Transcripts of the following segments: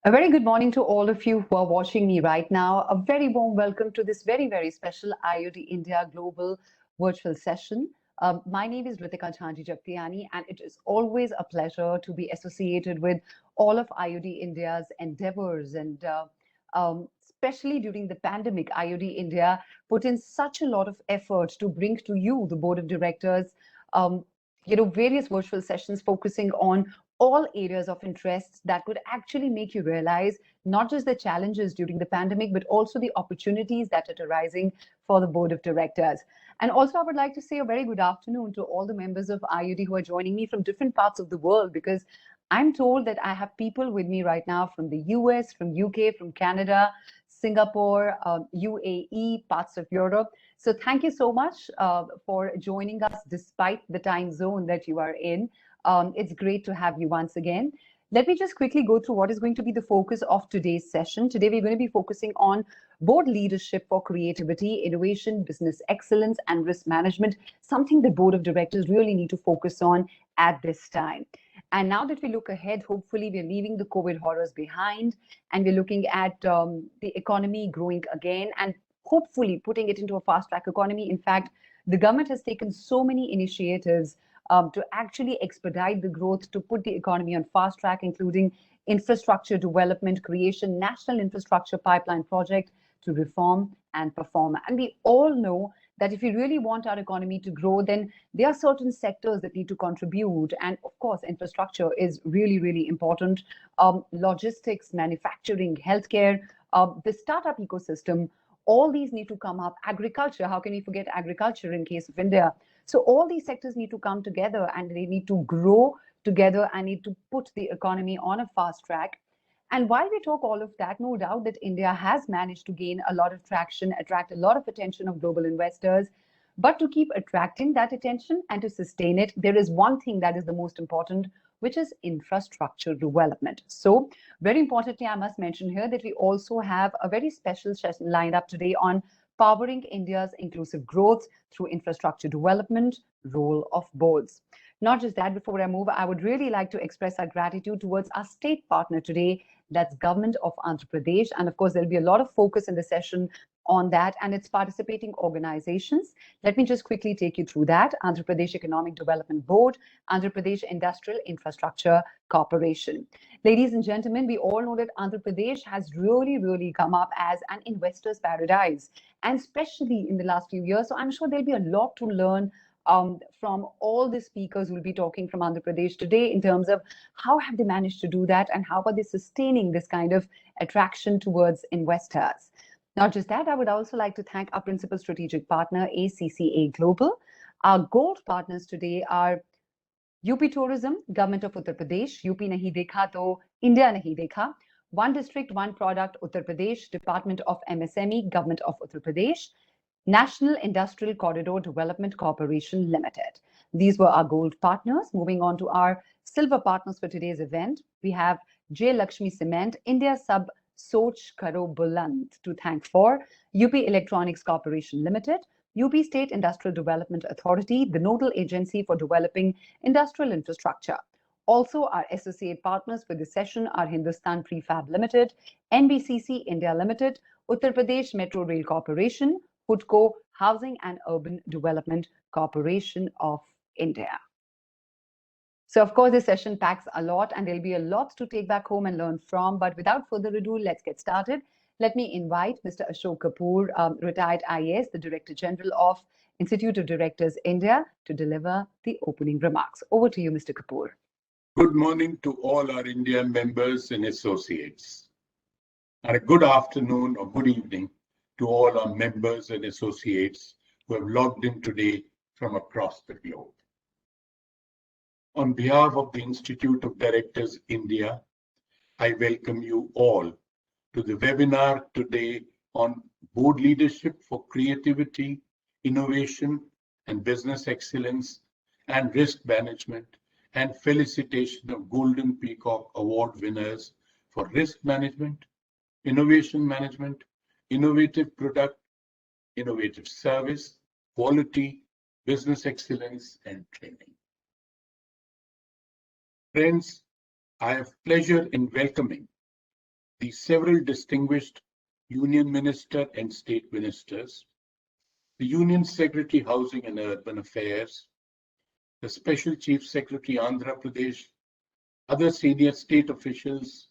A very good morning to all of you who are watching me right now. A very warm welcome to this very special IoT India Global virtual session. My name is Ritika Jhanji Japtiani, and it is always a pleasure to be associated with all of IoT India's endeavors. And especially during the pandemic, IoT India put in such a lot of effort to bring to you, the board of directors, um, various virtual sessions focusing on all areas of interest that could actually make you realize not just the challenges during the pandemic, but also the opportunities that are arising for the board of directors. And also, I would like to say a very good afternoon to all the members of IUD who are joining me from different parts of the world, because I'm told that I have people with me right now from the US, from UK, from Canada, Singapore, UAE, parts of Europe. So thank you so much for joining us despite the time zone that you are in. It's great to have you once again. Let me just quickly go through what is going to be the focus of today's session. Today, we're going to be focusing on board leadership for creativity, innovation, business excellence, and risk management, something the board of directors really need to focus on at this time. And now that we look ahead, hopefully we're leaving the COVID horrors behind and we're looking at the economy growing again and hopefully putting it into a fast track economy. In fact, the government has taken so many initiatives to actually expedite the growth, to put the economy on fast track, including infrastructure development, creation, national infrastructure pipeline project to reform and perform. And we all know that if we really want our economy to grow, then there are certain sectors that need to contribute. And of course, infrastructure is really important. Logistics, manufacturing, healthcare, the startup ecosystem, all these need to come up. Agriculture, how can we forget agriculture in case of India? So all these sectors need to come together and they need to grow together and need to put the economy on a fast track. And while we talk all of that, no doubt that India has managed to gain a lot of traction, attract a lot of attention of global investors. But to keep attracting that attention and to sustain it, there is one thing that is the most important, which is infrastructure development. So very importantly, I must mention here that we also have a very special session lined up today on powering India's inclusive growth through infrastructure development, role of boards. Not just that, before I move, I would really like to express our gratitude towards our state partner today, that's Government of Andhra Pradesh. And of course, there'll be a lot of focus in the session on that and its participating organizations. Let me just quickly take you through that. Andhra Pradesh Economic Development Board, Andhra Pradesh Industrial Infrastructure Corporation. Ladies and gentlemen, we all know that Andhra Pradesh has really come up as an investor's paradise, and especially in the last few years. So I'm sure there'll be a lot to learn from all the speakers who will be talking from Andhra Pradesh today in terms of how have they managed to do that and how are they sustaining this kind of attraction towards investors. Not just that, I would also like to thank our principal strategic partner, ACCA Global. Our gold partners today are UP Tourism, Government of Uttar Pradesh, UP Nahi Dekha to India Nahi Dekha, One District, One Product, Uttar Pradesh, Department of MSME, Government of Uttar Pradesh, National Industrial Corridor Development Corporation Limited. These were our gold partners. Moving on to our silver partners for today's event, we have J. Lakshmi Cement, India Sub Soch Karo Buland to thank for, UP Electronics Corporation Limited, UP State Industrial Development Authority, the nodal agency for developing industrial infrastructure. Also, our associate partners for this session are Hindustan Prefab Limited, NBCC India Limited, Uttar Pradesh Metro Rail Corporation, HUDCO, Housing and Urban Development Corporation of India. So, of course, this session packs a lot and there'll be a lot to take back home and learn from. But without further ado, let's get started. Let me invite Mr. Ashok Kapoor, retired IAS, the Director General of Institute of Directors India, to deliver the opening remarks. Over to you, Mr. Kapoor. Good morning to all our India members and associates. And a good afternoon or good evening to all our members and associates who have logged in today from across the globe. On behalf of the Institute of Directors India, I welcome you all to the webinar today on board leadership for creativity, innovation, and business excellence, and risk management, and felicitation of Golden Peacock Award winners for risk management, innovation management, innovative product, innovative service, quality, business excellence, and training. Friends, I have pleasure in welcoming the several distinguished Union Minister and State Ministers, the Union Secretary Housing and Urban Affairs, the Special Chief Secretary Andhra Pradesh, other senior state officials,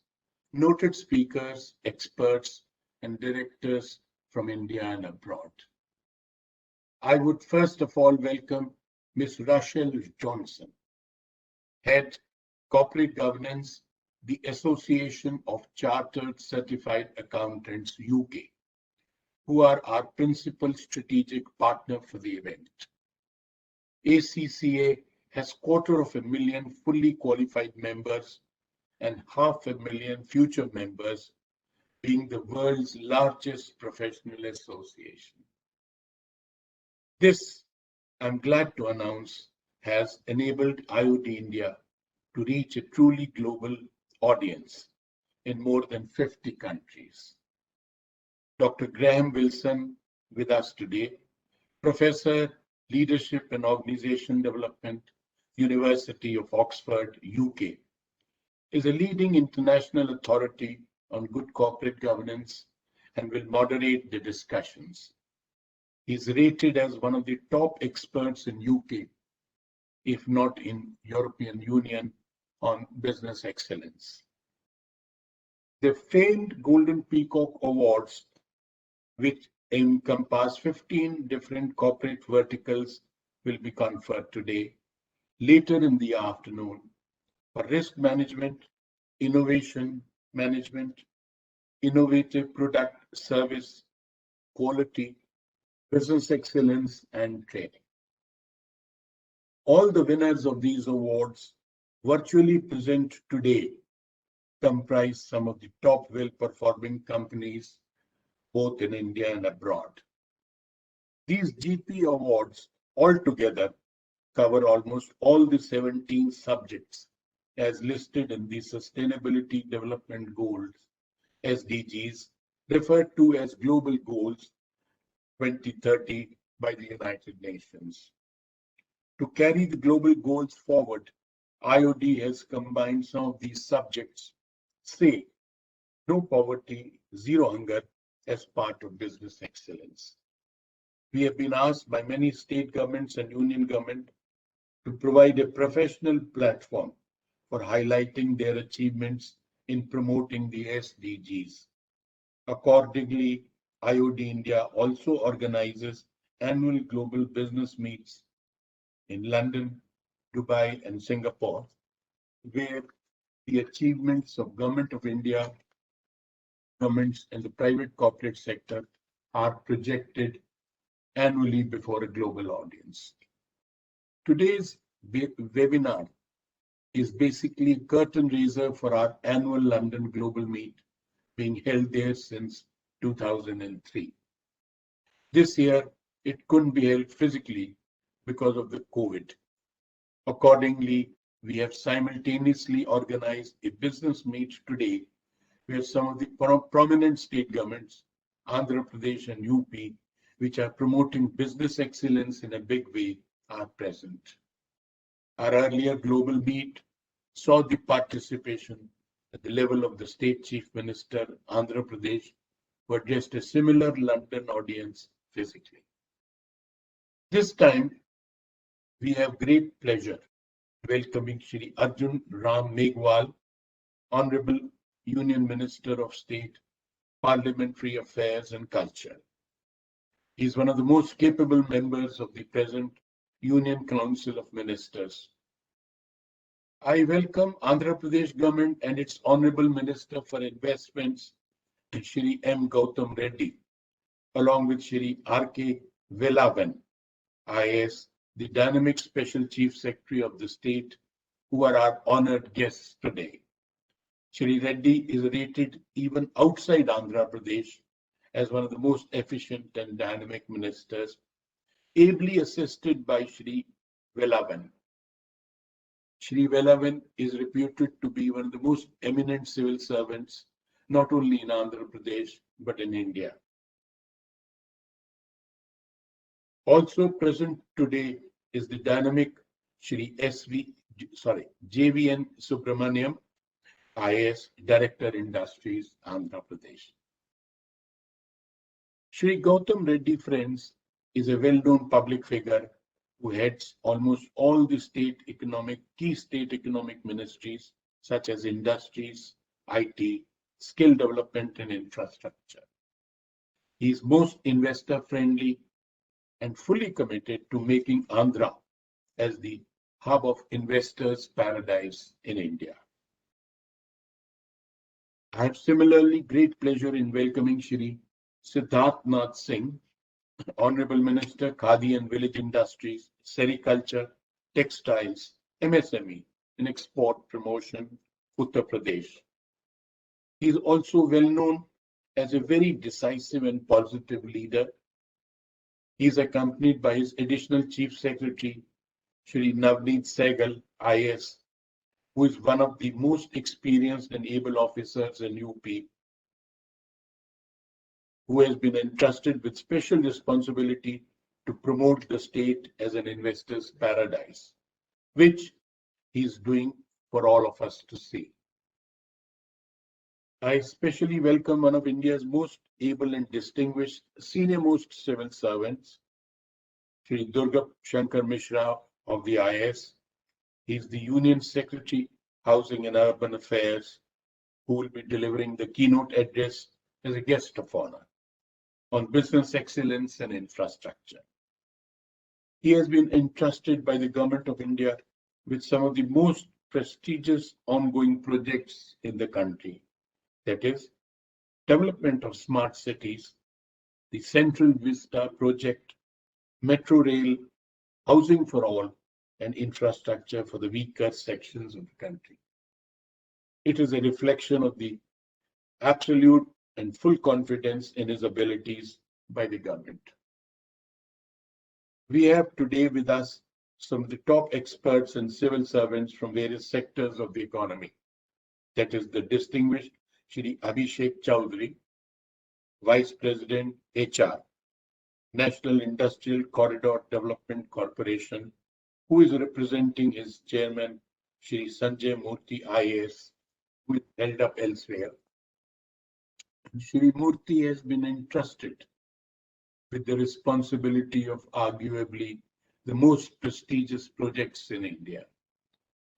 noted speakers, experts, and directors from India and abroad. I would first of all welcome Ms. Rachel Johnson, Head Corporate Governance, the Association of Chartered Certified Accountants UK, who are our principal strategic partner for the event. ACCA has 250,000 fully qualified members and 500,000 future members, being the world's largest professional association. This, I'm glad to announce, has enabled IoT India to reach a truly global audience in more than 50 countries. Dr. Graham Wilson with us today, Professor, Leadership and Organization Development, University of Oxford, UK, is a leading international authority on good corporate governance and will moderate the discussions. He is rated as one of the top experts in UK, if not in European Union, on business excellence. The famed Golden Peacock Awards, which encompass 15 different corporate verticals, will be conferred today, later in the afternoon, for risk management, innovation management, innovative product service, quality, business excellence, and training. All the winners of these awards, virtually present today, comprise some of the top well-performing companies, both in India and abroad. These GP awards altogether cover almost all the 17 subjects as listed in the Sustainability Development Goals, SDGs, referred to as Global Goals 2030 by the United Nations. To carry the global goals forward, IOD has combined some of these subjects, say, no poverty, zero hunger, as part of business excellence. We have been asked by many state governments and union government to provide a professional platform for highlighting their achievements in promoting the SDGs. Accordingly, IOD India also organizes annual global business meets in London, Dubai, and Singapore, where the achievements of Government of India, governments, and the private corporate sector are projected annually before a global audience. Today's webinar is basically a curtain raiser for our annual London Global Meet, being held there since 2003. This year, it couldn't be held physically because of the COVID. Accordingly, we have simultaneously organized a business meet today where some of the prominent state governments, Andhra Pradesh and UP, which are promoting business excellence in a big way, are present. Our earlier global meet saw the participation at the level of the State Chief Minister, Andhra Pradesh, who addressed a similar London audience physically. This time, we have great pleasure welcoming Shri Arjun Ram Meghwal, Honorable Union Minister of State, Parliamentary Affairs and Culture. He is one of the most capable members of the present Union Council of Ministers. I welcome Andhra Pradesh government and its Honorable Minister for Investments, Shri M. Gautam Reddy, along with Shri R.K. Velavan, IAS, the dynamic Special Chief Secretary of the state, who are our honored guests today. Shri Reddy is rated even outside Andhra Pradesh as one of the most efficient and dynamic ministers, ably assisted by Shri Velavan. Shri Velavan is reputed to be one of the most eminent civil servants, not only in Andhra Pradesh, but in India. Also present today is the dynamic Shri JVN Subramaniam, IAS, Director Industries, Andhra Pradesh. Shri Gautam Reddy Friends is a well-known public figure who heads almost all the key state economic ministries such as industries, IT, skill development and infrastructure. He is most investor friendly and fully committed to making Andhra as the hub of investors' paradise in India. I have similarly great pleasure in welcoming Shri Siddharth Nath Singh, Honorable Minister, Khadi and Village Industries, Sericulture, Textiles, MSME, and Export Promotion, Uttar Pradesh. He is also well known as a very decisive and positive leader. He is accompanied by his Additional Chief Secretary, Shri Navneet Sehgal, IS, who is one of the most experienced and able officers in UP, who has been entrusted with special responsibility to promote the state as an investor's paradise, which he is doing for all of us to see. I especially welcome one of India's most able and distinguished senior-most civil servants, Sri Durga Shankar Mishra of the IS. He is the Union Secretary, Housing and Urban Affairs, who will be delivering the keynote address as a guest of honor on business excellence and infrastructure. He has been entrusted by the Government of India with some of the most prestigious ongoing projects in the country, that is, development of smart cities, the Central Vista project, metro rail, housing for all, and infrastructure for the weaker sections of the country. It is a reflection of the absolute and full confidence in his abilities by the government. We have today with us some of the top experts and civil servants from various sectors of the economy. That is the distinguished Shri Abhishek Chowdhury, Vice President HR, National Industrial Corridor Development Corporation, who is representing his chairman, Shri Sanjay Murthy IAS, who is held up elsewhere. Shri Murthy has been entrusted with the responsibility of arguably the most prestigious projects in India,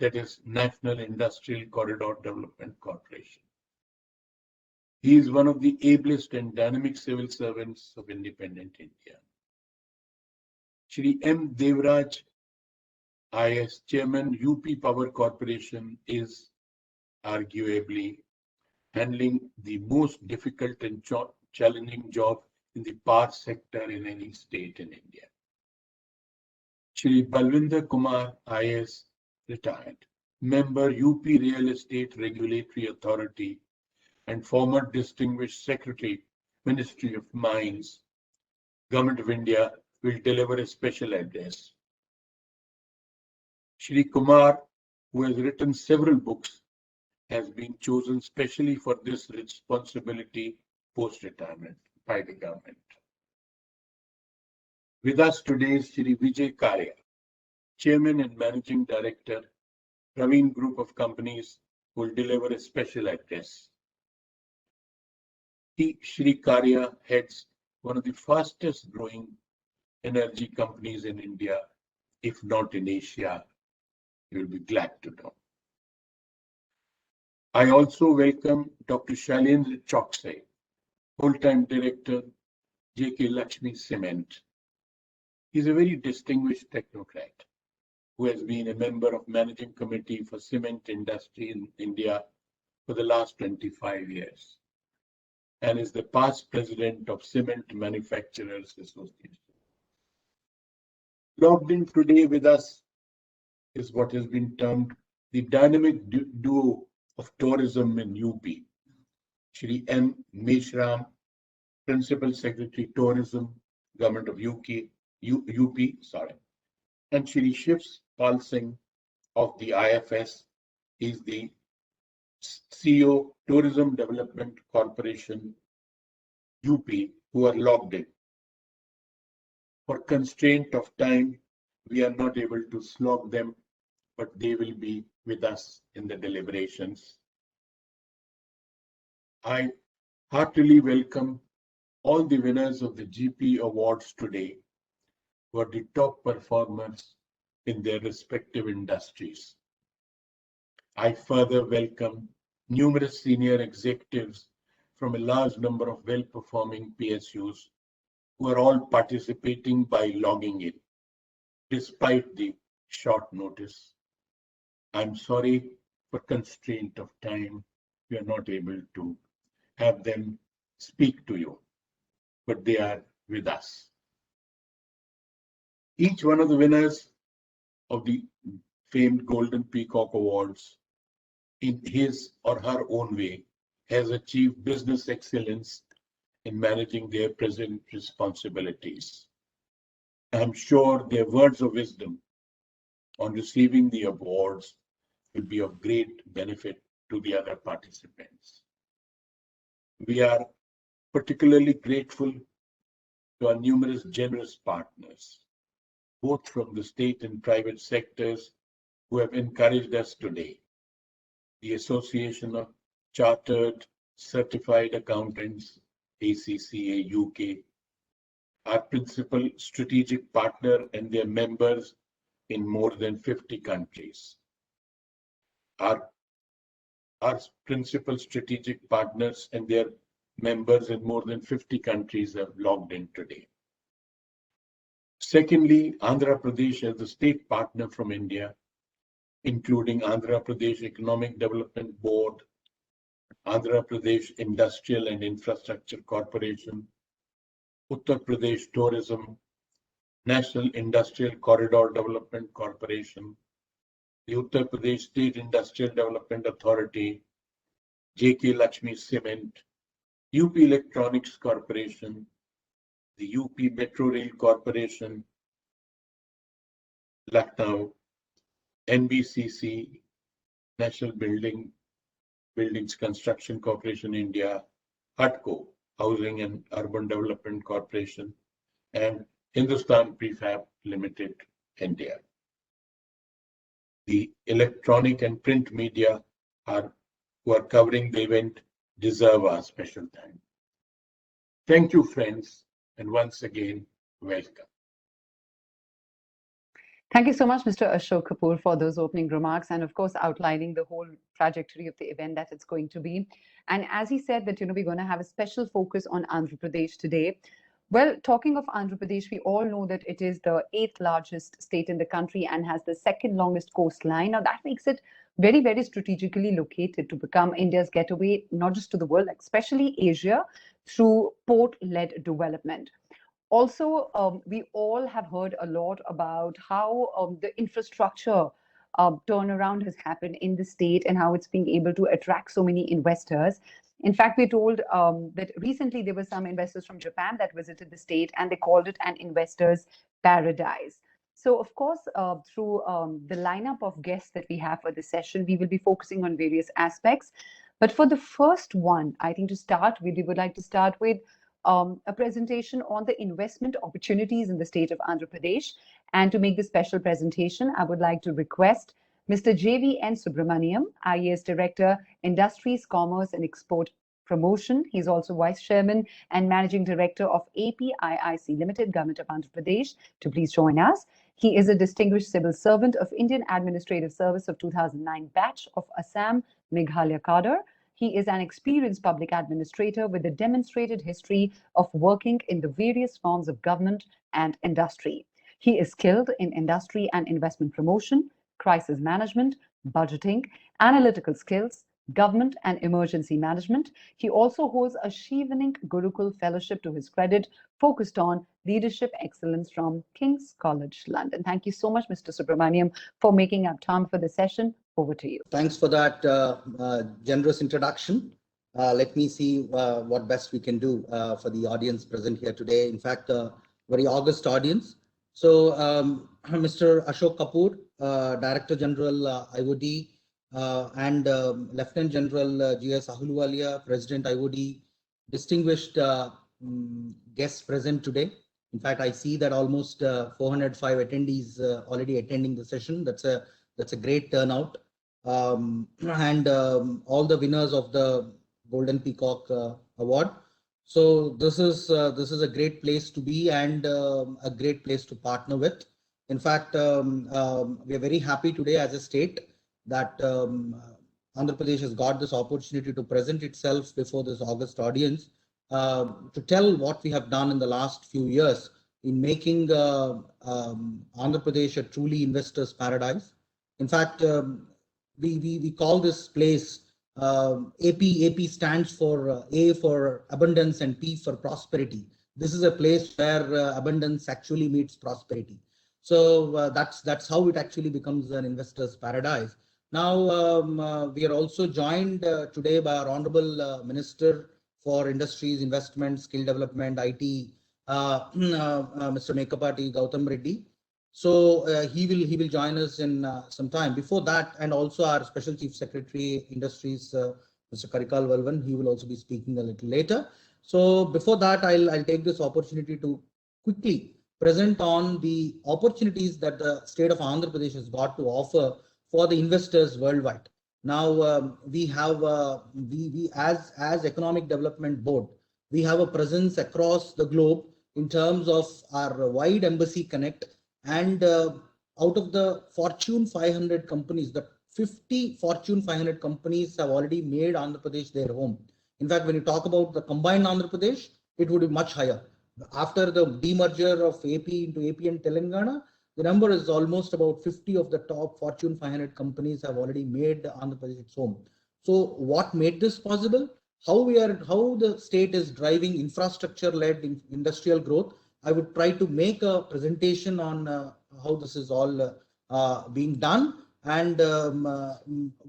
that is National Industrial Corridor Development Corporation. He is one of the ablest and dynamic civil servants of independent India. Shri M. Devraj, IS Chairman, UP Power Corporation, is arguably handling the most difficult and challenging job in the power sector in any state in India. Shri Balwinder Kumar, IS, retired, member UP Real Estate Regulatory Authority and former Distinguished Secretary, Ministry of Mines, Government of India, will deliver a special address. Shri Kumar, who has written several books, has been chosen specially for this responsibility post-retirement by the government. With us today is Shri Vijay Karya, Chairman and Managing Director, Praveen Group of Companies, who will deliver a special address. Shri Karya heads one of the fastest growing energy companies in India, if not in Asia. You will be glad to know. I also welcome Dr. Shailendra Choksey, full-time director, J.K. Lakshmi Cement. He is a very distinguished technocrat who has been a member of Managing Committee for Cement Industry in India for the last 25 years and is the past president of Cement Manufacturers Association. Logged in today with us is what has been termed the dynamic duo of tourism in UP. Shri M. Meshram, Principal Secretary Tourism, Government of UP, and Shri Shivs Pal Singh of the IFS is the CEO, Tourism Development Corporation, UP, who are logged in. For constraint of time, we are not able to slog them, but they will be with us in the deliberations. I heartily welcome all the winners of the GP Awards today, who are the top performers in their respective industries. I further welcome numerous senior executives from a large number of well-performing PSUs who are all participating by logging in, despite the short notice. I'm sorry, for constraint of time, we are not able to have them speak to you, but they are with us. Each one of the winners of the famed Golden Peacock Awards, in his or her own way, has achieved business excellence in managing their present responsibilities. I'm sure their words of wisdom on receiving the awards will be of great benefit to the other participants. We are particularly grateful to our numerous generous partners, both from the state and private sectors, who have encouraged us today. The Association of Chartered Certified Accountants, ACCA UK, our principal strategic partner and their members in more than 50 countries. Our principal strategic partners and their members in more than 50 countries have logged in today. Secondly, Andhra Pradesh as the state partner from India, including Andhra Pradesh Economic Development Board, Andhra Pradesh Industrial and Infrastructure Corporation, Uttar Pradesh Tourism, National Industrial Corridor Development Corporation, the Uttar Pradesh State Industrial Development Authority, J.K. Lakshmi Cement, UP Electronics Corporation, the UP Metro Rail Corporation, Lucknow, NBCC, National Buildings Construction Corporation India, HUDCO, Housing and Urban Development Corporation, and Hindustan Prefab Limited, India. The electronic and print media who are covering the event deserve our special thanks. Thank you, friends, and once again, welcome. Thank you so much, Mr. Ashok Kapoor, for those opening remarks and, of course, outlining the whole trajectory of the event that it's going to be. And as he said that, we're going to have a special focus on Andhra Pradesh today. Well, talking of Andhra Pradesh, we all know that it is the 8th largest state in the country and has the 2nd longest coastline. Now, that makes it very, very strategically located to become India's getaway, not just to the world, especially Asia, through port-led development. Also, we all have heard a lot about how the infrastructure turnaround has happened in the state and how it's being able to attract so many investors. In fact, we're told that recently there were some investors from Japan that visited the state and they called it an investor's paradise. So, of course, through the lineup of guests that we have for this session, we will be focusing on various aspects. But for the first one, I think to start with, we would like to start with a presentation on the investment opportunities in the state of Andhra Pradesh. And to make this special presentation, I would like to request Mr. JVN Subramaniam, IAS Director, Industries, Commerce and Export Promotion. He's also Vice Chairman and Managing Director of APIIC Limited, Government of Andhra Pradesh, to please join us. He is a distinguished civil servant of Indian Administrative Service of 2009 batch of Assam, Meghalaya cadre. He is an experienced public administrator with a demonstrated history of working in the various forms of government and industry. He is skilled in industry and investment promotion, crisis management, budgeting, analytical skills, government and emergency management. He also holds a Shivanik Gurukul Fellowship to his credit, focused on leadership excellence from King's College London. Thank you so much, Mr. Subramaniam, for making up time for the session. Over to you. Thanks for that generous introduction. Let me see what best we can do for the audience present here today. In fact, a very august audience. So, Mr. Ashok Kapoor, Director General IOD, and Lieutenant General G.S. Ahluwalia, President IOD, distinguished guests present today. In fact, I see that almost 405 attendees already attending the session. That's a great turnout. And all the winners of the Golden Peacock Award. So this is a great place to be and a great place to partner with. In fact, we are very happy today as a state that Andhra Pradesh has got this opportunity to present itself before this August audience to tell what we have done in the last few years in making Andhra Pradesh a truly investor's paradise. In fact, we call this place AP. AP stands for A for abundance and P for prosperity. This is a place where abundance actually meets prosperity. So that's how it actually becomes an investor's paradise. Now we are also joined today by our Honorable Minister for Industries, Investment, Skill Development, IT, Mr. Mekapati Gautam Reddy. So he will join us in some time. Before that, and also our Special Chief Secretary Industries, Mr. Karikal Valvan, he will also be speaking a little later. So before that, I'll take this opportunity to quickly present on the opportunities that the state of Andhra Pradesh has got to offer for the investors worldwide. Now we have we as Economic Development Board, we have a presence across the globe in terms of our wide embassy connect. And out of the Fortune 500 companies, the 50 Fortune 500 companies have already made Andhra Pradesh their home. In fact, when you talk about the combined Andhra Pradesh, it would be much higher. After the demerger of AP into AP and Telangana, the number is almost about 50 of the top Fortune 500 companies have already made Andhra Pradesh its home. So what made this possible? How the state is driving infrastructure-led industrial growth. I would try to make a presentation on how this is all being done and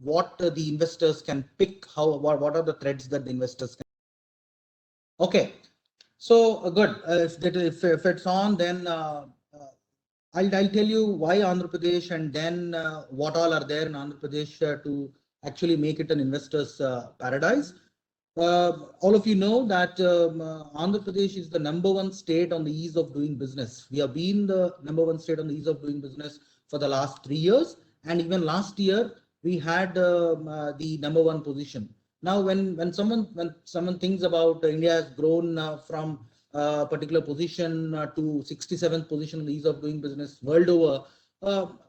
what the investors can pick, what are the threads that the investors can. Okay, so good. If it's on, then I'll tell you why Andhra Pradesh and then what all are there in Andhra Pradesh to actually make it an investor's paradise. All of you know that Andhra Pradesh is the #1 state on the ease of doing business. We have been the #1 state on the ease of doing business for the last 3 years. And even last year, we had the #1 position. Now, when someone thinks about India has grown from a particular position to 67th position on the ease of doing business world over,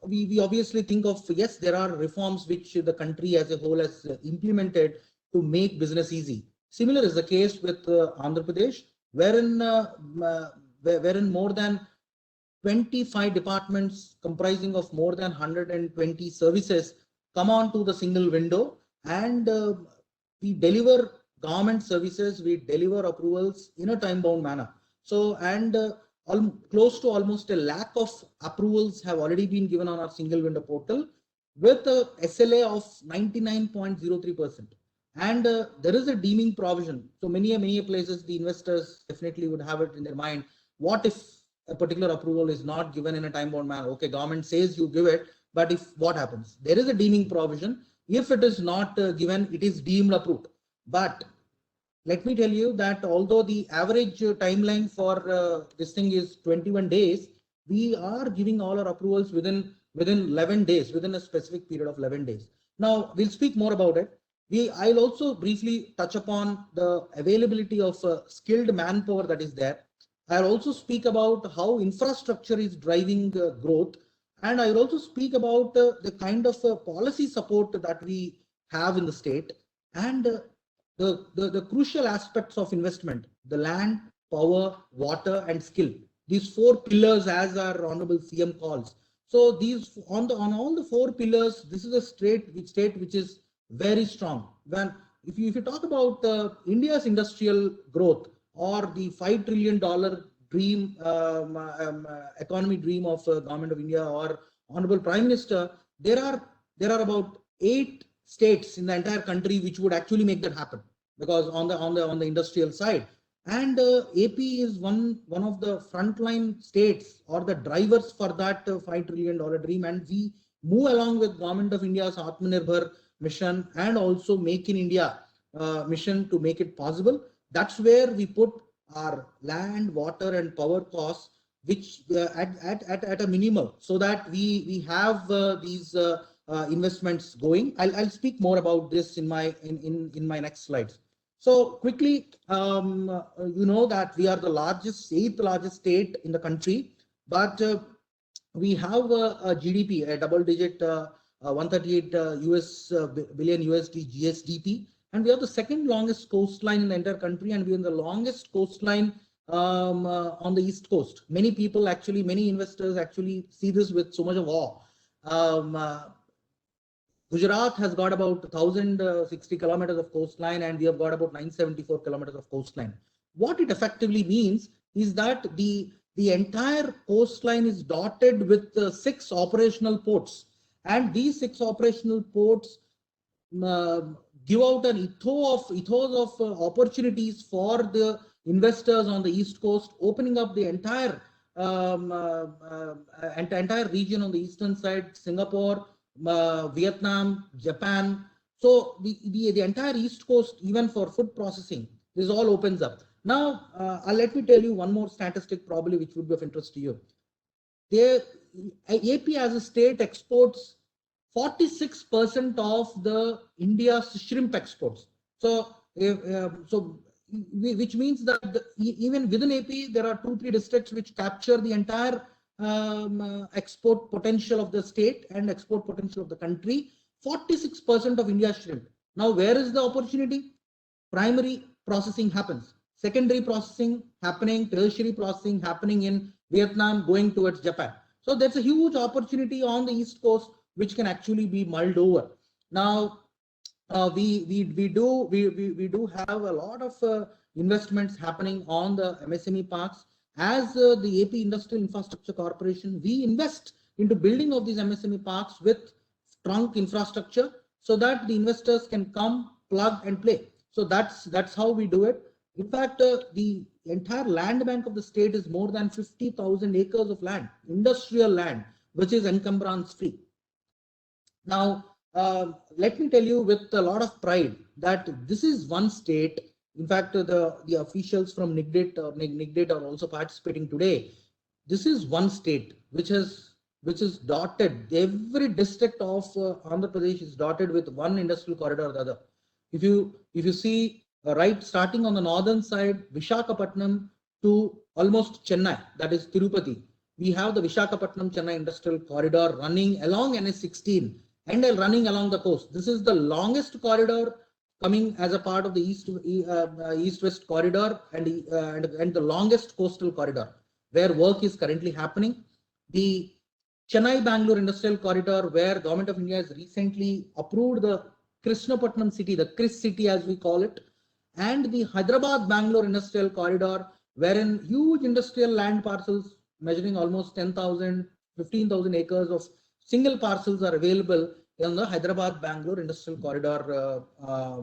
we obviously think of, yes, there are reforms which the country as a whole has implemented to make business easy. Similar is the case with Andhra Pradesh, wherein more than 25 departments comprising of more than 120 services come on to the single window, and we deliver government services, we deliver approvals in a time-bound manner. So, and close to almost 1 lakh of approvals have already been given on our single window portal with a SLA of 99.03%. And there is a deeming provision. So many places the investors definitely would have it in their mind. What if a particular approval is not given in a time-bound manner? Okay, government says you give it, but if what happens? There is a deeming provision. If it is not given, it is deemed approved. But let me tell you that although the average timeline for this thing is 21 days, we are giving all our approvals within 11 days, within a specific period of 11 days. Now, we'll speak more about it. I'll also briefly touch upon the availability of skilled manpower that is there. I'll also speak about how infrastructure is driving growth. And I'll also speak about the kind of policy support that we have in the state and the crucial aspects of investment, the land, power, water, and skill. These 4 pillars, as our Honorable CM calls. So these on all the 4 pillars, this is a state which is very strong. When if you talk about India's industrial growth or the $5 trillion dream economy dream of Government of India or Honorable Prime Minister, there are about 8 states in the entire country which would actually make that happen, because on the industrial side, and AP is one of the frontline states or the drivers for that $5 trillion dream, and we move along with Government of India's Atmanirbhar mission and also Make in India mission to make it possible. That's where we put our land, water, and power costs, which at a minimum, so that we have these investments going. I'll speak more about this in my next slides. So quickly, you know that we are the eighth largest state in the country, but we have a GDP, a double-digit 138 billion USD GSDP, and we have the second longest coastline in the entire country, and we are the longest coastline on the east coast. Many people actually, many investors actually see this with so much of awe. Gujarat has got about 1,060 kilometers of coastline, and we have got about 974 kilometers of coastline. What it effectively means is that the entire coastline is dotted with 6 operational ports, and these 6 operational ports give out an ethos of opportunities for the investors on the east coast, opening up the entire entire region on the eastern side, Singapore, Vietnam, Japan. So the entire east coast, even for food processing, this all opens up. Now, let me tell you one more statistic probably which would be of interest to you. AP as a state exports 46% of the India's shrimp exports. So, which means that even within AP, there are 2-3 districts which capture the entire export potential of the state and export potential of the country. 46% of India's shrimp. Now, where is the opportunity? Primary processing happens, secondary processing happening, tertiary processing happening in Vietnam, going towards Japan. So there's a huge opportunity on the east coast which can actually be mulled over. Now, we do have a lot of investments happening on the MSME parks. As the AP Industrial Infrastructure Corporation, we invest into building of these MSME parks with trunk infrastructure so that the investors can come, plug and play. So that's how we do it. In fact, the entire land bank of the state is more than 50,000 acres of land, industrial land, which is encumbrance free. Now, let me tell you with a lot of pride that this is one state. In fact, the officials from NIGDIT are also participating today. This is one state which is dotted. Every district of Andhra Pradesh is dotted with one industrial corridor or the other. If you see right starting on the northern side, Visakhapatnam to almost Chennai, that is Tirupati, we have the Visakhapatnam Chennai industrial corridor running along NS16 and running along the coast. This is the longest corridor coming as a part of the east-west corridor and the longest coastal corridor where work is currently happening. The Chennai-Bangalore industrial corridor, where Government of India has recently approved the Krishnapatnam city, the Kris city as we call it, and the Hyderabad-Bangalore industrial corridor, wherein huge industrial land parcels measuring almost 10,000, 15,000 acres of single parcels are available on the Hyderabad-Bangalore industrial corridor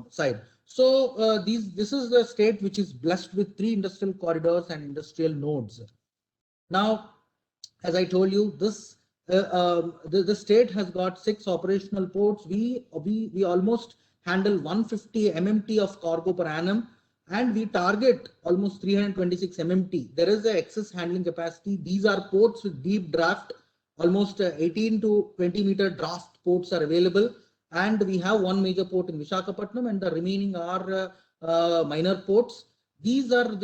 side. So this is the state which is blessed with 3 industrial corridors and industrial nodes. Now, as I told you, the state has got 6 operational ports. We almost handle 150 MMT of cargo per annum, and we target almost 326 MMT. There is an excess handling capacity. These are ports with deep draft. Almost 18 to 20 meter draft ports are available, and we have one major port in Visakhapatnam, and the remaining are minor ports. These are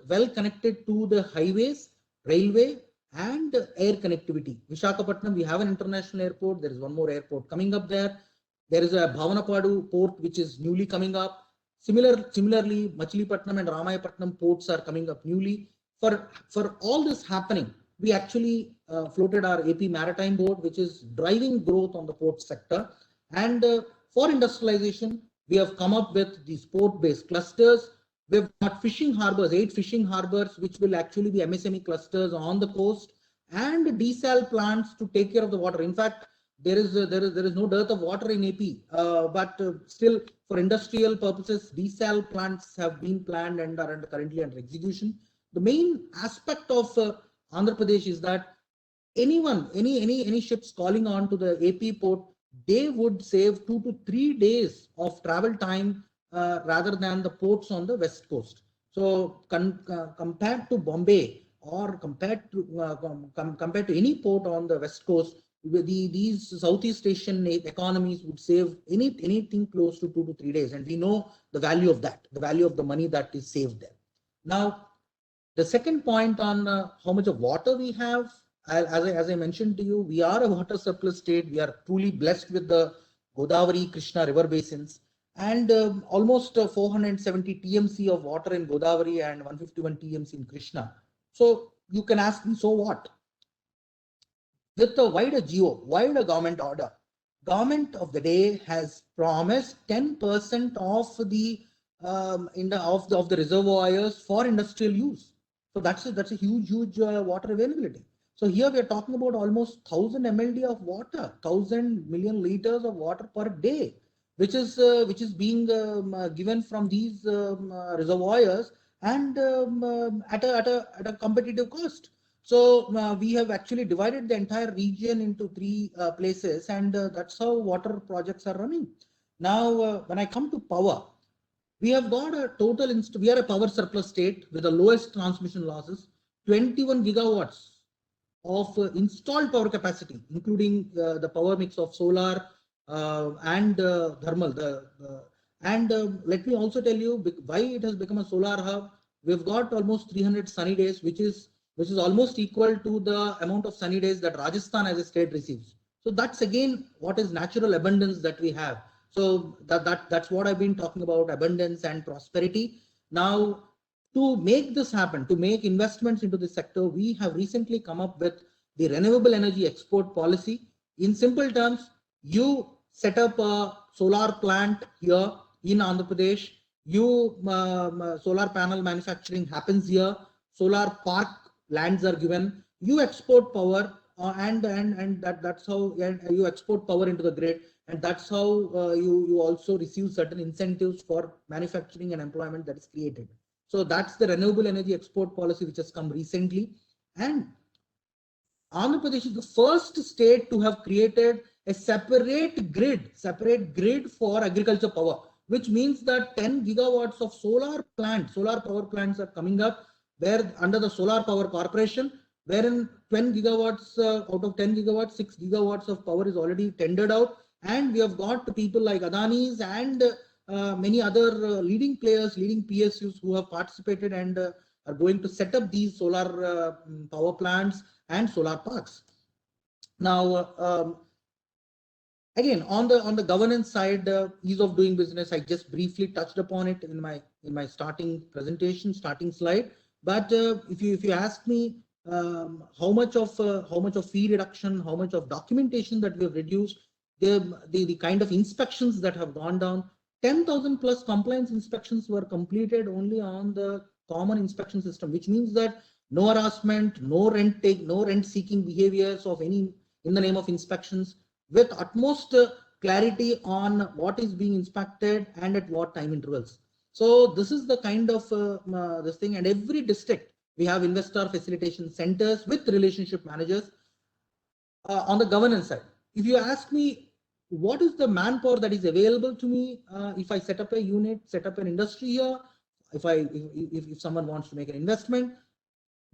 well connected to the highways, railway, and air connectivity. Visakhapatnam, we have an international airport. There is one more airport coming up there. There is a Bhavanapadu port which is newly coming up. Similarly, Machilipatnam and Ramayapatnam ports are coming up newly. For all this happening, we actually floated our AP Maritime Board, which is driving growth on the port sector. And for industrialization, we have come up with these port-based clusters. We've got fishing harbors, 8 fishing harbors, which will actually be MSME clusters on the coast, and desal plants to take care of the water. In fact, there is no dearth of water in AP, but still for industrial purposes, desal plants have been planned and are currently under execution. The main aspect of Andhra Pradesh is that any ships calling on to the AP port, they would save 2 to 3 days of travel time rather than the ports on the west coast. So compared to Bombay or compared to any port on the west coast, these Southeast Asian economies would save anything close to 2 to 3 days, and we know the value of that, the value of the money that is saved there. Now, the second point on how much of water we have, as I mentioned to you, we are a water surplus state. We are truly blessed with the Godavari, Krishna river basins, and almost 470 TMC of water in Godavari and 151 TMC in Krishna. So you can ask me, so what? With a wider government order, government of the day has promised 10% of the of the reservoirs for industrial use. So that's a huge water availability. So here we are talking about almost 1000 MLD of water, 1000 million liters of water per day, which is being given from these reservoirs, and at a competitive cost. So we have actually divided the entire region into three places, and that's how water projects are running. Now, when I come to power, we have got a total, we are a power surplus state with the lowest transmission losses, 21 gigawatts of installed power capacity, including the power mix of solar and thermal. And let me also tell you why it has become a solar hub. We've got almost 300 sunny days, which is almost equal to the amount of sunny days that Rajasthan as a state receives. So that's again what is natural abundance that we have. So that's what I've been talking about, abundance and prosperity. Now, to make this happen, to make investments into this sector, we have recently come up with the renewable energy export policy. In simple terms, you set up a solar plant here in Andhra Pradesh, solar panel manufacturing happens here, solar park lands are given, you export power, and that's how you export power into the grid, and that's how you also receive certain incentives for manufacturing and employment that is created. So that's the renewable energy export policy which has come recently. And Andhra Pradesh is the first state to have created a separate grid for agriculture power, which means that 10 gigawatts of solar power plants are coming up, where under the Solar Power Corporation, wherein 10 gigawatts out of 10 gigawatts, 6 gigawatts of power is already tendered out. And we have got people like Adani's and many other leading players, leading PSUs who have participated and are going to set up these solar power plants and solar parks. Now, again, on the governance side, ease of doing business, I just briefly touched upon it in my starting presentation, starting slide. But if you ask me how much of fee reduction, how much of documentation that we have reduced, the kind of inspections that have gone down, 10,000 plus compliance inspections were completed only on the common inspection system, which means that no harassment, no rent seeking behaviors of any in the name of inspections, with utmost clarity on what is being inspected and at what time intervals. So this is the kind of this thing, and every district we have investor facilitation centers with relationship managers. On the governance side, if you ask me what is the manpower that is available to me if I set up a unit, set up an industry here, if someone wants to make an investment,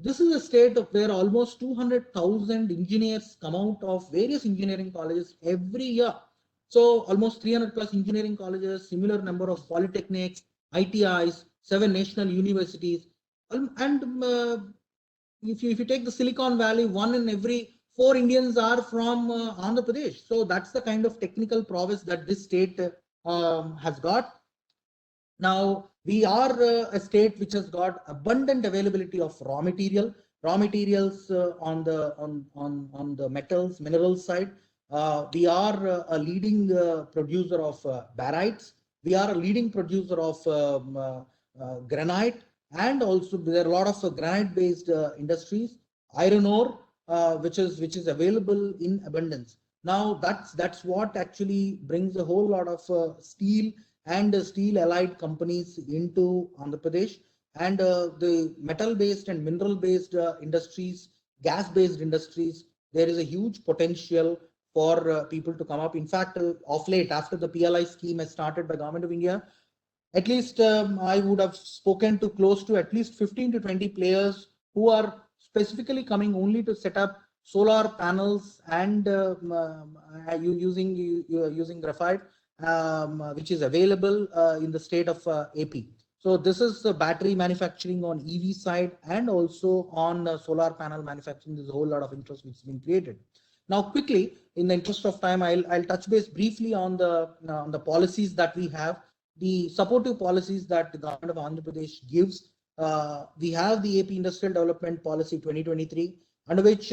this is a state of where almost 200,000 engineers come out of various engineering colleges every year. So almost 300 plus engineering colleges, similar number of polytechnics, ITIs, 7 national universities, and if you take the Silicon Valley, 1 in every 4 Indians are from Andhra Pradesh. So that's the kind of technical prowess that this state has got. Now, we are a state which has got abundant availability of raw materials on the minerals side. We are a leading producer of barytes. We are a leading producer of granite, and also there are a lot of granite-based industries. Iron ore, which is available in abundance. Now that's what actually brings a whole lot of steel and steel allied companies into Andhra Pradesh, and the metal based and mineral based industries, gas based industries, there is a huge potential for people to come up. In fact, of late, after the PLI scheme has started by Government of India, at least I would have spoken to close to at least 15 to 20 players who are specifically coming only to set up solar panels and using graphite, which is available in the state of AP. So this is the battery manufacturing on EV side and also on solar panel manufacturing. There's a whole lot of interest which has been created. Now, quickly, in the interest of time, I'll touch base briefly on the policies that we have, the supportive policies that the government of Andhra Pradesh gives. We have the AP Industrial Development Policy 2023, under which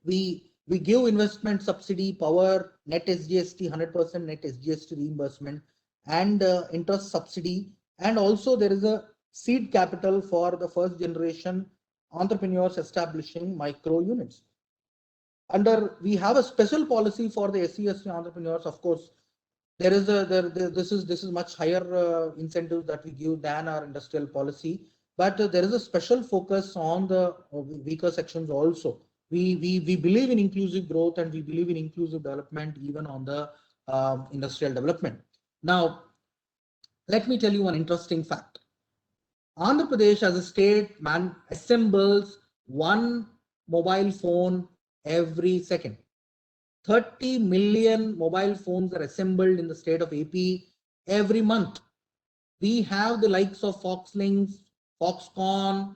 we give investment subsidy, power, net SGST, 100% net SGST reimbursement, and interest subsidy. And also there is a seed capital for the first generation entrepreneurs establishing micro units. We have a special policy for the SC/ST entrepreneurs. Of course, this is much higher incentives that we give than our industrial policy, but there is a special focus on the weaker sections also. We believe in inclusive growth and we believe in inclusive development even on the industrial development. Now, let me tell you one interesting fact. Andhra Pradesh as a state assembles one mobile phone every second. 30 million mobile phones are assembled in the state of AP every month. We have the likes of Foxlinks, Foxconn,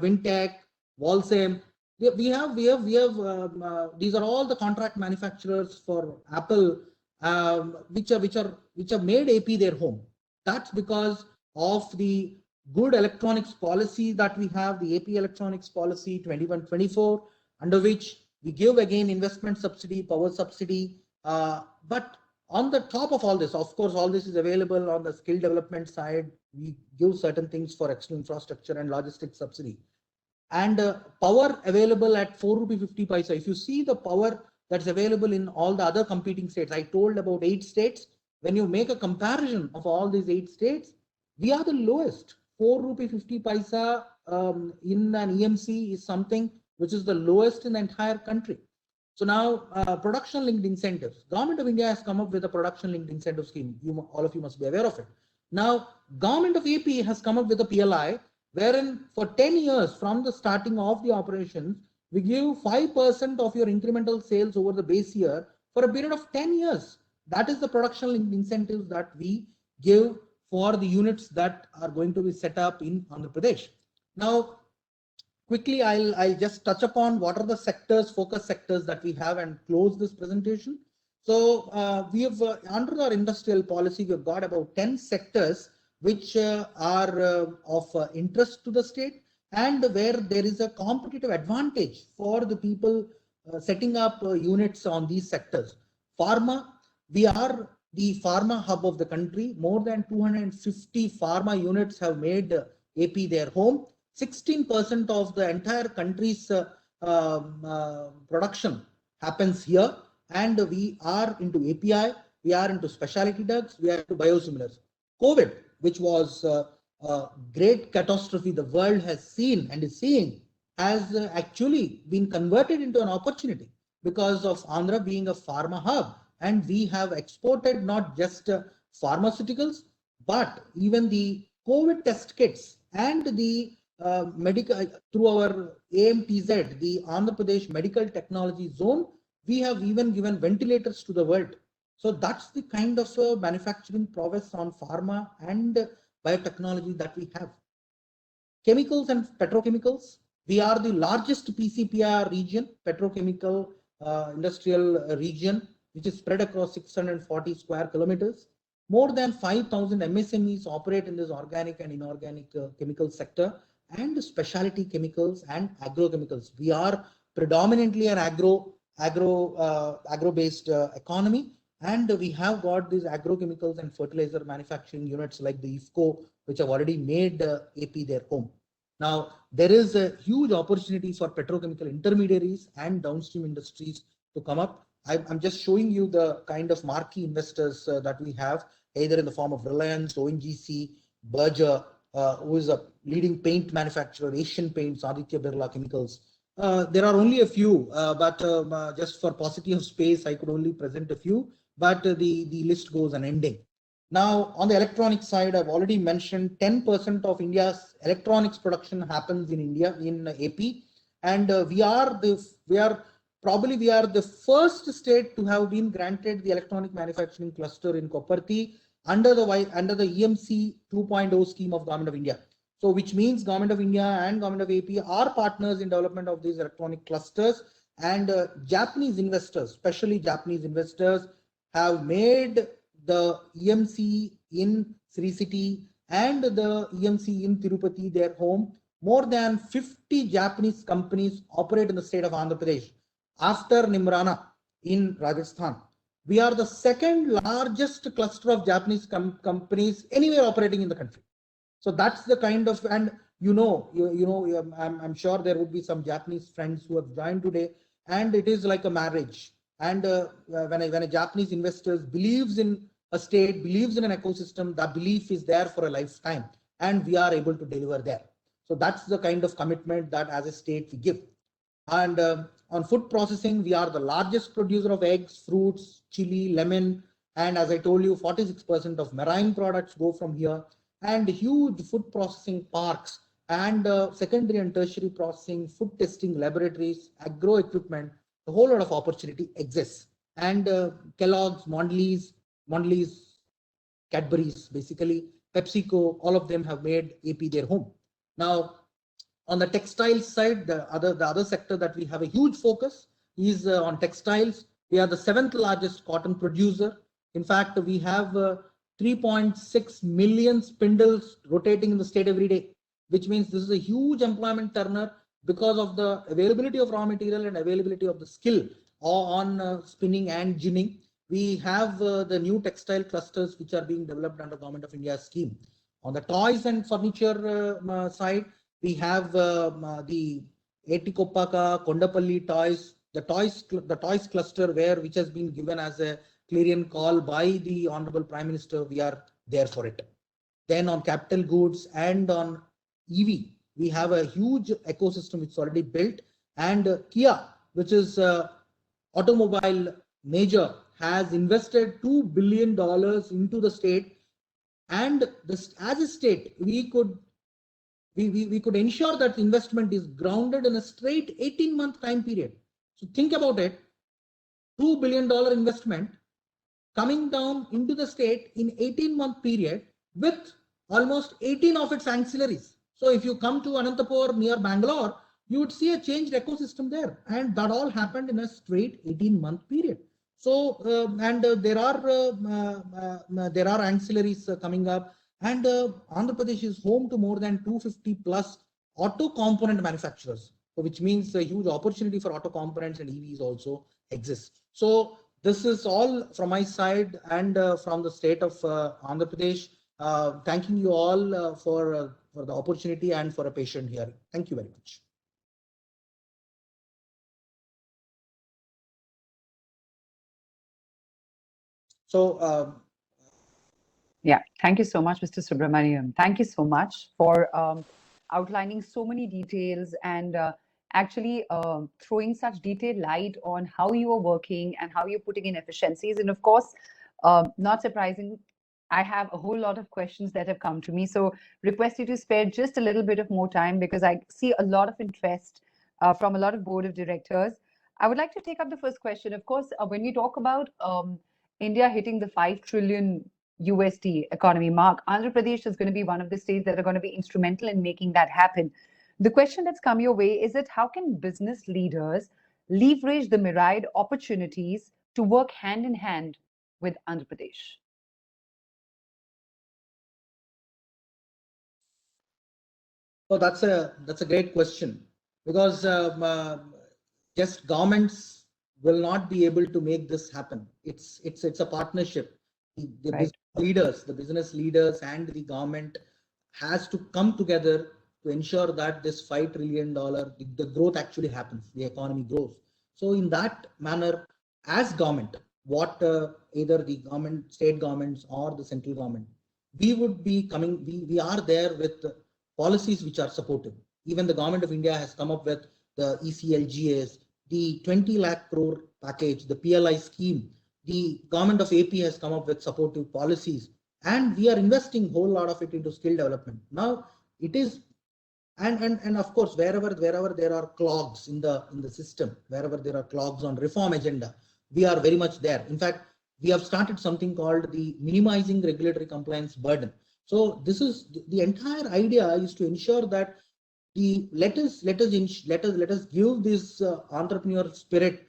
Wintech, Walsem. We have these are all the contract manufacturers for Apple, which have made AP their home. That's because of the good electronics policy that we have, the AP Electronics Policy 21-24, under which we give again investment subsidy, power subsidy. But on the top of all this, of course, all this is available on the skill development side. We give certain things for extra infrastructure and logistics subsidy. And power available at 4.50 rupee. If you see the power that's available in all the other competing states, I told about 8 states. When you make a comparison of all these 8 states, we are the lowest. 4.50 rupee in an EMC is something which is the lowest in the entire country. So now production linked incentives. Government of India has come up with a production linked incentive scheme. All of you must be aware of it. Now, Government of AP has come up with a PLI wherein for 10 years from the starting of the operations, we give 5% of your incremental sales over the base year for a period of 10 years. That is the production linked incentives that we give for the units that are going to be set up in Andhra Pradesh. Now, quickly, I'll just touch upon what are the sectors, focus sectors that we have and close this presentation. So we have, under our industrial policy, we've got about 10 sectors which are of interest to the state and where there is a competitive advantage for the people setting up units on these sectors. Pharma, we are the pharma hub of the country. More than 250 pharma units have made AP their home. 16% of the entire country's production happens here, and we are into API, we are into specialty drugs, we are into biosimilars. COVID, which was a great catastrophe the world has seen and is seeing, has actually been converted into an opportunity because of Andhra being a pharma hub, and we have exported not just pharmaceuticals, but even the COVID test kits and the medical through our AMTZ, the Andhra Pradesh Medical Technology Zone. We have even given ventilators to the world. So that's the kind of manufacturing prowess on pharma and biotechnology that we have. Chemicals and petrochemicals. We are the largest PCPR region, petrochemical industrial region, which is spread across 640 square kilometers. More than 5,000 MSMEs operate in this organic and inorganic chemical sector, and specialty chemicals and agrochemicals. We are predominantly an agro-based economy, and we have got these agrochemicals and fertilizer manufacturing units like the IFCO, which have already made AP their home. Now, there is a huge opportunity for petrochemical intermediaries and downstream industries to come up. I'm just showing you the kind of marquee investors that we have, either in the form of Reliance, ONGC, Berger, who is a leading paint manufacturer, Asian Paints, Aditya Birla Chemicals. There are only a few, but just for paucity of space, I could only present a few, but the list goes unending. Now, on the electronic side, I've already mentioned 10% of India's electronics production happens in India, in AP. And we are probably the first state to have been granted the electronic manufacturing cluster in Koparthi under the EMC 2.0 scheme of Government of India. So which means Government of India and Government of AP are partners in development of these electronic clusters, and Japanese investors, especially Japanese investors, have made the EMC in Sri City and the EMC in Tirupati their home. More than 50 Japanese companies operate in the state of Andhra Pradesh. After Nimrana in Rajasthan, we are the second largest cluster of Japanese companies anywhere operating in the country. So that's the kind of, and I'm sure there would be some Japanese friends who have joined today, and it is like a marriage. And when a Japanese investor believes in a state, believes in an ecosystem, that belief is there for a lifetime, and we are able to deliver there. So that's the kind of commitment that as a state we give. And on food processing, we are the largest producer of eggs, fruits, chili, lemon, and as I told you, 46% of marine products go from here, and huge food processing parks and secondary and tertiary processing, food testing laboratories, agro equipment, a whole lot of opportunity exists. And Kellogg's, Mondelez, Cadbury's, basically PepsiCo, all of them have made AP their home. Now, on the textile side, the other sector that we have a huge focus is on textiles. We are the 7th largest cotton producer. In fact, we have 3.6 million spindles rotating in the state every day, which means this is a huge employment turner because of the availability of raw material and availability of the skill on spinning and ginning. We have the new textile clusters which are being developed under Government of India scheme. On the toys and furniture side, we have the Etikopaka, Kondapalli toys, the toys cluster which has been given as a clarion call by the Honorable Prime Minister. We are there for it. Then on capital goods and on EV, we have a huge ecosystem which is already built. And Kia, which is automobile major, has invested $2 billion into the state. And this, as a state, we could ensure that investment is grounded in a straight 18-month time period. So think about it, $2 billion investment coming down into the state in 18-month period with almost 18 of its ancillaries. So if you come to Anantapur near Bangalore, you would see a changed ecosystem there. And that all happened in a straight 18-month period. So, there are ancillaries coming up. And Andhra Pradesh is home to more than 250 plus auto component manufacturers, so which means a huge opportunity for auto components and EVs also exists. So this is all from my side and from the state of Andhra Pradesh. Thanking you all for the opportunity and for a patient hearing. Thank you very much. So. Yeah, thank you so much, Mr. Subramaniam. Thank you so much for outlining so many details and actually throwing such detailed light on how you are working and how you're putting in efficiencies. And of course, not surprising, I have a whole lot of questions that have come to me. So request you to spare just a little bit of more time because I see a lot of interest from a lot of board of directors. I would like to take up the first question. Of course, when we talk about India hitting the 5 trillion USD economy mark, Andhra Pradesh is going to be one of the states that are going to be instrumental in making that happen. The question that's come your way is that how can business leaders leverage the myriad opportunities to work hand in hand with Andhra Pradesh? So that's a great question, because just governments will not be able to make this happen. It's a partnership. The right. The business leaders and the government has to come together to ensure that this $5 trillion, the growth actually happens, the economy grows. So in that manner, as government, what either the government, state governments or the central government, we would be coming, we are there with policies which are supportive. Even the Government of India has come up with the ECLGS, the 20 lakh crore package, the PLI scheme. The Government of AP has come up with supportive policies, and we are investing a whole lot of it into skill development. Now, it is And of course, wherever there are clogs in the system, wherever there are clogs on reform agenda, we are very much there. In fact, we have started something called the minimizing regulatory compliance burden. So this is the entire idea is to ensure that let us give this entrepreneur spirit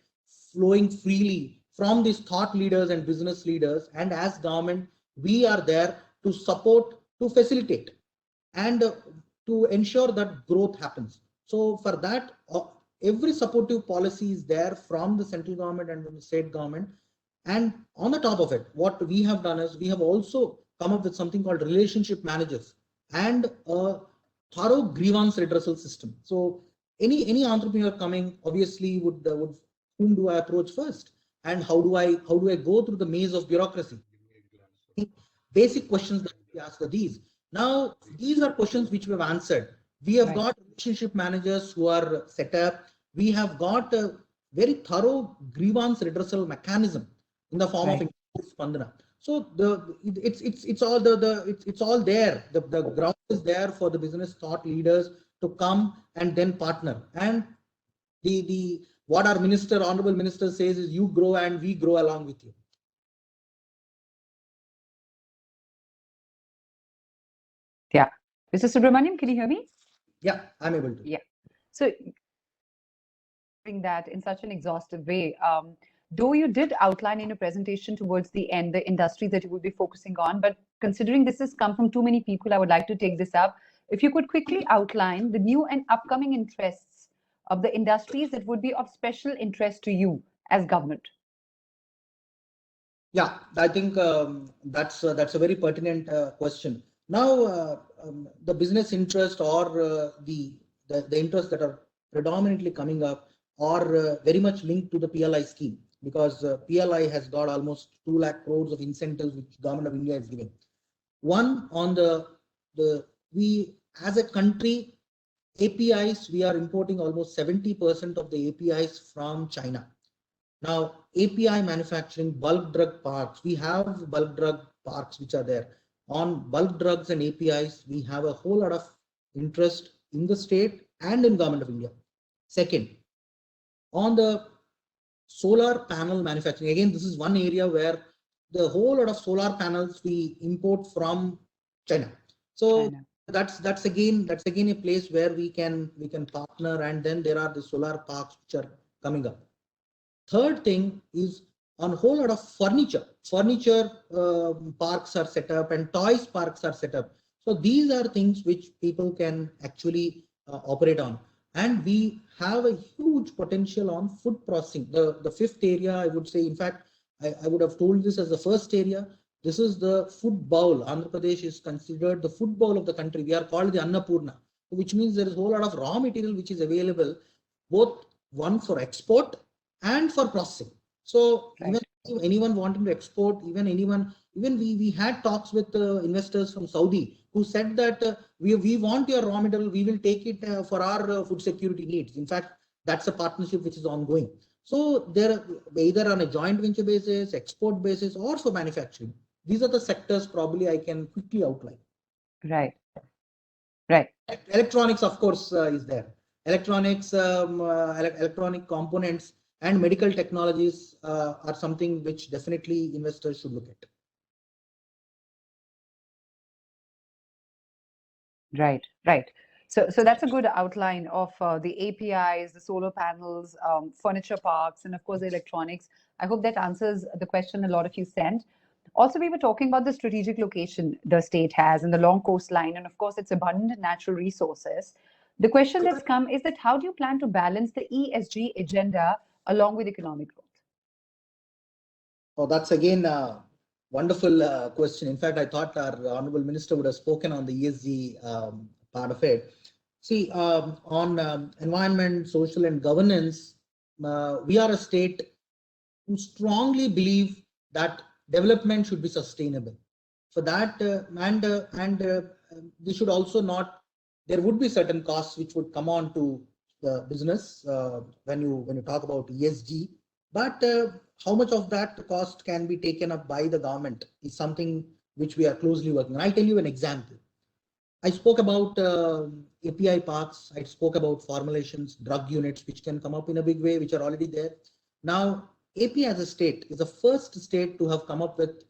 flowing freely from these thought leaders and business leaders, and as government we are there to support, to facilitate, and to ensure that growth happens. So for that, every supportive policy is there from the central government and from the state government. And on the top of it, what we have done is we have also come up with something called relationship managers and a thorough grievance redressal system. So any entrepreneur coming obviously would whom do I approach first, and how do I go through the maze of bureaucracy? Basic questions that we ask are these. Now, these are questions which we have answered. We have got relationship managers who are set up. We have got a very thorough grievance redressal mechanism in the form of Spandana. So it's all there. The ground is there for the business thought leaders to come and then partner. And the what our honorable minister says is, you grow and we grow along with you. Yeah. Mr. Subramaniam, can you hear me? Yeah, I'm able to. Yeah. So that in such an exhaustive way, though you did outline in your presentation towards the end the industry that you would be focusing on, but considering this has come from too many people, I would like to take this up. If you could quickly outline the new and upcoming interests of the industries that would be of special interest to you as government. Yeah, I think that's a very pertinent question. Now, the business interest or the interests that are predominantly coming up are very much linked to the PLI scheme, because PLI has got almost 2 lakh crores of incentives which government of India is giving. One, on we as a country, APIs, we are importing almost 70% of the APIs from China. Now, API manufacturing, bulk drug parks, we have bulk drug parks which are there. On bulk drugs and APIs, we have a whole lot of interest in the state and in government of India. Second, on the solar panel manufacturing, again, this is one area where the whole lot of solar panels we import from China. So that's again a place where we can partner, and then there are the solar parks which are coming up. Third thing is, on a whole lot of furniture parks are set up and toys parks are set up. So these are things which people can actually operate on. And we have a huge potential on food processing. The fifth area, I would say, in fact, I would have told this as the first area. This is the food bowl. Andhra Pradesh is considered the food bowl of the country. We are called the Annapurna, which means there is a whole lot of raw material which is available, both one for export and for processing. So even anyone wanting to export, even we had talks with investors from Saudi who said that we want your raw material, we will take it for our food security needs. In fact, that's a partnership which is ongoing. So they're either on a joint venture basis, export basis, or for manufacturing. These are the sectors probably I can quickly outline. Right. Electronics, of course, is there. Electronics, electronic components and medical technologies are something which definitely investors should look at. Right. So that's a good outline of the APIs, the solar panels, furniture parks, and of course the electronics. I hope that answers the question a lot of you sent. Also, we were talking about the strategic location the state has and the long coastline, and of course its abundant natural resources. The question that's come is that how do you plan to balance the ESG agenda along with economic growth? Oh, that's again a wonderful question. In fact, I thought our Honorable Minister would have spoken on the ESG part of it. See, on environment, social and governance, we are a state who strongly believe that development should be sustainable. For that, they should also not, there would be certain costs which would come on to the business when you talk about ESG, but how much of that cost can be taken up by the government is something which we are closely working on. I'll tell you an example. I spoke about API paths. I spoke about formulations, drug units, which can come up in a big way, which are already there. Now, AP as a state is the first state to have come up with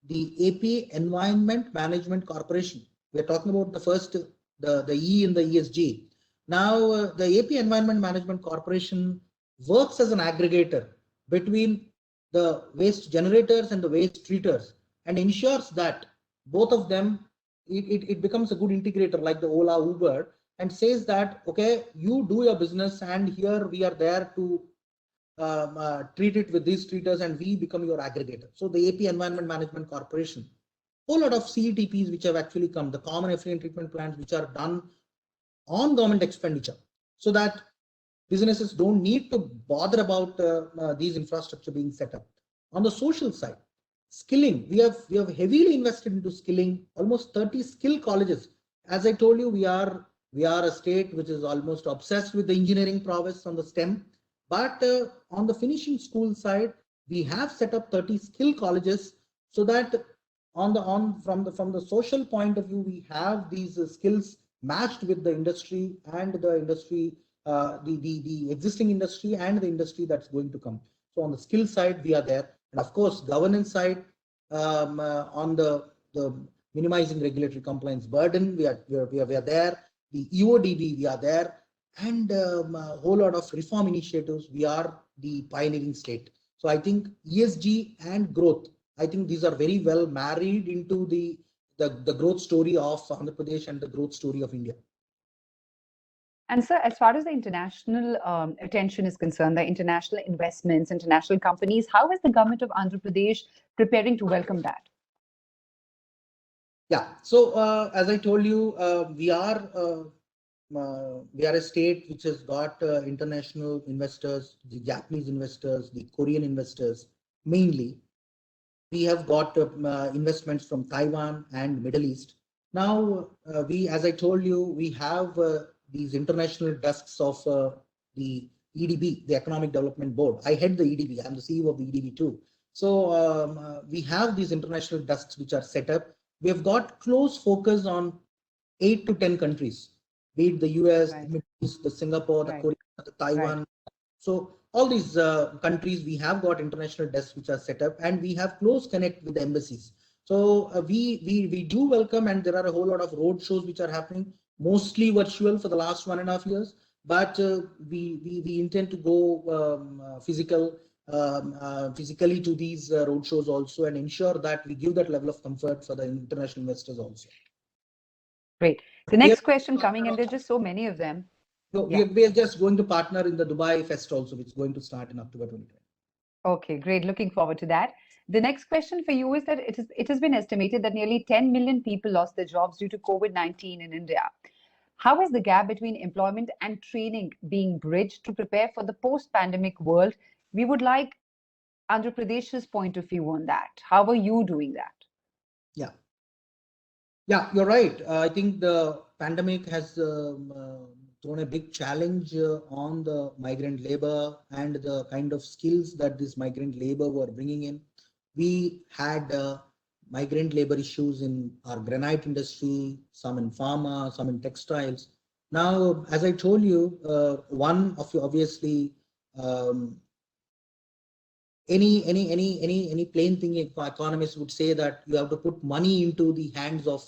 the AP Environment Management Corporation. We're talking about the first, the E in the ESG. Now, the AP Environment Management Corporation works as an aggregator between the waste generators and the waste treaters and ensures that both of them, it becomes a good integrator like the Ola, Uber, and says that, okay, you do your business and here we are there to treat it with these treaters and we become your aggregator. So the AP Environment Management Corporation, whole lot of CETPs which have actually come, the common effluent treatment plants which are done on government expenditure, so that businesses don't need to bother about these infrastructure being set up. On the social side, skilling, we have heavily invested into skilling, almost 30 skill colleges. As I told you, we are a state which is almost obsessed with the engineering prowess on the STEM, but on the finishing school side, we have set up 30 skill colleges, so that from the social point of view, we have these skills matched with the industry and the industry, the existing industry and the industry that's going to come. So on the skill side, we are there. And of course, governance side, on the minimizing regulatory compliance burden, we are there. The EODB, we are there. And a whole lot of reform initiatives, we are the pioneering state. So I think ESG and growth, I think these are very well married into the growth story of Andhra Pradesh and the growth story of India. And sir, as far as the international attention is concerned, the international investments, international companies, how is the government of Andhra Pradesh preparing to welcome that? Yeah, so as I told you, we are a state which has got international investors, the Japanese investors, the Korean investors mainly. We have got investments from Taiwan and Middle East. Now, as I told you, we have these international desks of the EDB, the Economic Development Board. I head the EDB. I'm the CEO of the EDB too. So we have these international desks which are set up. We have got close focus on 8 to 10 countries, be it the US, Right. the Middle East, the Singapore, the Right. Korea, the Taiwan. Right. So all these countries, we have got international desks which are set up, and we have close connect with the embassies. So we do welcome, and there are a whole lot of road shows which are happening, mostly virtual for the last 1.5 years. But we intend to go physically to these road shows also, and ensure that we give that level of comfort for the international investors also. Great. The next question coming, and there's just so many of them. No, we are just going to partner in the Dubai Fest also, which is going to start in October 2020. Okay, great. Looking forward to that. The next question for you is that it has been estimated that nearly 10 million people lost their jobs due to COVID-19 in India. How is the gap between employment and training being bridged to prepare for the post-pandemic world? We would like Andhra Pradesh's point of view on that. How are you doing that? Yeah, you're right. I think the pandemic has thrown a big challenge on the migrant labor and the kind of skills that this migrant labor were bringing in. We had migrant labor issues in our granite industry, some in pharma, some in textiles. Now, as I told you, one of you obviously any plain thinking economist would say that you have to put money into the hands of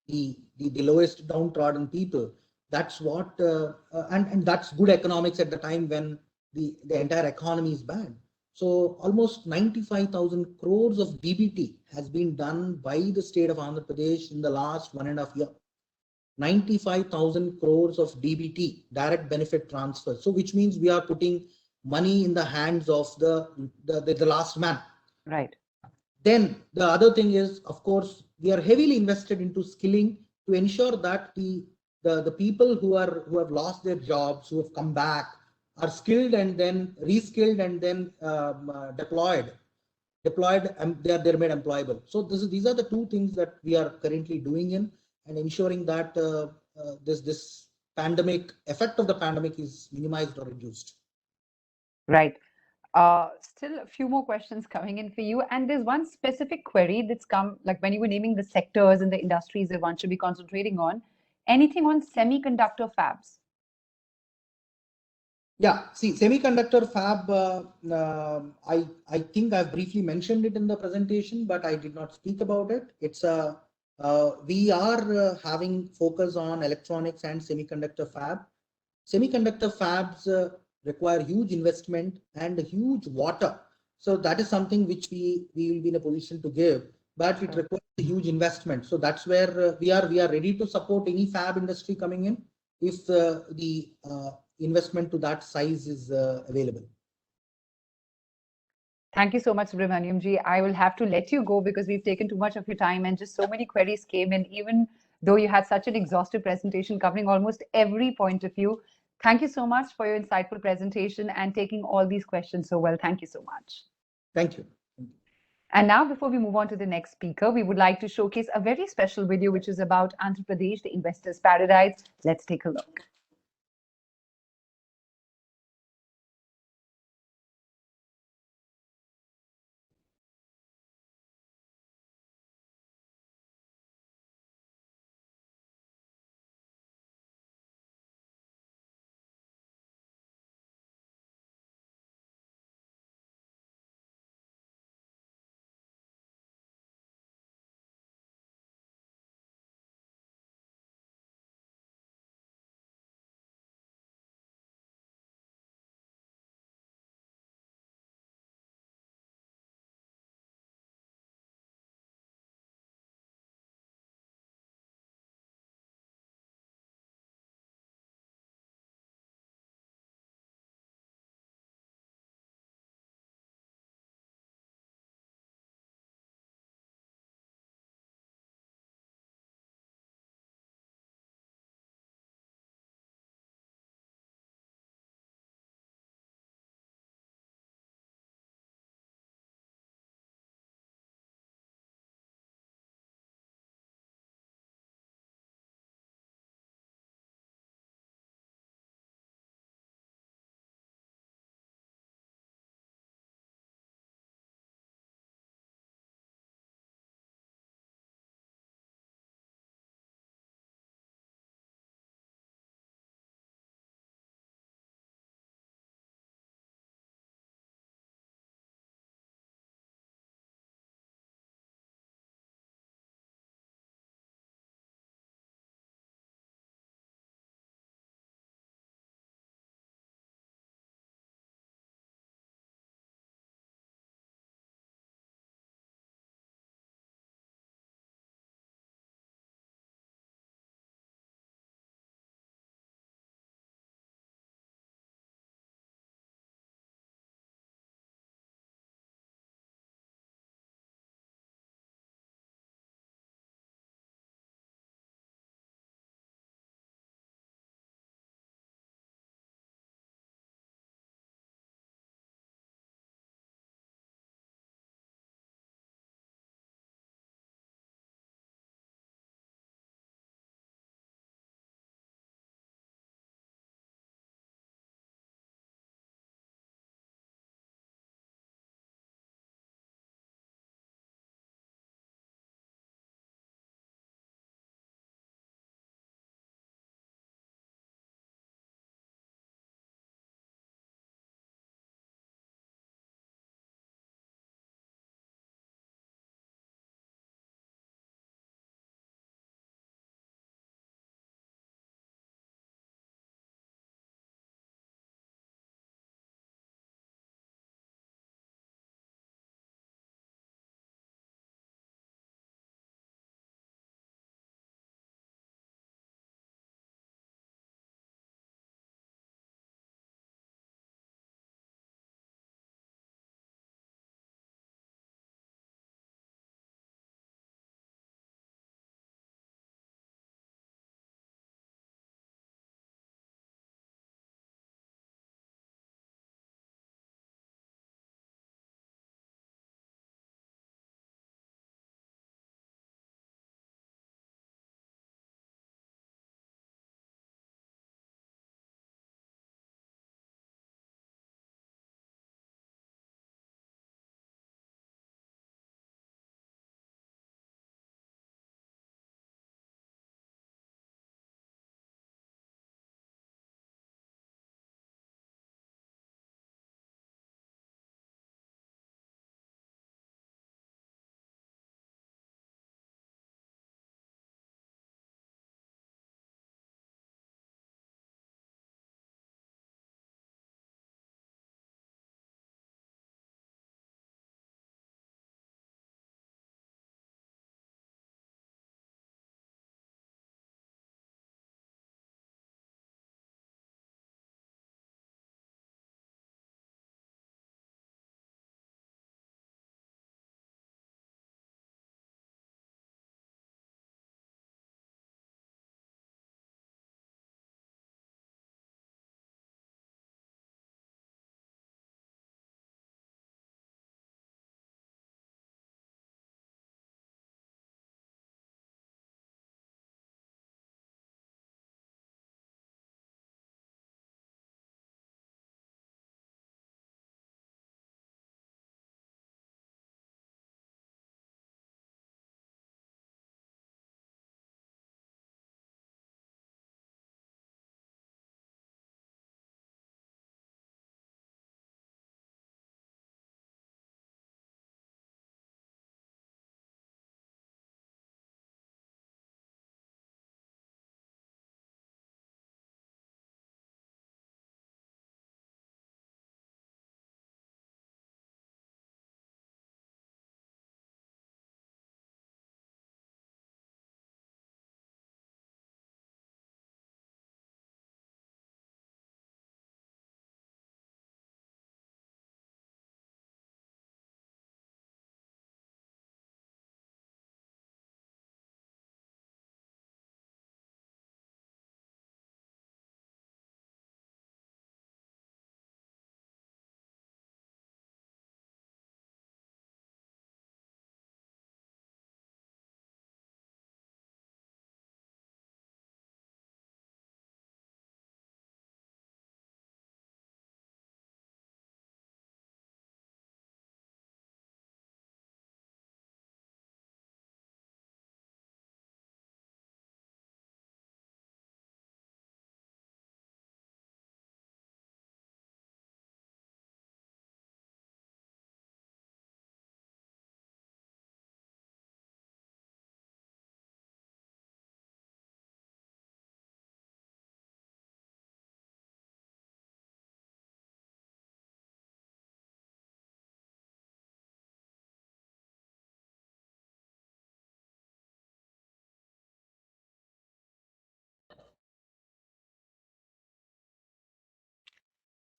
the lowest downtrodden people. That's what and that's good economics at the time when the entire economy is bad. So almost 95,000 crores of DBT has been done by the state of Andhra Pradesh in the last 1.5 years. 95,000 crores of DBT, direct benefit transfer. So which means we are putting money in the hands of the last man. Right. Then the other thing is, of course, we are heavily invested into skilling to ensure that the people who have lost their jobs, who have come back, are skilled and then reskilled and then deployed, and they're made employable. So these are the two things that we are currently doing in, and ensuring that this pandemic effect of the pandemic is minimized or reduced. Right. Still a few more questions coming in for you. And there's one specific query that's come, like when you were naming the sectors and the industries that one should be concentrating on, anything on semiconductor fabs? Yeah, see, semiconductor fab, I think I've briefly mentioned it in the presentation, but I did not speak about it. It's a we are having focus on electronics and semiconductor fab. Semiconductor fabs require huge investment and huge water. So that is something which we will be in a position to give, but it requires a huge investment. So that's where we are ready to support any fab industry coming in if the investment to that size is available. Thank you so much, Subramaniam ji. I will have to let you go because we've taken too much of your time and just so many queries came in, even though you had such an exhaustive presentation covering almost every point of view. Thank you so much for your insightful presentation and taking all these questions so well. Thank you so much. Thank you. And now, before we move on to the next speaker, we would like to showcase a very special video which is about Andhra Pradesh, the investor's paradise. Let's take a look.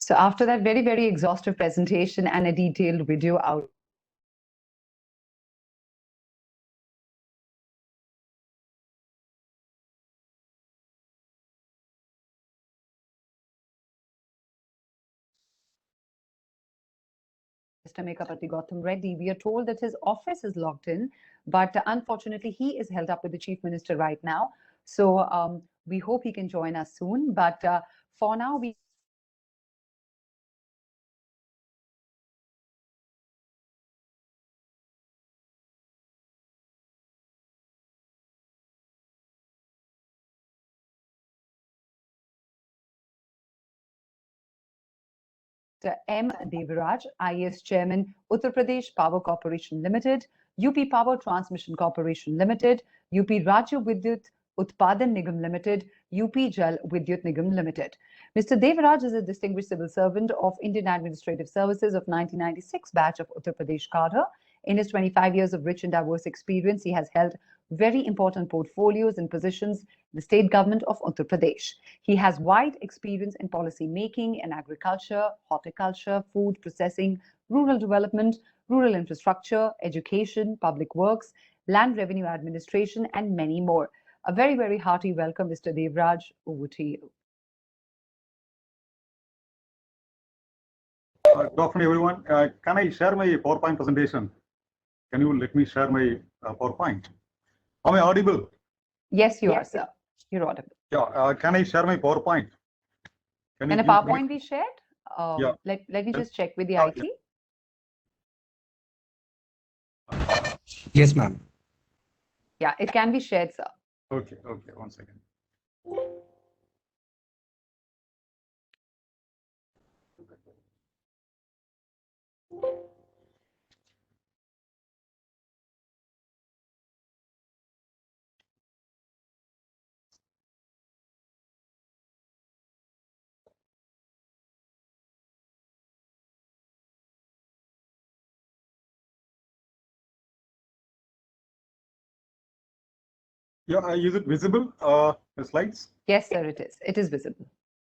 So after that very, very exhaustive presentation and a detailed video out, Mr. Mekapati Gautam Reddy, we are told that his office is logged in, but unfortunately he is held up with the Chief Minister right now. So we hope he can join us soon. But for now, we M. Devaraj, IAS Chairman, Uttar Pradesh Power Corporation Limited, UP Power Transmission Corporation Limited, UP Rajya Vidyut Utpadan Nigam Limited, UP Jal Vidyut Nigam Limited. Mr. Devaraj is a distinguished civil servant of Indian Administrative Services of 1996 batch of Uttar Pradesh cadre. In his 25 years of rich and diverse experience, he has held very important portfolios and positions in the state government of Uttar Pradesh. He has wide experience in policy making in agriculture, horticulture, food processing, rural development, rural infrastructure, education, public works, land revenue administration, and many more. A very, very hearty welcome, Mr. Devraj. Over to you. Good afternoon, everyone. Can I share my PowerPoint presentation? Can you let me share my PowerPoint? Am I audible? Yes, you are, sir. You're audible. Yeah. Can I share my PowerPoint? Can a PowerPoint be shared? Yeah. Let me just check with the IT. Yes, ma'am. Yeah, it can be shared, sir. Okay. 1 second. Yeah, is it visible? The slides? Yes, sir, it is. It is visible.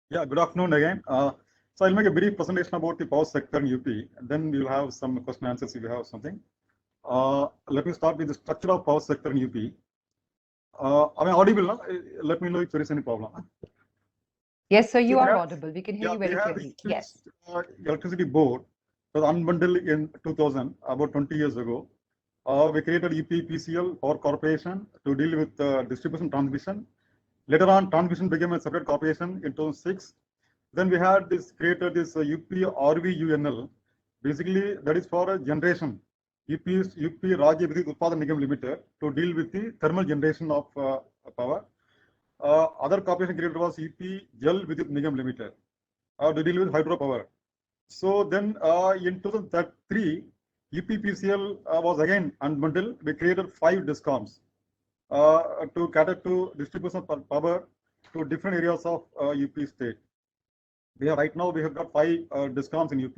Yeah, good afternoon again. So I'll make a brief presentation about the power sector in UP. Then we'll have some question and answers if you have something. Let me start with the structure of power sector in UP. Am I audible now? Let me know if there is any problem. Yes, sir, you are audible. We can hear you very clearly. Yes. Electricity board was unbundled in 2000, about 20 years ago. We created EPPCL Power Corporation to deal with distribution transmission. Later on, transmission became a separate corporation in 2006. Then we had created this UP RVUNL. Basically, that is for a generation. UP Rajya Vidyut Utpadan Nigam Limited to deal with the thermal generation of power. Other corporation created was UP Jal Vidyut Nigam Limited to deal with hydropower. So then in 2003, EPPCL was again unbundled. We created 5 DISCOMs to cater to distribution of power to different areas of UP state. Right now we have got 5 DISCOMs in UP.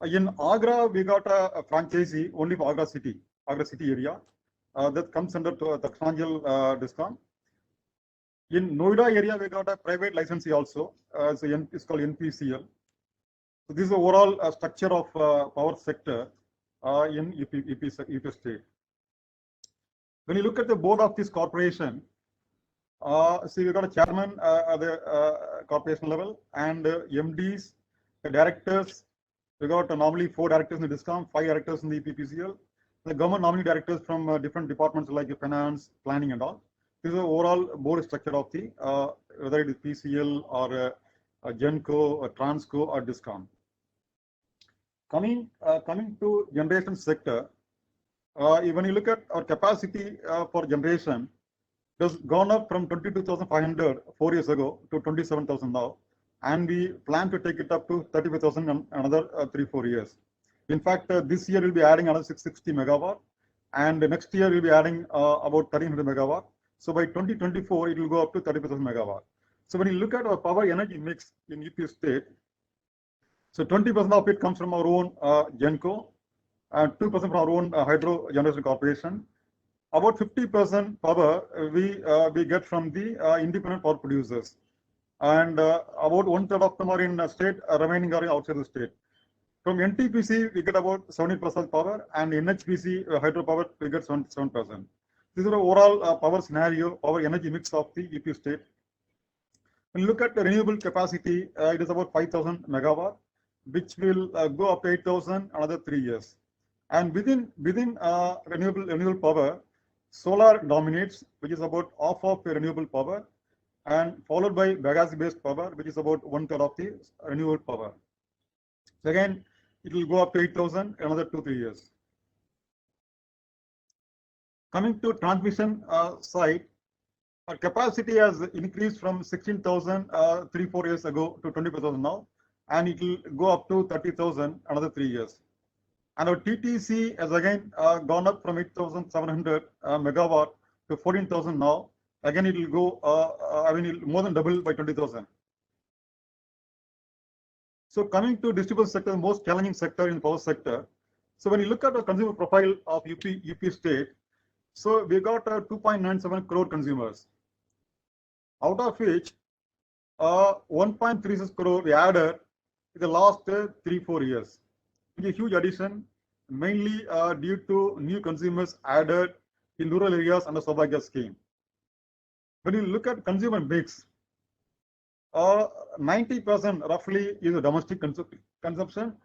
In Agra, we got a franchisee only for Agra city area that comes under the Kranjal DISCOM. In Noida area, we got a private licensee also. So it's called NPCL. So this is the overall structure of power sector in UP state. When you look at the board of this corporation, see we got a chairman at the corporation level and MDs, the directors. We got normally 4 directors in the DISCOM, 5 directors in the EPPCL. The government nominee directors from different departments like finance, planning, and all. This is the overall board structure of the whether it is PCL or GENCO or TRANSCO or DISCOM. Coming to generation sector, when you look at our capacity for generation, it has gone up from 22,500 4 years ago to 27,000 now, and we plan to take it up to 35,000 in another 3-4 years. In fact, this year we'll be adding another 660 megawatt, and next year we'll be adding about 1,300 megawatt. So by 2024, it will go up to 30,000 megawatt. So when you look at our power energy mix in UP state, so 20% of it comes from our own GENCO, and 2% from our own hydro generation corporation. About 50% power we get from the independent power producers. and about 1/3 of them are in state, remaining are outside the state. From NTPC, we get about 70% power, and NHPC hydropower, we get 7%. This is the overall power scenario, power energy mix of the UP state. When you look at the renewable capacity, it is about 5,000 megawatt, which will go up to 8,000 another 3 years. And within renewable power, solar dominates, which is about half of the renewable power, and followed by bagasse-based power, which is about 1/3 of the renewable power. So again, it will go up to 8,000 another 2-3 years. Coming to transmission side, our capacity has increased from 16,000 3-4 years ago to 25,000 now, and it will go up to 30,000 another 3 years. And our TTC has again gone up from 8,700 megawatt to 14,000 now. Again, it will go, it will more than double by 20,000. So coming to distribution sector, the most challenging sector in the power sector. So when you look at the consumer profile of UP state, so we got 2.97 crore consumers, out of which 1.36 crore we added in the last 3-4 years. It's a huge addition, mainly due to new consumers added in rural areas under Saubhagya scheme. When you look at consumer mix, 90% roughly is a domestic consumption,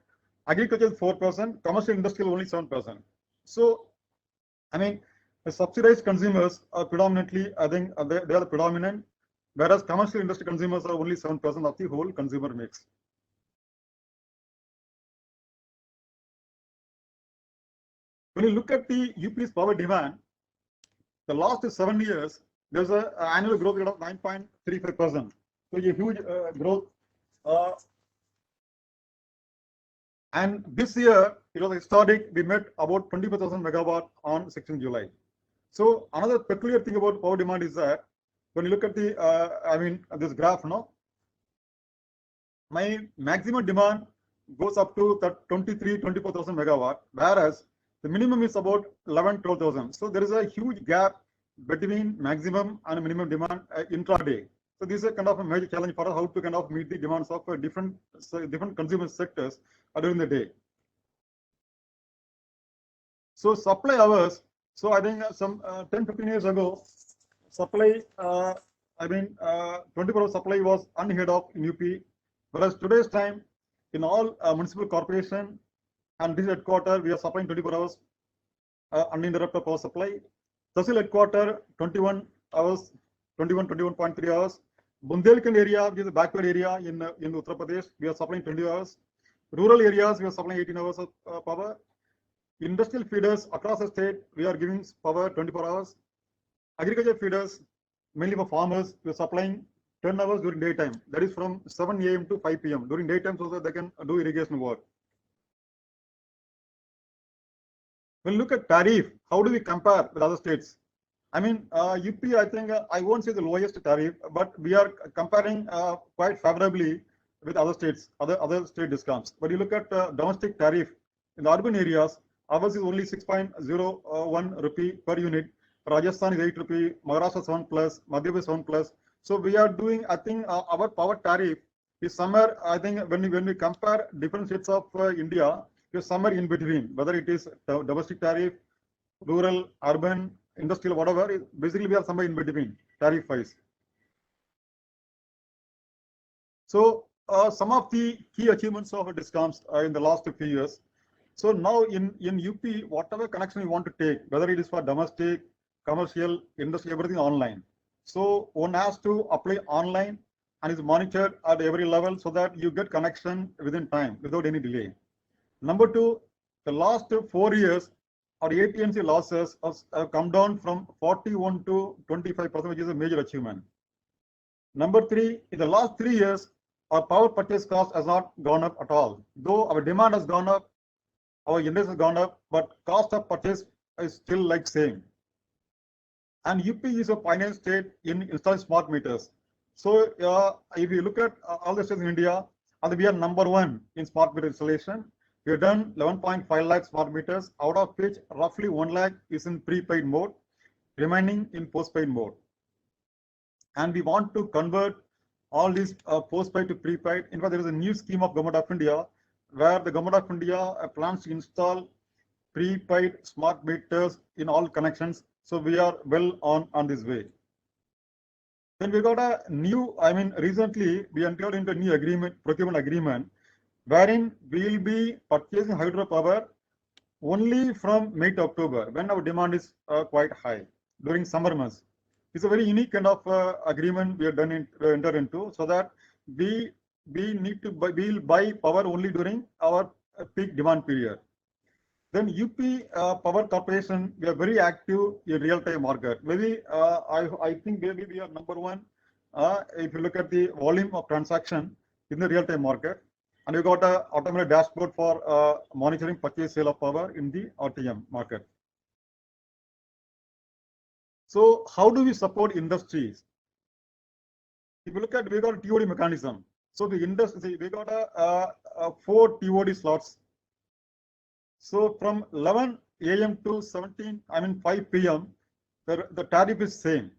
agriculture is 4%, commercial industrial only 7%. So, I mean, the subsidized consumers are predominantly, I think they are the predominant, whereas commercial industry consumers are only 7% of the whole consumer mix. When you look at the UP's power demand, the last 7 years, there's an annual growth rate of 9.35%. So a huge growth. And this year, it was historic. We met about 25,000 megawatt on 16 July. So another peculiar thing about power demand is that when you look at the, this graph now, my maximum demand goes up to 24,000 megawatt, whereas the minimum is about 12,000. So there is a huge gap between maximum and minimum demand intraday. So this is a kind of a major challenge for us, how to kind of meet the demands of different consumer sectors during the day. So supply hours. So I think some 10-15 years ago, supply, 24-hour supply was unheard of in UP, whereas today's time, in all municipal corporation and this headquarter, we are supplying 24 hours uninterrupted power supply. Tehsil headquarter, 21 hours, 21.3 hours. Bundelkhand area, which is a backward area in Uttar Pradesh, we are supplying 20 hours. Rural areas, we are supplying 18 hours of power. Industrial feeders across the state, we are giving power 24 hours. Agriculture feeders, mainly for farmers, we are supplying 10 hours during daytime. That is from 7 a.m. to 5 p.m. during daytime, so that they can do irrigation work. When you look at tariff, how do we compare with other states? I mean, UP, I think I won't say the lowest tariff, but we are comparing quite favorably with other states, other state discounts. But you look at domestic tariff in the urban areas, ours is only 6.01 rupee per unit. Rajasthan is 8 rupee, Maharashtra 7 plus, Madhya Pradesh 7 plus. So we are doing, I think, our power tariff is somewhere. I think when we compare different states of India, is somewhere in between. Whether it is domestic tariff, rural, urban, industrial, whatever. Basically, we are somewhere in between tariff-wise. So some of the key achievements of discoms in the last few years. So now in UP, whatever connection you want to take, whether it is for domestic, commercial, industry, everything online. So one has to apply online and is monitored at every level so that you get connection within time without any delay. Number two, the last 4 years, our AT&C losses have come down from 41 to 25%, which is a major achievement. Number three, in the last 3 years, our power purchase cost has not gone up at all. Though our demand has gone up, our index has gone up, but cost of purchase is still like same. And UP is a pioneer state in installing smart meters. So if you look at all the states in India, we are number 1 in smart meter installation. We have done 11.5 lakh smart meters, out of which roughly 1 lakh is in prepaid mode, remaining in postpaid mode. And we want to convert all these postpaid to prepaid. In fact, there is a new scheme of Government of India where the Government of India plans to install prepaid smart meters in all connections. So we are well on this way. Then we got a new, recently we entered into a new procurement agreement, wherein we will be purchasing hydropower only from May to October, when our demand is quite high during summer months. It's a very unique kind of agreement we have entered into, so that we need to buy, we will buy power only during our peak demand period. Then UP Power Corporation, we are very active in real-time market. Maybe I think maybe we are number one if you look at the volume of transaction in the real-time market. And we got an automated dashboard for monitoring purchase sale of power in the RTM market. So how do we support industries? If you look at, we got a TOD mechanism. So the industry, we got a 4 TOD slots. So from 11 AM to 5 PM, the tariff is same.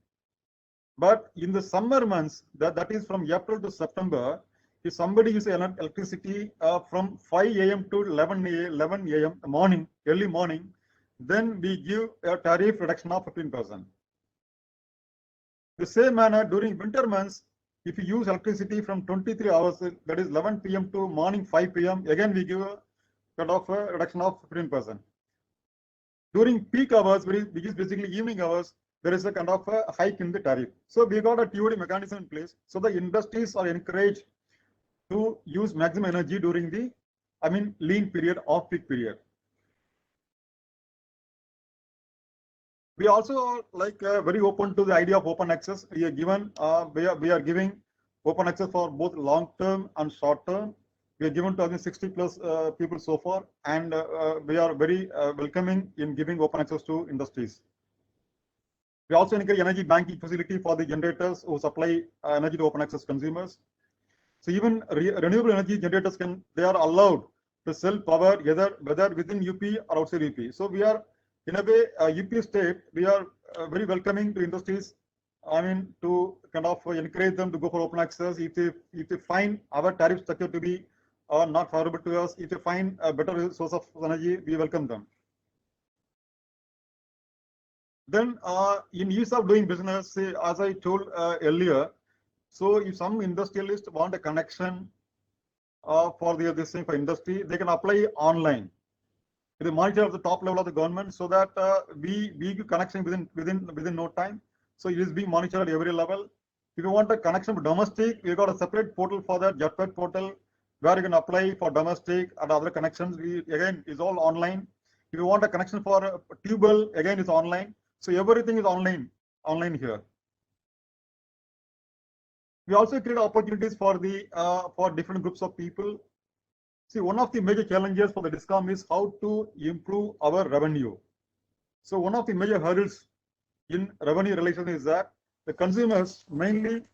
But in the summer months, that is from April to September, if somebody uses electricity from 5 AM to 11 AM morning, early morning, then we give a tariff reduction of 15%. The same manner during winter months, if you use electricity from 23 hours, that is 11 PM to morning 5 PM, again we give a kind of a reduction of 15%. During peak hours, which is basically evening hours, there is a kind of a hike in the tariff. So we got a TOD mechanism in place, so the industries are encouraged to use maximum energy during the, lean period, off-peak period. We also are very open to the idea of open access. We are given, we are giving open access for both long-term and short-term. We are given to 60 plus people so far, and we are very welcoming in giving open access to industries. We also encourage energy banking facility for the generators who supply energy to open access consumers. So even renewable energy generators they are allowed to sell power whether within UP or outside UP. So we are, in a way, UP state, we are very welcoming to industries. To kind of encourage them to go for open access. If they find our tariff structure to be not favorable to us, if they find a better source of energy, we welcome them. Then in ease of doing business, as I told earlier, so if some industrialists want a connection for this thing for industry, they can apply online. The monitor of the top level of the government, so that we give connection within no time. So it is being monitored at every level. If you want a connection for domestic, we got a separate portal for that, JetPet portal, where you can apply for domestic and other connections. Again, is all online. If you want a connection for tubal, again, it's online. So everything is online here. We also create opportunities for different groups of people. See, one of the major challenges for the DISCOM is how to improve our revenue. So one of the major hurdles in revenue relation is that the consumers, mainly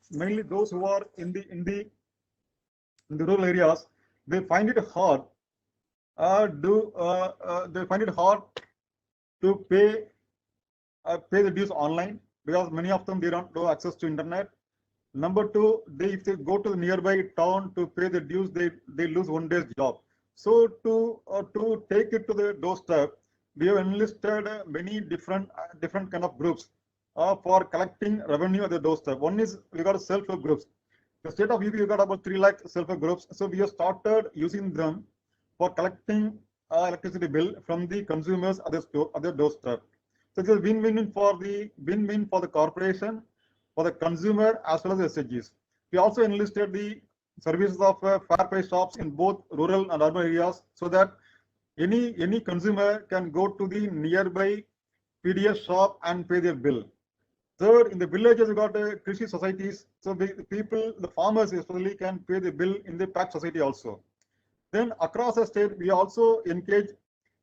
those who are in the rural areas, they find it hard to pay the dues online, because many of them, they don't have access to internet. Number two, if they go to the nearby town to pay the dues, they lose one day's job. So to take it to the doorstep, we have enlisted many different kind of groups for collecting revenue at the doorstep. One is, we got self-help groups. The state of UP, we got about 3 lakh self-help groups. So we have started using them for collecting electricity bill from the consumers at their doorstep. So it's a win-win for the corporation, for the consumer, as well as the SHGs. We also enlisted the services of fair price shops in both rural and urban areas, so that any consumer can go to the nearby PDS shop and pay their bill. Third, in the villages, we got Krishi societies, so the farmers especially, can pay the bill in the pact society also. Then across the state, we also engage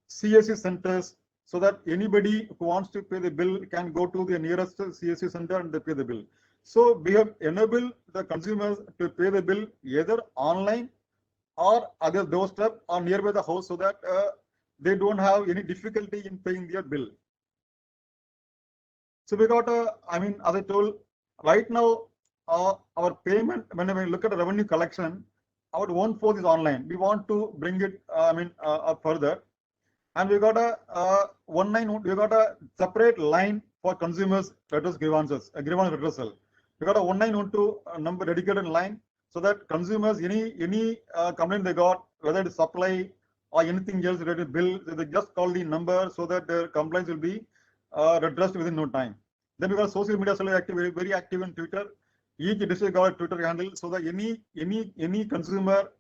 CSC centers, so that anybody who wants to pay the bill can go to the nearest CSC center and they pay the bill. So we have enabled the consumers to pay the bill either online or at their doorstep or nearby the house, so that they don't have any difficulty in paying their bill. So we got as I told, right now our payment, when we look at the revenue collection, our one fourth is online. We want to bring it, up further. And we got we got a separate line for consumers redress grievances, a grievance redressal. We got a 1912 number dedicated line so that consumers, any complaint they got, whether it's supply or anything else related to bill, they just call the number so that their complaints will be redressed within no time. Then we got social media active, very active in Twitter. Each district got a Twitter handle so that any consumer,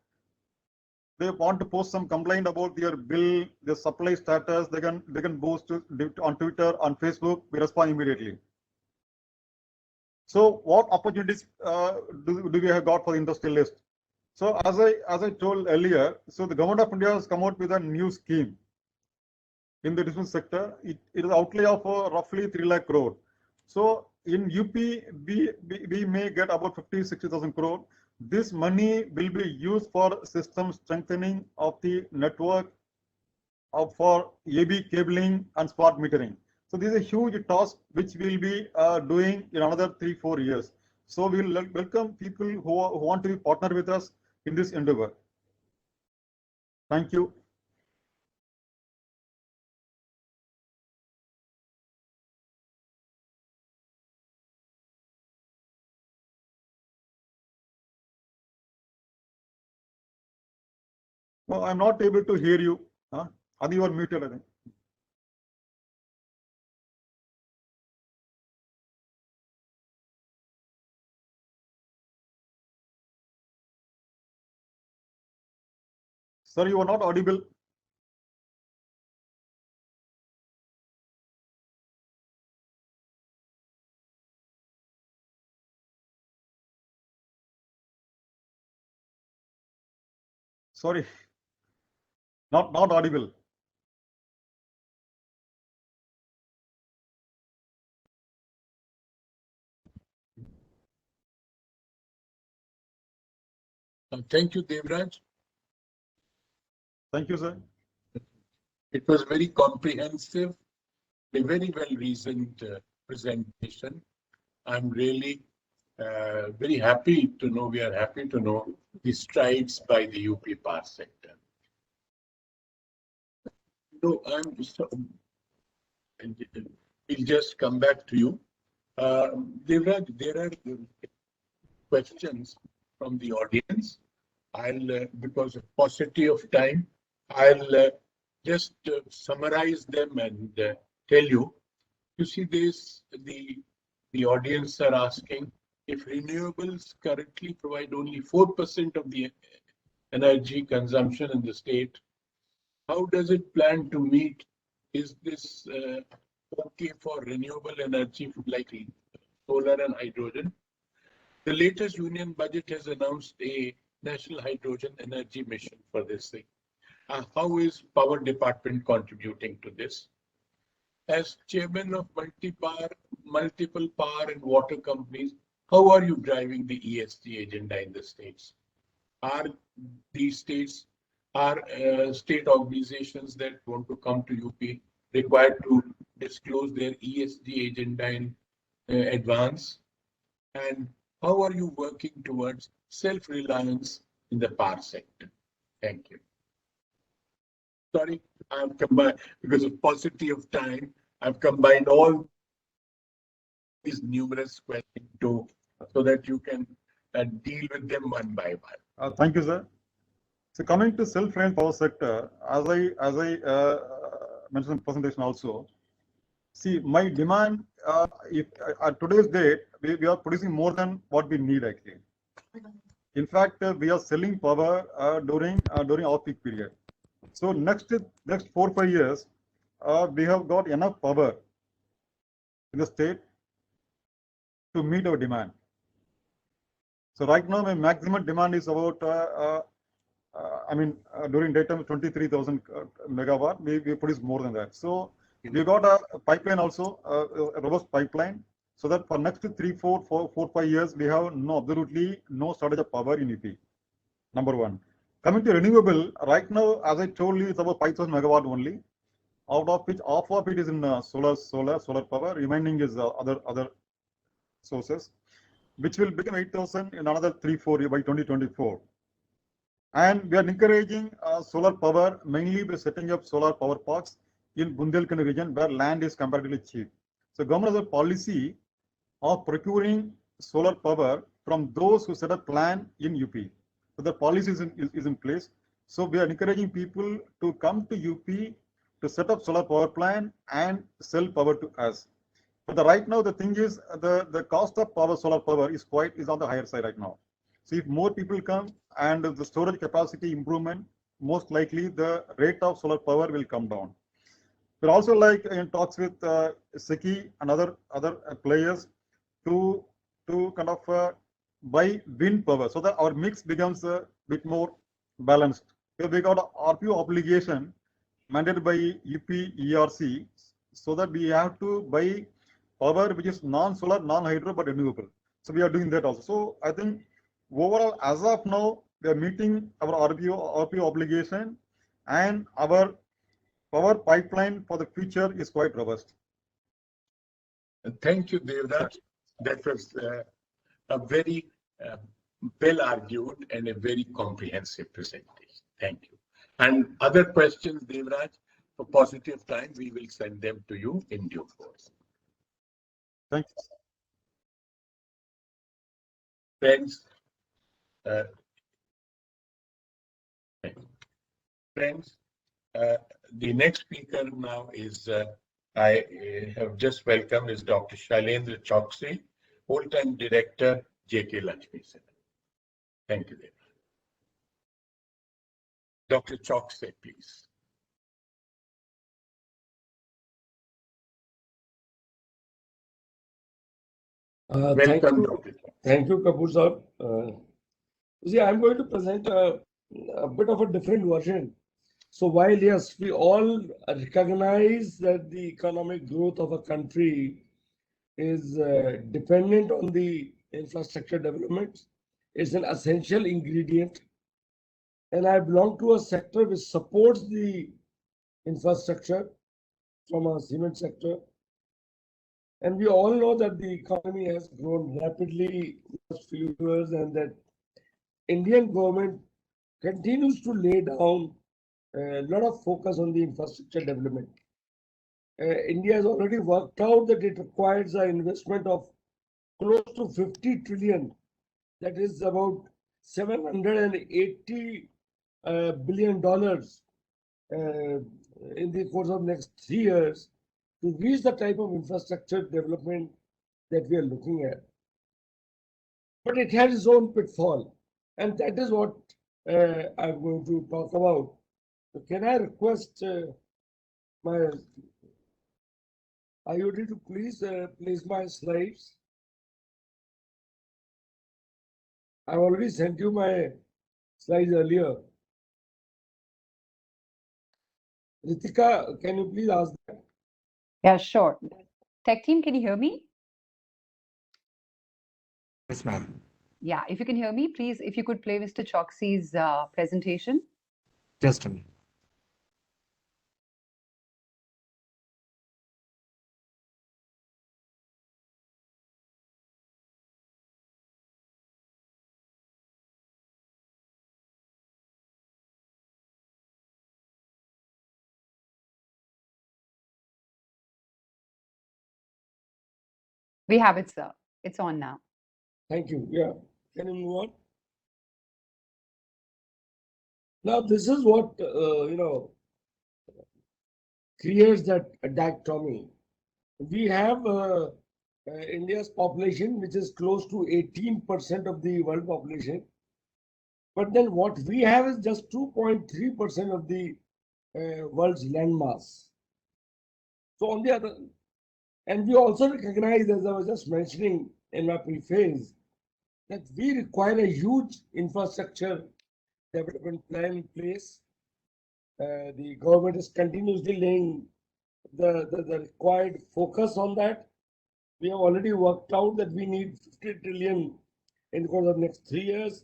they want to post some complaint about their bill, their supply status, they can post on Twitter, on Facebook, we respond immediately. So what opportunities do we have got for the industrialist? So as I told earlier, so the government of India has come out with a new scheme in the distribution sector. It is outlay of roughly 3 lakh crore. So in UP, we may get about 50-60,000 crore. This money will be used for system strengthening of the network, for AB cabling and smart metering. So this is a huge task which we will be doing in another 3-4 years. So we will welcome people who want to be partner with us in this endeavor. Thank you. No, I'm not able to hear you. Adi, you are muted, I think. Sir, you are not audible. Sorry, not audible. Thank you, Devraj. Thank you, sir. It was very comprehensive, a very well-reasoned presentation. I'm really very happy to know, we are happy to know the strides by the UP power sector. So we'll just come back to you. Devraj, there are questions from the audience. I'll, because of paucity of time, I'll just summarize them and tell you. You see, the audience are asking if renewables currently provide only 4% of the energy consumption in the state, how does it plan to meet? Is this okay for renewable energy like solar and hydrogen? The latest union budget has announced a national hydrogen energy mission for this thing. How is Power Department contributing to this? As chairman of multiple power and water companies, how are you driving the ESG agenda in the states? Are these states, state organizations that want to come to UP required to disclose their ESG agenda in advance? And how are you working towards self-reliance in the power sector? Thank you. Sorry, I've combined, because of paucity of time, I've combined all these numerous questions so that you can deal with them one by one. Thank you, sir. So coming to self-reliant power sector, as I mentioned in the presentation also, see, my demand, if at today's date, we are producing more than what we need actually. In fact, we are selling power during off-peak period. So next 4-5 years, we have got enough power in the state to meet our demand. So right now, my maximum demand is about, during daytime 23,000 megawatt. We produce more than that. So we got a pipeline also, a robust pipeline, so that for next 4-5 years, we have absolutely no shortage of power in UP. Number one. Coming to renewable, right now, as I told you, it's about 5,000 megawatt only, out of which half of it is in solar power, remaining is other sources. which will become 8,000 in another 3-4 years by 2024. And we are encouraging solar power mainly by setting up solar power parks in Bundelkhand region where land is comparatively cheap. So government has a policy of procuring solar power from those who set up plant in UP. So the policy is in place. So we are encouraging people to come to UP to set up solar power plant and sell power to us. But right now the thing is the cost of solar power is on the higher side right now. So if more people come and the storage capacity improvement, most likely the rate of solar power will come down. We're also like in talks with SECI and other players to kind of buy wind power so that our mix becomes a bit more balanced. So we got an RPO obligation mandated by UP ERC so that we have to buy power which is non-solar, non-hydro but renewable. So we are doing that also. So I think overall, as of now, we are meeting our RPO obligation, and our power pipeline for the future is quite robust. Thank you, Devraj. That was a very well argued and a very comprehensive presentation. Thank you. And other questions, Devraj, for positive time, we will send them to you in due course. Thank you. Friends, the next speaker now is, I have just welcomed, is Dr. Shailendra Choksey, full-time director, J.K. Lakshmi Center. Thank you, Dev. Dr. Choksey, please. Welcome, Dr. Thank you, Kapoor sir. See, I'm going to present a bit of a different version. So while yes, we all recognize that the economic growth of a country is dependent on the infrastructure development, it's an essential ingredient. And I belong to a sector which supports the infrastructure from a cement sector. And we all know that the economy has grown rapidly in the last few years, and that Indian government continues to lay down a lot of focus on the infrastructure development. India has already worked out that it requires an investment of close to 50 trillion, that is about $780 billion in the course of next 3 years to reach the type of infrastructure development that we are looking at. But it has its own pitfall, and that is what I'm going to talk about. So can I request my IoT to please place my slides? I've already sent you my slides earlier. Ritika, can you please ask that? Yeah, sure. Tech team, can you hear me? Yes, ma'am. Yeah, if you can hear me, please, if you could play Mr. Choksey's presentation. Just a minute. We have it, sir. It's on now. Thank you. Yeah. Can you move on? Now, this is what, creates that dichotomy. We have India's population, which is close to 18% of the world population. But then what we have is just 2.3% of the world's land mass. So on the other, and we also recognize, as I was just mentioning in my preface, that we require a huge infrastructure development plan in place. The government is continuously laying the required focus on that. We have already worked out that we need 50 trillion in the course of next 3 years.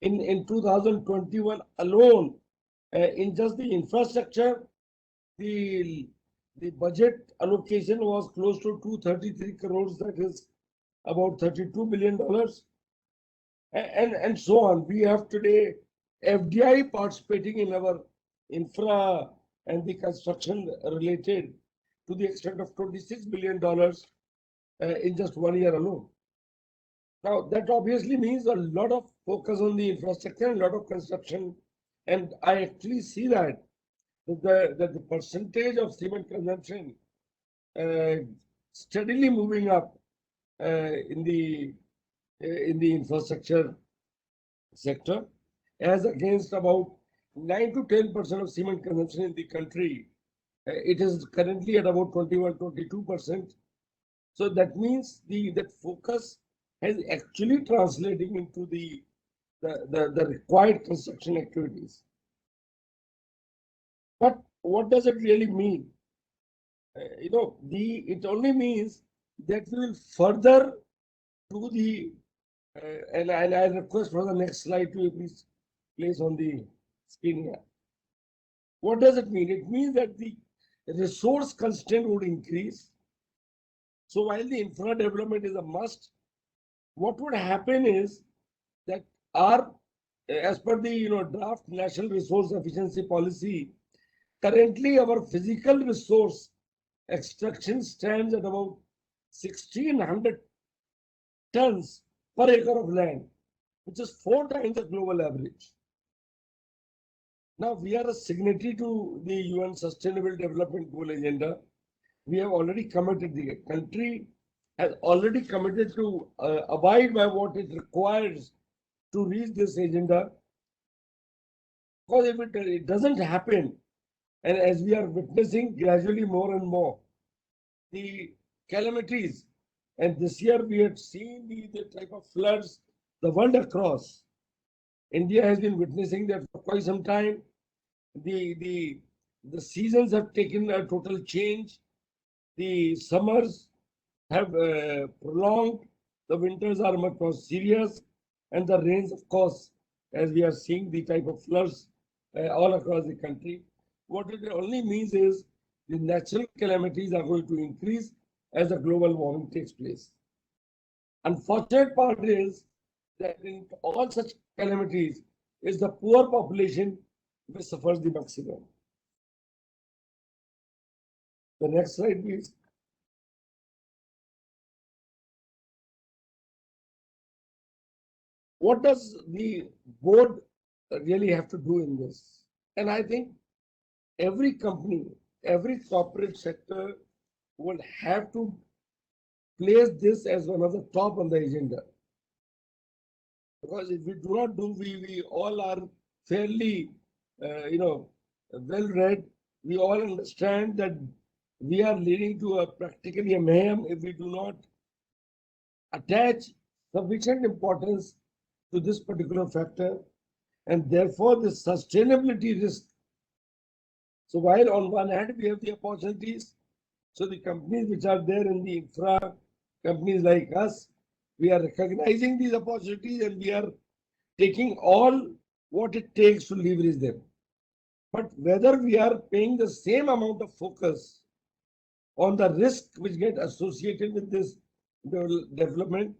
In 2021 alone, in just the infrastructure, the budget allocation was close to 233 crores, that is about $32 billion, and so on. We have today FDI participating in our infra and the construction related to the extent of $26 billion in just 1 year alone. Now, that obviously means a lot of focus on the infrastructure and a lot of construction. And I actually see that the percentage of cement consumption steadily moving up in the infrastructure sector, as against about 9 to 10% of cement consumption in the country. It is currently at about 21-22%. So that means that focus has actually translating into the required construction activities. But what does it really mean? It only means that we will further do the and I request for the next slide to please place on the screen here. What does it mean? It means that the resource constraint would increase. So while the infra development is a must, what would happen is that as per the draft national resource efficiency policy, currently our physical resource extraction stands at about 1,600 tons per acre of land, which is 4 times the global average. Now, we are a signatory to the UN Sustainable Development Goal agenda. We have already committed, the country has already committed to abide by what it requires to reach this agenda. Because if it doesn't happen, and as we are witnessing gradually more and more, the calamities, and this year we had seen the type of floods the world across. India has been witnessing that for quite some time. The seasons have taken a total change. The summers have prolonged. The winters are much more serious, and the rains, of course, as we are seeing the type of floods all across the country. What it only means is the natural calamities are going to increase as the global warming takes place. Unfortunate part is that in all such calamities is the poor population which suffers the maximum. The next slide, please. What does the board really have to do in this? And I think every company, every corporate sector will have to place this as one of the top on the agenda. Because if we do not do, we all are fairly, well-read. We all understand that we are leading to practically a mayhem if we do not attach sufficient importance to this particular factor, and therefore the sustainability risk. So while on one hand we have the opportunities, so the companies which are there in the infra, companies like us, we are recognizing these opportunities and we are taking all what it takes to leverage them. But whether we are paying the same amount of focus on the risk which get associated with this development,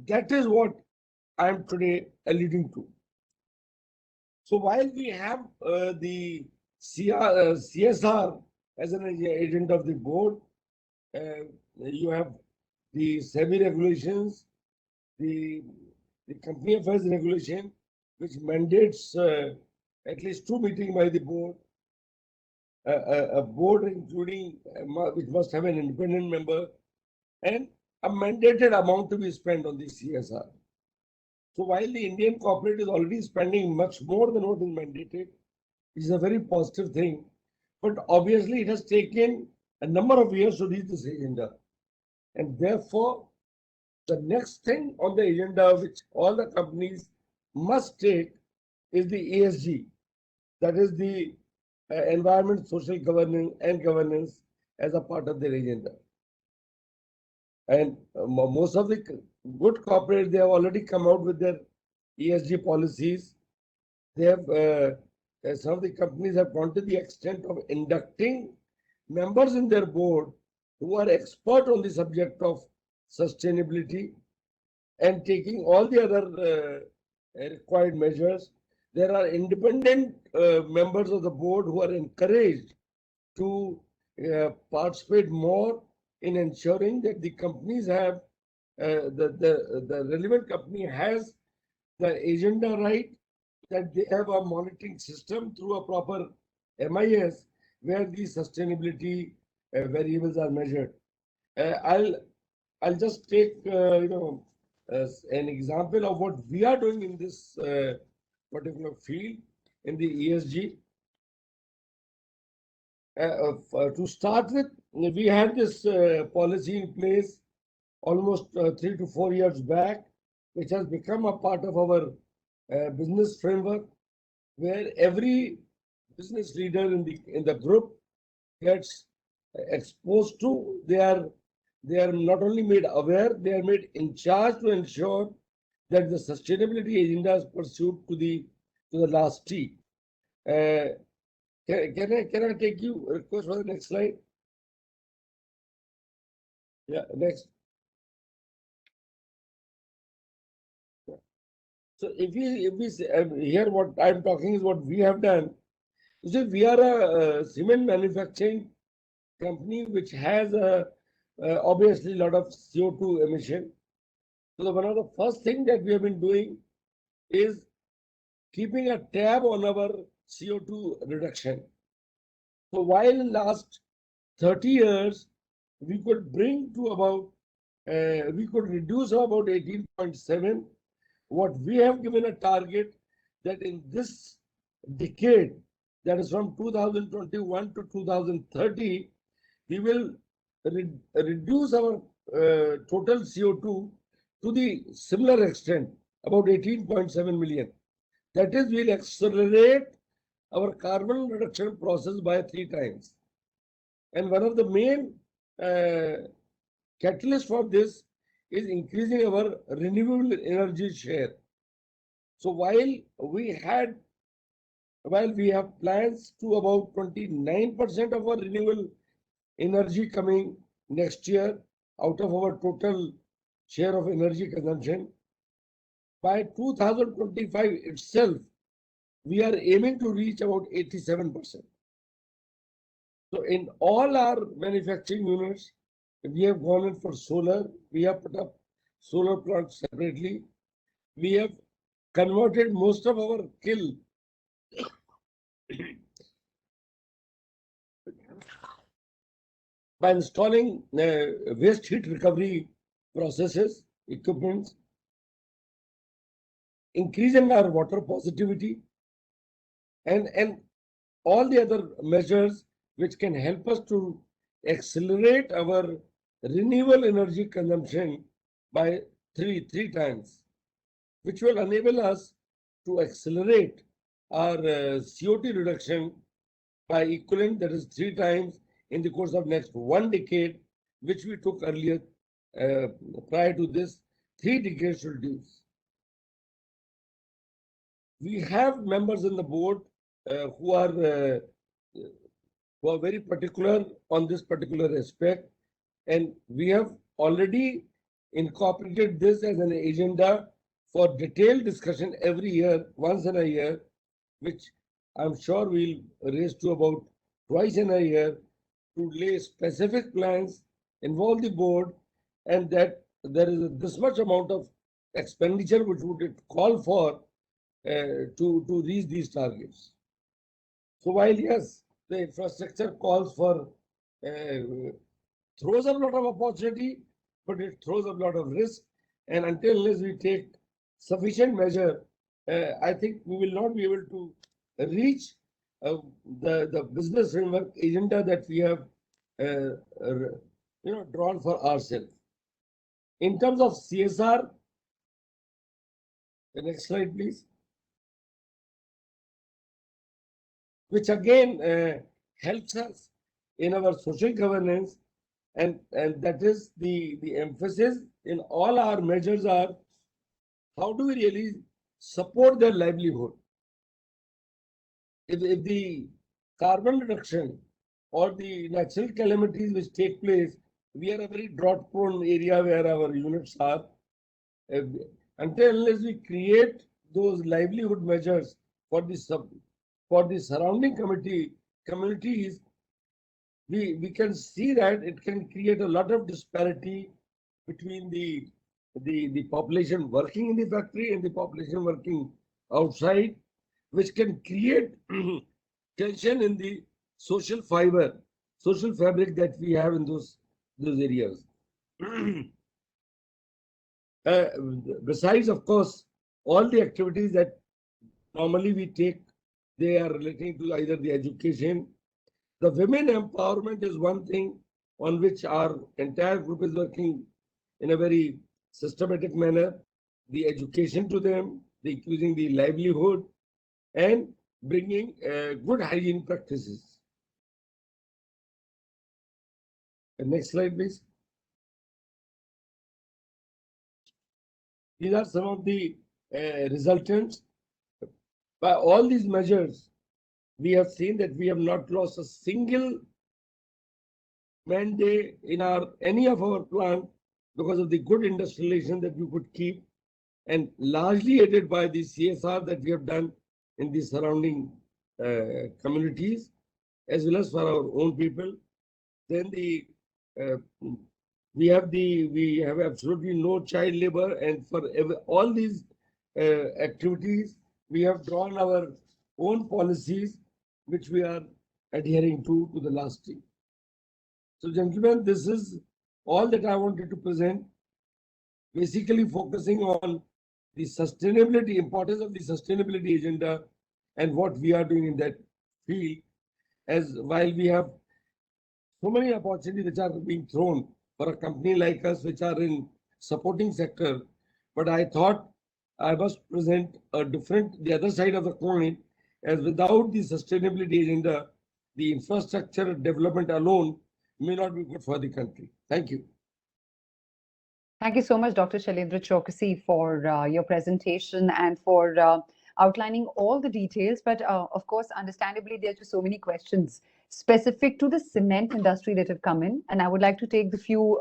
that is what I am today alluding to. So while we have the CSR as an agent of the board, you have the SEBI regulations, the company affairs regulation, which mandates at least 2 meetings by the board, a board including which must have an independent member, and a mandated amount to be spent on the CSR. So while the Indian corporate is already spending much more than what is mandated, it is a very positive thing. But obviously it has taken a number of years to reach this agenda. And therefore, the next thing on the agenda which all the companies must take is the ESG. That is the environment, social governance as a part of their agenda. And most of the good corporates, they have already come out with their ESG policies. They have, some of the companies have gone to the extent of inducting members in their board who are expert on the subject of sustainability and taking all the other required measures. There are independent members of the board who are encouraged to participate more in ensuring that the companies have the relevant company has the agenda right, that they have a monitoring system through a proper MIS where the sustainability variables are measured. I'll just take an example of what we are doing in this particular field in the ESG. To start with, we had this policy in place almost 3 to 4 years back, which has become a part of our business framework, where every business leader in the group gets exposed to. They are not only made aware, they are made in charge to ensure that the sustainability agenda is pursued to the last T. Can I take you request for the next slide? Yeah, next. So if we here, what I'm talking is what we have done. You see, we are a cement manufacturing company which has obviously a lot of CO2 emission. So one of the first things that we have been doing is keeping a tab on our CO2 reduction. So while in last 30 years, we could bring to about, we could reduce about 18.7. What we have given a target that in this decade, that is from 2021 to 2030, we will reduce our total CO2 to the similar extent, about 18.7 million. That is, we'll accelerate our carbon reduction process by 3 times. And one of the main catalysts for this is increasing our renewable energy share. So while we have plans to about 29% of our renewable energy coming next year out of our total share of energy consumption, by 2025 itself, we are aiming to reach about 87%. So in all our manufacturing units, we have gone in for solar. We have put up solar plants separately. We have converted most of our kiln by installing waste heat recovery processes, equipments, increasing our water positivity, and all the other measures which can help us to accelerate our renewable energy consumption by three times, which will enable us to accelerate our CO2 reduction by equivalent, that is 3 times in the course of next 1 decade, which we took earlier prior to this 3 decades to reduce. We have members in the board who are very particular on this particular aspect, and we have already incorporated this as an agenda for detailed discussion every year, once in a year, which I'm sure we'll raise to about twice in a year, to lay specific plans, involve the board, and that there is this much amount of expenditure which would call for to reach these targets. So while yes, the infrastructure calls for throws a lot of opportunity, but it throws a lot of risk, and until we take sufficient measure, I think we will not be able to reach the business framework agenda that we have drawn for ourselves. In terms of CSR, the next slide, please. Which again helps us in our social governance, and that is the emphasis in all our measures are how do we really support their livelihood. If the carbon reduction or the natural calamities which take place, we are a very drought prone area where our units are. until unless we create those livelihood measures for the surrounding communities, we can see that it can create a lot of disparity between the population working in the factory and the population working outside, which can create tension in the social fabric that we have in those areas. Besides, of course, all the activities that normally we take, they are relating to either the education. The women empowerment is one thing on which our entire group is working in a very systematic manner. The education to them, the increasing the livelihood, and bringing good hygiene practices. Next slide, please. These are some of the resultants. By all these measures, we have seen that we have not lost a single man day in any of our plant because of the good industrialization that we could keep, and largely aided by the CSR that we have done in the surrounding communities, as well as for our own people. Then we have absolutely no child labor, and for all these activities, we have drawn our own policies, which we are adhering to the last year. So, gentlemen, this is all that I wanted to present, basically focusing on the sustainability, importance of the sustainability agenda and what we are doing in that field, as while we have so many opportunities which are being thrown for a company like us, which are in supporting sector. But I thought I must present the other side of the coin, as without the sustainability agenda, the infrastructure development alone may not be good for the country. Thank you. Thank you so much, Dr. Shailendra Chokasi, for your presentation and for outlining all the details. But of course, understandably, there are just so many questions specific to the cement industry that have come in. And I would like to take the few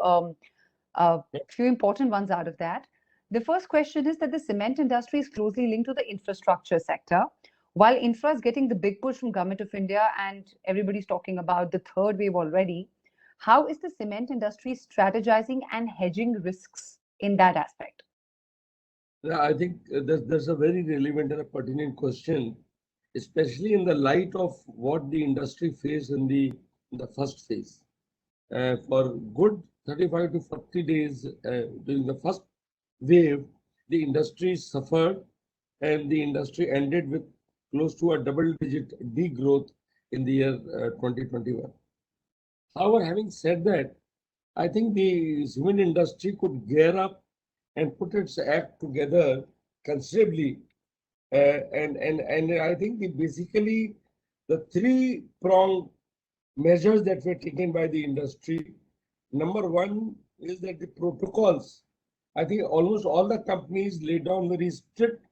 important ones out of that. The first question is that the cement industry is closely linked to the infrastructure sector. While infra is getting the big push from Government of India and everybody's talking about the third wave already, how is the cement industry strategizing and hedging risks in that aspect? Yeah, I think that's a very relevant and a pertinent question, especially in the light of what the industry faced in the first phase. For good 35 to 40 days during the first wave, the industry suffered, and the industry ended with close to a double-digit degrowth in the year 2021. However, having said that, I think the cement industry could gear up and put its act together considerably. And I think basically the three-pronged measures that were taken by the industry. Number one is that the protocols. I think almost all the companies laid down very strict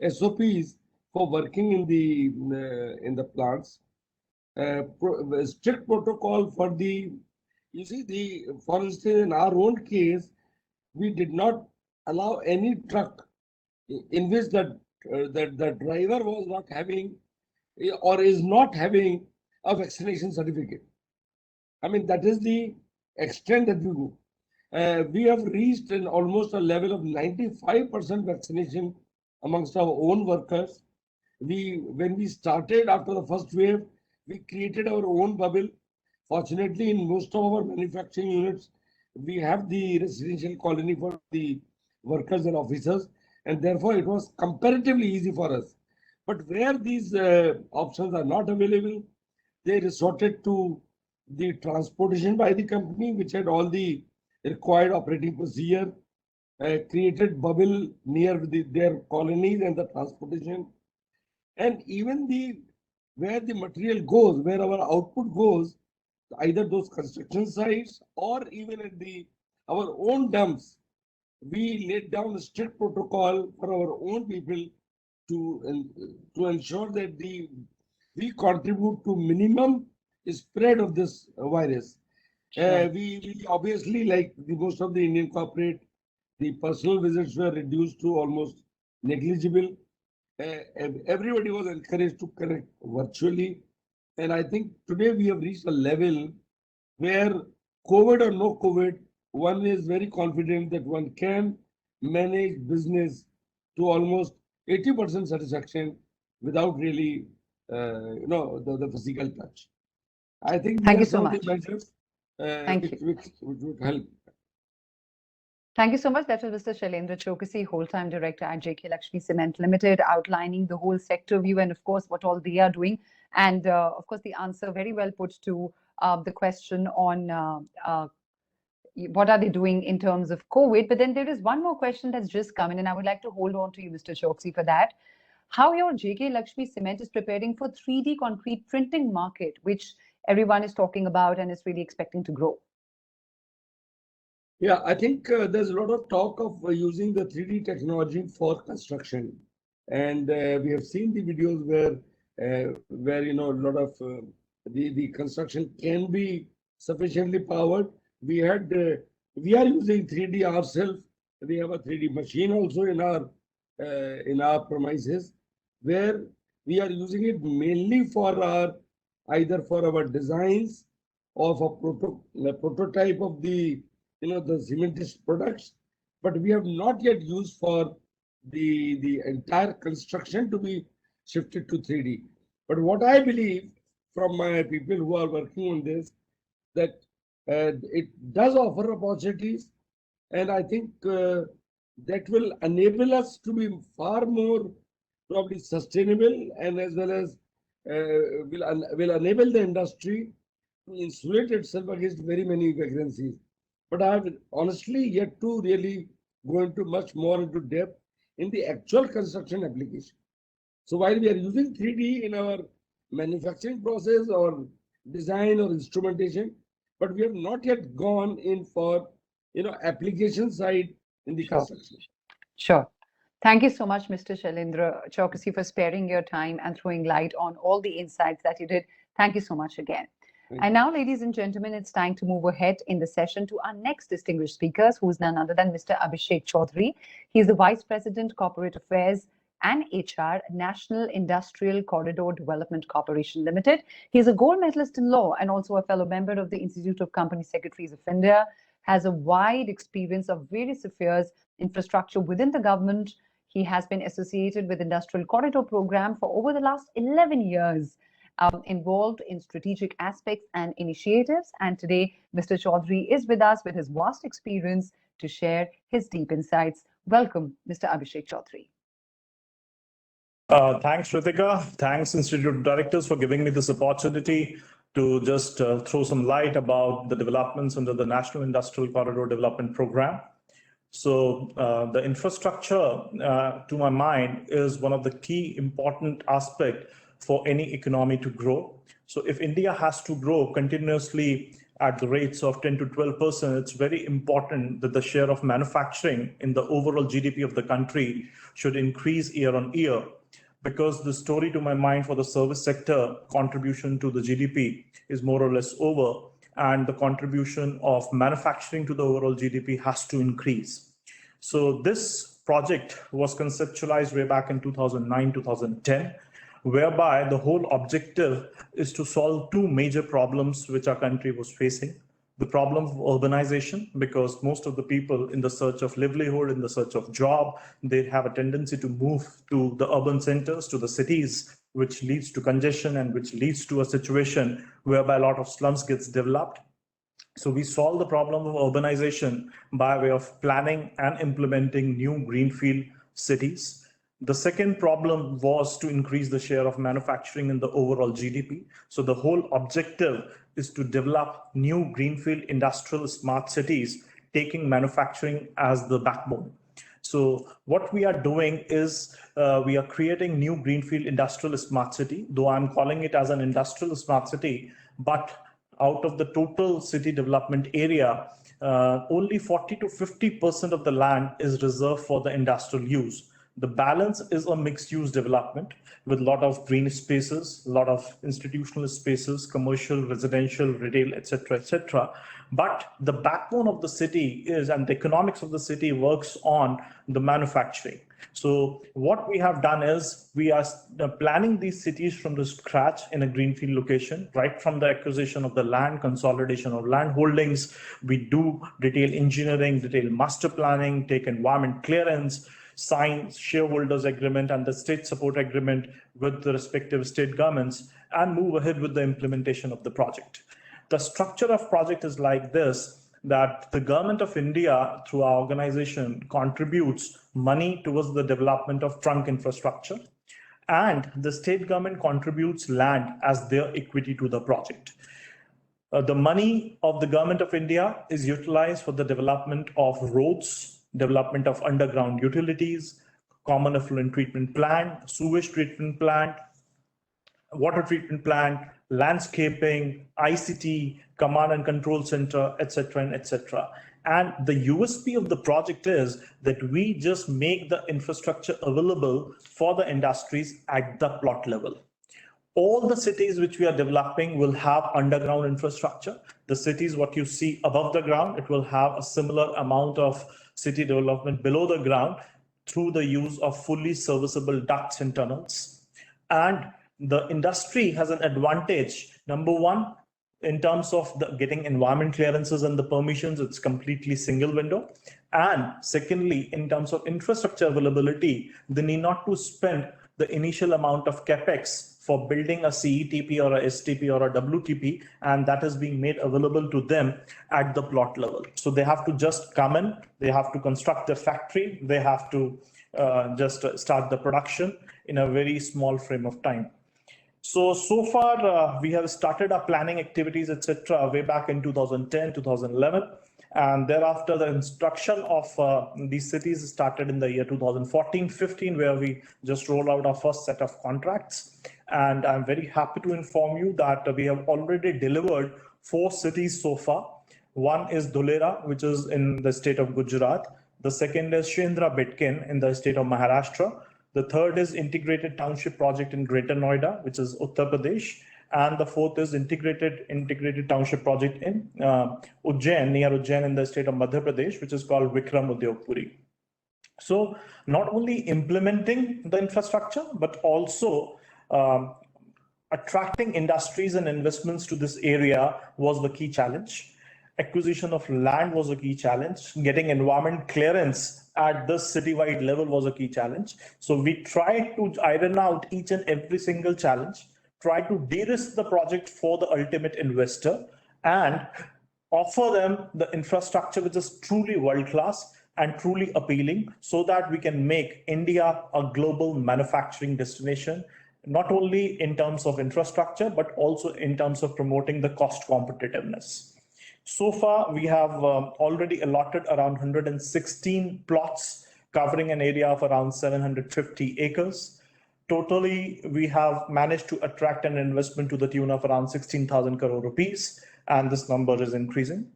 SOPs for working in the plants. Strict protocol for for instance, in our own case, we did not allow any truck in which the driver was not having or is not having a vaccination certificate. I mean, that is the extent that we go. We have reached almost a level of 95% vaccination amongst our own workers. When we started after the first wave, we created our own bubble. Fortunately, in most of our manufacturing units, we have the residential colony for the workers and officers, and therefore it was comparatively easy for us. But where these options are not available, they resorted to the transportation by the company, which had all the required operating procedure, created bubble near their colonies and the transportation, and even where the material goes, where our output goes, either those construction sites or even at our own dumps, we laid down a strict protocol for our own people to ensure that we contribute to minimum spread of this virus. Sure. We obviously, like most of the Indian corporate, The personal visits were reduced to almost negligible. Everybody was encouraged to connect virtually. And I think today we have reached a level where COVID or no COVID, one is very confident that one can manage business to almost 80% satisfaction without really, the physical touch. I think Thank you these are so some of the much. measures Thank you. which would help. Thank you so much. That was Mr. Shailendra Chokasi, whole-time director at JK Lakshmi Cement Limited, outlining the whole sector view and, of course, what all they are doing. And, of course, the answer very well put to the question on what are they doing in terms of COVID. But then there is one more question that's just come in, and I would like to hold on to you, Mr. Chokasi, for that. How your JK Lakshmi Cement is preparing for 3D concrete printing market, which everyone is talking about and is really expecting to grow. Yeah, I think there's a lot of talk of using the 3D technology for construction, and we have seen the videos where a lot of the construction can be sufficiently powered. We are using 3D ourselves. We have a 3D machine also in our premises, where we are using it mainly for either for our designs of a prototype of the cementitious products, but we have not yet used for the entire construction to be shifted to 3D. But what I believe from my people who are working on this, that it does offer opportunities, and I think that will enable us to be far more probably sustainable, and as well as will enable the industry to insulate itself against very many vacancies. But I have honestly yet to really go into much more into depth in the actual construction application. So while we are using 3D in our manufacturing process or design or instrumentation, but we have not yet gone in for application side in the construction. Sure. Thank you so much, Mr. Shailendra Chokasi, for sparing your time and throwing light on all the insights that you did. Thank you so much again. And now, ladies and gentlemen, it's time to move ahead in the session to our next distinguished speakers, who is none other than Mr. Abhishek Chaudhary. He is the Vice President, Corporate Affairs and HR, National Industrial Corridor Development Corporation Limited. He is a gold medalist in law and also a fellow member of the Institute of Company Secretaries of India, has a wide experience of various affairs, infrastructure within the government. He has been associated with Industrial Corridor Program for over the last 11 years. Involved in strategic aspects and initiatives. And today, Mr. Chaudhary is with us with his vast experience to share his deep insights. Welcome, Mr. Abhishek Chaudhary. Thanks, Ritika. Thanks, Institute of Directors, for giving me this opportunity to just throw some light about the developments under the National Industrial Corridor Development Program. So the infrastructure, to my mind, is one of the key important aspects for any economy to grow. So if India has to grow continuously at the rates of 10 to 12%, it's very important that the share of manufacturing in the overall GDP of the country should increase year on year, because the story to my mind for the service sector contribution to the GDP is more or less over, and the contribution of manufacturing to the overall GDP has to increase. So this project was conceptualized way back in 2009, 2010, whereby the whole objective is to solve two major problems which our country was facing. The problem of urbanization, because most of the people in the search of livelihood, in the search of job, they have a tendency to move to the urban centers, to the cities, which leads to congestion and which leads to a situation whereby a lot of slums gets developed. So we solve the problem of urbanization by way of planning and implementing new greenfield cities. The second problem was to increase the share of manufacturing in the overall GDP. So the whole objective is to develop new greenfield industrial smart cities, taking manufacturing as the backbone. So what we are doing is we are creating new greenfield industrial smart city, though I'm calling it as an industrial smart city, but out of the total city development area, only 40 to 50% of the land is reserved for the industrial use. The balance is a mixed-use development with a lot of green spaces, a lot of institutional spaces, commercial, residential, retail, etc., etc. But the backbone of the city is, and the economics of the city works on the manufacturing. So what we have done is we are planning these cities from the scratch in a greenfield location, right from the acquisition of the land, consolidation of land holdings. We do detailed engineering, detailed master planning, take environment clearance, sign shareholders agreement and the state support agreement with the respective state governments, and move ahead with the implementation of the project. The structure of project is like this, that the government of India, through our organization, contributes money towards the development of trunk infrastructure, and the state government contributes land as their equity to the project. The money of the government of India is utilized for the development of roads, development of underground utilities, common effluent treatment plant, sewage treatment plant, water treatment plant, landscaping, ICT, command and control center, etc., and etc. And the USP of the project is that we just make the infrastructure available for the industries at the plot level. All the cities which we are developing will have underground infrastructure. The cities, what you see above the ground, it will have a similar amount of city development below the ground through the use of fully serviceable ducts and tunnels. And the industry has an advantage. Number one, in terms of getting environment clearances and the permissions, it's completely single window. And secondly, in terms of infrastructure availability, they need not to spend the initial amount of capex for building a CETP or a STP or a WTP, and that is being made available to them at the plot level. So they have to just come in, they have to construct their factory, they have to just start the production in a very small frame of time. So far, we have started our planning activities, etc., way back in 2010, 2011. And thereafter, the instruction of these cities started in the year 2014-15, where we just rolled out our first set of contracts. And I'm very happy to inform you that we have already delivered 4 cities so far. One is Dholera, which is in the state of Gujarat. The second is Shendra Betkin in the state of Maharashtra. The third is Integrated Township Project in Greater Noida, which is Uttar Pradesh. And the fourth is Integrated Township Project in Ujjain, near Ujjain in the state of Madhya Pradesh, which is called Vikram Udyogpuri. So not only implementing the infrastructure, but also attracting industries and investments to this area was the key challenge. Acquisition of land was a key challenge. Getting environment clearance at this citywide level was a key challenge. So we tried to iron out each and every single challenge, try to de-risk the project for the ultimate investor, and offer them the infrastructure which is truly world-class and truly appealing, so that we can make India a global manufacturing destination, not only in terms of infrastructure, but also in terms of promoting the cost competitiveness. So far, we have already allotted around 116 plots covering an area of around 750 acres. Totally, we have managed to attract an investment to the tune of around 16,000 crore rupees, and this number is increasing.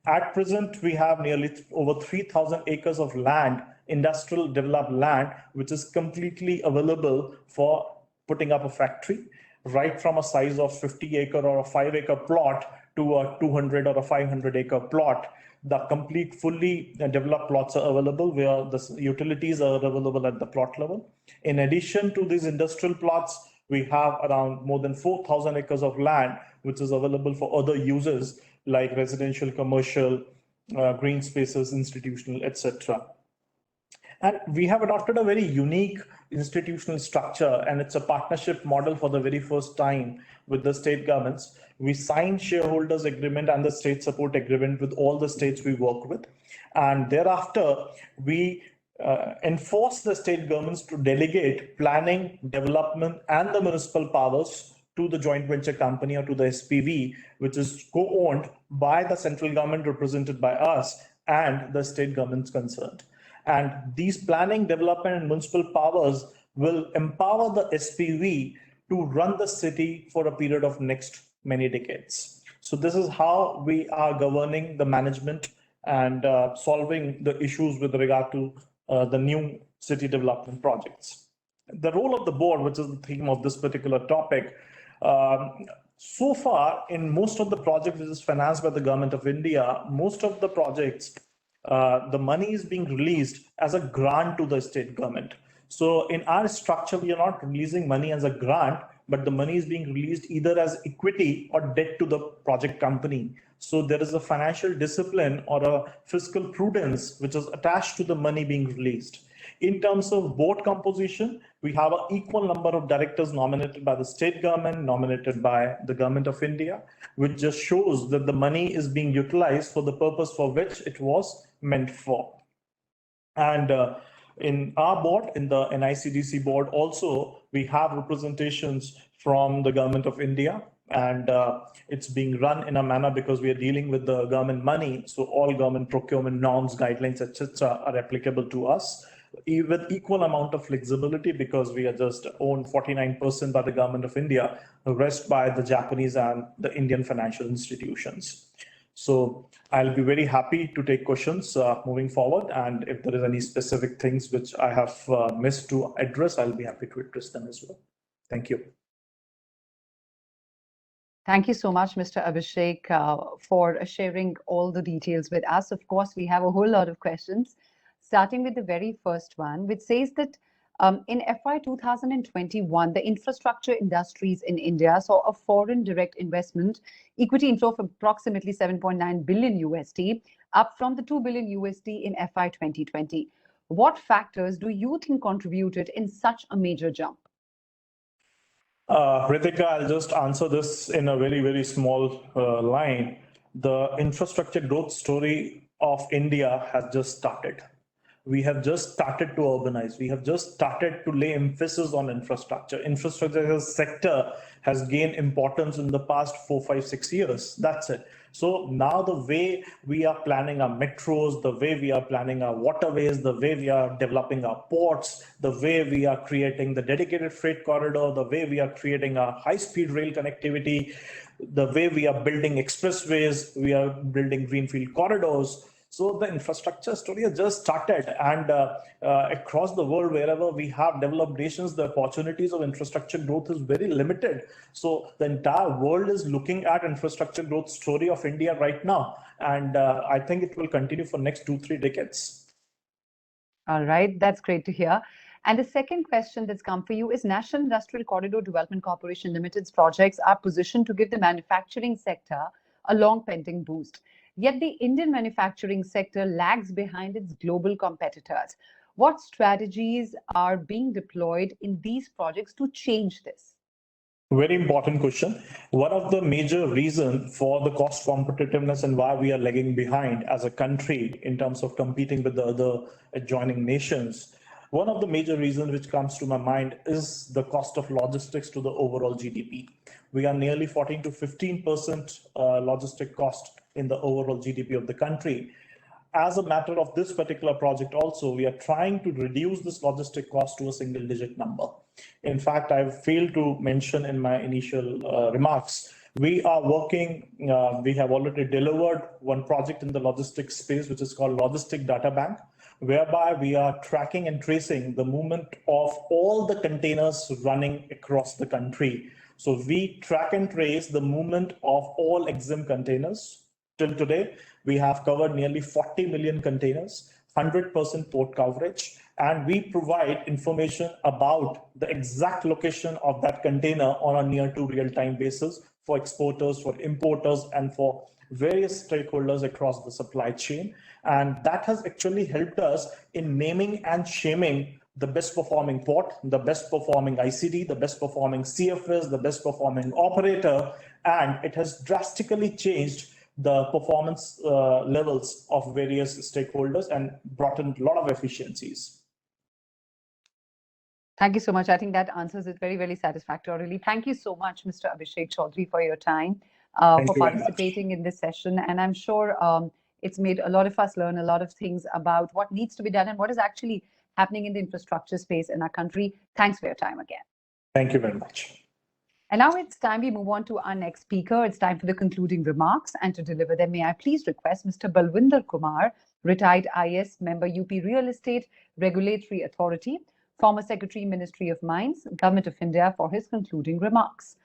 At present, we have nearly over 3,000 acres of land, industrial developed land, which is completely available for putting up a factory, right from a size of 50 acre or a 5 acre plot to a 200 or a 500 acre plot. The complete fully developed plots are available where the utilities are available at the plot level. In addition to these industrial plots, we have around more than 4,000 acres of land, which is available for other uses like residential, commercial, green spaces, institutional, etc. And we have adopted a very unique institutional structure, and it's a partnership model for the very first time with the state governments. We signed shareholders agreement and the state support agreement with all the states we work with. And thereafter, we enforce the state governments to delegate planning, development, and the municipal powers to the joint venture company or to the SPV, which is co-owned by the central government represented by us and the state governments concerned. And these planning, development, and municipal powers will empower the SPV to run the city for a period of next many decades. So this is how we are governing the management and solving the issues with regard to the new city development projects. The role of the board, which is the theme of this particular topic, so far in most of the projects which is financed by the government of India, most of the projects, the money is being released as a grant to the state government. So in our structure, we are not releasing money as a grant, but the money is being released either as equity or debt to the project company. So there is a financial discipline or a fiscal prudence which is attached to the money being released. In terms of board composition, we have an equal number of directors nominated by the state government, nominated by the government of India, which just shows that the money is being utilized for the purpose for which it was meant for. And in our board, in the NICDC board also, we have representations from the government of India, and it's being run in a manner because we are dealing with the government money. So all government procurement norms, guidelines, etc. are applicable to us with equal amount of flexibility because we are just owned 49% by the government of India, the rest by the Japanese and the Indian financial institutions. So I'll be very happy to take questions moving forward. And if there is any specific things which I have missed to address, I'll be happy to address them as well. Thank you. Thank you so much, Mr. Abhishek, for sharing all the details with us. Of course, we have a whole lot of questions, starting with the very first one, which says that in FY 2021, the infrastructure industries in India saw a foreign direct investment equity inflow of approximately 7.9 billion USD, up from the 2 billion USD in FY 2020. What factors do you think contributed in such a major jump? Ritika, I'll just answer this in a very, very small line. The infrastructure growth story of India has just started. We have just started to urbanize. We have just started to lay emphasis on infrastructure. Infrastructure as a sector has gained importance in the past 4, 5, 6 years. That's it. So now the way we are planning our metros, the way we are planning our waterways, the way we are developing our ports, the way we are creating the dedicated freight corridor, the way we are creating our high-speed rail connectivity, the way we are building expressways, we are building greenfield corridors. So the infrastructure story has just started, and across the world, wherever we have developed nations, the opportunities of infrastructure growth is very limited. So the entire world is looking at infrastructure growth story of India right now, and I think it will continue for next 2-3 decades. All right, that's great to hear. And the second question that's come for you is National Industrial Corridor Development Corporation Limited's projects are positioned to give the manufacturing sector a long pending boost. Yet the Indian manufacturing sector lags behind its global competitors. What strategies are being deployed in these projects to change this? Very important question. One of the major reasons for the cost competitiveness and why we are lagging behind as a country in terms of competing with the other adjoining nations, one of the major reasons which comes to my mind is the cost of logistics to the overall GDP. We are nearly 14 to 15% logistic cost in the overall GDP of the country. As a matter of this particular project also, we are trying to reduce this logistic cost to a single digit number. In fact, I've failed to mention in my initial remarks, we are working, we have already delivered one project in the logistics space, which is called Logistic Data Bank, whereby we are tracking and tracing the movement of all the containers running across the country. So we track and trace the movement of all EXIM containers. Till today, we have covered nearly 40 million containers, 100% port coverage, and we provide information about the exact location of that container on a near to real-time basis for exporters, for importers, and for various stakeholders across the supply chain. And that has actually helped us in naming and shaming the best performing port, the best performing ICD, the best performing CFS, the best performing operator, and it has drastically changed the performance levels of various stakeholders and brought in a lot of efficiencies. Thank you so much. I think that answers it very, very satisfactorily. Thank you so much, Mr. Abhishek Chaudhary, for your time, for participating in this session. And I'm sure it's made a lot of us learn a lot of things about what needs to be done and what is actually happening in the infrastructure space in our country. Thanks for your time again. Thank you very much. And now it's time we move on to our next speaker. It's time for the concluding remarks, and to deliver them, may I please request Mr. Balwinder Kumar, retired IS member UP Real Estate Regulatory Authority, former Secretary Ministry of Mines, Government of India, for his concluding remarks.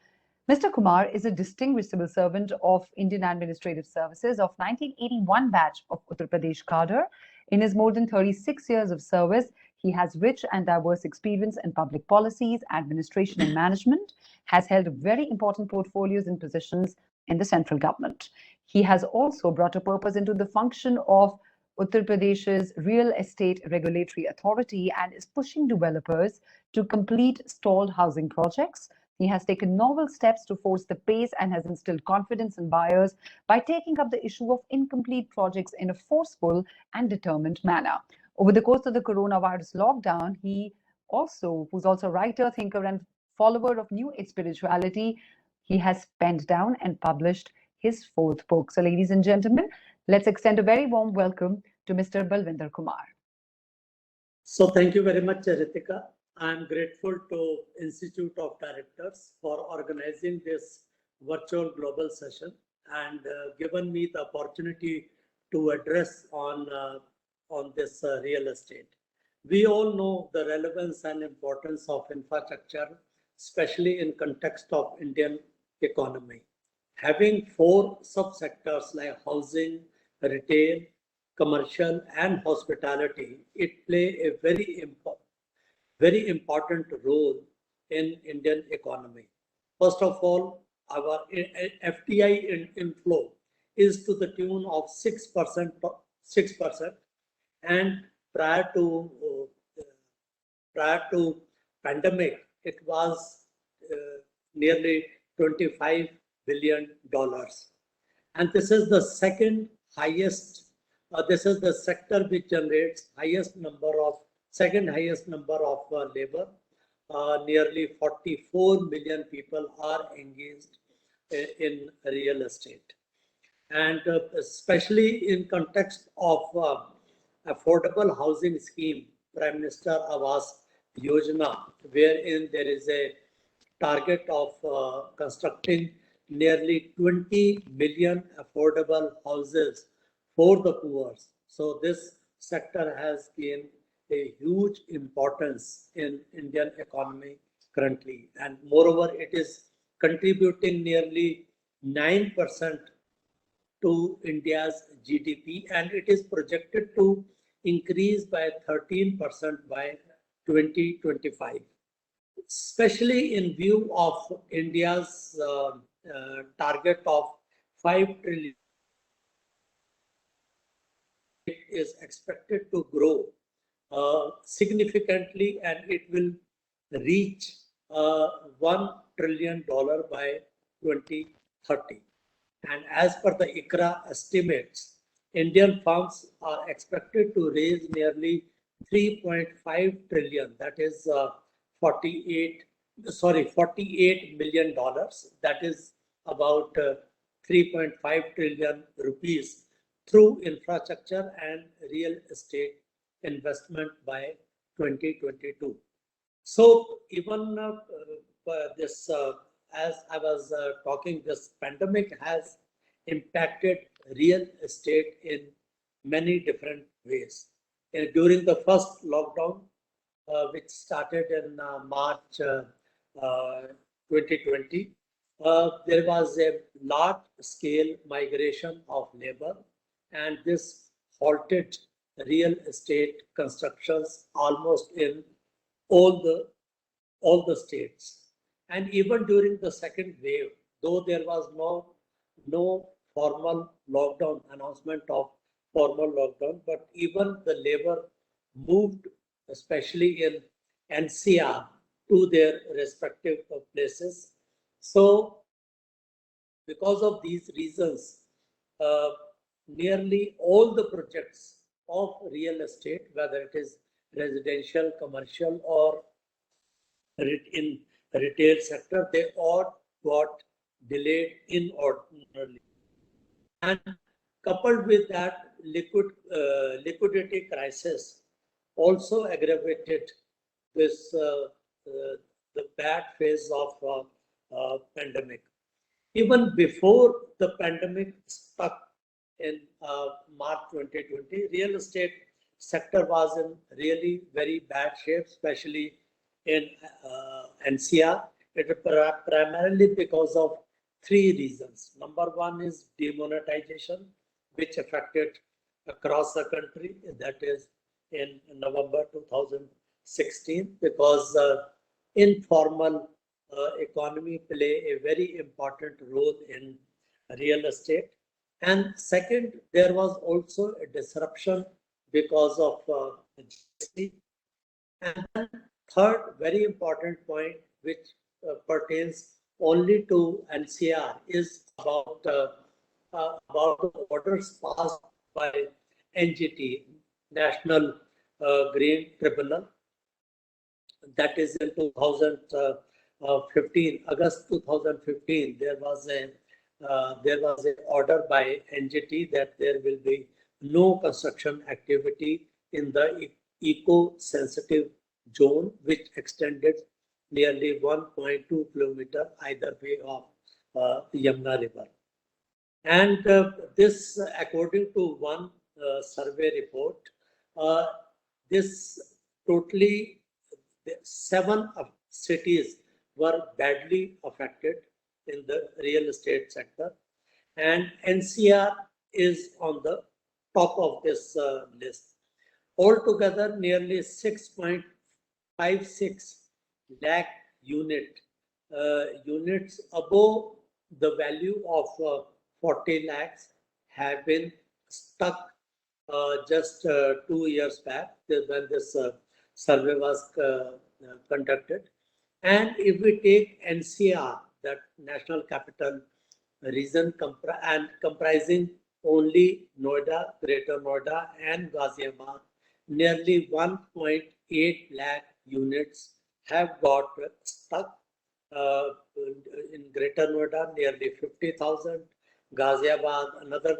Mr. Kumar is a distinguished civil servant of Indian Administrative Services of 1981 batch of Uttar Pradesh cadre. In his more than 36 years of service, he has rich and diverse experience in public policies, administration and management, has held very important portfolios and positions in the central government. He has also brought a purpose into the function of Uttar Pradesh's Real Estate Regulatory Authority and is pushing developers to complete stalled housing projects. He has taken novel steps to force the pace and has instilled confidence in buyers by taking up the issue of incomplete projects in a forceful and determined manner. Over the course of the coronavirus lockdown, who's also a writer, thinker, and follower of New Age spirituality, he has penned down and published his fourth book. So, ladies and gentlemen, let's extend a very warm welcome to Mr. Balwinder Kumar. So thank you very much, Ritika. I'm grateful to Institute of Directors for organizing this virtual global session and given me the opportunity to address on this real estate. We all know the relevance and importance of infrastructure, especially in context of Indian economy. Having 4 subsectors like housing, retail, commercial, and hospitality, it play a very important role in Indian economy. First of all, our FDI inflow is to the tune of 6%, and prior to pandemic, it was nearly $25 billion, and this is the second highest. This is the sector which generates second highest number of labor. Nearly 44 million people are engaged in real estate, and especially in context of affordable housing scheme, Prime Minister Awas Yojana, wherein there is a target of constructing nearly 20 million affordable houses for the poor. So this sector has gained a huge importance in Indian economy currently, and moreover, it is contributing nearly 9% to India's GDP, and it is projected to increase by 13% by 2025. Especially in view of India's target of 5 trillion, it is expected to grow significantly, and it will reach $1 trillion by 2030. And as per the ICRA estimates, Indian firms are expected to raise nearly 3.5 trillion, that is $48 million, that is about 3.5 trillion rupees through infrastructure and real estate investment by 2022. So even this, as I was talking, this pandemic has impacted real estate in many different ways. During the first lockdown, which started in March 2020, there was a large-scale migration of labor, and this halted real estate constructions almost in all the states. And even during the second wave, though there was no formal lockdown announcement of formal lockdown, but even the labor moved, especially in NCR, to their respective places. So because of these reasons, nearly all the projects of real estate, whether it is residential, commercial, or in retail sector, they all got delayed inordinately. And coupled with that, liquidity crisis also aggravated this the bad phase of pandemic. Even before the pandemic struck in March 2020, real estate sector was in really very bad shape, especially in NCR. It is primarily because of three reasons. Number one is demonetization, which affected across the country. That is in November 2016, because informal economy play a very important role in real estate. And second, there was also a disruption because of GST. And then third, very important point, which pertains only to NCR, is about orders passed by NGT, National Green Tribunal. That is in 2015, August 2015. There was an order by NGT that there will be no construction activity in the eco-sensitive zone, which extended nearly 1.2 kilometer either way of Yamuna River. And this, according to one survey report, this totally 7 cities were badly affected in the real estate sector, and NCR is on the top of this list. Altogether, nearly 6.56 lakh units above the value of 40 lakhs have been stuck just 2 years back when this survey was conducted. And if we take NCR, that National Capital Region, comprising only Noida, Greater Noida and Ghaziabad, nearly 1.8 lakh units have got stuck. In Greater Noida, nearly 50,000, Ghaziabad another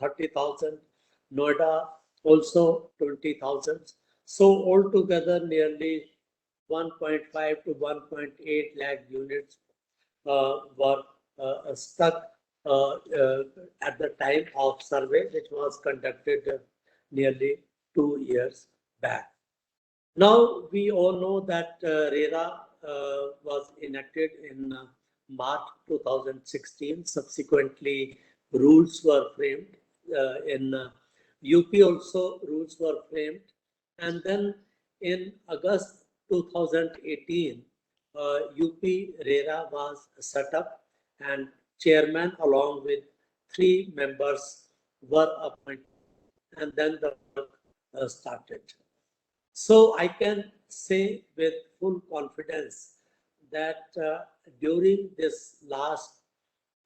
30,000, Noida also 20,000. So altogether, nearly 1.5 to 1.8 lakh units were stuck at the time of survey, which was conducted nearly 2 years back. Now, we all know that RERA was enacted in March 2016. Subsequently, rules were framed. In UP also, rules were framed. And then in August 2018, UP RERA was set up, and chairman along with 3 members were appointed, and then the work started. So I can say with full confidence that during this last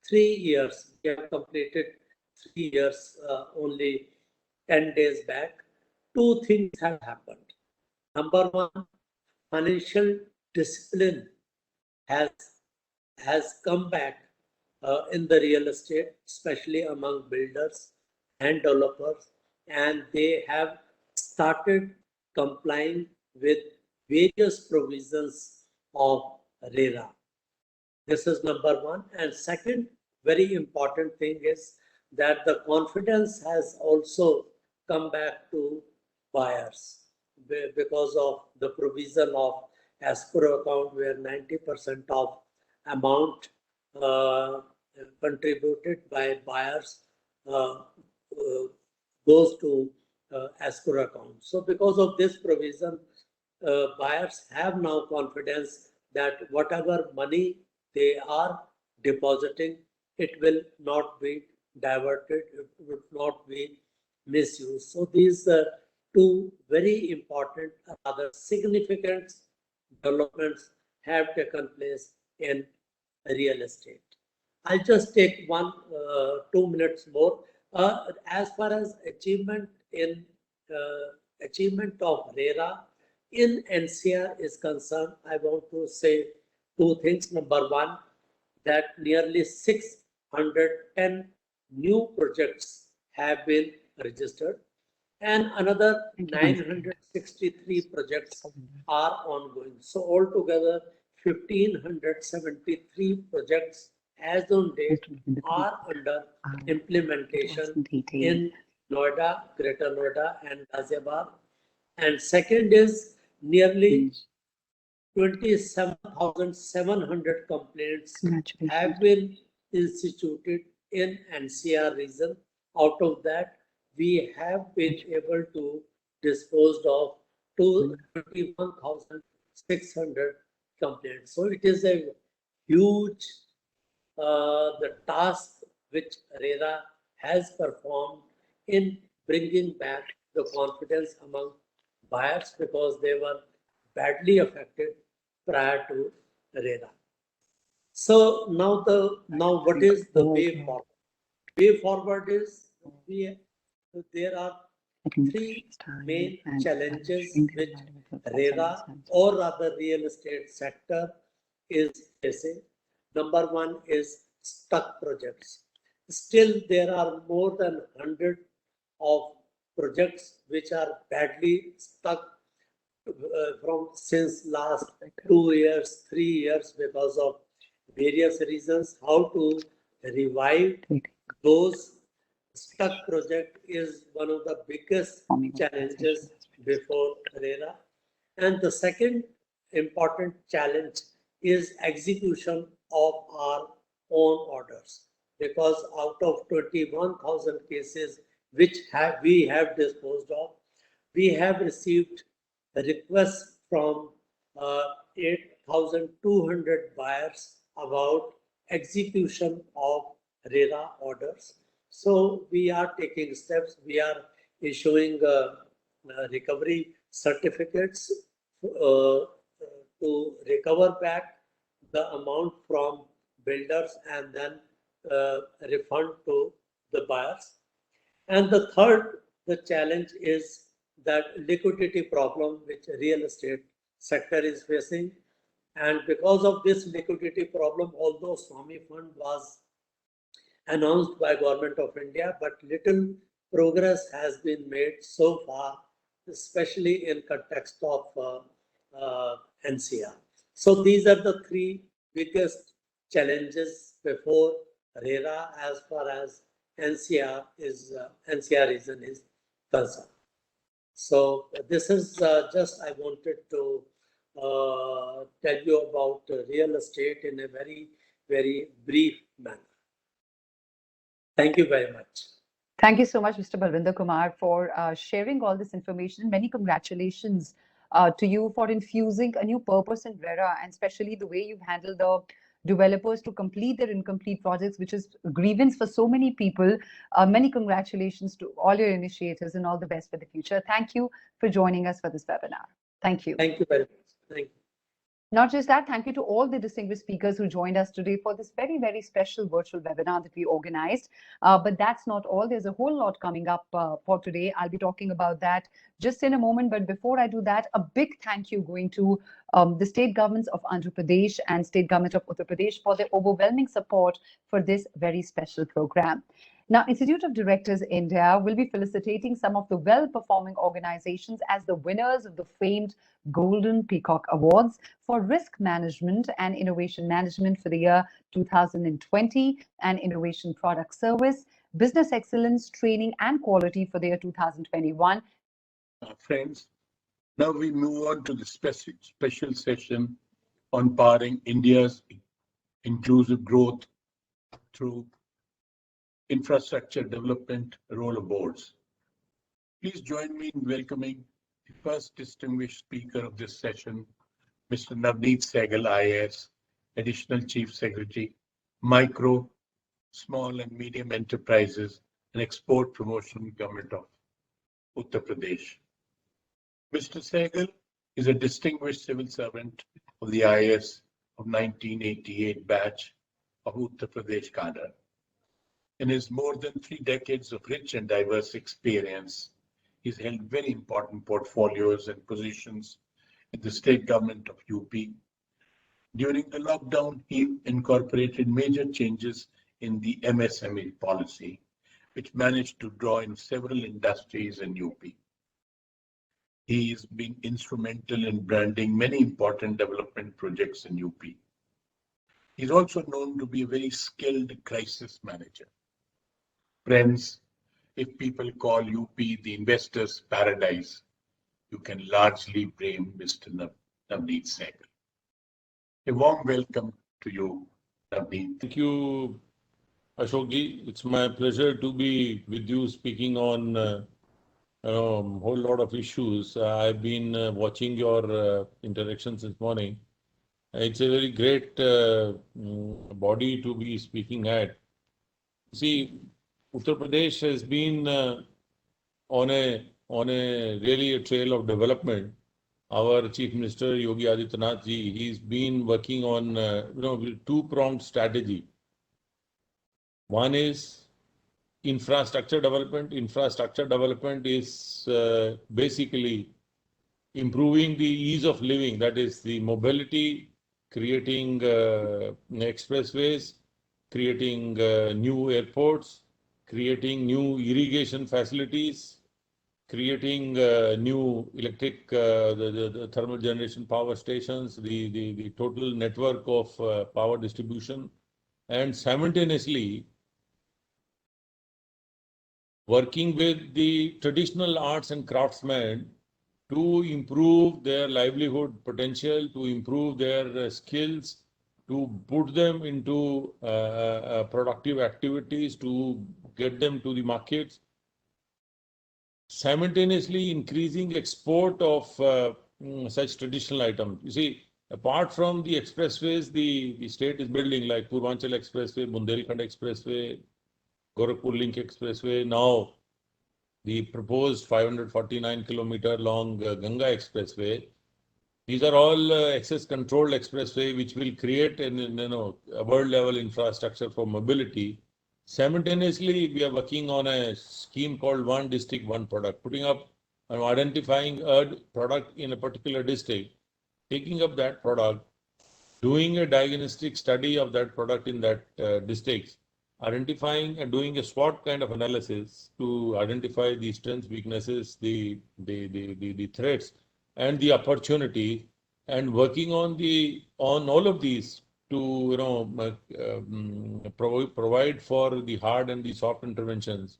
3 years, we have completed 3 years only 10 days back, 2 things have happened. Number one, financial discipline has come back in the real estate, especially among builders and developers, and they have started complying with various provisions of RERA. This is number one. And second, very important thing is that the confidence has also come back to buyers because of the provision of escrow account, where 90% of amount contributed by buyers goes to escrow account. So because of this provision, buyers have now confidence that whatever money they are depositing, it will not be diverted, it will not be misused. So these 2 very important, rather significant developments have taken place in real estate. I'll just take 2 minutes more. As far as achievement of RERA in NCR is concerned, I want to say 2 things. Number one, that nearly 610 new projects have been registered, and another 963 projects are ongoing. So altogether, 1,573 projects as on date are under implementation in Noida, Greater Noida and Ghaziabad. And second is nearly 27,700 complaints have been instituted in NCR region. Out of that, we have been able to dispose of 21,600 complaints. So it is a huge the task which RERA has performed in bringing back the confidence among buyers because they were badly affected prior to RERA. So now what is the way forward? Way forward is there are three main challenges which RERA or rather real estate sector is facing. Number one is stuck projects. Still, there are more than 100 of projects which are badly stuck from since last 2 years, 3 years because of various reasons. How to revive those stuck project is one of the biggest challenges before RERA. And the second important challenge is execution of our own orders. Because out of 21,000 cases which we have disposed of, we have received requests from 8,200 buyers about execution of RERA orders. So we are taking steps. We are issuing recovery certificates to recover back the amount from builders and then refund to the buyers. And the third, the challenge is that liquidity problem which real estate sector is facing. And because of this liquidity problem, although Swami Fund was announced by Government of India, but little progress has been made so far, especially in context of NCR. So these are the three biggest challenges before RERA as far as NCR region is concerned. So this is just I wanted to tell you about real estate in a very, very brief manner. Thank you very much. Thank you so much, Mr. Balwinder Kumar, for sharing all this information. Many congratulations to you for infusing a new purpose in RERA, and especially the way you've handled the developers to complete their incomplete projects, which is a grievance for so many people. Many congratulations to all your initiators and all the best for the future. Thank you for joining us for this webinar. Thank you. Thank you very much. Thank you. Not just that, thank you to all the distinguished speakers who joined us today for this very, very special virtual webinar that we organized. But that's not all. There's a whole lot coming up for today. I'll be talking about that just in a moment. But before I do that, a big thank you going to the state governments of Andhra Pradesh and state government of Uttar Pradesh for their overwhelming support for this very special program. Now, Institute of Directors India will be felicitating some of the well-performing organizations as the winners of the famed Golden Peacock Awards for Risk Management and Innovation Management for the year 2020 and Innovation Product Service, Business Excellence, Training and Quality for the year 2021. Friends, now we move on to the special session on powering India's inclusive growth through infrastructure development role of boards. Please join me in welcoming the first distinguished speaker of this session, Mr. Navneet Sehgal, IAS, Additional Chief Secretary, Micro, Small and Medium Enterprises and Export Promotion, Government of Uttar Pradesh. Mr. Sehgal is a distinguished civil servant of the IAS of 1988 batch of Uttar Pradesh cadre. In his more than 3 decades of rich and diverse experience, he's held very important portfolios and positions in the state government of UP. During the lockdown, he incorporated major changes in the MSME policy, which managed to draw in several industries in UP. He has been instrumental in branding many important development projects in UP. He's also known to be a very skilled crisis manager. Friends, if people call UP the investor's paradise, you can largely blame Mr. Navneet Sehgal. A warm welcome to you, Navneet. Thank you, Ashokji. It's my pleasure to be with you speaking on a whole lot of issues. I've been watching your interactions this morning. It's a very great body to be speaking at. See, Uttar Pradesh has been on a really a trail of development. Our Chief Minister Yogi Adityanath ji, he's been working on two-pronged strategy. One is infrastructure development. Infrastructure development is basically improving the ease of living, that is the mobility, creating expressways, creating new airports, creating new irrigation facilities, creating new electric, the thermal generation power stations, the total network of power distribution, and simultaneously working with the traditional arts and craftsmen to improve their livelihood potential, to improve their skills, to put them into productive activities, to get them to the markets, simultaneously increasing export of such traditional items. You see, apart from the expressways, the state is building like Purvanchal Expressway, Bundelkhand Expressway, Gorakhpur Link Expressway, now the proposed 549-kilometer long Ganga Expressway. These are all access controlled expressway which will create a world level infrastructure for mobility. Simultaneously, we are working on a scheme called One District, One Product, putting up and identifying a product in a particular district, taking up that product, doing a diagnostic study of that product in that district, identifying and doing a SWOT kind of analysis to identify the strengths, weaknesses, the threats, and the opportunity, and working on all of these to provide for the hard and the soft interventions.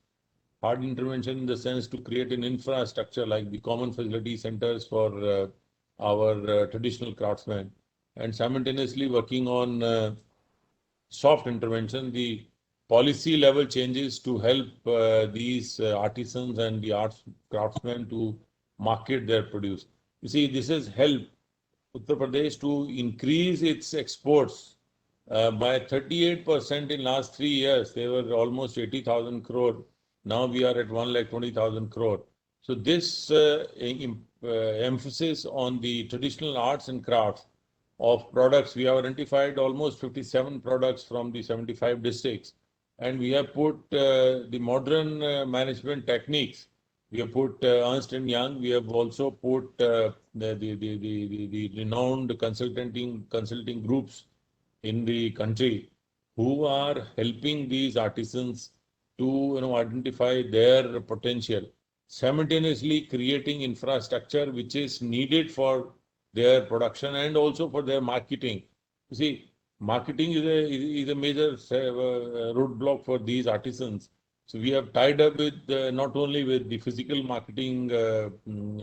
Hard intervention in the sense to create an infrastructure like the common facility centers for our traditional craftsmen, and simultaneously working on soft intervention, the policy level changes to help these artisans and the arts craftsmen to market their produce. You see, this has helped Uttar Pradesh to increase its exports by 38% in last 3 years. They were almost 80,000 crore. Now we are at 1,20,000 crore. So this emphasis on the traditional arts and crafts of products, we have identified almost 57 products from the 75 districts, and we have put the modern management techniques. We have put Ernst & Young. We have also put the renowned consulting groups in the country who are helping these artisans to identify their potential, simultaneously creating infrastructure which is needed for their production and also for their marketing. You see, marketing is a major roadblock for these artisans. So we have tied up with not only with the physical marketing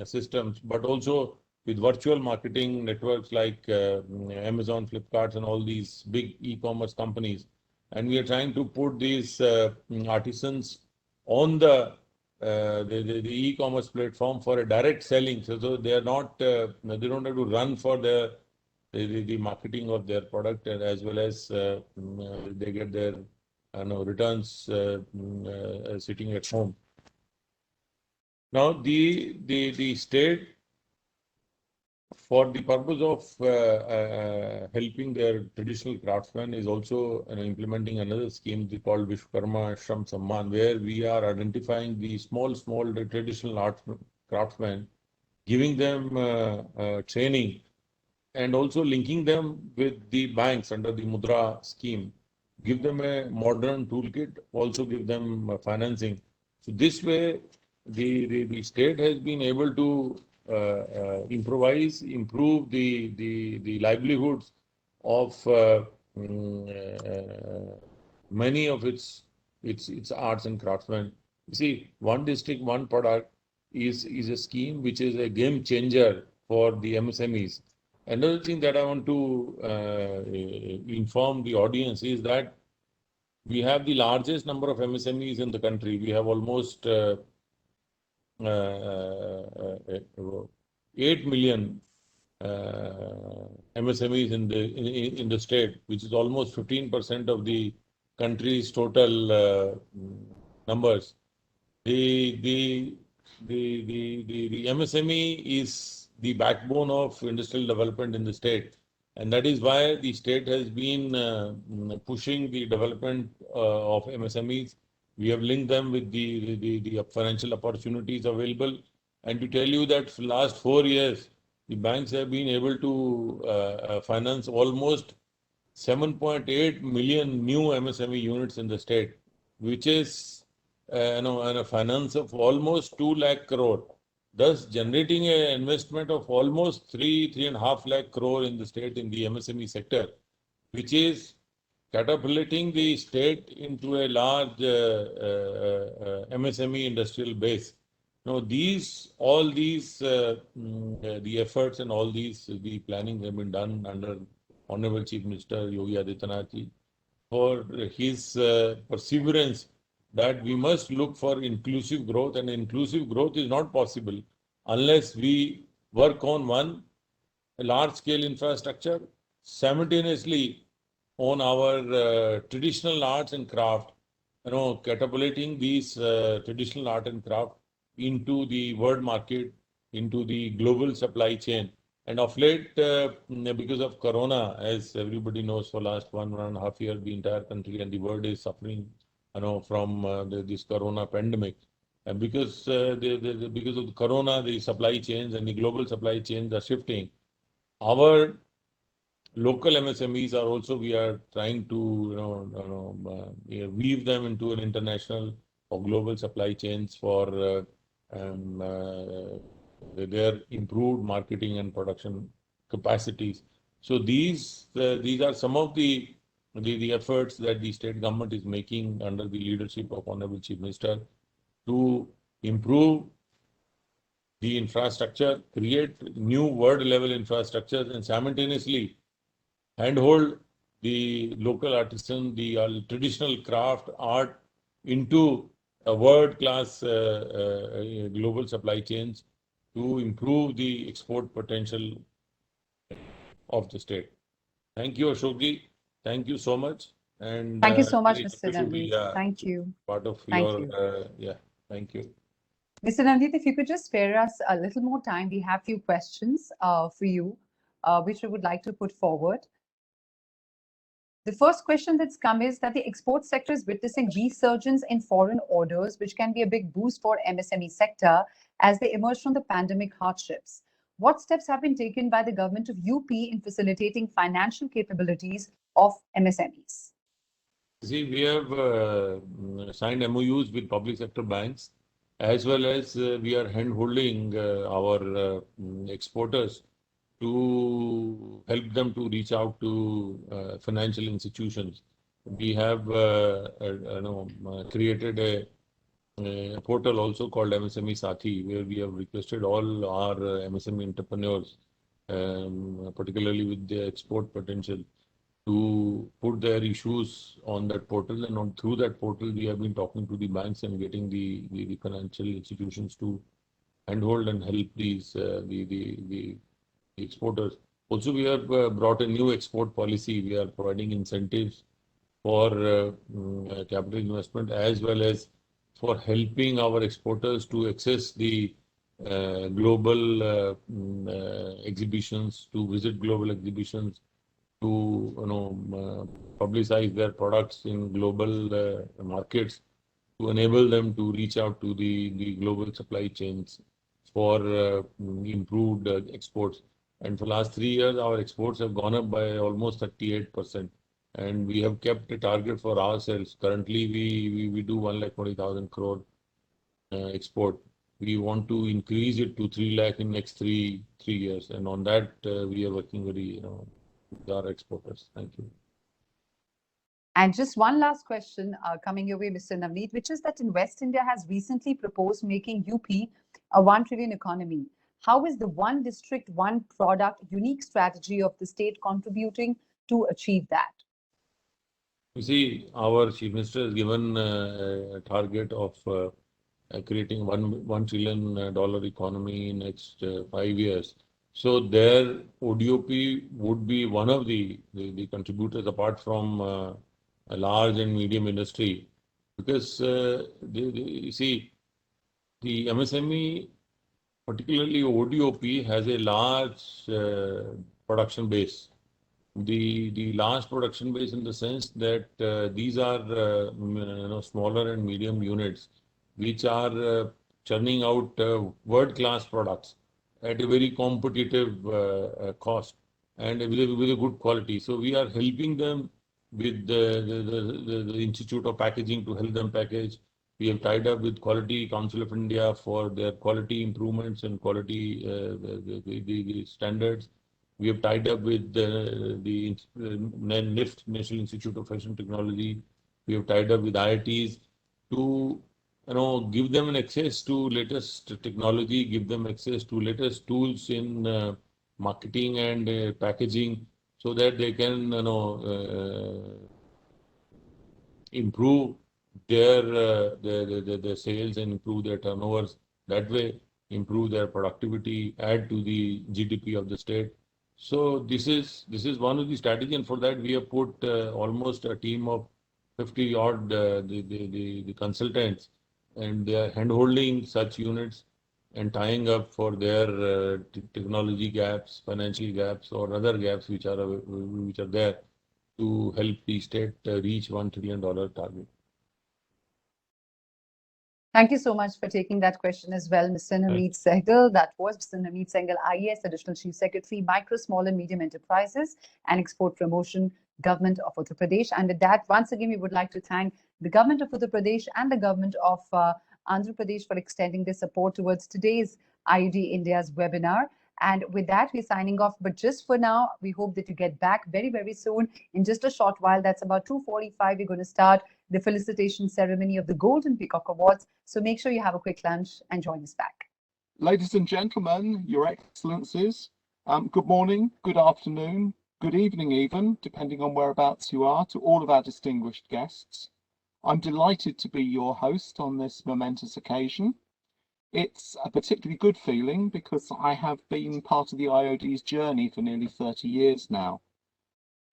systems, but also with virtual marketing networks like Amazon, Flipkart, and all these big e-commerce companies. And we are trying to put these artisans on the e-commerce platform for a direct selling. So they are not, they don't have to run for the marketing of their product, and as well as they get their returns sitting at home. Now the state, for the purpose of helping their traditional craftsmen, is also implementing another scheme called Vishwakarma Shram Samman, where we are identifying the small traditional craftsmen, giving them training, and also linking them with the banks under the Mudra scheme, give them a modern toolkit, also give them financing. So this way, the state has been able to improvise, improve the livelihoods of many of its arts and craftsmen. You see, one district, one product is a scheme which is a game changer for the MSMEs. Another thing that I want to inform the audience is that we have the largest number of MSMEs in the country. We have almost 8 million MSMEs in the state, which is almost 15% of the country's total numbers. The MSME is the backbone of industrial development in the state, and that is why the state has been pushing the development of MSMEs. We have linked them with the financial opportunities available, and to tell you that for last 4 years, the banks have been able to finance almost 7.8 million new MSME units in the state, which is and a finance of almost 2 lakh crore, thus generating an investment of almost 3.5 lakh crore in the state in the MSME sector, which is catapulting the state into a large MSME industrial base. Now, all these, the efforts and all these, the planning have been done under Honorable Chief Minister Yogi Adityanath for his perseverance that we must look for inclusive growth, and inclusive growth is not possible unless we work on one, a large-scale infrastructure, simultaneously on our traditional arts and craft, catapulting these traditional art and craft into the world market, into the global supply chain. And of late, because of Corona, as everybody knows, for last 1.5 years, the entire country and the world is suffering, from this Corona pandemic. And because because of the Corona, the supply chains and the global supply chains are shifting. Our local MSMEs are also, we are trying to weave them into an international or global supply chains for their improved marketing and production capacities. So these are some of the efforts that the state government is making under the leadership of Honorable Chief Minister to improve the infrastructure, create new world level infrastructures, and simultaneously handhold the local artisan, the traditional craft art into a world-class global supply chains to improve the export potential of the state. Thank you, Ashokji. Thank you so much. And thank you so much, very Mr. happy to be Navneet. Thank you. part of Thank your, you. thank you. Mr. Navneet, if you could just spare us a little more time, we have a few questions for you, which we would like to put forward. The first question that's come is that the export sector is witnessing resurgence in foreign orders, which can be a big boost for MSME sector as they emerge from the pandemic hardships. What steps have been taken by the government of UP in facilitating financial capabilities of MSMEs? See, we have signed MOUs with public sector banks, as well as we are hand-holding our exporters to help them to reach out to financial institutions. We have created a portal also called MSME Sathi, where we have requested all our MSME entrepreneurs, particularly with their export potential, to put their issues on that portal, and through that portal we have been talking to the banks and getting the financial institutions to handhold and help these the exporters. Also, we have brought a new export policy. We are providing incentives for capital investment, as well as for helping our exporters to access the global exhibitions, to visit global exhibitions, to publicize their products in global markets, to enable them to reach out to the global supply chains for improved exports. And for the last 3 years, our exports have gone up by almost 38%. And we have kept a target for ourselves. Currently, we do 1,20,000 crore export. We want to increase it to 3 lakh in next three years. And on that, we are working very, with our exporters. Thank you. And just one last question coming your way, Mr. Navneet, which is that in West India has recently proposed making UP a 1 trillion economy. How is the one district, one product unique strategy of the state contributing to achieve that? You see, our Chief Minister has given a target of creating $1 trillion economy in next 5 years. So their ODOP would be one of the contributors apart from a large and medium industry, because you see, the MSME, particularly ODOP, has a large production base. The large production base in the sense that these are smaller and medium units which are churning out world-class products at a very competitive cost and with a good quality. So we are helping them with the Institute of Packaging to help them package. We have tied up with Quality Council of India for their quality improvements and quality the standards. We have tied up with the NIFT, National Institute of Fashion Technology. We have tied up with IITs to give them an access to latest technology, give them access to latest tools in marketing and packaging, so that they can improve their sales and improve their turnovers. That way, improve their productivity, add to the GDP of the state. So this is one of the strategies, and for that we have put almost a team of 50 odd the consultants, and they are handholding such units and tying up for their technology gaps, financial gaps, or other gaps which are there to help the state reach $1 trillion target. Thank you so much for taking that question as well, Mr. Nameet Sehgal. That was Mr. Nameet Sehgal, IAS, Additional Chief Secretary, Micro, Small and Medium Enterprises and Export Promotion, Government of Uttar Pradesh. And with that, once again, we would like to thank the Government of Uttar Pradesh and the Government of Andhra Pradesh for extending their support towards today's IUD India's webinar. And with that, we're signing off. But just for now, we hope that you get back very, very soon. In just a short while, that's about 2:45, we're going to start the felicitation ceremony of the Golden Peacock Awards. So make sure you have a quick lunch and join us back. Ladies and gentlemen, Your Excellencies, good morning, good afternoon, good evening even, depending on whereabouts you are, to all of our distinguished guests. I'm delighted to be your host on this momentous occasion. It's a particularly good feeling because I have been part of the IOD's journey for nearly 30 years now.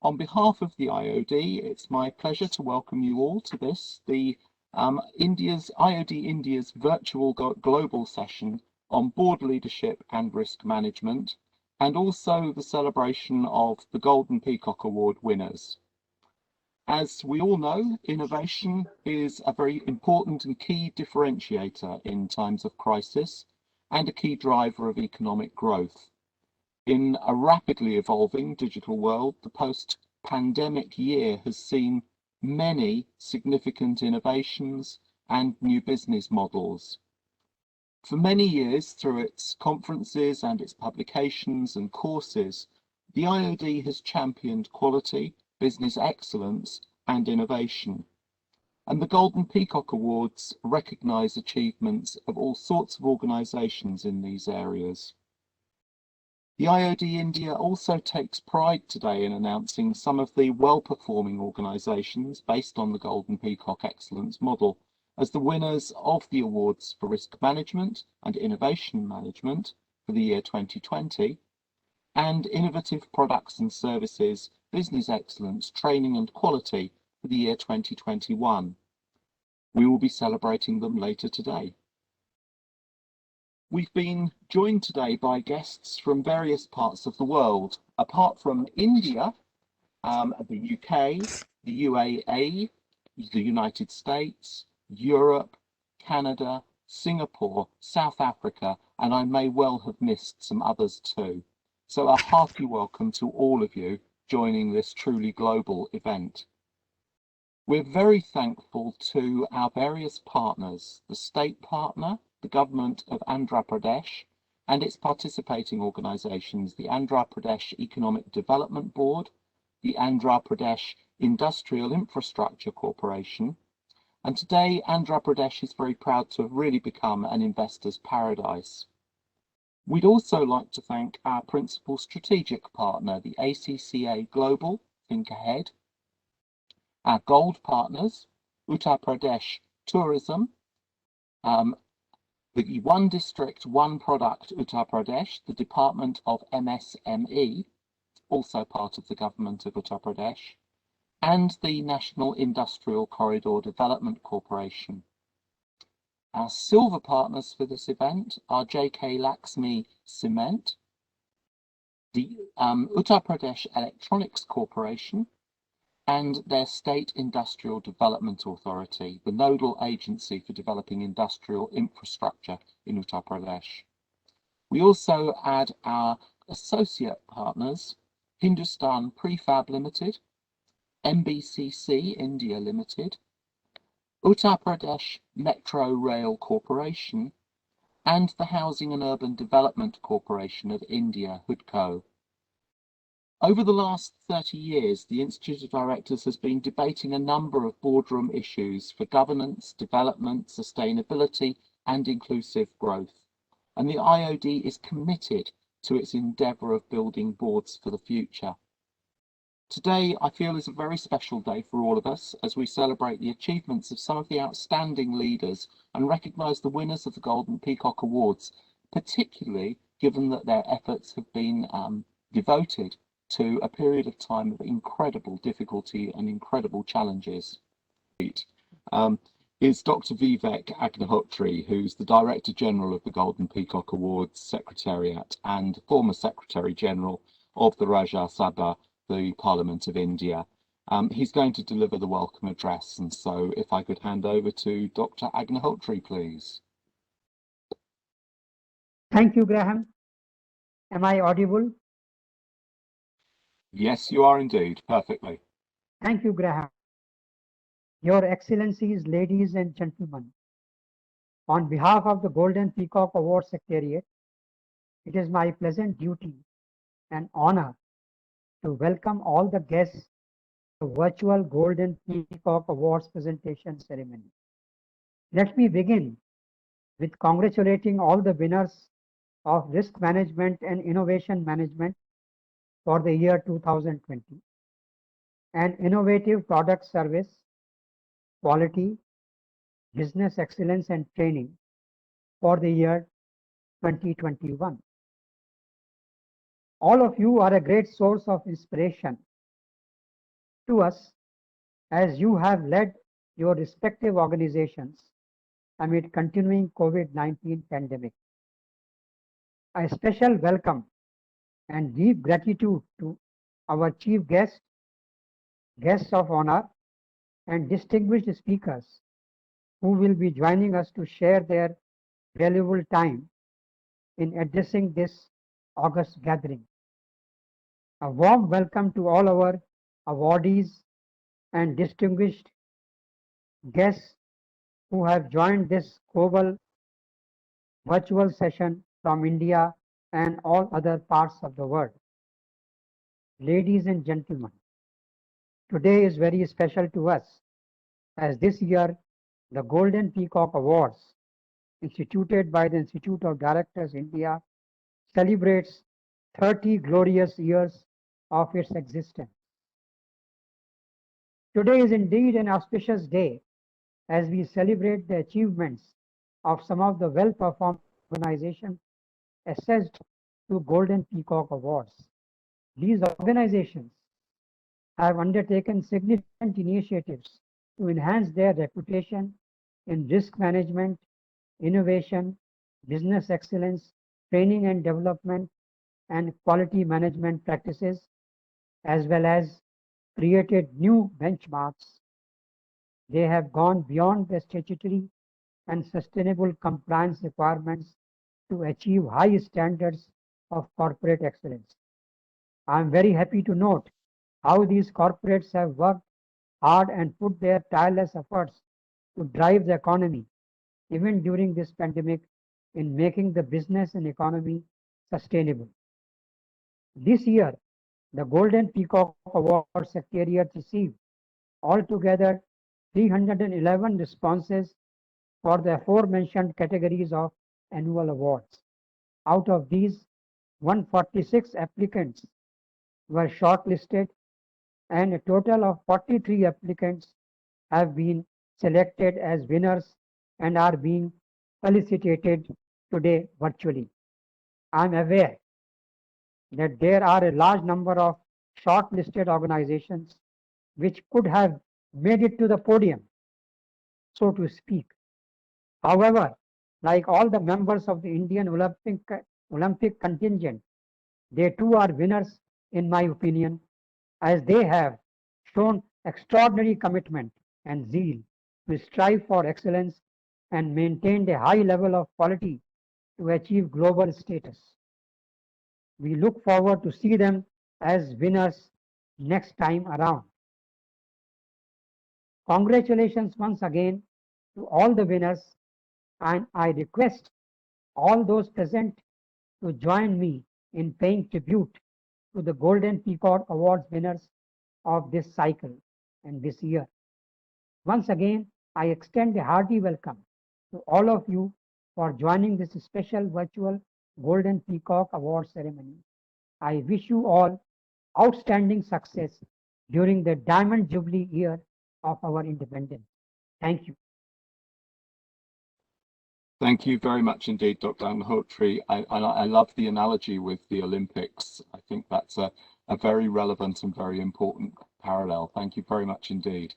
On behalf of the IOD, it's my pleasure to welcome you all to this, the IOD India's virtual global session on board leadership and risk management, and also the celebration of the Golden Peacock Award winners. As we all know, innovation is a very important and key differentiator in times of crisis and a key driver of economic growth. In a rapidly evolving digital world, the post-pandemic year has seen many significant innovations and new business models. For many years, through its conferences and its publications and courses, the IOD has championed quality, business excellence, and innovation. And the Golden Peacock Awards recognise achievements of all sorts of organisations in these areas. The IOD India also takes pride today in announcing some of the well-performing organisations based on the Golden Peacock Excellence model as the winners of the awards for risk management and innovation management for the year 2020, and innovative products and services, business excellence, training and quality for the year 2021. We will be celebrating them later today. We've been joined today by guests from various parts of the world. Apart from India, the UK, the UAE, the United States, Europe, Canada, Singapore, South Africa, and I may well have missed some others too. So a hearty welcome to all of you joining this truly global event. We're very thankful to our various partners, the state partner, the government of Andhra Pradesh, and its participating organisations, the Andhra Pradesh Economic Development Board, the Andhra Pradesh Industrial Infrastructure Corporation. And today, Andhra Pradesh is very proud to have really become an investor's paradise. We'd also like to thank our principal strategic partner, the ACCA Global, Think Ahead, our gold partners, Uttar Pradesh Tourism, the One District, One Product Uttar Pradesh, the Department of MSME, also part of the government of Uttar Pradesh, and the National Industrial Corridor Development Corporation. Our silver partners for this event are JK Laxmi Cement, the Uttar Pradesh Electronics Corporation, and their State Industrial Development Authority, the nodal agency for developing industrial infrastructure in Uttar Pradesh. We also add our associate partners, Hindustan Prefab Limited, MBCC India Limited, Uttar Pradesh Metro Rail Corporation, and the Housing and Urban Development Corporation of India, HUDCO. Over the last 30 years, the Institute of Directors has been debating a number of boardroom issues for governance, development, sustainability, and inclusive growth. And the IOD is committed to its endeavour of building boards for the future. Today, I feel, is a very special day for all of us as we celebrate the achievements of some of the outstanding leaders and recognise the winners of the Golden Peacock Awards, particularly given that their efforts have been devoted to a period of time of incredible difficulty and incredible challenges. Is Dr. Vivek Agnihotri, who's the Director General of the Golden Peacock Awards Secretariat and former Secretary General of the Rajya Sabha, the Parliament of India. He's going to deliver the welcome address, and so if I could hand over to Dr. Agnihotri, please. Thank you, Graham. Am I audible? Yes, you are indeed, perfectly. Thank you, Graham. Your Excellencies, ladies and gentlemen, on behalf of the Golden Peacock Award Secretariat, it is my pleasant duty and honor to welcome all the guests to the virtual Golden Peacock Awards presentation ceremony. Let me begin with congratulating all the winners of Risk Management and Innovation Management for the year 2020 and Innovative Product Service, Quality, Business Excellence and Training for the year 2021. All of you are a great source of inspiration to us as you have led your respective organizations amid continuing COVID-19 pandemic. A special welcome and deep gratitude to our chief guests of honor, and distinguished speakers who will be joining us to share their valuable time in addressing this August gathering. A warm welcome to all our awardees and distinguished guests who have joined this global virtual session from India and all other parts of the world. Ladies and gentlemen, today is very special to us as this year the Golden Peacock Awards, instituted by the Institute of Directors India, celebrates 30 glorious years of its existence. Today is indeed an auspicious day as we celebrate the achievements of some of the well-performed organizations assessed to Golden Peacock Awards. These organizations have undertaken significant initiatives to enhance their reputation in risk management, innovation, business excellence, training and development, and quality management practices, as well as created new benchmarks. They have gone beyond the statutory and sustainable compliance requirements to achieve high standards of corporate excellence. I am very happy to note how these corporates have worked hard and put their tireless efforts to drive the economy, even during this pandemic, in making the business and economy sustainable. This year, The Golden Peacock Award Secretariat received altogether 311 responses for the aforementioned categories of annual awards. Out of these, 146 applicants were shortlisted and a total of 43 applicants have been selected as winners and are being felicitated today virtually. I am aware that there are a large number of shortlisted organizations which could have made it to the podium, so to speak. However, like all the members of the Indian Olympic contingent, they too are winners in my opinion, as they have shown extraordinary commitment and zeal to strive for excellence and maintained a high level of quality to achieve global status. We look forward to see them as winners next time around. Congratulations once again to all the winners, and I request all those present to join me in paying tribute to the Golden Peacock Awards winners of this cycle and this year. Once again, I extend a hearty welcome to all of you for joining this special virtual Golden Peacock Award ceremony. I wish you all outstanding success during the Diamond Jubilee year of our independence. Thank you. Thank you very much indeed, Dr. Agnihotri. I love the analogy with the Olympics. I think that's a very relevant and very important parallel. Thank you very much indeed.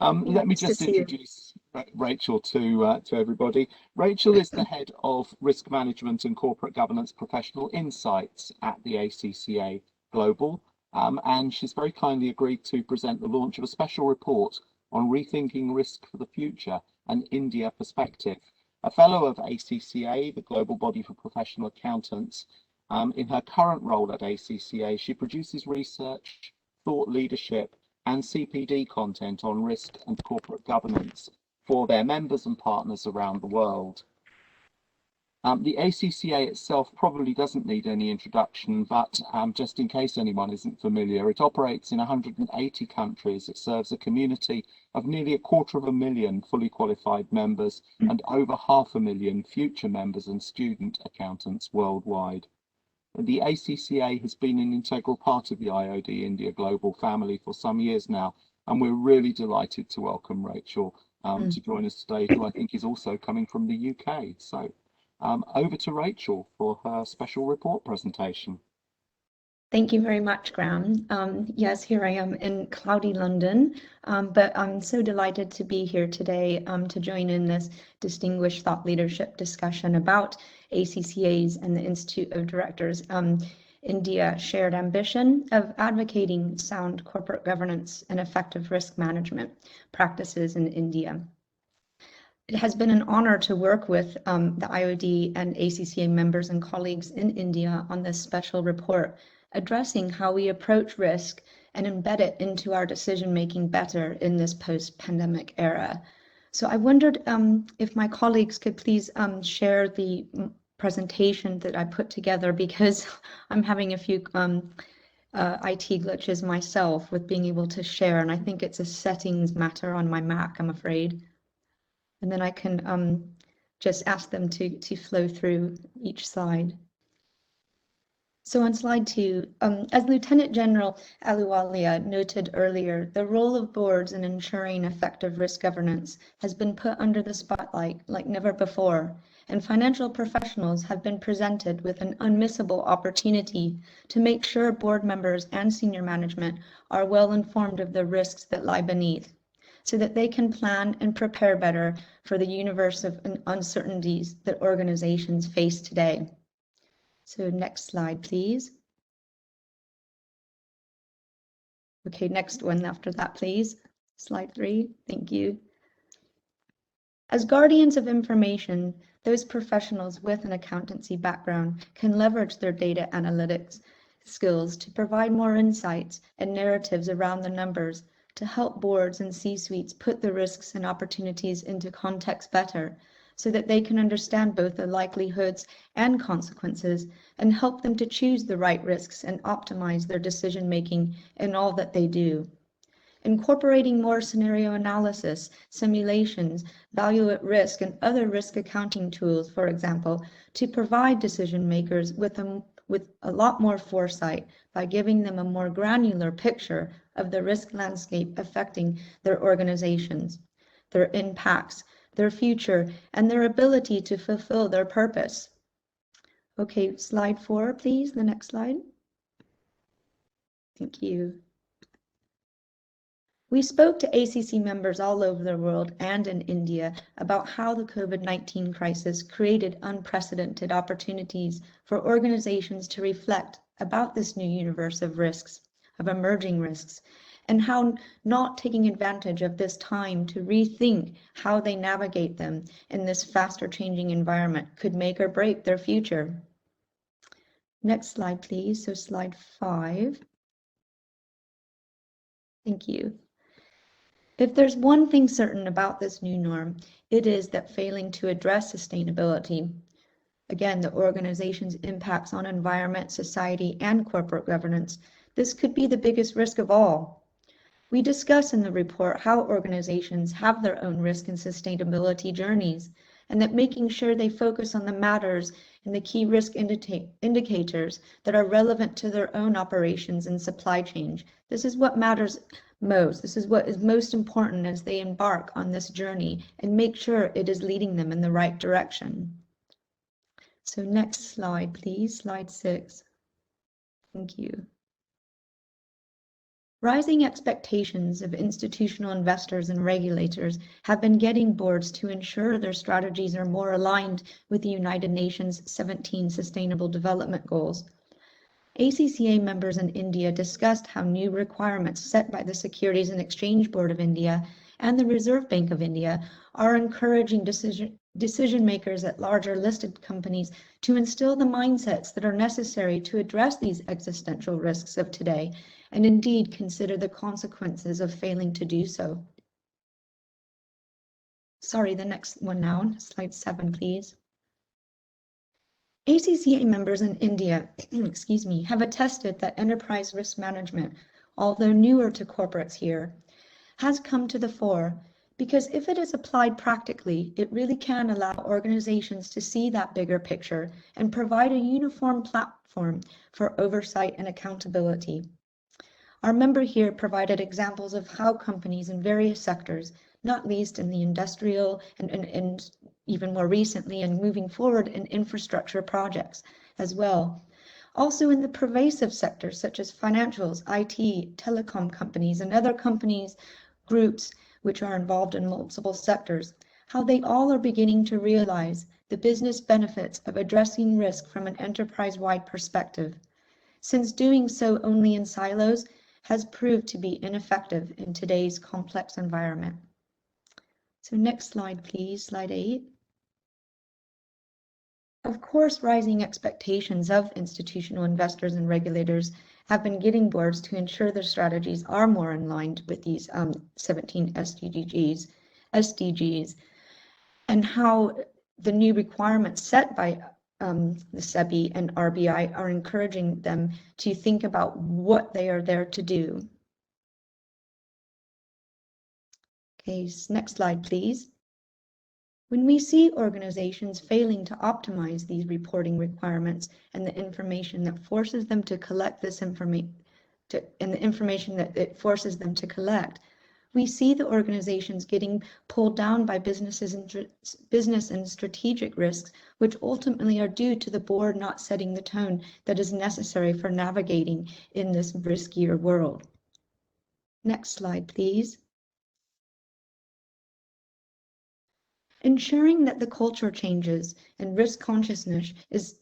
Let me just introduce Rachel to everybody. Rachel is the head of Risk Management and Corporate Governance Professional Insights at the ACCA Global, and she's very kindly agreed to present the launch of a special report on rethinking risk for the future, an India perspective. A fellow of ACCA, the global body for professional accountants, in her current role at ACCA, she produces research, thought leadership, and CPD content on risk and corporate governance for their members and partners around the world. The ACCA itself probably doesn't need any introduction, but just in case anyone isn't familiar, it operates in 180 countries. It serves a community of nearly 250,000 fully qualified members and over 500,000 future members and student accountants worldwide. The ACCA has been an integral part of the IOD India Global family for some years now, and we're really delighted to welcome Rachel to join us today, who I think is also coming from the UK. So over to Rachel for her special report presentation. Thank you very much, Graham. Yes, here I am in cloudy London, but I'm so delighted to be here today to join in this distinguished thought leadership discussion about ACCA's and the Institute of Directors India shared ambition of advocating sound corporate governance and effective risk management practices in India. It has been an honor to work with the IOD and ACCA members and colleagues in India on this special report, addressing how we approach risk and embed it into our decision-making better in this post-pandemic era. So I wondered if my colleagues could please share the presentation that I put together, because I'm having a few IT glitches myself with being able to share, and I think it's a settings matter on my Mac, I'm afraid. And then I can just ask them to flow through each slide. So on slide 2, as Lieutenant General Ahluwalia noted earlier, the role of boards in ensuring effective risk governance has been put under the spotlight like never before, and financial professionals have been presented with an unmissable opportunity to make sure board members and senior management are well informed of the risks that lie beneath, so that they can plan and prepare better for the universe of uncertainties that organizations face today. So next slide, please. Okay, next one after that, please. Slide 3, thank you. As guardians of information, those professionals with an accountancy background can leverage their data analytics skills to provide more insights and narratives around the numbers to help boards and C-suites put the risks and opportunities into context better, so that they can understand both the likelihoods and consequences and help them to choose the right risks and optimize their decision-making in all that they do. Incorporating more scenario analysis, simulations, value at risk, and other risk accounting tools, for example, to provide decision makers with a lot more foresight by giving them a more granular picture of the risk landscape affecting their organizations, their impacts, their future, and their ability to fulfill their purpose. Okay, slide 4, please, the next slide. Thank you. We spoke to ACC members all over the world and in India about how the COVID-19 crisis created unprecedented opportunities for organizations to reflect about this new universe of risks, of emerging risks, and how not taking advantage of this time to rethink how they navigate them in this faster changing environment could make or break their future. Next slide, please. So slide 5. Thank you. If there's one thing certain about this new norm, it is that failing to address sustainability, again, the organization's impacts on environment, society, and corporate governance, this could be the biggest risk of all. We discuss in the report how organizations have their own risk and sustainability journeys, and that making sure they focus on the matters and the key risk indicators that are relevant to their own operations and supply chain. This is what matters most. This is what is most important as they embark on this journey and make sure it is leading them in the right direction. So next slide, please, slide 6. Thank you. Rising expectations of institutional investors and regulators have been getting boards to ensure their strategies are more aligned with the United Nations 17 Sustainable Development Goals. ACCA members in India discussed how new requirements set by the Securities and Exchange Board of India and the Reserve Bank of India are encouraging decision makers at larger listed companies to instill the mindsets that are necessary to address these existential risks of today and indeed consider the consequences of failing to do so. Sorry, the next one now, slide 7, please. ACCA members in India, excuse me, have attested that enterprise risk management, although newer to corporates here, has come to the fore because if it is applied practically, it really can allow organizations to see that bigger picture and provide a uniform platform for oversight and accountability. Our member here provided examples of how companies in various sectors, not least in the industrial and even more recently and moving forward in infrastructure projects as well. Also in the pervasive sectors such as financials, IT, telecom companies, and other companies, groups which are involved in multiple sectors, how they all are beginning to realize the business benefits of addressing risk from an enterprise-wide perspective, since doing so only in silos has proved to be ineffective in today's complex environment. So next slide, please, slide 8. Of course, rising expectations of institutional investors and regulators have been getting boards to ensure their strategies are more in line with these 17 SDGs, and how the new requirements set by the SEBI and RBI are encouraging them to think about what they are there to do. Okay, next slide, please. When we see organizations failing to optimize these reporting requirements and the information that forces them to collect this information, and the information that it forces them to collect, we see the organizations getting pulled down by business and strategic risks, which ultimately are due to the board not setting the tone that is necessary for navigating in this riskier world. Next slide, please. Ensuring that the culture changes and risk consciousness is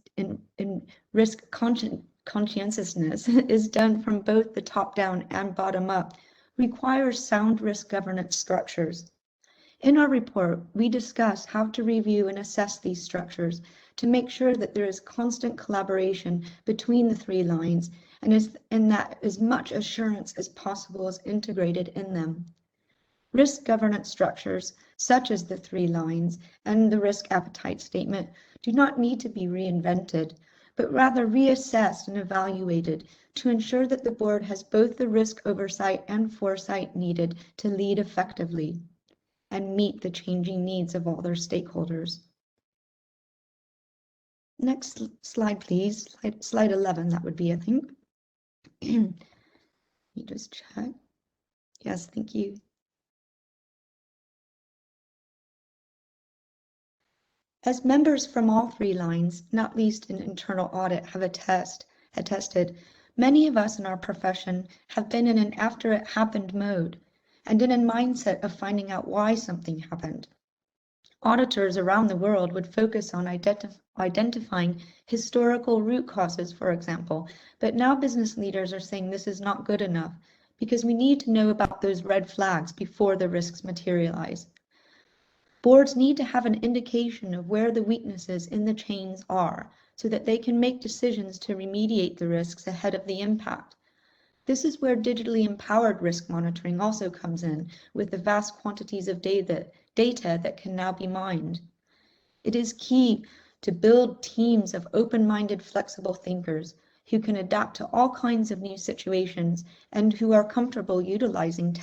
conscientiousness is done from both the top down and bottom up requires sound risk governance structures. In our report, we discuss how to review and assess these structures to make sure that there is constant collaboration between the three lines and that as much assurance as possible is integrated in them. Risk governance structures, such as the 3 lines and the risk appetite statement, do not need to be reinvented, but rather reassessed and evaluated to ensure that the board has both the risk oversight and foresight needed to lead effectively and meet the changing needs of all their stakeholders. Next slide, please. Slide 11, that would be, I think. Let me just check. Yes, thank you. As members from all 3 lines, not least in internal audit, have attested, many of us in our profession have been in an after it happened mode and in a mindset of finding out why something happened. Auditors around the world would focus on identifying historical root causes, for example, but now business leaders are saying this is not good enough because we need to know about those red flags before the risks materialize. Boards need to have an indication of where the weaknesses in the chains are so that they can make decisions to remediate the risks ahead of the impact. This is where digitally empowered risk monitoring also comes in, with the vast quantities of data that can now be mined. It is key to build teams of open-minded, flexible thinkers who can adapt to all kinds of new situations and who are comfortable utilizing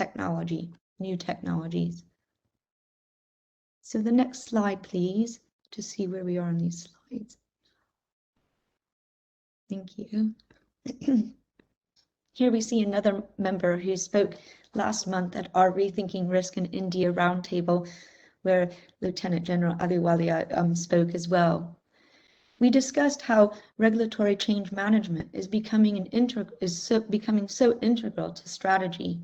new technologies. So the next slide, please, to see where we are on these slides. Thank you. Here we see another member who spoke last month at our Rethinking Risk in India roundtable, where Lieutenant General Aliwalia spoke as well. We discussed how regulatory change management is becoming so integral to strategy.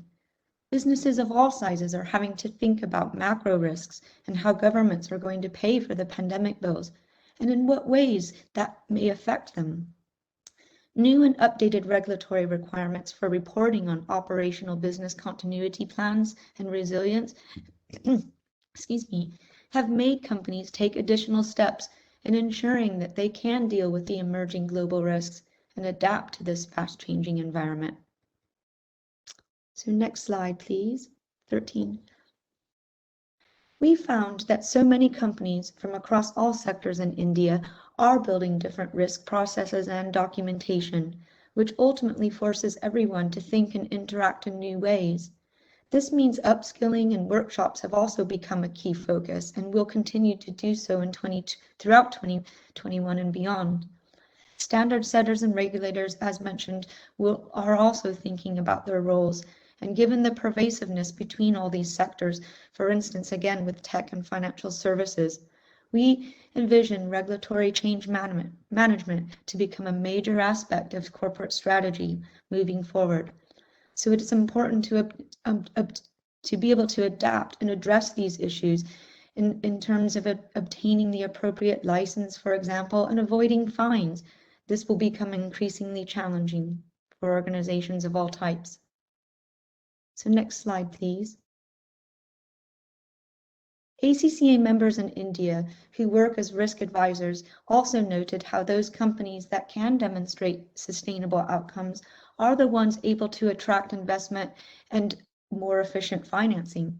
Businesses of all sizes are having to think about macro risks and how governments are going to pay for the pandemic bills and in what ways that may affect them. New and updated regulatory requirements for reporting on operational business continuity plans and resilience have made companies take additional steps in ensuring that they can deal with the emerging global risks and adapt to this fast-changing environment. So next slide, please, 13. We found that so many companies from across all sectors in India are building different risk processes and documentation, which ultimately forces everyone to think and interact in new ways. This means upskilling and workshops have also become a key focus and will continue to do so throughout 2021 and beyond. Standard setters and regulators, as mentioned, are also thinking about their roles. And given the pervasiveness between all these sectors, for instance, again with tech and financial services, we envision regulatory change management to become a major aspect of corporate strategy moving forward. So it is important to be able to adapt and address these issues in terms of obtaining the appropriate license, for example, and avoiding fines. This will become increasingly challenging for organizations of all types. So next slide, please. ACCA members in India who work as risk advisors also noted how those companies that can demonstrate sustainable outcomes are the ones able to attract investment and more efficient financing.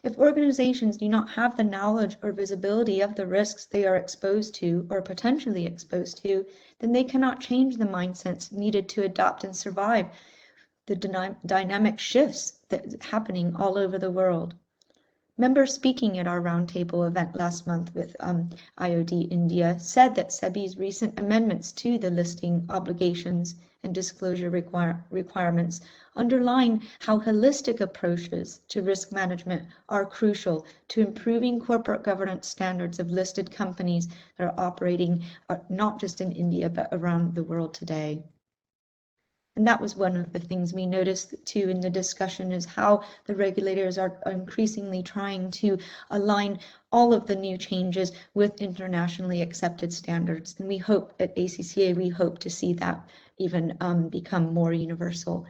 If organizations do not have the knowledge or visibility of the risks they are exposed to or potentially exposed to, then they cannot change the mindsets needed to adapt and survive the dynamic shifts that are happening all over the world. Members speaking at our roundtable event last month with IOD India said that SEBI's recent amendments to the listing obligations and disclosure requirements underline how holistic approaches to risk management are crucial to improving corporate governance standards of listed companies that are operating not just in India but around the world today. And that was one of the things we noticed too in the discussion, is how the regulators are increasingly trying to align all of the new changes with internationally accepted standards. And we hope at ACCA, we hope to see that even become more universal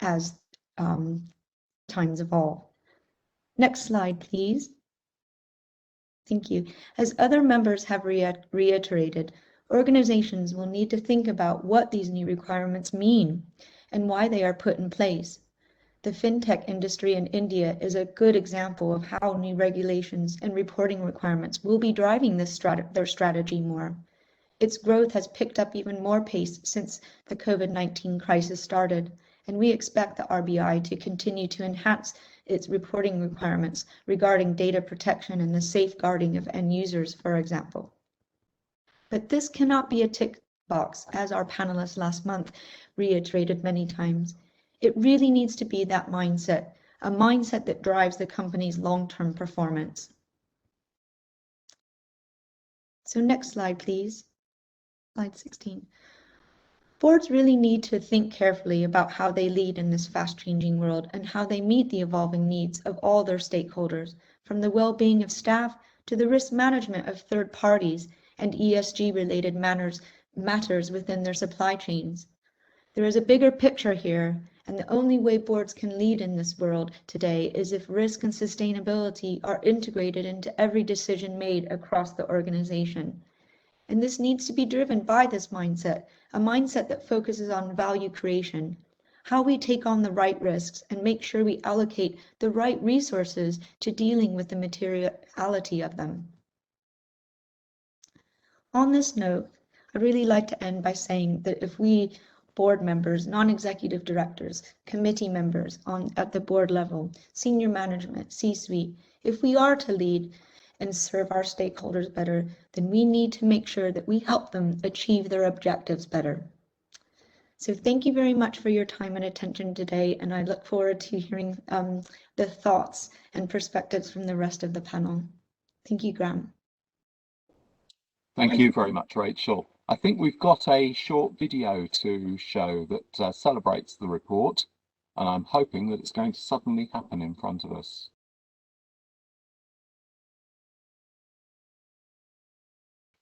as times evolve. Next slide, please. Thank you. As other members have reiterated, organizations will need to think about what these new requirements mean and why they are put in place. The fintech industry in India is a good example of how new regulations and reporting requirements will be driving their strategy more. Its growth has picked up even more pace since the COVID-19 crisis started, and we expect the RBI to continue to enhance its reporting requirements regarding data protection and the safeguarding of end users, for example. But this cannot be a tick box, as our panelists last month reiterated many times. It really needs to be that mindset, a mindset that drives the company's long-term performance. So next slide, please. Slide 16. Boards really need to think carefully about how they lead in this fast-changing world and how they meet the evolving needs of all their stakeholders, from the well-being of staff to the risk management of third parties and ESG-related matters within their supply chains. There is a bigger picture here, and the only way boards can lead in this world today is if risk and sustainability are integrated into every decision made across the organization. And this needs to be driven by this mindset, a mindset that focuses on value creation, how we take on the right risks and make sure we allocate the right resources to dealing with the materiality of them. On this note, I'd really like to end by saying that if we board members, non-executive directors, committee members at the board level, senior management, C-suite, if we are to lead and serve our stakeholders better, then we need to make sure that we help them achieve their objectives better. So thank you very much for your time and attention today, and I look forward to hearing the thoughts and perspectives from the rest of the panel. Thank you, Graham. Thank you very much, Rachel. I think we've got a short video to show that celebrates the report, and I'm hoping that it's going to suddenly happen in front of us.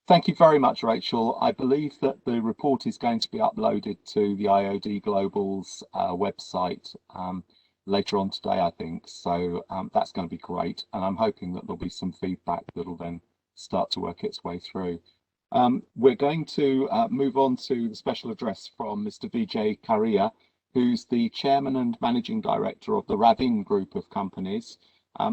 Thank you very much, Rachel. I believe that the report is going to be uploaded to the IOD Global's website later on today, I think. So that's going to be great. And I'm hoping that there'll be some feedback that'll then start to work its way through. We're going to move on to the special address from Mr. Vijay Karia, who's the Chairman and Managing Director of the Ravin Group of companies.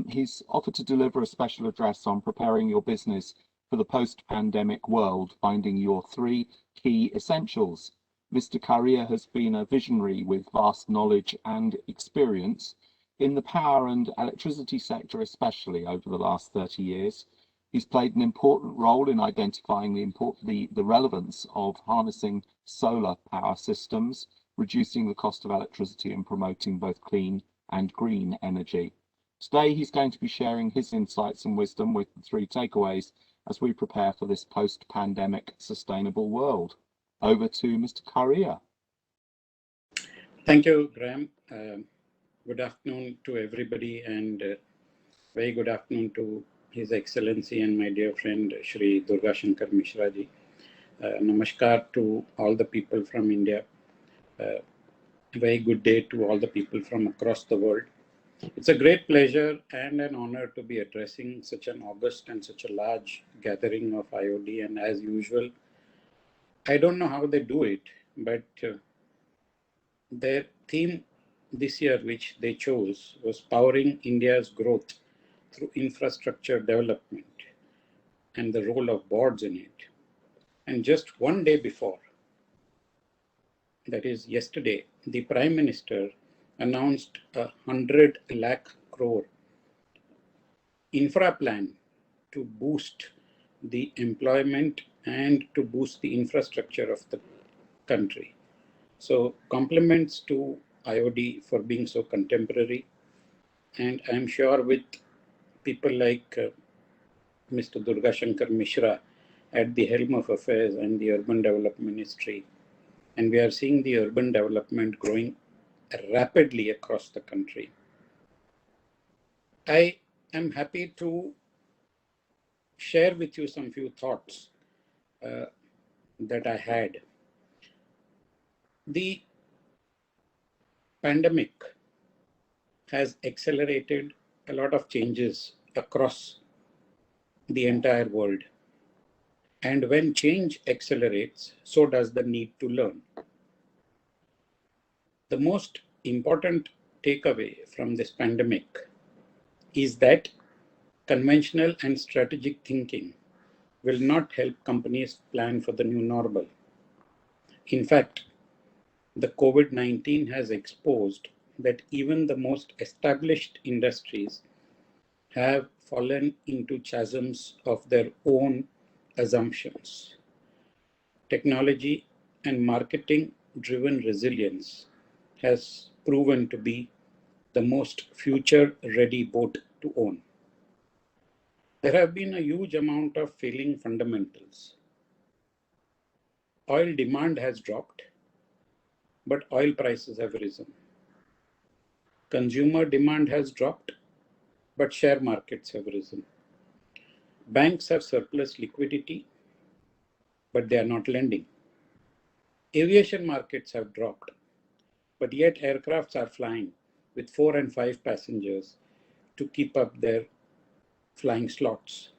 He's offered to deliver a special address on preparing your business for the post-pandemic world, finding your 3 key essentials. Mr. Karia has been a visionary with vast knowledge and experience in the power and electricity sector, especially over the last 30 years. He's played an important role in identifying the relevance of harnessing solar power systems, reducing the cost of electricity and promoting both clean and green energy. Today, he's going to be sharing his insights and wisdom with the 3 takeaways as we prepare for this post-pandemic sustainable world. Over to Mr. Karia. Thank you, Graham. Good afternoon to everybody, and very good afternoon to His Excellency and my dear friend Shri Durga Shankar Mishra ji. Namaskar to all the people from India. Very good day to all the people from across the world. It's a great pleasure and an honor to be addressing such an august and such a large gathering of IOD. And as usual, I don't know how they do it, but their theme this year, which they chose, was powering India's growth through infrastructure development and the role of boards in it. And just one day before, that is yesterday, the Prime Minister announced a 100 lakh crore infra plan to boost the employment and to boost the infrastructure of the country. So compliments to IOD for being so contemporary. And I'm sure with people like Mr. Durga Shankar Mishra at the helm of affairs and the Urban Development Ministry, and we are seeing the urban development growing rapidly across the country. I am happy to share with you some few thoughts that I had. The pandemic has accelerated a lot of changes across the entire world. And when change accelerates, so does the need to learn. The most important takeaway from this pandemic is that conventional and strategic thinking will not help companies plan for the new normal. In fact, the COVID-19 has exposed that even the most established industries have fallen into chasms of their own assumptions. Technology and marketing-driven resilience has proven to be the most future-ready boat to own. There have been a huge amount of failing fundamentals. Oil demand has dropped, but oil prices have risen. Consumer demand has dropped, but share markets have risen. Banks have surplus liquidity, but they are not lending. Aviation markets have dropped, but yet aircrafts are flying with 4 and 5 passengers to keep up their flying slots.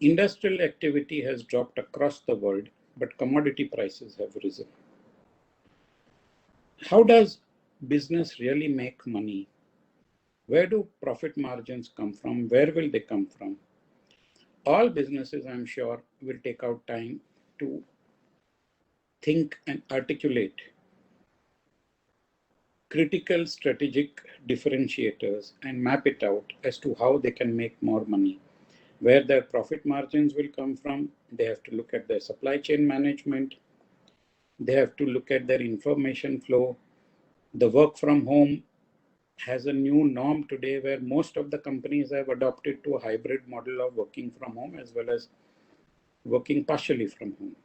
Industrial activity has dropped across the world, but commodity prices have risen. How does business really make money? Where do profit margins come from? Where will they come from? All businesses, I'm sure, will take out time to think and articulate critical strategic differentiators and map it out as to how they can make more money. Where their profit margins will come from, they have to look at their supply chain management. They have to look at their information flow. The work from home has a new norm today where most of the companies have adopted to a hybrid model of working from home as well as working partially from home.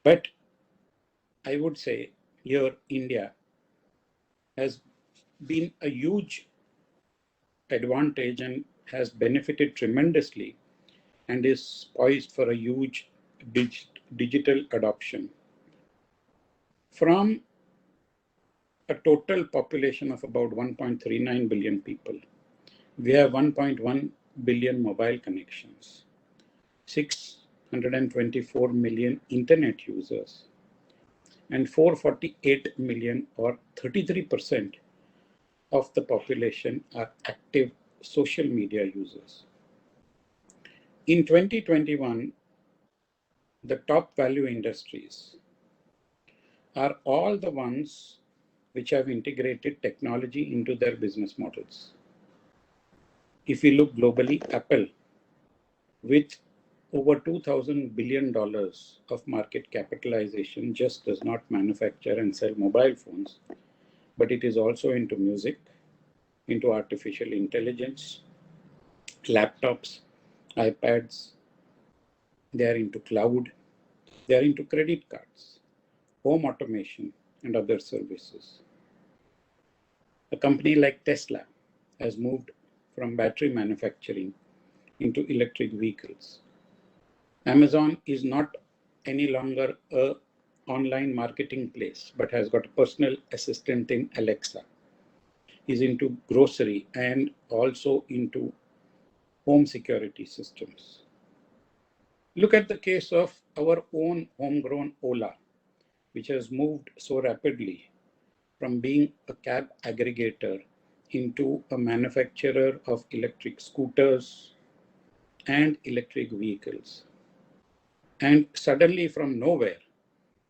But I would say here India has been a huge advantage and has benefited tremendously and is poised for a huge digital adoption. From a total population of about 1.39 billion people, we have 1.1 billion mobile connections, 624 million internet users, and 448 million or 33% of the population are active social media users. In 2021, the top value industries are all the ones which have integrated technology into their business models. If we look globally, Apple, with over $2,000 billion of market capitalization, just does not manufacture and sell mobile phones, but it is also into music, into artificial intelligence, laptops, iPads. They are into cloud. They are into credit cards, home automation, and other services. A company like Tesla has moved from battery manufacturing into electric vehicles. Amazon is not any longer an online marketing place, but has got a personal assistant in Alexa. Is into grocery and also into home security systems. Look at the case of our own homegrown Ola, which has moved so rapidly from being a cab aggregator into a manufacturer of electric scooters and electric vehicles. And suddenly from nowhere,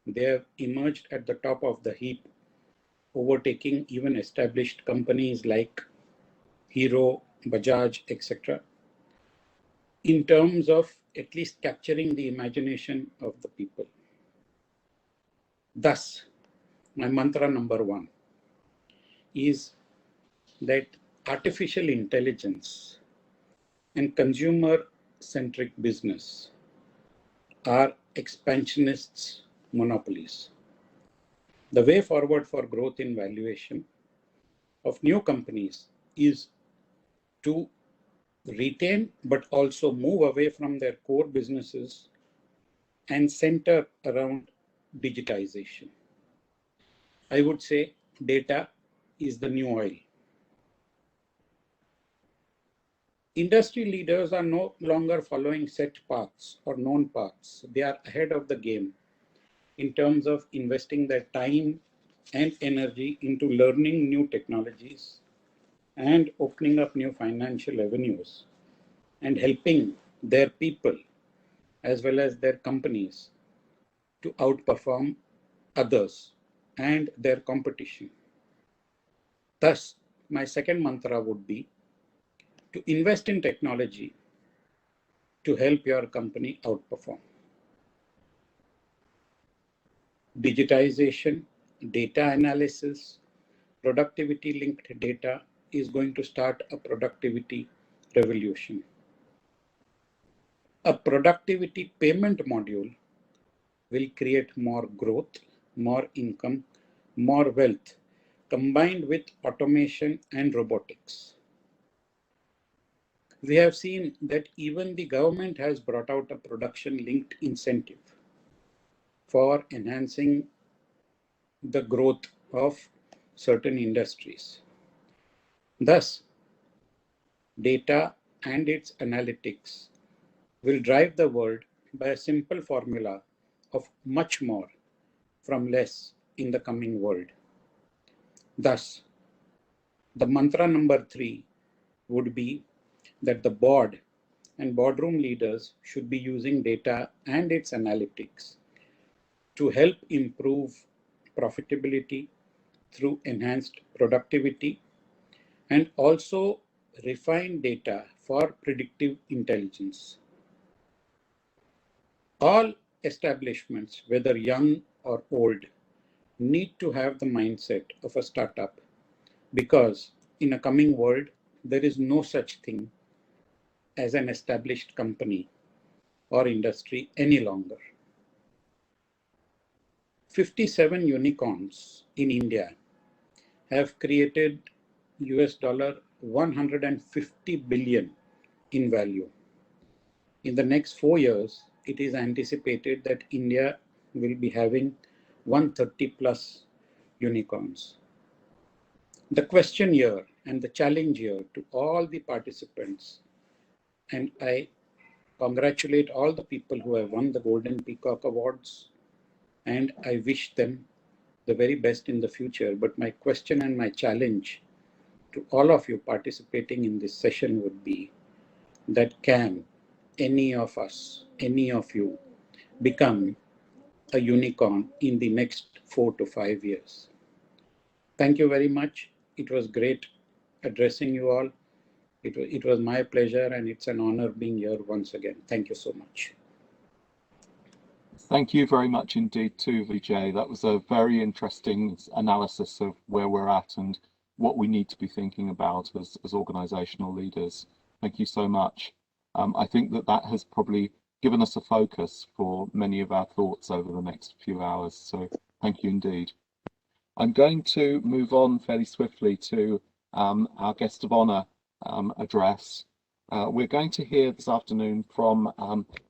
they have emerged at the top of the heap, overtaking even established companies like Hero, Bajaj, etc., in terms of at least capturing the imagination of the people. Thus, my mantra number one is that artificial intelligence and consumer-centric business are expansionists' monopolies. The way forward for growth in valuation of new companies is to retain but also move away from their core businesses and center around digitization. I would say data is the new oil. Industry leaders are no longer following set paths or known paths. They are ahead of the game in terms of investing their time, and energy into learning new technologies and opening up new financial avenues and helping their people as well as their companies to outperform others and their competition. Thus, my second mantra would be to invest in technology to help your company outperform. Digitization, data analysis, productivity linked data is going to start a productivity revolution. A productivity payment module will create more growth, more income, more wealth, combined with automation and robotics. We have seen that even the government has brought out a production linked incentive for enhancing the growth of certain industries. Thus, data and its analytics will drive the world by a simple formula of much more from less in the coming world. Thus, the mantra number 3 would be that the board and boardroom leaders should be using data and its analytics to help improve profitability through enhanced productivity and also refine data for predictive intelligence. All establishments, whether young or old, need to have the mindset of a startup because in a coming world, there is no such thing as an established company or industry any longer. 57 unicorns in India have created $150 billion in value. In the next 4 years, it is anticipated that India will be having 130 plus unicorns. The question here and the challenge here to all the participants, and I congratulate all the people who have won the Golden Peacock Awards, and I wish them the very best in the future. But my question and my challenge to all of you participating in this session would be that can any of us, any of you, become a unicorn in the next 4 to 5 years? Thank you very much. It was great addressing you all. It was my pleasure and it's an honor being here once again. Thank you so much. Thank you very much indeed too, Vijay. That was a very interesting analysis of where we're at and what we need to be thinking about as organizational leaders. Thank you so much. I think that has probably given us a focus for many of our thoughts over the next few hours. So thank you indeed. I'm going to move on fairly swiftly to our guest of honor address. We're going to hear this afternoon from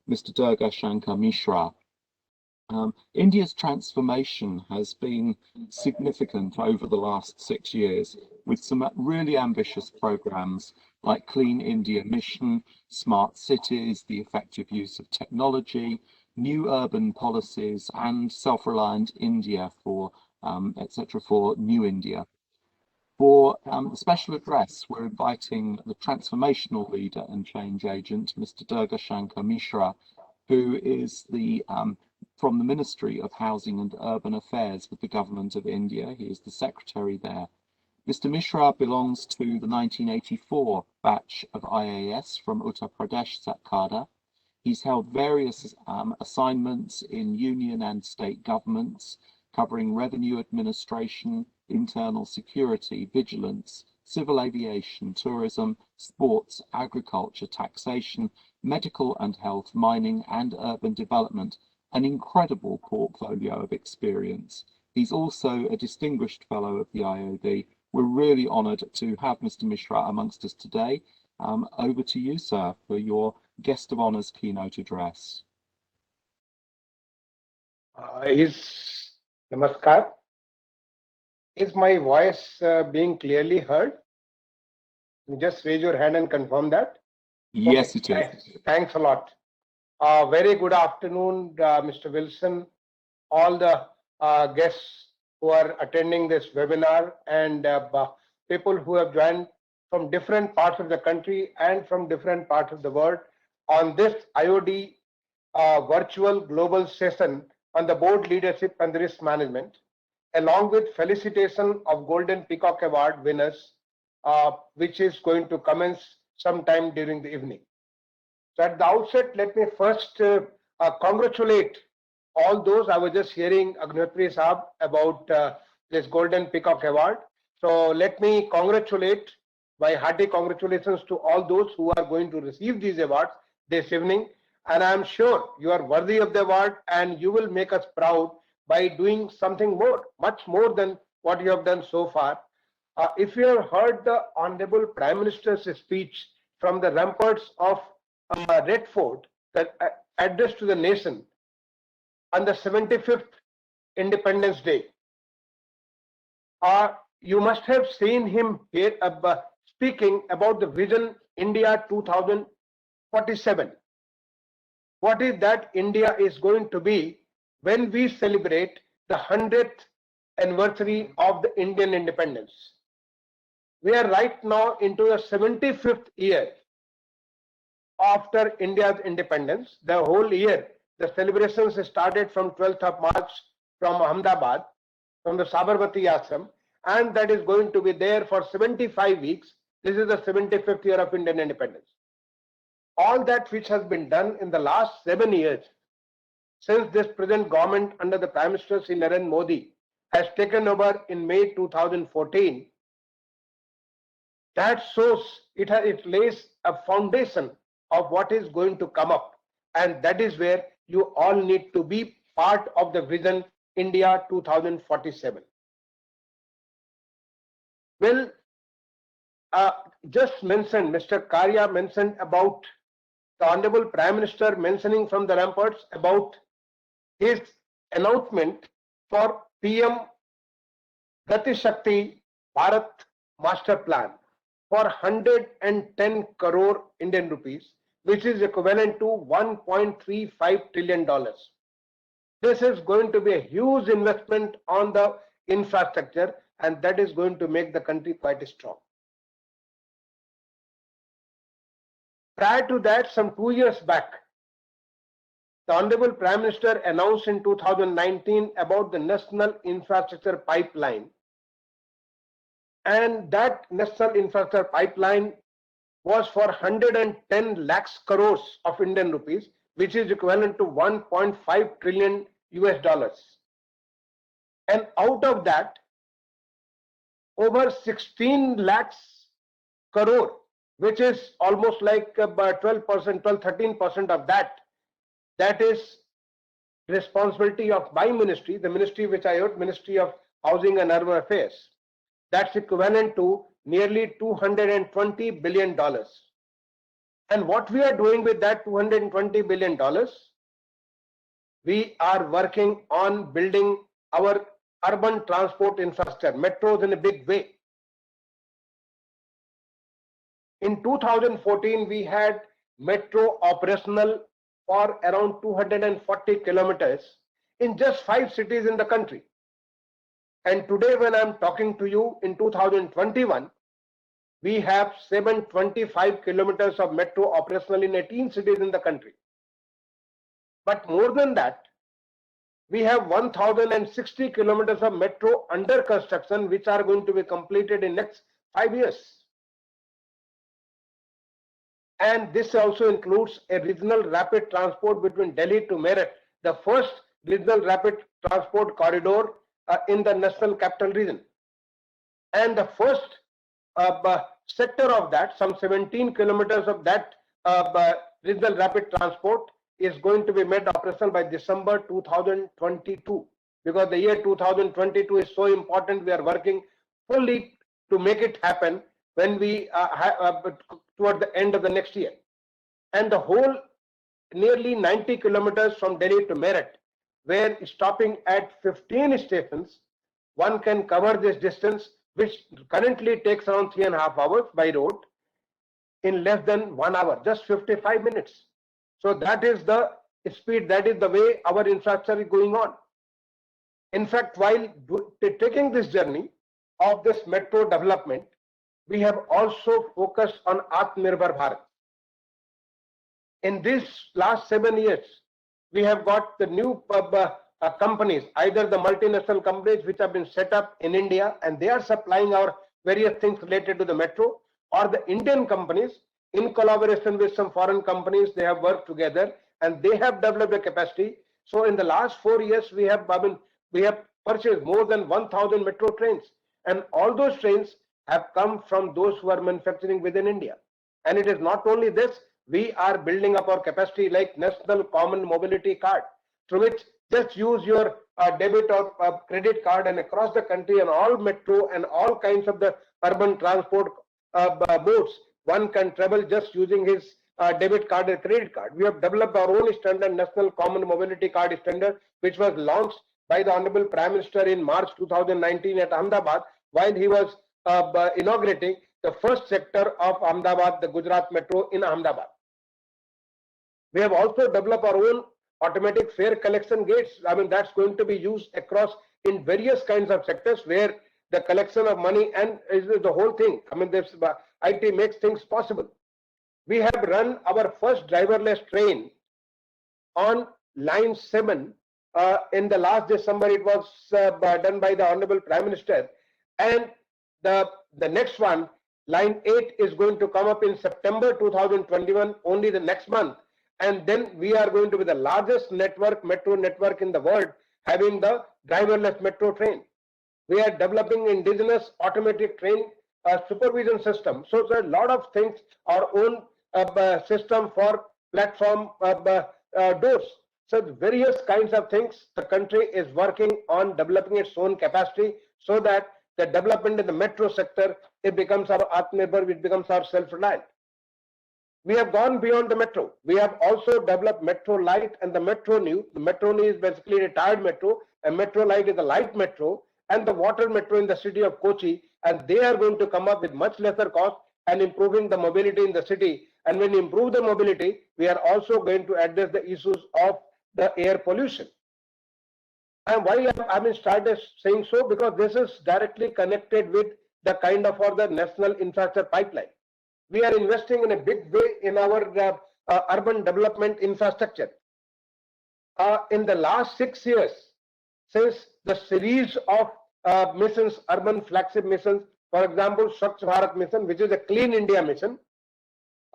Mr. Durga Shankar Mishra. India's transformation has been significant over the last 6 years with some really ambitious programs like Clean India Mission, Smart Cities, the effective use of technology, new urban policies, and Self-Reliant India for etc. for New India. For the special address, we're inviting the transformational leader and change agent, Mr. Durga Shankar Mishra, who is from the Ministry of Housing and Urban Affairs with the Government of India. He is the secretary there. Mr. Mishra belongs to the 1984 batch of IAS from Uttar Pradesh, Satkara. He's held various assignments in union and state governments, covering revenue administration, internal security, vigilance, civil aviation, tourism, sports, agriculture, taxation, medical and health, mining, and urban development. An incredible portfolio of experience. He's also a distinguished fellow of the IOD. We're really honoured to have Mr. Mishra amongst us today. Over to you, sir, for your guest of honours keynote address. Namaskar. Is my voice being clearly heard? Just raise your hand and confirm that. Yes, it is. Thanks a lot. Very good afternoon, Mr. Wilson, all the guests who are attending this webinar and people who have joined from different parts of the country and from different parts of the world on this IOD virtual global session on the board leadership and risk management, along with felicitation of Golden Peacock Award winners, which is going to commence sometime during the evening. So at the outset, let me first congratulate all those. I was just hearing Agnihotri Saab about this Golden Peacock Award. So let me congratulate, my hearty congratulations to all those who are going to receive these awards this evening. And I'm sure you are worthy of the award and you will make us proud by doing something more, much more than what you have done so far. If you have heard the Honorable Prime Minister's speech from the ramparts of Red Fort, that address to the nation on the 75th Independence Day, you must have seen him here speaking about the Vision India 2047. What is that India is going to be when we celebrate the 100th anniversary of the Indian independence. We are right now into the 75th year after India's independence. The whole year, the celebrations started from 12th of March from Ahmedabad, from the Sabarmati Ashram, and that is going to be there for 75 weeks. This is the 75th year of Indian independence. All that which has been done in the last 7 years, since this present government under the Prime Minister Sri Narendra Modi has taken over in May 2014, that shows it lays a foundation of what is going to come up, and that is where you all need to be part of the Vision India 2047. Well, just mentioned, Mr. Karya mentioned about the Honorable Prime Minister mentioning from the ramparts about his announcement for PM Gati Shakti Bharat Master Plan for 110 crore Indian rupees, which is equivalent to $1.35 trillion. This is going to be a huge investment on the infrastructure, and that is going to make the country quite strong. Prior to that, some 2 years back, the Honorable Prime Minister announced in 2019 about the National Infrastructure Pipeline, and that National Infrastructure Pipeline was for 110 lakhs crores of Indian rupees, which is equivalent to $1.5 trillion US. And out of that, over 16 lakhs crore, which is almost like about 12%, 13% of that, that is responsibility of my ministry, the ministry which I hold, Ministry of Housing and Urban Affairs. That's equivalent to nearly $220 billion. And what we are doing with that $220 billion, we are working on building our urban transport infrastructure, metros in a big way. In 2014, we had metro operational for around 240 kilometers in just 5 cities in the country. And today, when I'm talking to you in 2021, we have 725 kilometers of metro operational in 18 cities in the country. But more than that, we have 1,060 kilometers of metro under construction, which are going to be completed in next 5 years. And this also includes a regional rapid transport between Delhi to Meerut, the first regional rapid transport corridor in the National Capital Region. And the first sector of that, some 17 kilometers of that regional rapid transport is going to be made operational by December 2022. Because the year 2022 is so important, we are working fully to make it happen when we toward the end of the next year. And the whole nearly 90 kilometers from Delhi to Meerut, where stopping at 15 stations, one can cover this distance, which currently takes around 3.5 hours by road, in less than 1 hour, just 55 minutes. So that is the speed, that is the way our infrastructure is going on. In fact, while taking this journey of this metro development, we have also focused on Atmanirbhar Bharat. In these last 7 years, we have got the new companies, either the multinational companies which have been set up in India and they are supplying our various things related to the metro, or the Indian companies in collaboration with some foreign companies, they have worked together and they have developed a capacity. So in the last 4 years, we have purchased more than 1,000 metro trains, and all those trains have come from those who are manufacturing within India. And it is not only this, we are building up our capacity like National Common Mobility Card, through which just use your debit or credit card, and across the country and all metro and all kinds of the urban transport modes, one can travel just using his debit card and credit card. We have developed our own standard, National Common Mobility Card standard, which was launched by the Honorable Prime Minister in March 2019 at Ahmedabad, while he was inaugurating the first sector of Ahmedabad, the Gujarat Metro in Ahmedabad. We have also developed our own automatic fare collection gates. I mean, that's going to be used across in various kinds of sectors where the collection of money and is the whole thing. I mean, this IT makes things possible. We have run our first driverless train on line 7 in the last December. It was done by the Honorable Prime Minister, and the next one, line 8, is going to come up in September 2021, only the next month. And then we are going to be the largest metro network in the world, having the driverless metro train. We are developing indigenous automatic train supervision system. So there are a lot of things, our own system for platform doors. So various kinds of things, the country is working on developing its own capacity so that the development in the metro sector, it becomes our Atmanirbhar, it becomes our self-reliant. We have gone beyond the metro. We have also developed Metro Light and the Metro New. The Metro New is basically a tired metro, and Metro Light is a light metro, and the water metro in the city of Kochi, and they are going to come up with much lesser cost and improving the mobility in the city. And when we improve the mobility, we are also going to address the issues of the air pollution. And why I mean started saying so, because this is directly connected with the kind of the national infrastructure pipeline. We are investing in a big way in our urban development infrastructure. In the last 6 years, since the series of missions, urban flagship missions, for example, Swachh Bharat mission, which is a Clean India mission,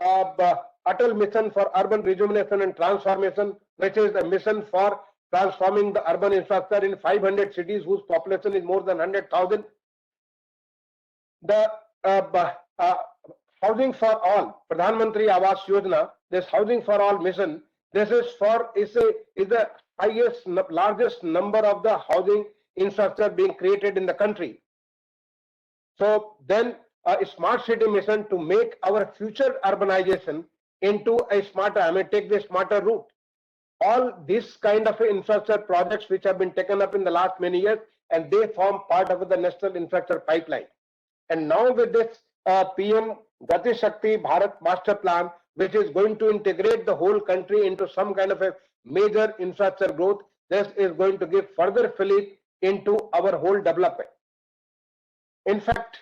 Atal mission for urban rejuvenation and transformation, which is a mission for transforming the urban infrastructure in 500 cities whose population is more than 100,000. The Housing for All, Pradhan Mantri Awas Yojana, this Housing for All mission, this is the highest, largest number of the housing infrastructure being created in the country. So then a smart city mission to make our future urbanization into a smarter, I mean take the smarter route. All this kind of infrastructure projects which have been taken up in the last many years, and they form part of the national infrastructure pipeline. And now with this PM Gati Shakti Bharat Master Plan, which is going to integrate the whole country into some kind of a major infrastructure growth, this is going to give further fillip into our whole development. In fact,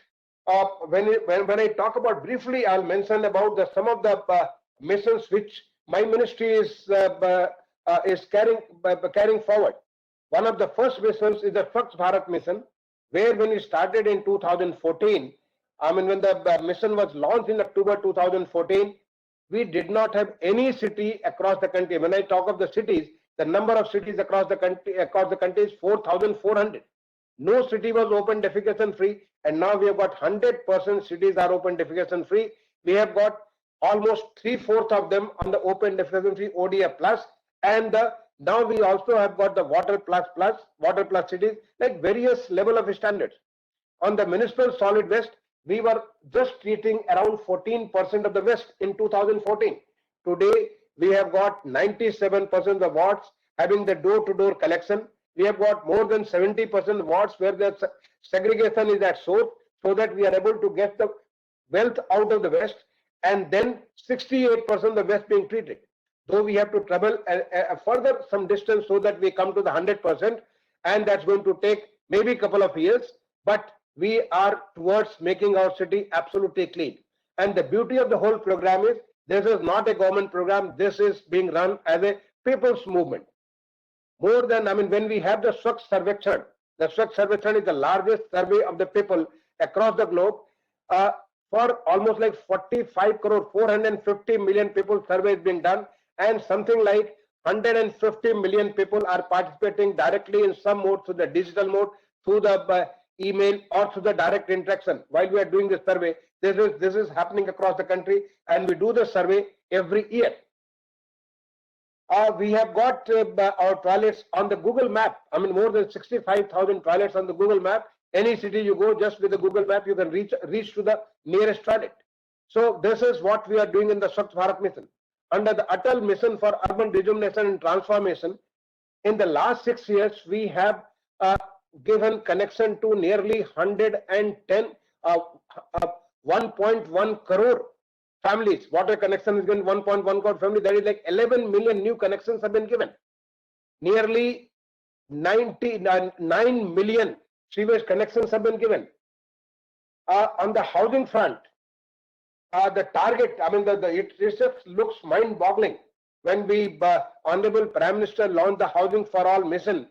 when I talk about briefly, I'll mention about some of the missions which my ministry is carrying forward. One of the first missions is the Swachh Bharat mission, where when we started in 2014, I mean when the mission was launched in October 2014, we did not have any city across the country. When I talk of the cities, the number of cities across the country is 4,400. No city was open defecation free, and now we have got 100% cities are open defecation free. We have got almost 3/4 of them on the open defecation free ODF plus, and now we also have got the water plus cities, like various level of standards. On the municipal solid waste, we were just treating around 14% of the waste in 2014. Today, we have got 97% of wards having the door-to-door collection. We have got more than 70% wards where the segregation is at source, so that we are able to get the wealth out of the waste, and then 68% of the waste being treated. Though we have to travel further some distance so that we come to the 100%, and that's going to take maybe a couple of years, but we are towards making our city absolutely clean. And the beauty of the whole program is this is not a government program, this is being run as a people's movement. More than, I mean, when we have the Swachh Sarvekhan, the Swachh Sarvekhan is the largest survey of the people across the globe. For almost like 45 crore, 450 million people survey is being done, and something like 150 million people are participating directly in some mode, through the digital mode, through the email, or through the direct interaction. While we are doing this survey, this is happening across the country, and we do the survey every year. We have got our toilets on the Google map. I mean, more than 65,000 toilets on the Google map. Any city you go, just with the Google map, you can reach to the nearest toilet. So this is what we are doing in the Swachh Bharat mission. Under the Atal Mission for Urban Rejuvenation and Transformation, in the last 6 years, we have given connection to nearly 1.1 crore families. Water connection is given 1.1 crore family. That is like 11 million new connections have been given. Nearly 9 million sewage connections have been given. On the housing front, the target, I mean, it just looks mind-boggling when we, Honorable Prime Minister launched the Housing for All mission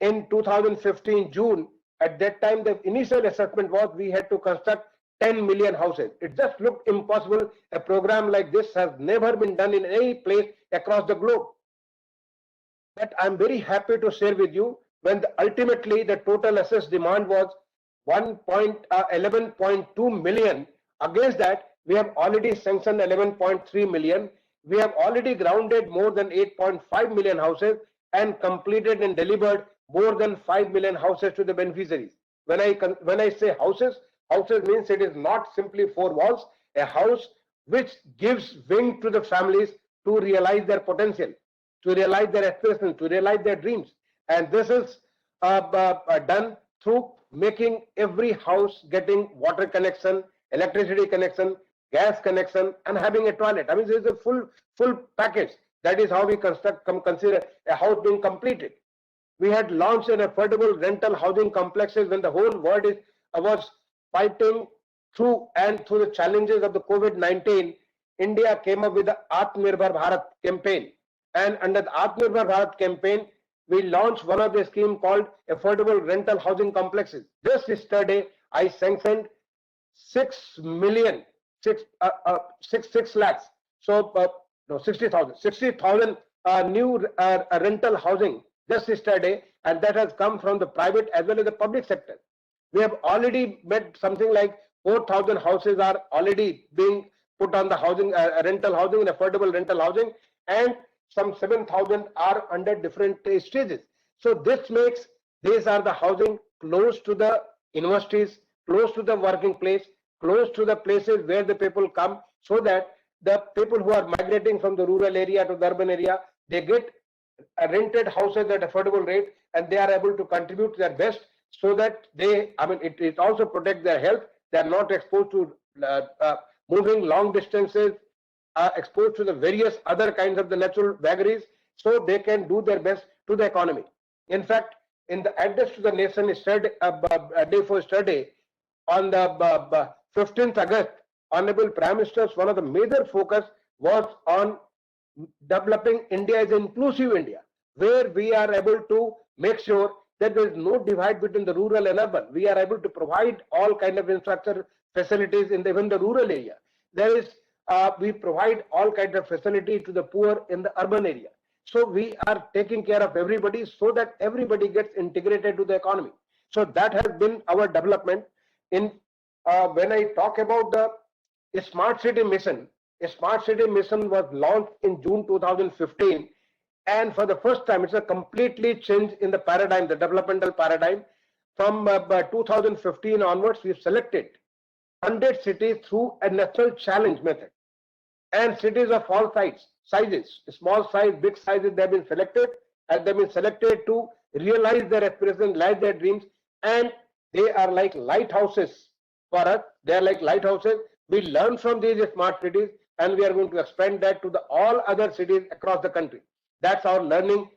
in 2015 June. At that time, the initial assessment was we had to construct 10 million houses. It just looked impossible. A program like this has never been done in any place across the globe. But I'm very happy to share with you, when ultimately the total assessed demand was 11.2 million. Against that, we have already sanctioned 11.3 million. We have already grounded more than 8.5 million houses and completed and delivered more than 5 million houses to the beneficiaries. When I say houses, houses means it is not simply four walls. A house which gives wing to the families to realize their potential, to realize their aspirations, to realize their dreams. And this is done through making every house getting water connection, electricity connection, gas connection, and having a toilet. I mean, this is a full package. That is how we consider a house being completed. We had launched an affordable rental housing complexes when the whole world was fighting through the challenges of the COVID-19. India came up with the Atmanirbhar Bharat campaign, and under the Atmanirbhar Bharat campaign, we launched one of the scheme called affordable rental housing complexes. Just yesterday, I sanctioned 6 lakhs. So no, 60,000 new rental housing just yesterday, and that has come from the private as well as the public sector. We have already made something like 4,000 houses are already being put on the housing, rental housing and affordable rental housing, and some 7,000 are under different stages. So this makes, these are the housing close to the universities, close to the working place, close to the places where the people come, so that the people who are migrating from the rural area to the urban area, they get rented houses at affordable rate, and they are able to contribute their best, so that they, I mean, it also protects their health. They are not exposed to moving long distances, exposed to the various other kinds of the natural vagaries, so they can do their best to the economy. In fact, in the address to the nation yesterday, day for yesterday, on the 15th August, Honorable Prime Minister's one of the major focus was on developing India as an inclusive India, where we are able to make sure that there is no divide between the rural and urban. We are able to provide all kind of infrastructure facilities in even the rural area. There is we provide all kinds of facility to the poor in the urban area. So we are taking care of everybody, so that everybody gets integrated to the economy. So that has been our development. In when I talk about the Smart City Mission, a Smart City Mission was launched in June 2015, and for the first time, it's a completely change in the paradigm, the developmental paradigm. From 2015 onwards, we've selected 100 cities through a national challenge method, and cities of all sizes, small size, big sizes, they've been selected, and they've been selected to realize their aspirations, realize their dreams, and they are like lighthouses for us. They are like lighthouses. We learn from these smart cities, and we are going to expand that to the all other cities across the country. That's our learning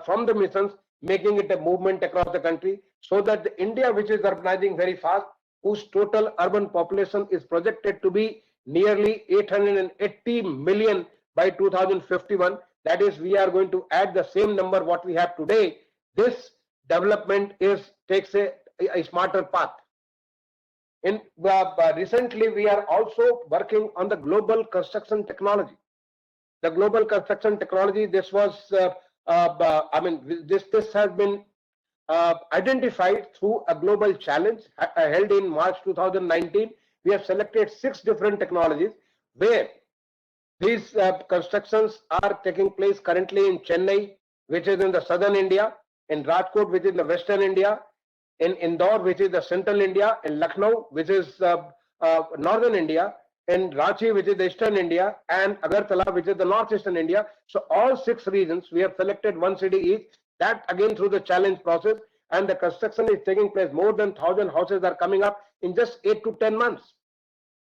from the missions, making it a movement across the country, so that the India, which is urbanizing very fast, whose total urban population is projected to be nearly 880 million by 2051. That is, we are going to add the same number what we have today. This development takes a smarter path. In recently, we are also working on the global construction technology. The global construction technology. This was, this has been identified through a global challenge held in March 2019. We have selected 6 different technologies where these constructions are taking place currently in Chennai, which is in the southern India, in Rajkot, which is in the western India, in Indore, which is the central India, in Lucknow, which is northern India, in Ranchi, which is the eastern India, and Agartala, which is the northeastern India. So all 6 regions, we have selected 1 city each. That again through the challenge process, and the construction is taking place. More than 1,000 houses are coming up in just 8 to 10 months.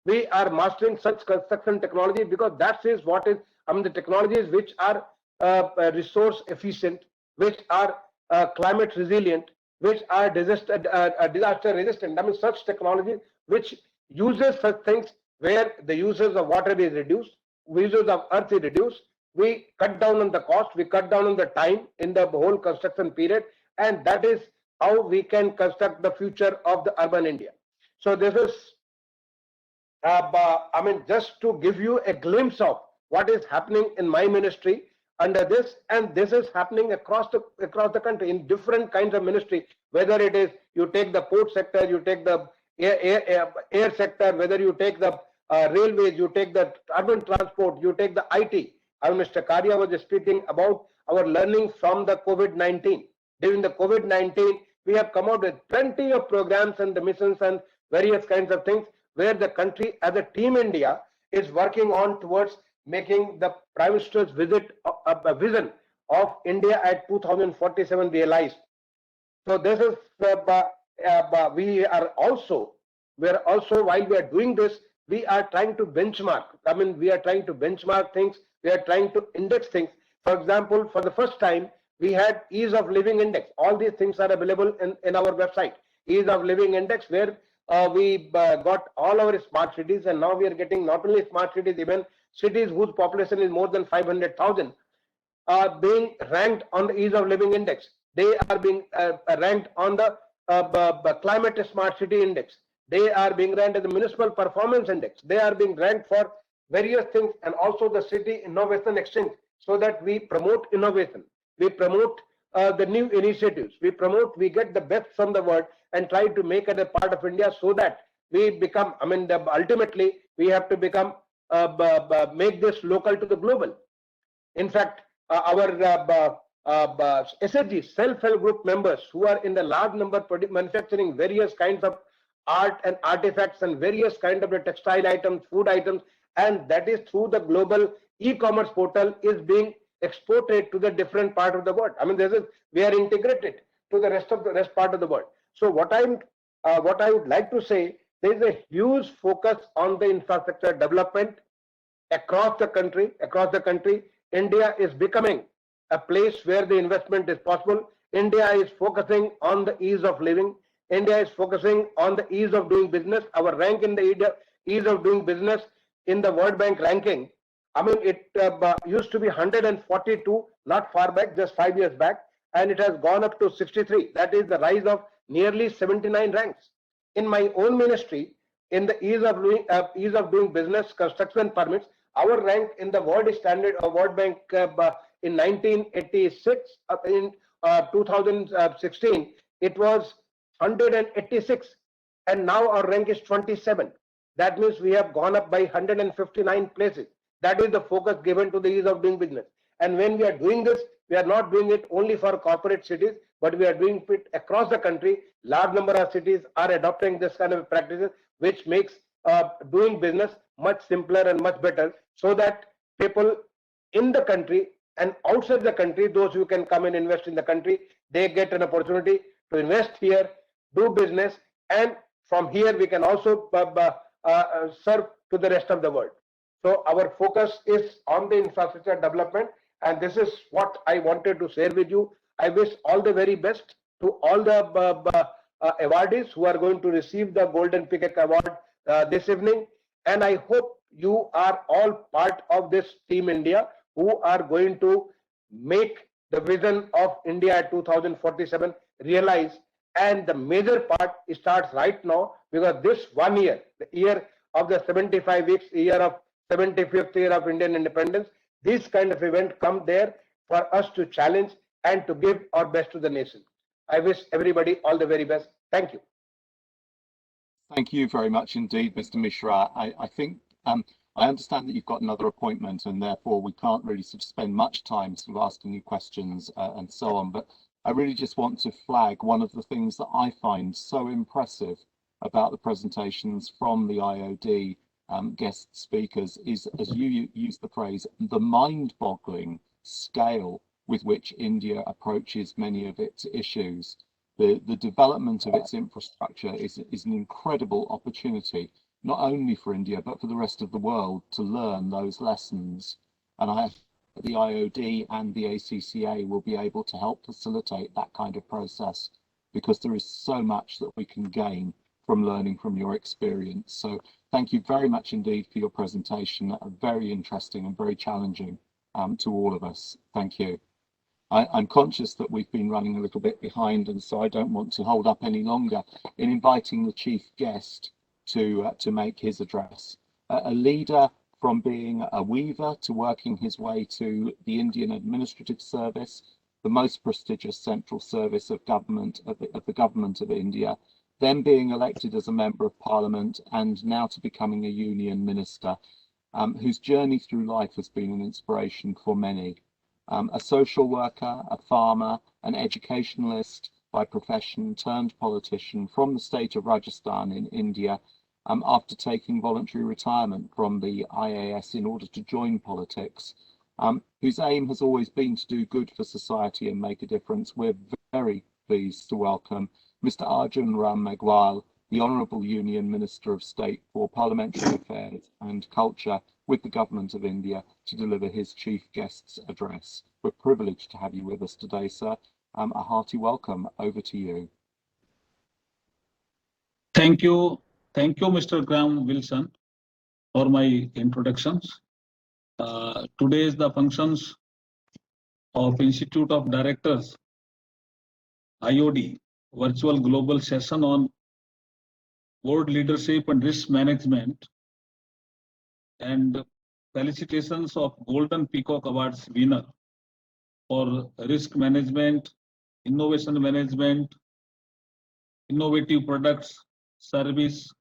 We are mastering such construction technology because that is what is, the technologies which are resource efficient, which are climate resilient, which are disaster resistant. Such technology which uses such things where the usage of water is reduced, usage of earth is reduced. We cut down on the cost, we cut down on the time in the whole construction period, and that is how we can construct the future of the urban India. So this is, just to give you a glimpse of what is happening in my ministry under this, and this is happening across the country in different kinds of ministry. Whether it is you take the port sector, you take the air sector, whether you take the railways, you take the urban transport, you take the IT. Mr. Karia was speaking about our learning from the COVID-19. During the COVID-19, we have come out with plenty of programs and the missions and various kinds of things where the country as a team India is working on towards making the Prime Minister's vision of India at 2047 realized. So this is, we are also while we are doing this, we are trying to benchmark. We are trying to benchmark things. We are trying to index things. For example, for the first time, we had ease of living index. All these things are available in our website. Ease of living index, where we got all our smart cities, and now we are getting not only smart cities, even cities whose population is more than 500,000 are being ranked on the ease of living index. They are being ranked on the climate smart city index. They are being ranked as the municipal performance index. They are being ranked for various things, and also the city innovation exchange, so that we promote innovation. We promote the new initiatives. We get the best from the world and try to make it a part of India, so that we become, ultimately we have to become, make this local to the global. In fact, our SHG, self-help group members, who are in the large number manufacturing various kinds of art and artifacts and various kind of the textile items, food items, and that is through the global e-commerce portal is being exported to the different part of the world. We are integrated to the rest part of the world. So what I would like to say, there is a huge focus on the infrastructure development across the country. India is becoming a place where the investment is possible. India is focusing on the ease of living. India is focusing on the ease of doing business. Our rank in the ease of doing business in the World Bank ranking, it used to be 142 not far back, just 5 years back, and it has gone up to 63. That is the rise of nearly 79 ranks. In my own ministry, in the ease of doing business, construction permits, our rank in the world standard of World Bank in 1986, in 2016, it was 186, and now our rank is 27. That means we have gone up by 159 places. That is the focus given to the ease of doing business. And when we are doing this, we are not doing it only for corporate cities, but we are doing it across the country. Large number of cities are adopting this kind of practices, which makes doing business much simpler and much better, so that people in the country and outside the country, those who can come and invest in the country, they get an opportunity to invest here, do business, and from here we can also serve to the rest of the world. So our focus is on the infrastructure development, and this is what I wanted to share with you. I wish all the very best to all the awardees who are going to receive the Golden Peacock Award this evening. And I hope you are all part of this Team India who are going to make the vision of India 2047 realize. And the major part starts right now, because this 1 year, the year of the 75 weeks, year of 75th year of Indian independence, this kind of event come there for us to challenge and to give our best to the nation. I wish everybody all the very best. Thank you. Thank you very much indeed, Mr. Mishra. I think I understand that you've got another appointment and therefore we can't really sort of spend much time sort of asking you questions and so on. But I really just want to flag one of the things that I find so impressive about the presentations from the IOD guest speakers is, as you use the phrase, the mind-boggling scale with which India approaches many of its issues. The development of its infrastructure is an incredible opportunity, not only for India, but for the rest of the world to learn those lessons. And the IOD and the ACCA will be able to help facilitate that kind of process, because there is so much that we can gain from learning from your experience. So thank you very much indeed for your presentation. Very interesting and very challenging to all of us. Thank you. I'm conscious that we've been running a little bit behind, and so I don't want to hold up any longer in inviting the chief guest to make his address. A leader from being a weaver to working his way to the Indian Administrative Service, the most prestigious central service of government of the government of India, then being elected as a member of parliament, and now to becoming a union minister, whose journey through life has been an inspiration for many. A social worker, a farmer, an educationalist by profession turned politician from the state of Rajasthan in India, after taking voluntary retirement from the IAS in order to join politics, whose aim has always been to do good for society and make a difference. We're very pleased to welcome Mr. Arjun Ram Meghwal, the Honourable Union Minister of State for Parliamentary Affairs and Culture with the Government of India, to deliver his chief guest's address. We're privileged to have you with us today, sir. A hearty welcome. Over to you. Thank you, Mr. Graham Wilson, for my introductions. Today is the functions of Institute of Directors, IOD, virtual global session on board leadership and risk management, and felicitations of Golden Peacock Awards winner for risk management, innovation management, innovative products, service,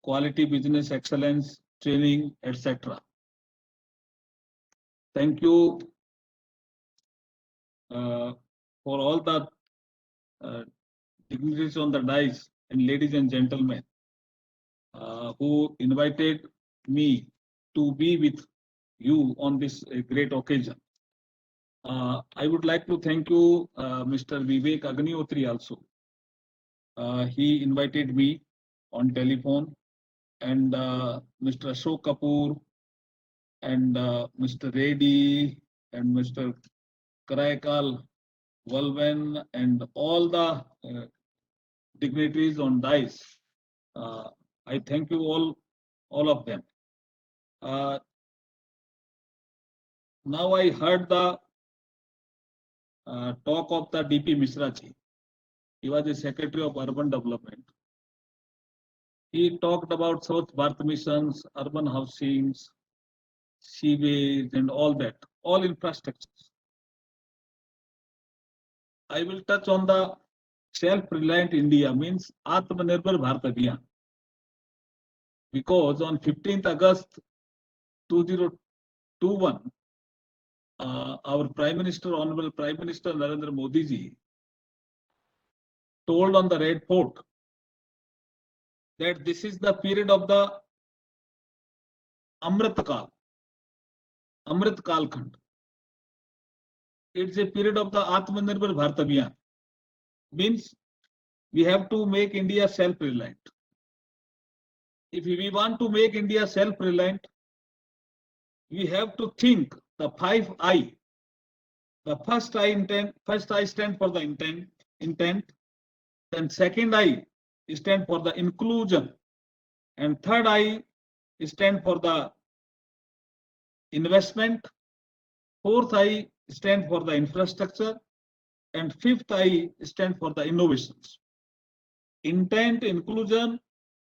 quality business excellence, training, etc. Thank you for all the dignitaries on the dais and ladies and gentlemen who invited me to be with you on this great occasion. I would like to thank you, Mr. Vivek Agnihotri also. He invited me on telephone, and Mr. Ashok Kapoor, and Mr. Reddy, and Mr. Karaikal Walven, and all the dignitaries on dais. I thank you all of them. Now I heard the talk of the DP Mishra ji. He was the Secretary of Urban Development. He talked about Swachh Bharat missions, urban housings, sewage, and all that, all infrastructures. I will touch on the self-reliant India, means Atmanirbhar Bharat Abhiyan. Because on 15th August 2021, our Prime Minister, Honorable Prime Minister Narendra Modi ji, told on the Red Fort that this is the period of the Amrit Kal Khand. It's a period of the Atmanirbhar Bharat Abhiyan. Means we have to make India self-reliant. If we want to make India self-reliant, we have to think the 5 I. The first I stand for the intent. Then second I stand for the inclusion. And third I stand for the investment. Fourth I stand for the infrastructure. And fifth I stand for the innovations. Intent, inclusion,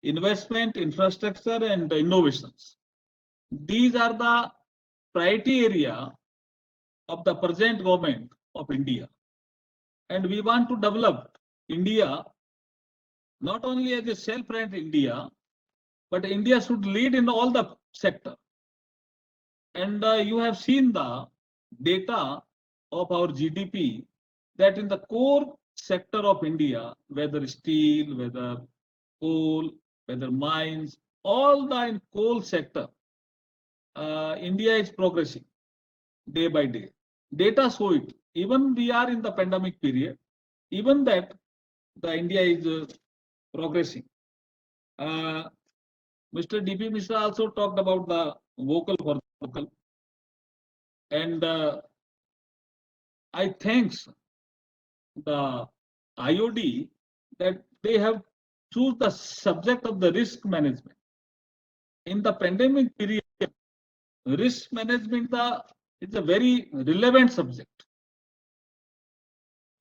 investment, infrastructure, and the innovations. These are the priority area of the present government of India. And we want to develop India not only as a self-reliant India, but India should lead in all the sector. And you have seen the data of our GDP that in the core sector of India, whether steel, whether coal, whether mines, all the in coal sector, India is progressing day by day. Data show it. Even we are in the pandemic period, even that the India is progressing. Mr. D.P. Mishra also talked about the vocal for local. And I thanks the IOD that they have choose the subject of the risk management. In the pandemic period, risk management is a very relevant subject.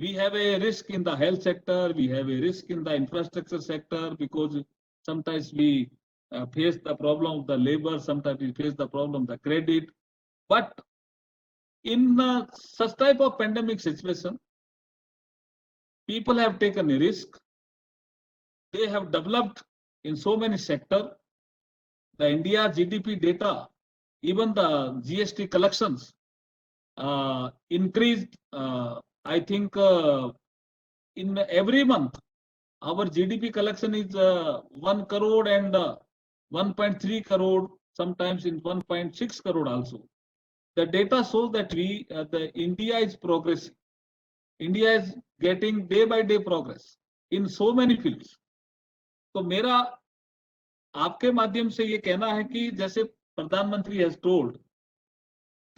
We have a risk in the health sector, we have a risk in the infrastructure sector, because sometimes we face the problem of the labor, sometimes we face the problem of the credit. But in such type of pandemic situation, people have taken a risk. They have developed in so many sectors. The India GDP data, even the GST collections increased. I think in every month, our GDP collection is 1 crore and 1.3 crore, sometimes in 1.6 crore also. The data shows that the India is progressing. India is getting day by day progress in so many fields. तो मेरा आपके माध्यम से ये कहना है कि जैसे प्रधानमंत्री हैज टोल्ड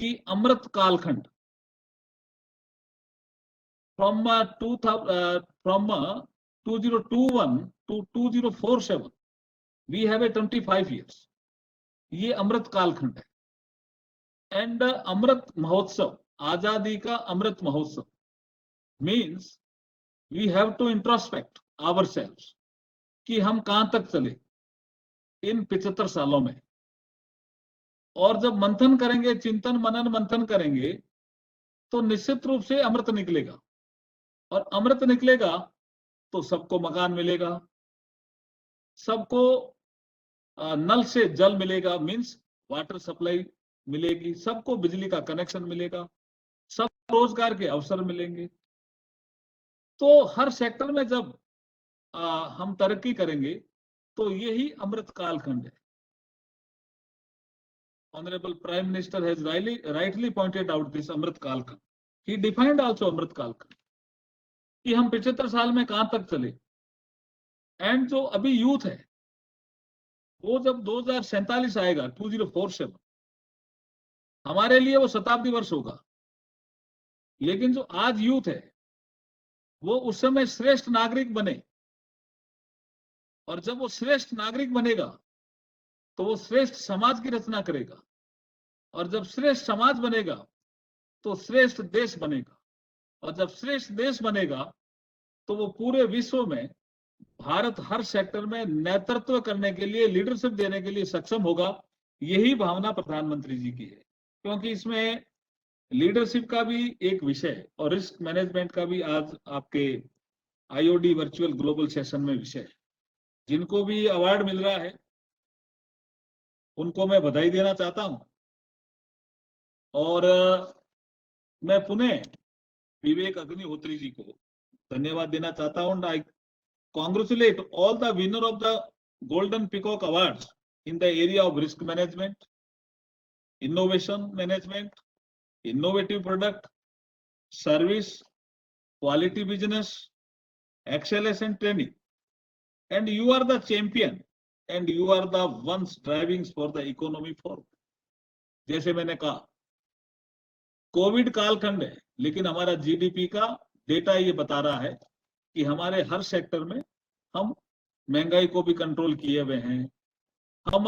कि अमृत कालखंड from 2021 to 2047 we have a 25 years. ये अमृत कालखंड है. And अमृत महोत्सव, आजादी का Amrit Mahotsav means we have to introspect ourselves कि हम कहां तक चले इन 75 सालों में. और जब मंथन करेंगे, चिंतन मनन मंथन करेंगे, तो निश्चित रूप से अमृत निकलेगा. और अमृत निकलेगा तो सबको मकान मिलेगा, सबको नल से जल मिलेगा, मींस वाटर सप्लाई मिलेगी, सबको बिजली का कनेक्शन मिलेगा, सब रोजगार के अवसर मिलेंगे. तो हर सेक्टर में जब हम तरक्की करेंगे तो यही अमृत कालखंड है. Honorable Prime Minister has rightly pointed out this अमृत कालखंड. He defined also अमृत कालखंड कि हम 75 साल में कहां तक चले. एंड जो अभी यूथ है वो जब 2047 आएगा, 2047, हमारे लिए वो शताब्दी वर्ष होगा. लेकिन जो आज यूथ है वो उस समय श्रेष्ठ नागरिक बने. और जब वो श्रेष्ठ नागरिक बनेगा तो वो श्रेष्ठ समाज की रचना करेगा. और जब श्रेष्ठ समाज बनेगा तो श्रेष्ठ देश बनेगा. और जब श्रेष्ठ देश बनेगा तो वो पूरे विश्व में भारत हर सेक्टर में नेतृत्व करने के लिए, लीडरशिप देने के लिए सक्षम होगा. यही भावना प्रधानमंत्री जी की है, क्योंकि इसमें लीडरशिप का भी एक विषय और रिस्क मैनेजमेंट का भी आज आपके आईओडी वर्चुअल ग्लोबल सेशन में विषय है. जिनको भी अवार्ड मिल रहा है उनको मैं बधाई देना चाहता हूं. और मैं पुनः विवेक अग्निहोत्री जी को धन्यवाद देना चाहता हूं. आई congratulate all the winner of the Golden Peacock Awards in the area of risk management, innovation management, innovative product, service, quality business, excellence and training. And you are the champion and you are the ones driving for the economy forward. जैसे मैंने कहा, Covid कालखंड है, लेकिन हमारा GDP का data ये बता रहा है कि हमारे हर सेक्टर में हम महंगाई को भी कंट्रोल किए हुए हैं, हम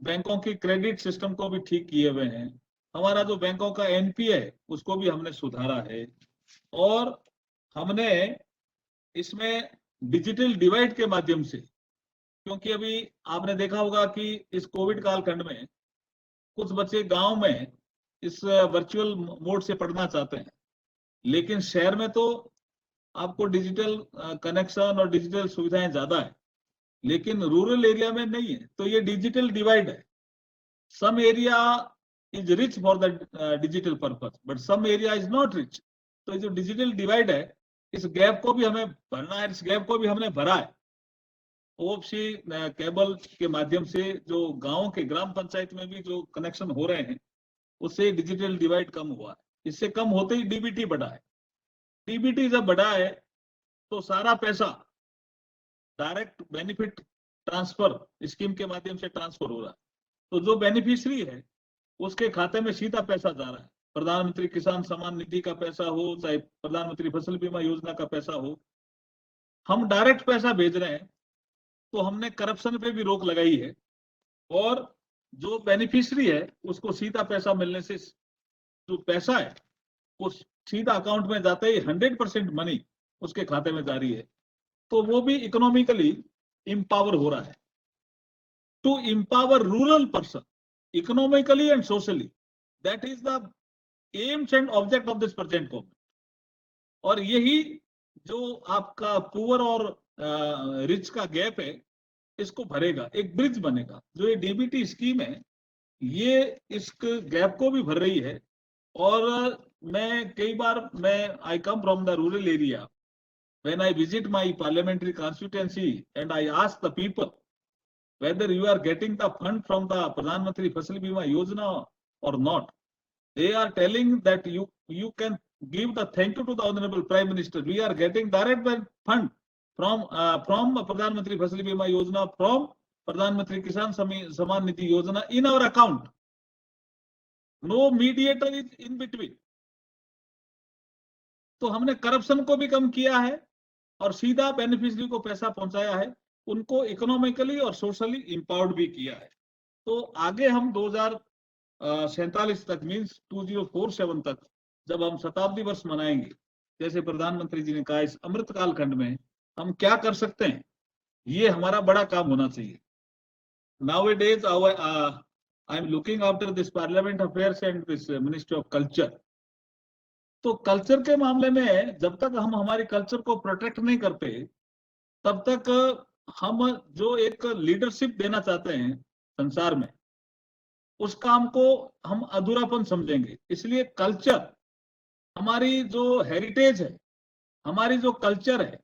बैंकों की क्रेडिट सिस्टम को भी ठीक किए हुए हैं, हमारा जो बैंकों का एनपीए है उसको भी हमने सुधारा है, और हमने इसमें डिजिटल डिवाइड के माध्यम से, क्योंकि अभी आपने देखा होगा कि इस कोविड कालखंड में कुछ बच्चे गांव में इस वर्चुअल मोड से पढ़ना चाहते हैं, लेकिन शहर में तो आपको डिजिटल कनेक्शन और डिजिटल सुविधाएं ज्यादा है, लेकिन रूरल एरिया में नहीं है। तो ये डिजिटल डिवाइड है। Some area is rich for the digital purpose, but some area is not rich. तो ये जो डिजिटल डिवाइड है, इस गैप को भी हमें भरना है, इस गैप को भी हमने भरा है। ओएफसी केबल के माध्यम से जो गांव के ग्राम पंचायत में भी जो कनेक्शन हो रहे हैं, उससे डिजिटल डिवाइड कम हुआ है। इससे कम होते ही डीबीटी बढ़ा है। डीबीटी जब बढ़ा है तो सारा पैसा डायरेक्ट बेनिफिट ट्रांसफर स्कीम के माध्यम से ट्रांसफर हो रहा है। तो जो बेनिफिशियरी है उसके खाते में सीधा पैसा जा रहा है। प्रधानमंत्री किसान सम्मान निधि का पैसा हो, चाहे प्रधानमंत्री फसल बीमा योजना का पैसा हो, हम डायरेक्ट पैसा भेज रहे हैं। तो हमने करप्शन पे भी रोक लगाई है, और जो बेनिफिशियरी है उसको सीधा पैसा मिलने से जो पैसा है वो सीधा अकाउंट में जाता ही 100% मनी उसके खाते में जा रही है। तो वो भी इकोनॉमिकली इंपावर हो रहा है। To empower rural person economically and socially, that is the aims and object of this present government. और यही जो आपका पुअर और रिच का गैप है, इसको भरेगा, एक ब्रिज बनेगा। जो ये डीबीटी स्कीम है ये इस गैप को भी भर रही है। और मैं कई बार I come from the rural area, when I visit my parliamentary constituency and I ask the people whether you are getting the fund from the Pradhan Mantri Fasal Bima Yojana or not, they are telling that you can give the thank you to the Honorable Prime Minister. We are getting direct fund from Pradhan Mantri Fasal Bima Yojana, from Pradhan Mantri Kisan Samman Nidhi Yojana in our account. No mediator is in between. तो हमने corruption को भी कम किया है और सीधा beneficiary को पैसा पहुंचाया है, उनको इकोनॉमिकली और सोशली इंपावर्ड भी किया है। तो आगे हम 2047 तक, मीन्स 2047 तक, जब हम शताब्दी वर्ष मनाएंगे, जैसे प्रधानमंत्री जी ने कहा, इस अमृत काल खंड में हम क्या कर सकते हैं, ये हमारा बड़ा काम होना चाहिए। Nowadays, I am looking after this Parliament Affairs and this Ministry of Culture. तो कल्चर के मामले में जब तक हम हमारी कल्चर को प्रोटेक्ट नहीं करते, तब तक हम जो एक लीडरशिप देना चाहते हैं संसार में, उस काम को हम अधूरापन समझेंगे। इसलिए कल्चर, हमारी जो हेरिटेज है, हमारी जो कल्चर है,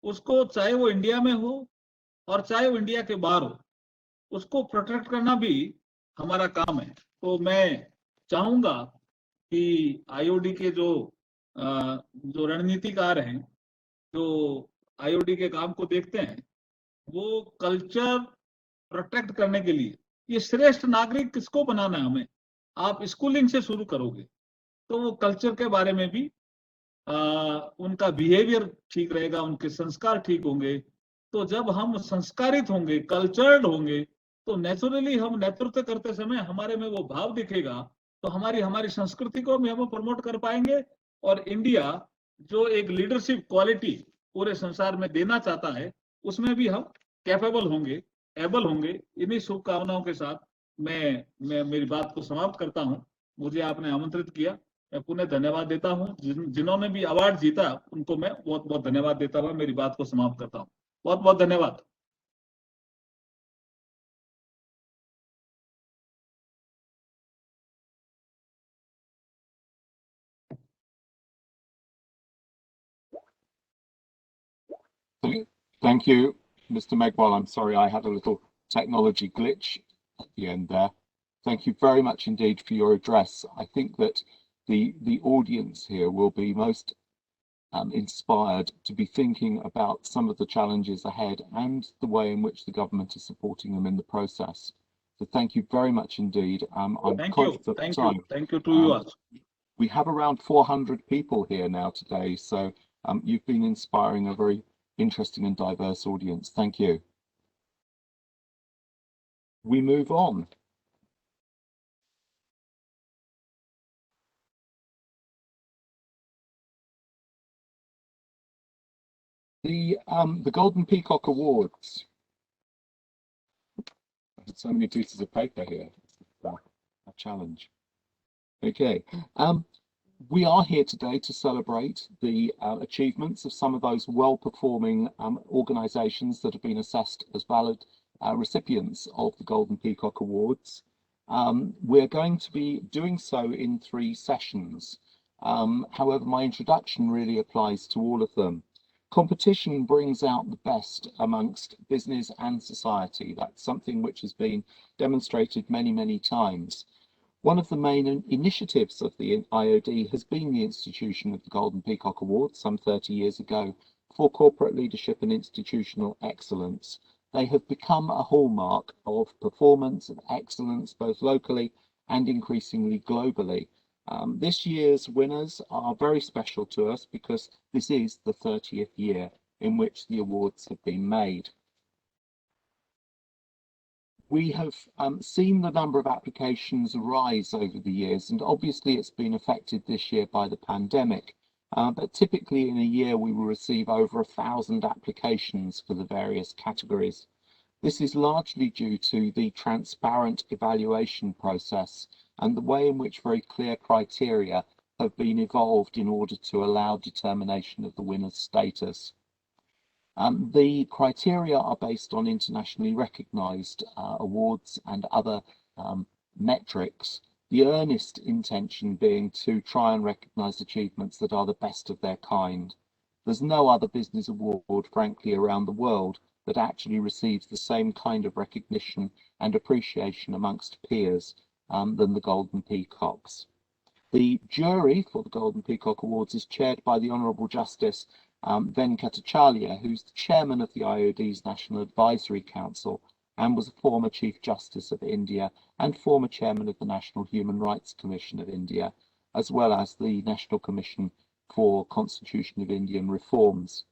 उसको चाहे वो इंडिया में हो और चाहे वो इंडिया के बाहर हो, उसको प्रोटेक्ट करना भी हमारा काम है। तो मैं चाहूंगा कि आईओडी के जो रणनीतिकार हैं, जो आईओडी के काम को देखते हैं, वो कल्चर प्रोटेक्ट करने के लिए ये श्रेष्ठ नागरिक किसको बनाना है हमें, आप स्कूलिंग से शुरू करोगे तो वो कल्चर के बारे में भी उनका बिहेवियर ठीक रहेगा, उनके संस्कार ठीक होंगे। तो जब हम संस्कारित होंगे, कल्चर्ड होंगे, तो नेचुरली हम नेतृत्व करते समय हमारे में वो भाव दिखेगा, तो हमारी संस्कृति को भी हम प्रमोट कर पाएंगे। और इंडिया जो एक लीडरशिप क्वालिटी पूरे संसार में देना चाहता है, उसमें भी हम कैपेबल होंगे, एबल होंगे। इन्हीं शुभकामनाओं के साथ मैं मेरी बात को समाप्त करता हूं। मुझे आपने आमंत्रित किया, मैं पुनः धन्यवाद देता हूं। जिन्होंने भी अवार्ड जीता उनको मैं बहुत बहुत धन्यवाद देता हुआ मेरी बात को समाप्त करता हूं। बहुत बहुत धन्यवाद। Thank you, Mr. Megwal. I'm sorry I had a little technology glitch at the end there. Thank you very much indeed for your address. I think that the audience here will be most inspired to be thinking about some of the challenges ahead and the way in which the government is supporting them in the process. So thank you very much indeed. I'm Thank conscious you. of Thank time. you. Thank you to you also. We have around 400 people here now today, so you've been inspiring a very interesting and diverse audience. Thank you. We move on. The Golden Peacock Awards. So many pieces of paper here. A challenge. Okay. We are here today to celebrate the achievements of some of those well-performing organisations that have been assessed as valid recipients of the Golden Peacock Awards. We're going to be doing so in 3 sessions. However, my introduction really applies to all of them. Competition brings out the best amongst business and society. That's something which has been demonstrated many, many times. One of the main initiatives of the IOD has been the institution of the Golden Peacock Awards some 30 years ago for corporate leadership and institutional excellence. They have become a hallmark of performance and excellence both locally and increasingly globally. This year's winners are very special to us because this is the 30th year in which the awards have been made. We have seen the number of applications rise over the years, and obviously it's been affected this year by the pandemic. But typically in a year we will receive over 1,000 applications for the various categories. This is largely due to the transparent evaluation process and the way in which very clear criteria have been evolved in order to allow determination of the winner's status. The criteria are based on internationally recognised awards and other metrics, the earnest intention being to try and recognise achievements that are the best of their kind. There's no other business award, frankly, around the world that actually receives the same kind of recognition and appreciation amongst peers than the Golden Peacocks. The jury for the Golden Peacock Awards is chaired by the Honourable Justice Venkatacharya, who's the chairman of the IOD's National Advisory Council and was a former Chief Justice of India and former chairman of the National Human Rights Commission of India, as well as the National Commission for Constitution of Indian Reforms.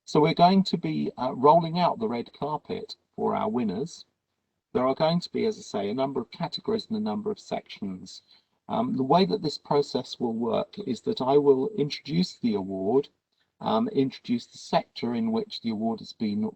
So we're going to be rolling out the red carpet for our winners. There are going to be, as I say, a number of categories and a number of sections. The way that this process will work is that I will introduce the award, introduce the sector in which the award has been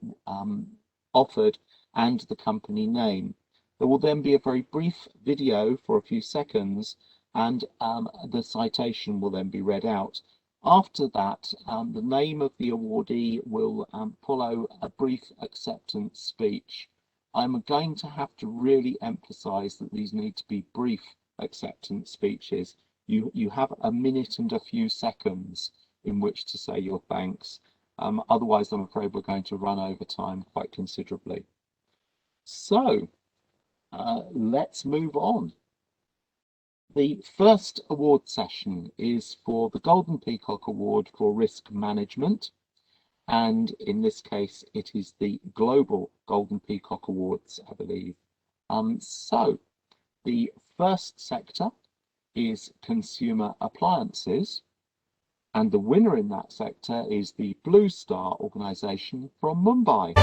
offered and the company name. There will then be a very brief video for a few seconds and the citation will then be read out. After that, the name of the awardee will follow a brief acceptance speech. I'm going to have to really emphasize that these need to be brief acceptance speeches. You have a minute and a few seconds in which to say your thanks. Otherwise, I'm afraid we're going to run over time quite considerably. So let's move on. The first award session is for the Golden Peacock Award for Risk Management. And in this case, it is the Global Golden Peacock Awards, I believe. So the first sector is consumer appliances. And the winner in that sector is the Blue Star organisation from Mumbai.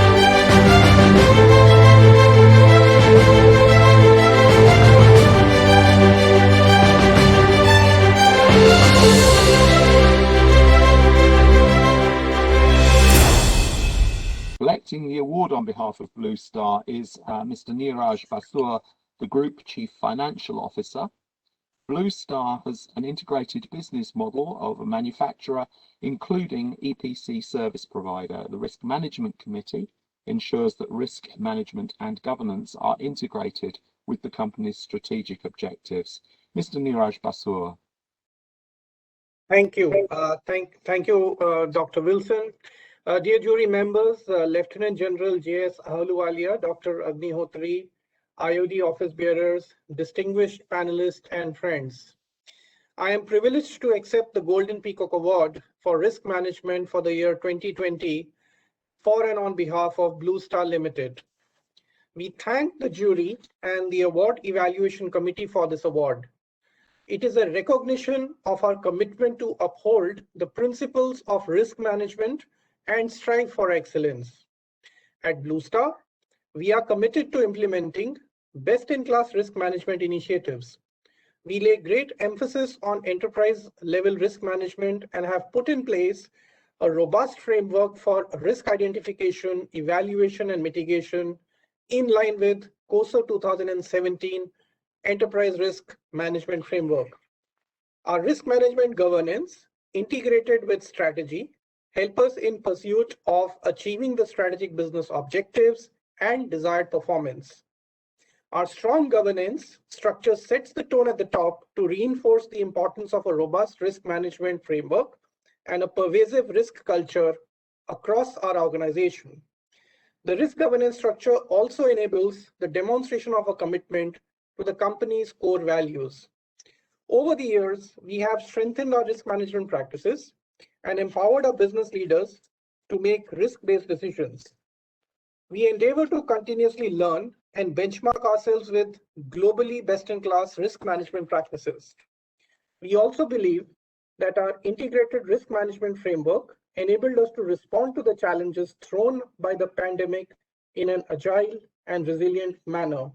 Collecting the award on behalf of Blue Star is Mr. Neeraj Basur, the Group Chief Financial Officer. Blue Star has an integrated business model of a manufacturer, including EPC service provider. The Risk Management Committee ensures that risk management and governance are integrated with the company's strategic objectives. Mr. Neeraj Basur. Thank you. Thank you, Dr. Wilson. Dear jury members, Lieutenant General J.S. Ahluwalia, Dr. Agnihotri, IOD office bearers, distinguished panelists and friends. I am privileged to accept the Golden Peacock Award for Risk Management for the year 2020 for and on behalf of Blue Star Limited. We thank the jury and the Award Evaluation Committee for this award. It is a recognition of our commitment to uphold the principles of risk management and strive for excellence. At Blue Star, we are committed to implementing best-in-class risk management initiatives. We lay great emphasis on enterprise-level risk management and have put in place a robust framework for risk identification, evaluation, and mitigation in line with COSO 2017 Enterprise Risk Management Framework. Our risk management governance, integrated with strategy, help us in pursuit of achieving the strategic business objectives and desired performance. Our strong governance structure sets the tone at the top to reinforce the importance of a robust risk management framework and a pervasive risk culture across our organization. The risk governance structure also enables the demonstration of a commitment to the company's core values. Over the years, we have strengthened our risk management practices and empowered our business leaders to make risk-based decisions. We endeavor to continuously learn and benchmark ourselves with globally best-in-class risk management practices. We also believe that our integrated risk management framework enabled us to respond to the challenges thrown by the pandemic in an agile and resilient manner.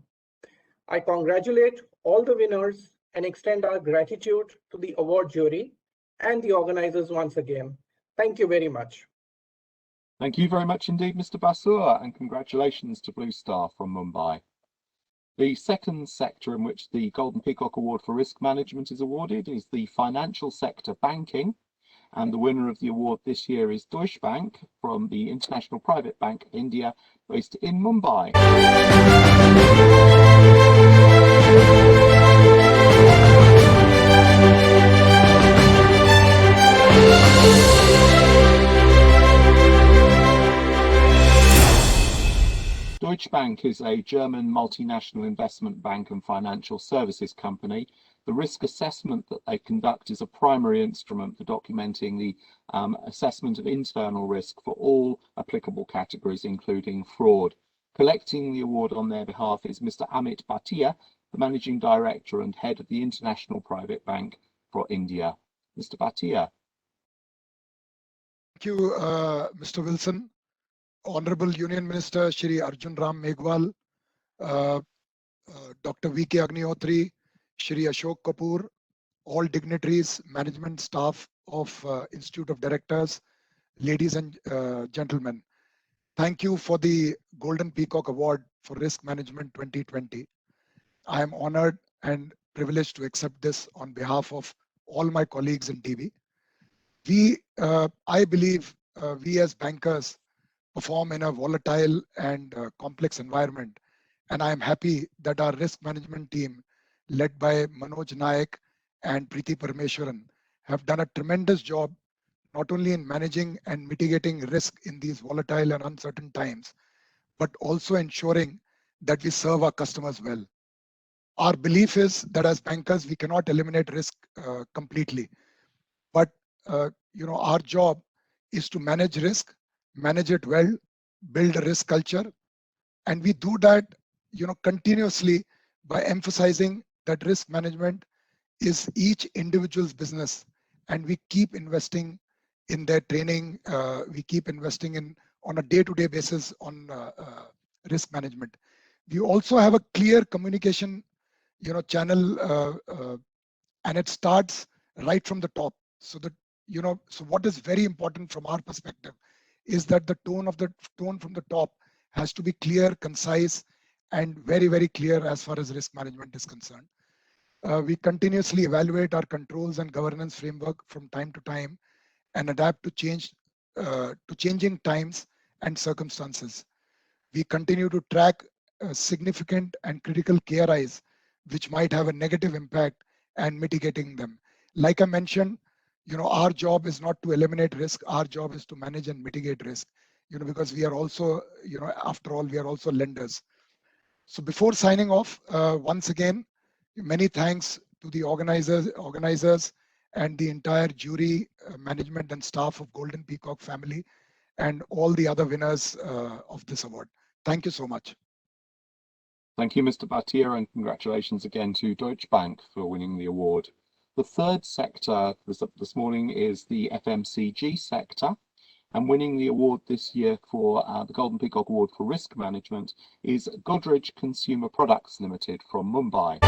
I congratulate all the winners and extend our gratitude to the award jury and the organizers once again. Thank you very much. Thank you very much indeed, Mr. Basur, and congratulations to Blue Star from Mumbai. The second sector in which the Golden Peacock Award for Risk Management is awarded is the financial sector banking, and the winner of the award this year is Deutsche Bank from the International Private Bank of India, based in Mumbai. Deutsche Bank is a German multinational investment bank and financial services company. The risk assessment that they conduct is a primary instrument for documenting the assessment of internal risk for all applicable categories, including fraud. Collecting the award on their behalf is Mr. Amit Bhatia, the Managing Director and Head of the International Private Bank for India. Mr. Bhatia. Thank you, Mr. Wilson. Honorable Union Minister Shri Arjun Ram Meghwal, Dr. V.K. Agnihotri, Shri Ashok Kapoor, all dignitaries, management staff of Institute of Directors, ladies and gentlemen. Thank you for the Golden Peacock Award for Risk Management 2020. I am honored and privileged to accept this on behalf of all my colleagues in TV. I believe we as bankers perform in a volatile and complex environment. And I am happy that our risk management team, led by Manoj Nayak and Preeti Parameswaran, have done a tremendous job, not only in managing and mitigating risk in these volatile and uncertain times, but also ensuring that we serve our customers well. Our belief is that as bankers, we cannot eliminate risk completely. But our job is to manage risk, manage it well, build a risk culture, and we do that continuously by emphasizing that risk management is each individual's business, and we keep investing in their training. We keep investing in on a day-to-day basis on risk management. We also have a clear communication channel, and it starts right from the top. So that so what is very important from our perspective is that the tone from the top has to be clear, concise, and very, very clear as far as risk management is concerned. We continuously evaluate our controls and governance framework from time to time and adapt to changing times and circumstances. We continue to track significant and critical KRIs which might have a negative impact and mitigating them. Like I mentioned, our job is not to eliminate risk. Our job is to manage and mitigate risk, because we are also, after all, we are also lenders. So before signing off, once again, many thanks to the organizers and the entire jury, management and staff of Golden Peacock family and all the other winners of this award. Thank you so much. Thank you, Mr. Bhatia, and congratulations again to Deutsche Bank for winning the award. The third sector this morning is the FMCG sector. And winning the award this year for the Golden Peacock Award for Risk Management is Godrej Consumer Products Limited from Mumbai.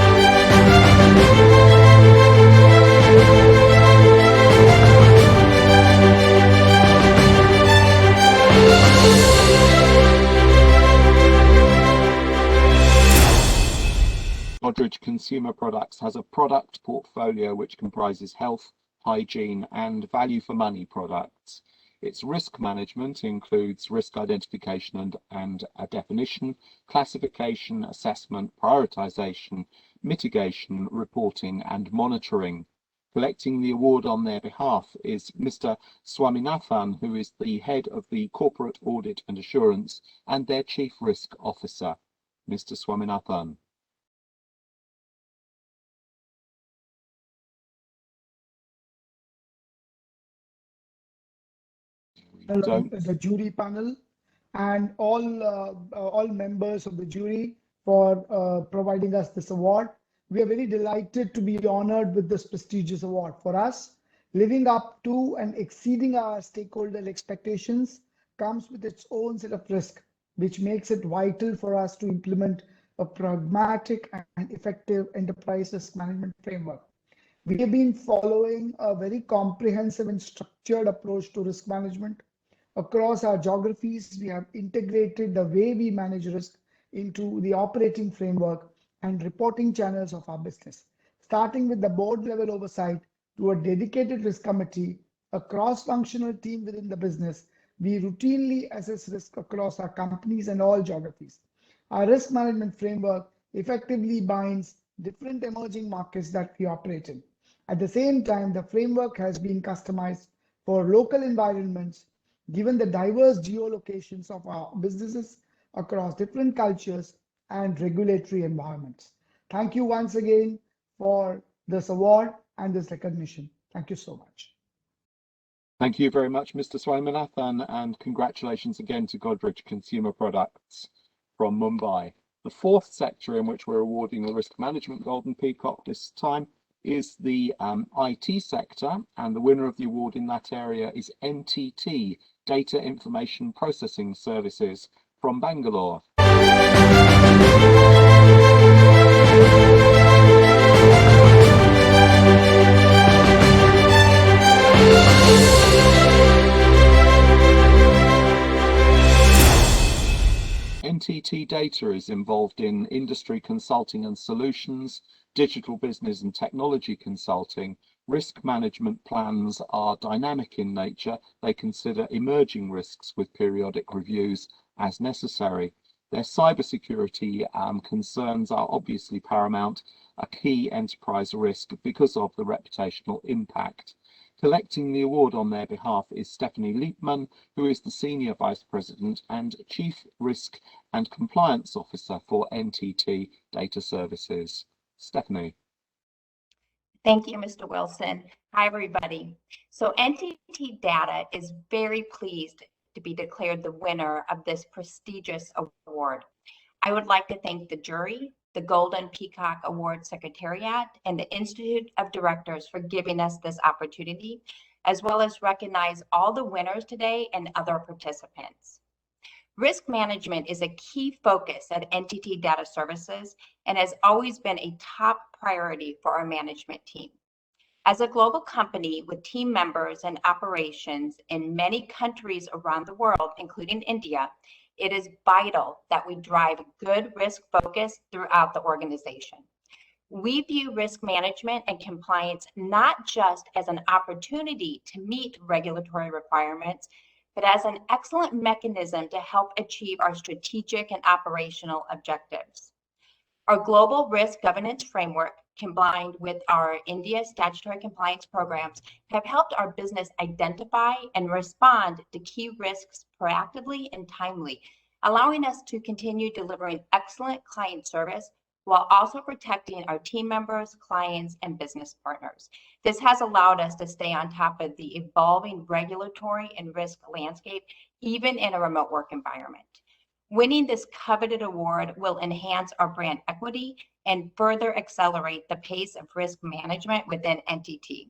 Godrej Consumer Products has a product portfolio which comprises health, hygiene, and value for money products. Its risk management includes risk identification and a definition, classification, assessment, prioritisation, mitigation, reporting, and monitoring. Collecting the award on their behalf is Mr. Swaminathan, who is the head of the Corporate Audit and Assurance and their Chief Risk Officer. Mr. Swaminathan. The jury panel and all members of the jury for providing us this award. We are very delighted to be honored with this prestigious award. For us, living up to and exceeding our stakeholder expectations comes with its own set of risk, which makes it vital for us to implement a pragmatic and effective enterprise risk management framework. We have been following a very comprehensive and structured approach to risk management. Across our geographies, we have integrated the way we manage risk into the operating framework and reporting channels of our business, starting with the board level oversight to a dedicated risk committee, a cross-functional team within the business. We routinely assess risk across our companies and all geographies. Our risk management framework effectively binds different emerging markets that we operate in. At the same time, the framework has been customized for local environments, given the diverse geolocations of our businesses across different cultures and regulatory environments. Thank you once again for this award and this recognition. Thank you so much. Thank you very much, Mr. Swaminathan, and congratulations again to Godrej Consumer Products from Mumbai. The fourth sector in which we're awarding the Risk Management Golden Peacock this time is the IT sector, and the winner of the award in that area is NTT, Data Information Processing Services from Bangalore. NTT Data is involved in industry consulting and solutions, digital business and technology consulting. Risk management plans are dynamic in nature. They consider emerging risks with periodic reviews as necessary. Their cybersecurity concerns are obviously paramount, a key enterprise risk because of the reputational impact. Collecting the award on their behalf is Stephanie Liebman, who is the Senior Vice President and Chief Risk and Compliance Officer for NTT Data Services. Stephanie. Thank you, Mr. Wilson. Hi, everybody. So NTT Data is very pleased to be declared the winner of this prestigious award. I would like to thank the jury, the Golden Peacock Award Secretariat, and the Institute of Directors for giving us this opportunity, as well as recognize all the winners today and other participants. Risk management is a key focus at NTT Data Services and has always been a top priority for our management team. As a global company with team members and operations in many countries around the world, including India, it is vital that we drive good risk focus throughout the organization. We view risk management and compliance not just as an opportunity to meet regulatory requirements, but as an excellent mechanism to help achieve our strategic and operational objectives. Our global risk governance framework, combined with our India statutory compliance programs, have helped our business identify and respond to key risks proactively and timely, allowing us to continue delivering excellent client service while also protecting our team members, clients, and business partners. This has allowed us to stay on top of the evolving regulatory and risk landscape, even in a remote work environment. Winning this coveted award will enhance our brand equity and further accelerate the pace of risk management within NTT.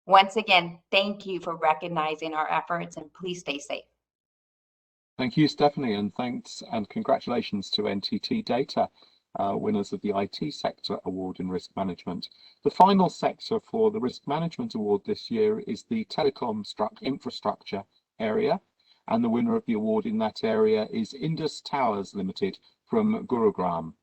Once again, thank you for recognizing our efforts, and please stay safe. Thank you, Stephanie, and thanks and congratulations to NTT Data, winners of the IT Sector Award in Risk Management. The final sector for the Risk Management Award this year is the Telecom Infrastructure area, and the winner of the award in that area is Indus Towers Limited from Gurugram.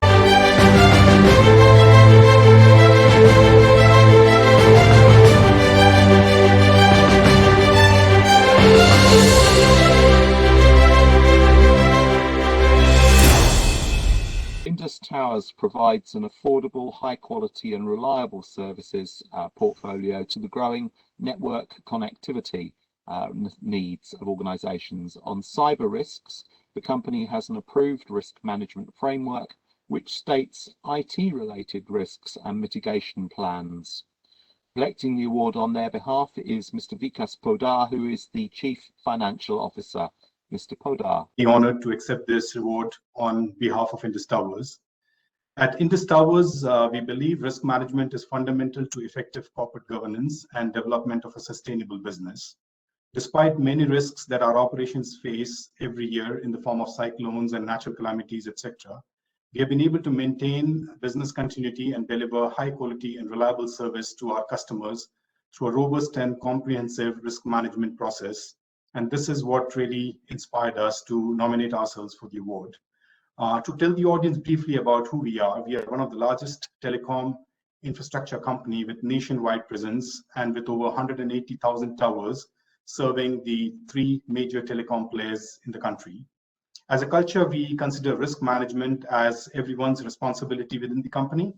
Indus Towers provides an affordable, high quality and reliable services portfolio to the growing network connectivity needs of organisations. On cyber risks, the company has an approved risk management framework which states IT-related risks and mitigation plans. Collecting the award on their behalf is Mr. Vikas Podar, who is the Chief Financial Officer. Mr. Podar. Be honoured to accept this award on behalf of Indus Towers. At Indus Towers, we believe risk management is fundamental to effective corporate governance and development of a sustainable business. Despite many risks that our operations face every year in the form of cyclones and natural calamities, etc., we have been able to maintain business continuity and deliver high quality and reliable service to our customers through a robust and comprehensive risk management process. And this is what really inspired us to nominate ourselves for the award. To tell the audience briefly about who we are one of the largest telecom infrastructure company with nationwide presence and with over 180,000 towers serving the 3 major telecom players in the country. As a culture, we consider risk management as everyone's responsibility within the company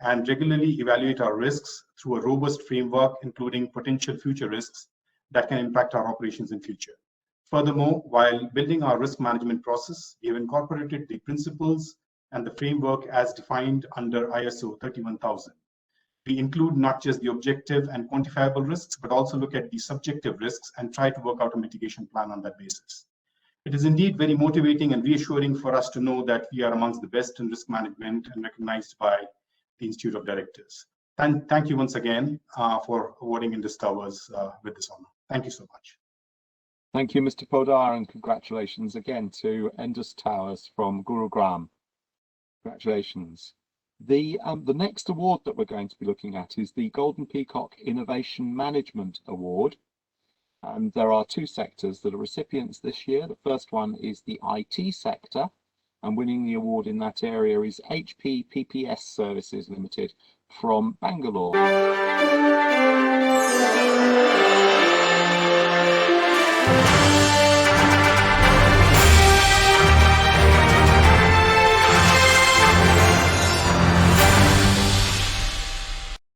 and regularly evaluate our risks through a robust framework, including potential future risks that can impact our operations in future. Furthermore, while building our risk management process, we have incorporated the principles and the framework as defined under ISO 31000. We include not just the objective and quantifiable risks, but also look at the subjective risks and try to work out a mitigation plan on that basis. It is indeed very motivating and reassuring for us to know that we are amongst the best in risk management and recognized by the Institute of Directors. And thank you once again for awarding Indus Towers with this honor. Thank you so much. Thank you, Mr. Podar, and congratulations again to Indus Towers from Gurugram. Congratulations. The next award that we're going to be looking at is the Golden Peacock Innovation Management Award. And there are 2 sectors that are recipients this year. The first one is the IT sector, and winning the award in that area is HP PPS Services Limited from Bangalore.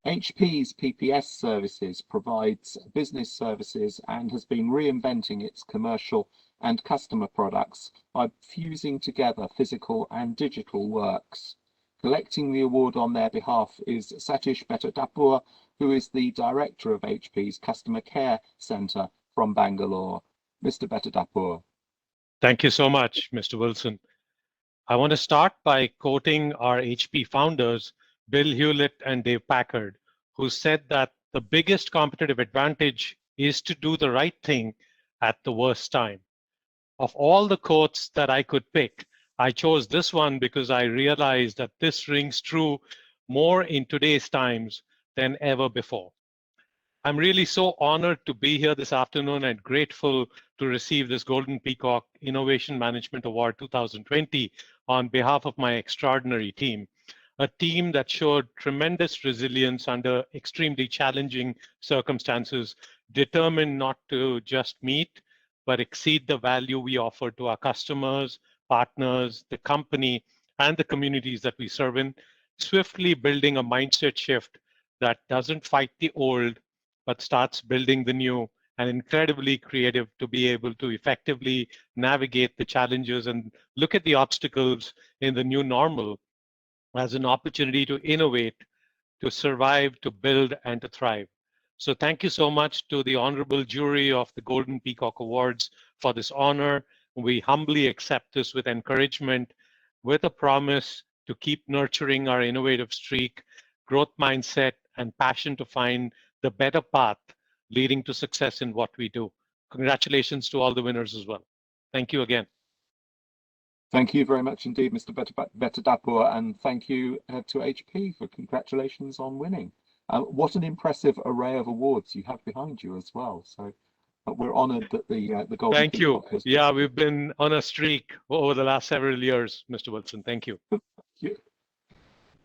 HP's PPS Services provides business services and has been reinventing its commercial and customer products by fusing together physical and digital works. Collecting the award on their behalf is Satish Betadapur, who is the Director of HP's Customer Care Centre from Bangalore. Mr. Betadapur. Thank you so much, Mr. Wilson. I want to start by quoting our HP founders, Bill Hewlett and Dave Packard, who said that the biggest competitive advantage is to do the right thing at the worst time. Of all the quotes that I could pick, I chose this one because I realized that this rings true more in today's times than ever before. I'm really so honored to be here this afternoon and grateful to receive this Golden Peacock Innovation Management Award 2020 on behalf of my extraordinary team, a team that showed tremendous resilience under extremely challenging circumstances, determined not to just meet, but exceed the value we offer to our customers, partners, the company, and the communities that we serve in, swiftly building a mindset shift that doesn't fight the old, but starts building the new, and incredibly creative to be able to effectively navigate the challenges and look at the obstacles in the new normal as an opportunity to innovate, to survive, to build, and to thrive. So thank you so much to the honorable jury of the Golden Peacock Awards for this honor. We humbly accept this with encouragement, with a promise to keep nurturing our innovative streak, growth mindset, and passion to find the better path leading to success in what we do. Congratulations to all the winners as well. Thank you again. Thank you very much indeed, Mr. Vettadapur, and thank you to HP for congratulations on winning. What an impressive array of awards you have behind you as well. So we're honoured that the Golden Thank you. Peacock has Yeah, we've been on a streak over the last several years, Mr. Wilson. Thank you.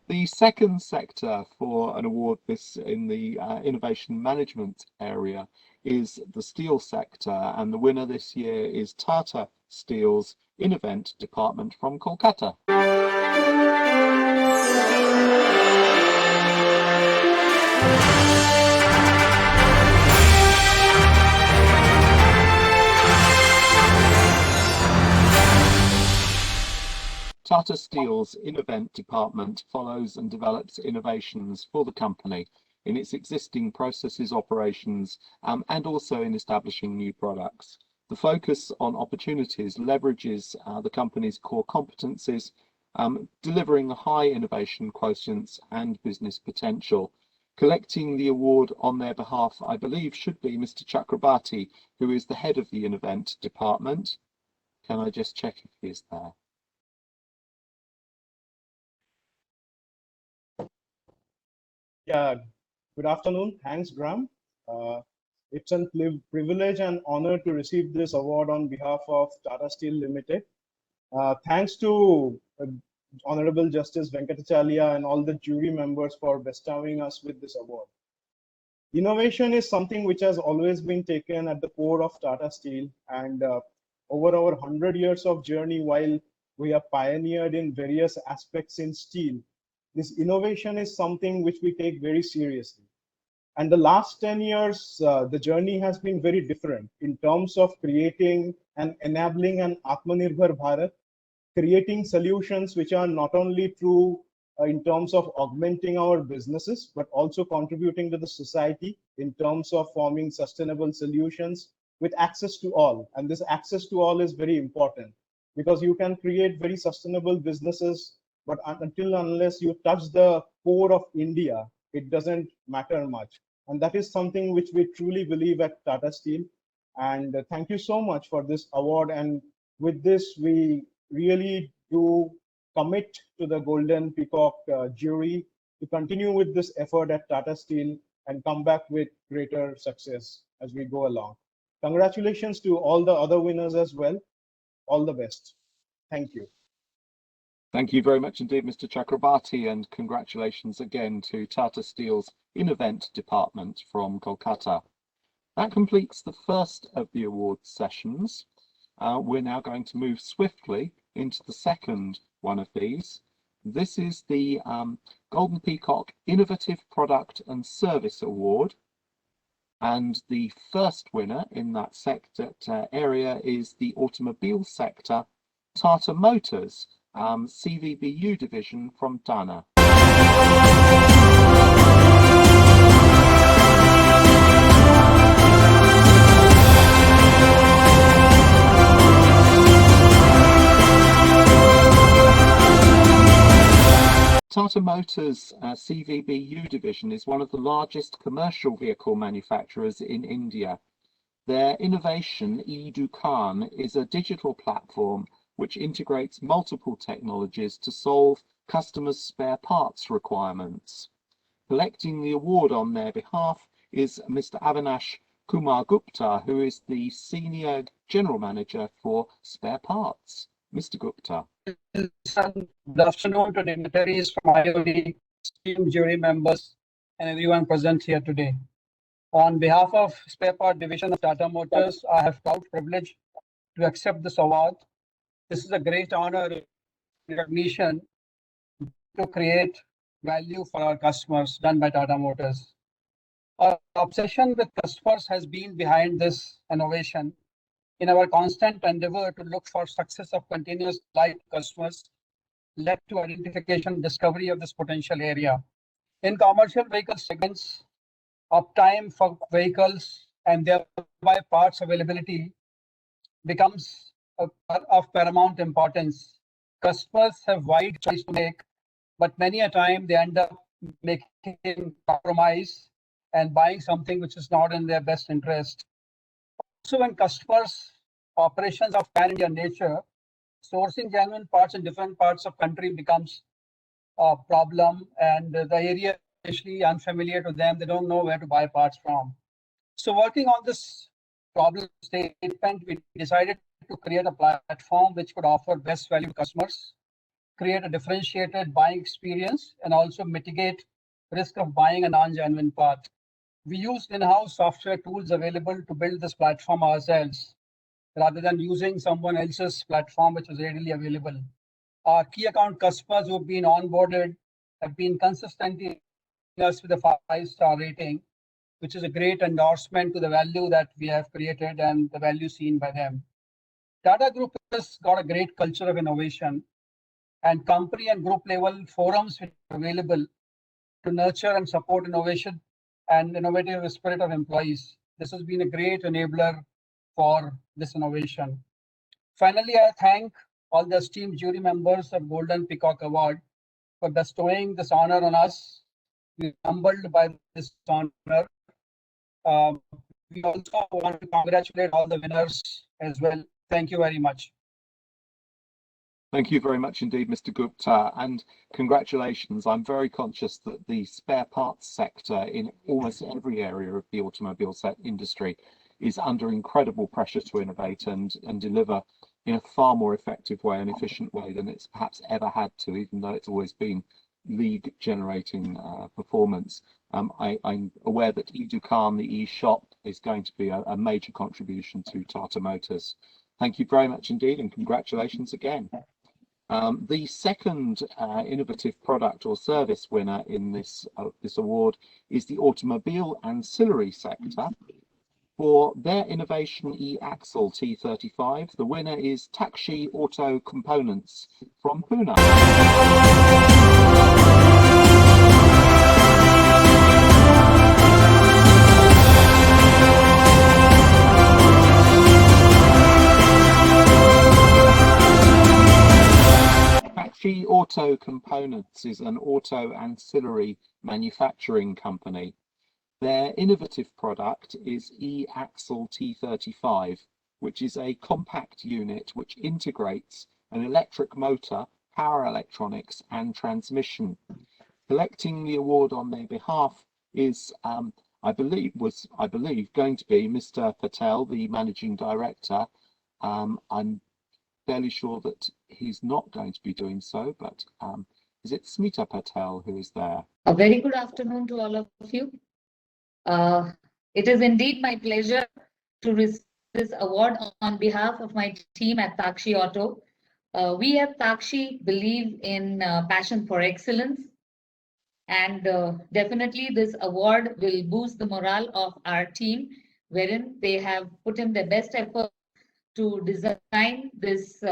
The second sector for an award this in the innovation management area is the steel sector, and the winner this year is Tata Steel's Innovent department from Kolkata. Tata Steel's Innovent department follows and develops innovations for the company in its existing processes, operations, and also in establishing new products. The focus on opportunities leverages the company's core competencies, delivering high innovation quotients and business potential. Collecting the award on their behalf, I believe, should be Mr. Chakrabarti, who is the head of the Innovent department. Can I just check if he is there? Yeah, good afternoon. Thanks, Graham. It's a privilege and honor to receive this award on behalf of Tata Steel Limited. Thanks to Honorable Justice Venkatacharya and all the jury members for bestowing us with this award. Innovation is something which has always been taken at the core of Tata Steel, and over our 100 years of journey, while we have pioneered in various aspects in steel, this innovation is something which we take very seriously. And the last 10 years, the journey has been very different in terms of creating and enabling an Atmanirbhar Bharat, creating solutions which are not only true in terms of augmenting our businesses, but also contributing to the society in terms of forming sustainable solutions with access to all. And this access to all is very important because you can create very sustainable businesses, but until unless you touch the core of India, it doesn't matter much. And that is something which we truly believe at Tata Steel. And thank you so much for this award. And with this, we really do commit to the Golden Peacock jury to continue with this effort at Tata Steel and come back with greater success as we go along. Congratulations to all the other winners as well. All the best. Thank you. Thank you very much indeed, Mr. Chakrabarti, and congratulations again to Tata Steel's Innovent department from Kolkata. That completes the first of the awards sessions. We're now going to move swiftly into the second one of these. This is the Golden Peacock Innovative Product and Service Award. And the first winner in that sector area is the automobile sector, Tata Motors, CVBU division from Dana. Tata Motors CVBU division is one of the largest commercial vehicle manufacturers in India. Their innovation, eDukan, is a digital platform which integrates multiple technologies to solve customers' spare parts requirements. Collecting the award on their behalf is Mr. Avinash Kumar Gupta, who is the Senior General Manager for Spare Parts. Mr. Gupta. Good afternoon to dignitaries from IOD, esteemed jury members, and everyone present here today. On behalf of Spare Part Division of Tata Motors, I have proud privilege to accept this award. This is a great honor and recognition to create value for our customers done by Tata Motors. Our obsession with customers has been behind this innovation. In our constant endeavor to look for success of continuous delight customers led to identification and discovery of this potential area. In commercial vehicle segments, uptime for vehicles and thereby parts availability becomes are of paramount importance. Customers have wide choice to make, but many a time they end up making compromise and buying something which is not in their best interest. Also, when customers' operations of pan-India nature, sourcing genuine parts in different parts of country becomes a problem, and the area is actually unfamiliar to them. They don't know where to buy parts from. So working on this problem statement, we decided to create a platform which could offer best value to customers, create a differentiated buying experience, and also mitigate risk of buying a non-genuine part. We used in-house software tools available to build this platform ourselves, rather than using someone else's platform which was readily available. Our key account customers who have been onboarded have been consistently us with a 5-star rating, which is a great endorsement to the value that we have created and the value seen by them. Tata Group has got a great culture of innovation, and company and group level forums which are available to nurture and support innovation and innovative spirit of employees. This has been a great enabler for this innovation. Finally, I thank all the esteemed jury members of Golden Peacock Award for bestowing this honor on us. We're humbled by this honor. We also want to congratulate all the winners as well. Thank you very much. Thank you very much indeed, Mr. Gupta, and congratulations. I'm very conscious that the spare parts sector in almost every area of the automobile industry is under incredible pressure to innovate and deliver in a far more effective way and efficient way than it's perhaps ever had to, even though it's always been lead generating performance. I'm aware that e-Dukaan, the e-shop, is going to be a major contribution to Tata Motors. Thank you very much indeed, and congratulations again. The second innovative product or service winner in this award is the automobile ancillary sector. For their innovation e-axle T35, the winner is Takshi Auto Components from Pune. Takshi Auto Components is an auto ancillary manufacturing company. Their innovative product is e-axle T35, which is a compact unit which integrates an electric motor, power electronics and transmission. Collecting the award on their behalf is, I believe, going to be Mr. Patel, the Managing Director. I'm fairly sure that he's not going to be doing so, but is it Smita Patel who is there? A very good afternoon to all of you. It is indeed my pleasure to receive this award on behalf of my team at Takshi Auto. We at Takshi believe in passion for excellence, and definitely this award will boost the morale of our team, wherein they have put in their best effort to design this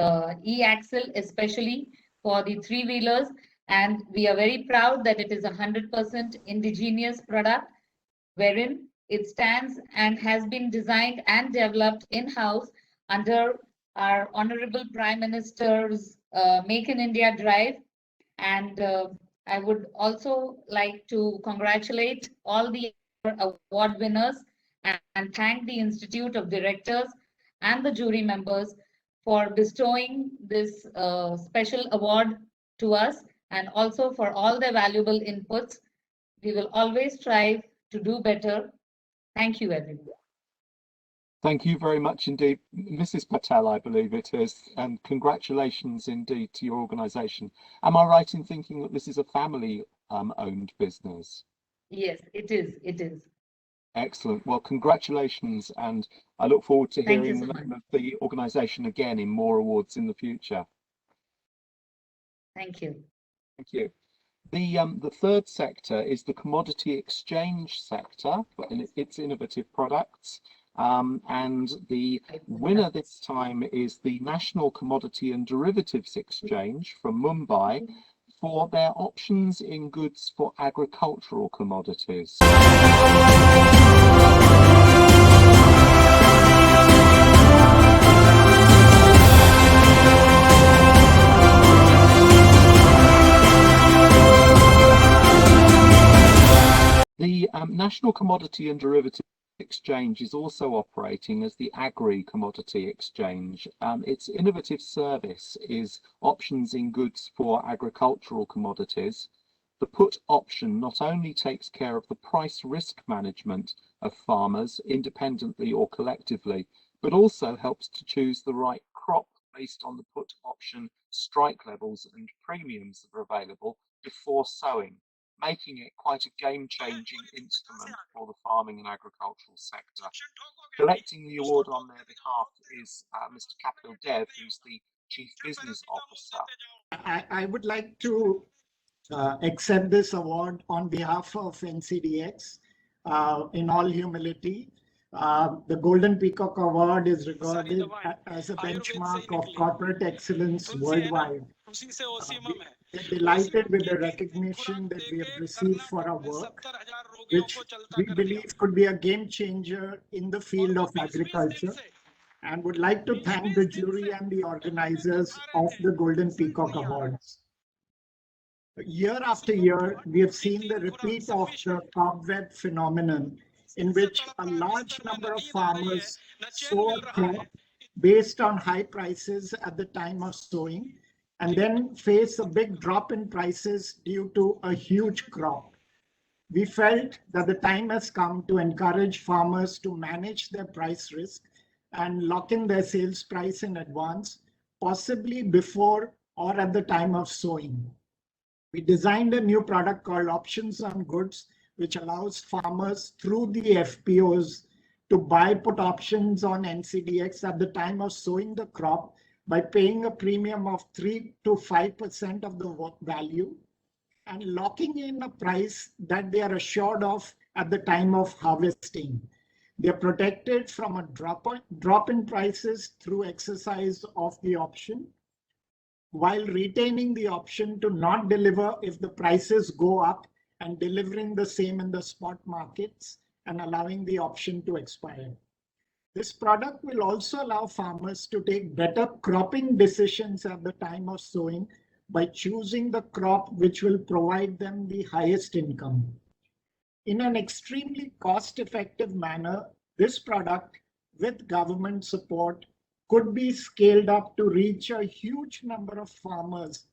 e-axle, especially for the three-wheelers. And we are very proud that it is a 100% indigenous product, wherein it stands and has been designed and developed in-house under our Honorable Prime Minister's Make in India drive. And I would also like to congratulate all the award winners and thank the Institute of Directors and the jury members for bestowing this special award to us, and also for all their valuable inputs. We will always strive to do better. Thank you, everyone. Thank you very much indeed, Mrs. Patel, I believe it is, and congratulations indeed to your organisation. Am I right in thinking that this is a family-owned business? Yes, it is. It is. Excellent. Well, congratulations, and I look forward to Thank you hearing so the much. name of the organisation again in more awards in the future. Thank you. Thank you. The third sector is the commodity exchange sector and its innovative products. And the winner this time is the National Commodity and Derivatives Exchange from Mumbai for their options in goods for agricultural commodities. National Commodity and Derivative Exchange is also operating as the agri-commodity exchange. Its innovative service is options in goods for agricultural commodities. The put option not only takes care of the price risk management of farmers independently or collectively, but also helps to choose the right crop based on the put option strike levels and premiums that are available before sowing, making it quite a game-changing instrument for the farming and agricultural sector. Collecting the award on their behalf is Mr. Kapil Dev, who's the Chief Business Officer. I would like to accept this award on behalf of NCDX in all humility. The Golden Peacock Award is regarded as a benchmark of corporate excellence worldwide. We're delighted with the recognition that we have received for our work, which we believe could be a game changer in the field of agriculture, and would like to thank the jury and the organizers of the Golden Peacock Awards. Year after year, we have seen the repeat of the cobweb phenomenon, in which a large number of farmers sow a crop based on high prices at the time of sowing, and then face a big drop in prices due to a huge crop. We felt that the time has come to encourage farmers to manage their price risk and lock in their sales price in advance, possibly before or at the time of sowing. We designed a new product called Options on Goods, which allows farmers through the FPOs to buy put options on NCDX at the time of sowing the crop by paying a premium of 3 to 5% of the value and locking in a price that they are assured of at the time of harvesting. They are protected from a drop in prices through exercise of the option, while retaining the option to not deliver if the prices go up and delivering the same in the spot markets and allowing the option to expire. This product will also allow farmers to take better cropping decisions at the time of sowing by choosing the crop which will provide them the highest income. In an extremely cost-effective manner, this product, with government support, could be scaled up to reach a huge number of farmers,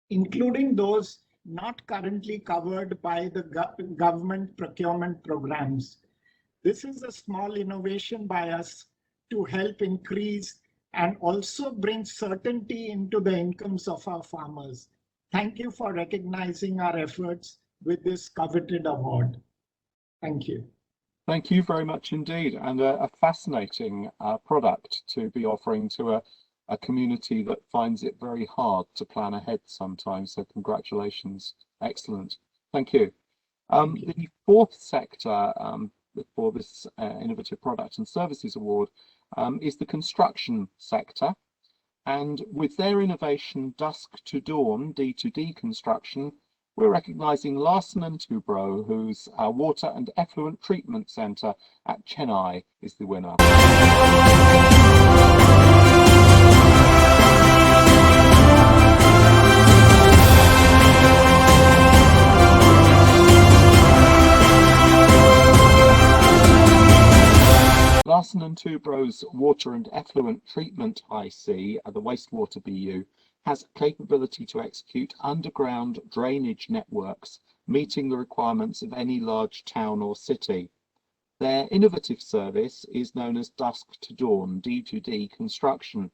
including those not currently covered by the government procurement programs. This is a small innovation by us to help increase and also bring certainty into the incomes of our farmers. Thank you for recognizing our efforts with this coveted award. Thank you. Thank you very much indeed, and a fascinating product to be offering to a community that finds it very hard to plan ahead sometimes. So congratulations, excellent. Thank you. The fourth sector for this Innovative Product and Services Award is the construction sector. And with their innovation Dusk to Dawn, D2D construction, we're recognising Larsen & Toubro, whose Water and Effluent Treatment Centre at Chennai is the winner. Larsen & Toubro's Water and Effluent Treatment IC, the wastewater BU, has capability to execute underground drainage networks, meeting the requirements of any large town or city. Their innovative service is known as Dusk to Dawn, D2D construction,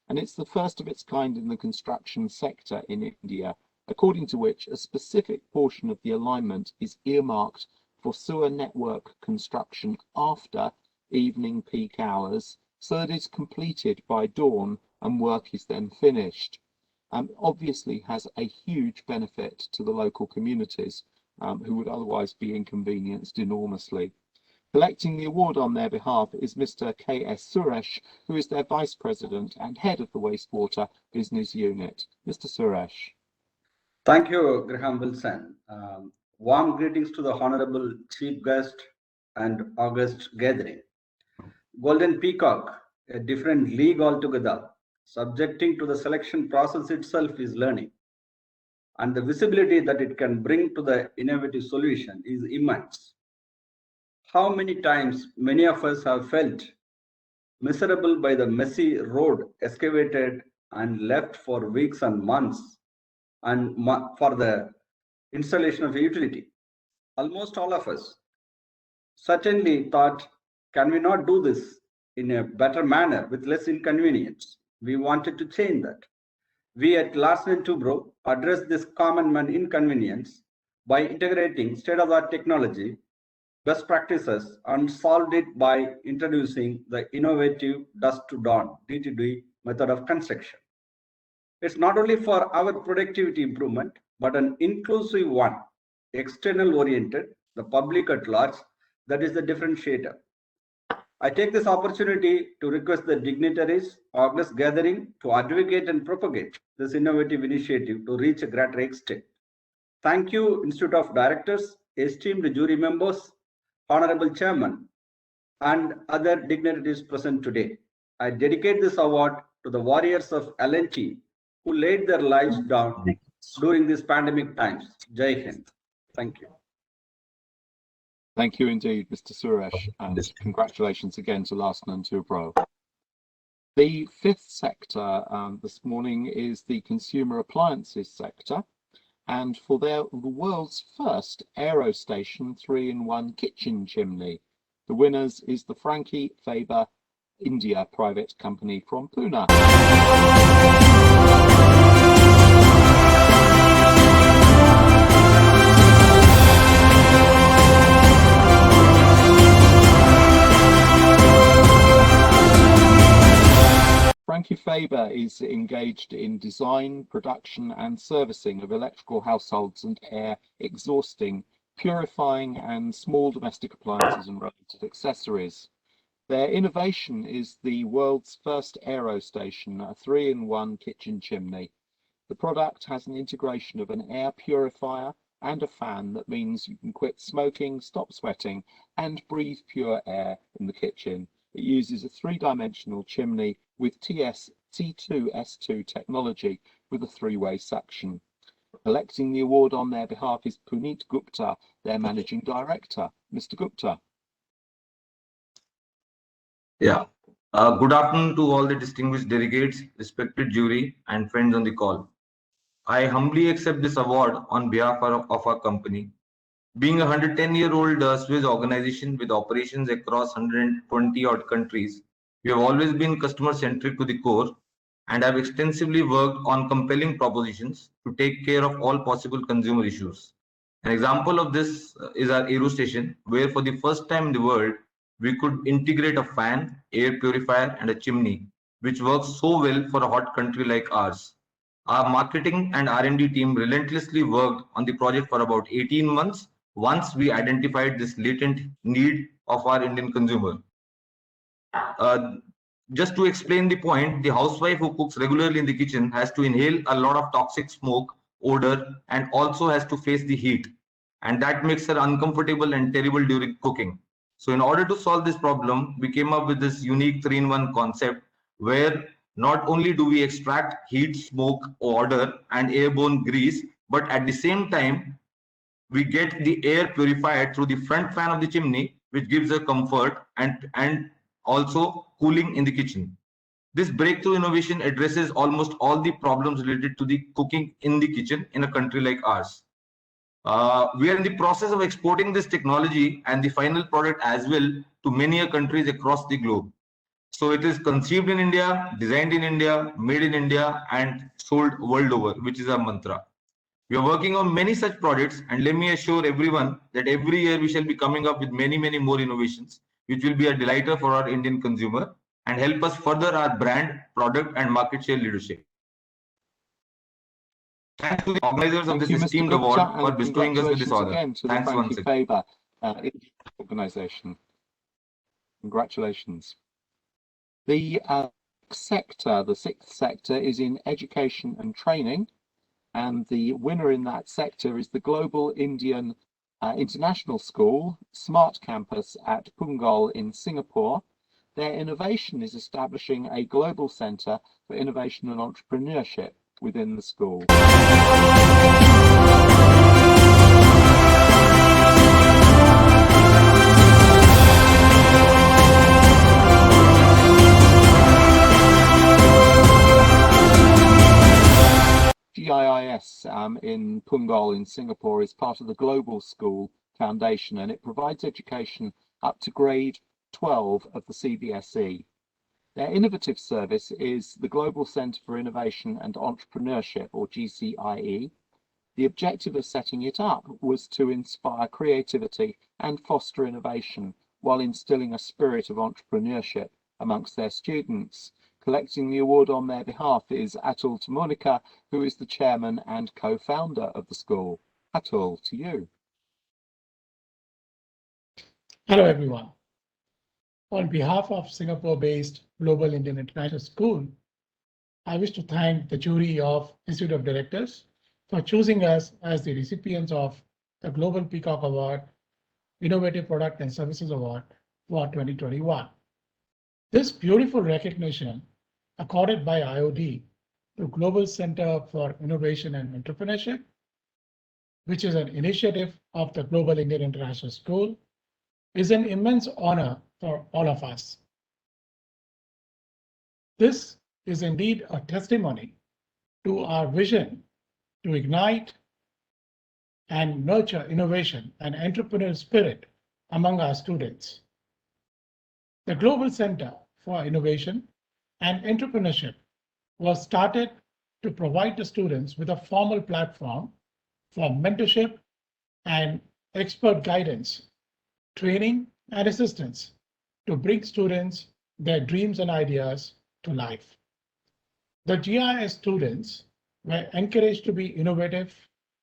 and it's the first of its kind in the construction sector in India, according to which a specific portion of the alignment is earmarked for sewer network construction after evening peak hours, so that it's completed by dawn and work is then finished. Obviously has a huge benefit to the local communities who would otherwise be inconvenienced enormously. Collecting the award on their behalf is Mr. K.S. Suresh, who is their Vice President and Head of the Wastewater Business Unit. Mr. Suresh. Thank you, Graham Wilson. Warm greetings to the Honorable Chief Guest and August gathering. Golden Peacock, a different league altogether, subjecting to the selection process itself is learning. And the visibility that it can bring to the innovative solution is immense. How many times many of us have felt miserable by the messy road excavated and left for weeks and months and for the installation of a utility? Almost all of us certainly thought, can we not do this in a better manner with less inconvenience? We wanted to change that. We at Larsen & Toubro addressed this common man inconvenience by integrating state-of-the-art technology, best practices, and solved it by introducing the innovative dusk to dawn (DTD) method of construction. It's not only for our productivity improvement, but an inclusive one, external oriented, the public at large. That is the differentiator. I take this opportunity to request the dignitaries of this gathering to advocate and propagate this innovative initiative to reach a greater extent. Thank you, Institute of Directors, esteemed jury members, Honorable Chairman, and other dignitaries present today. I dedicate this award to the warriors of L&T who laid their lives down during these pandemic times. Jai Hind. Thank you. Thank you indeed, Mr. Suresh, and congratulations again to Larsen & Toubro. The fifth sector this morning is the consumer appliances sector, and for the world's first aerostation 3-in-1 kitchen chimney. The winners is the Frankie Faber India private company from Pune. Frankie Faber is engaged in design, production and servicing of electrical households and air exhausting, purifying and small domestic appliances and related accessories. Their innovation is the world's first aerostation, a 3-in-1 kitchen chimney. The product has an integration of an air purifier and a fan that means you can quit smoking, stop sweating and breathe pure air in the kitchen. It uses a 3-dimensional chimney with T2S2 technology with a 3-way suction. Collecting the award on their behalf is Puneet Gupta, their managing director. Mr. Gupta. Yeah. Good afternoon to all the distinguished delegates, respected jury, and friends on the call. I humbly accept this award on behalf of our company. Being a 110-year-old Swiss organization with operations across 120-odd countries, we have always been customer-centric to the core and have extensively worked on compelling propositions to take care of all possible consumer issues. An example of this is our AeroStation, where for the first time in the world, we could integrate a fan, air purifier, and a chimney, which works so well for a hot country like ours. Our marketing and R&D team relentlessly worked on the project for about 18 months once we identified this latent need of our Indian consumer. Just to explain the point, the housewife who cooks regularly in the kitchen has to inhale a lot of toxic smoke, odor, and also has to face the heat. And that makes her uncomfortable and terrible during cooking. So in order to solve this problem, we came up with this unique 3-in-1 concept where not only do we extract heat, smoke, odor, and airborne grease, but at the same time, we get the air purified through the front fan of the chimney, which gives a comfort and also cooling in the kitchen. This breakthrough innovation addresses almost all the problems related to the cooking in the kitchen in a country like ours. We are in the process of exporting this technology and the final product as well to many countries across the globe. So it is conceived in India, designed in India, made in India, and sold world over, which is our mantra. We are working on many such projects, and let me assure everyone that every year we shall be coming up with many more innovations, which will be a delighter for our Indian consumer and help us further our brand, product, and market share leadership. Thanks to the organizers of this esteemed award for bestowing us with this honor. Thanks once again. Faber organization. Congratulations. The sector, the sixth sector, is in education and training, and the winner in that sector is the Global Indian International School Smart Campus at Punggol in Singapore. Their innovation is establishing a global centre for innovation and entrepreneurship within the school. in Punggol in Singapore is part of the Global School Foundation, and it provides education up to grade 12 of the CBSE. Their innovative service is the Global Centre for Innovation and Entrepreneurship, or GCIE. The objective of setting it up was to inspire creativity and foster innovation while instilling a spirit of entrepreneurship amongst their students. Collecting the award on their behalf is Atul Tamunika, who is the chairman and co-founder of the school. Atul, to you. Hello, everyone. On behalf of Singapore-based Global Indian International School, I wish to thank the jury of Institute of Directors for choosing us as the recipients of the Global Peacock Award, Innovative Product and Services Award for 2021. This beautiful recognition accorded by IOD to Global Center for Innovation and Entrepreneurship, which is an initiative of the Global Indian International School, is an immense honor for all of us. This is indeed a testimony to our vision to ignite and nurture innovation and entrepreneurial spirit among our students. The Global Center for Innovation and Entrepreneurship was started to provide the students with a formal platform for mentorship and expert guidance, training and assistance to bring students their dreams and ideas to life. The GIS students were encouraged to be innovative,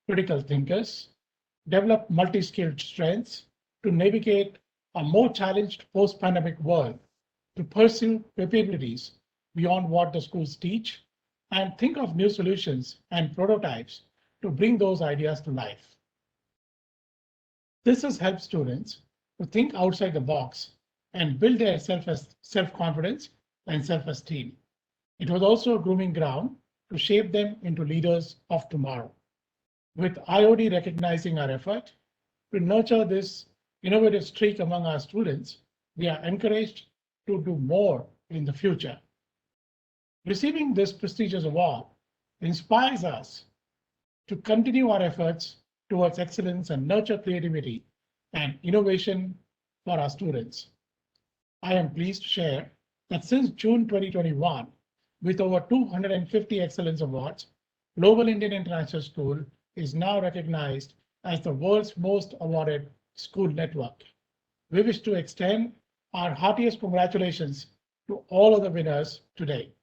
critical thinkers, develop multi-skilled strengths to navigate a more challenged post-pandemic world, to pursue capabilities beyond what the schools teach, and think of new solutions and prototypes to bring those ideas to life. This has helped students to think outside the box and build their self-confidence and self-esteem. It was also a grooming ground to shape them into leaders of tomorrow. With IOD recognizing our effort to nurture this innovative streak among our students, we are encouraged to do more in the future. Receiving this prestigious award inspires us to continue our efforts towards excellence and nurture creativity and innovation for our students. I am pleased to share that since June 2021, with over 250 Excellence Awards, Global Indian International School is now recognized as the world's most awarded school network. We wish to extend our heartiest congratulations to all of the winners today.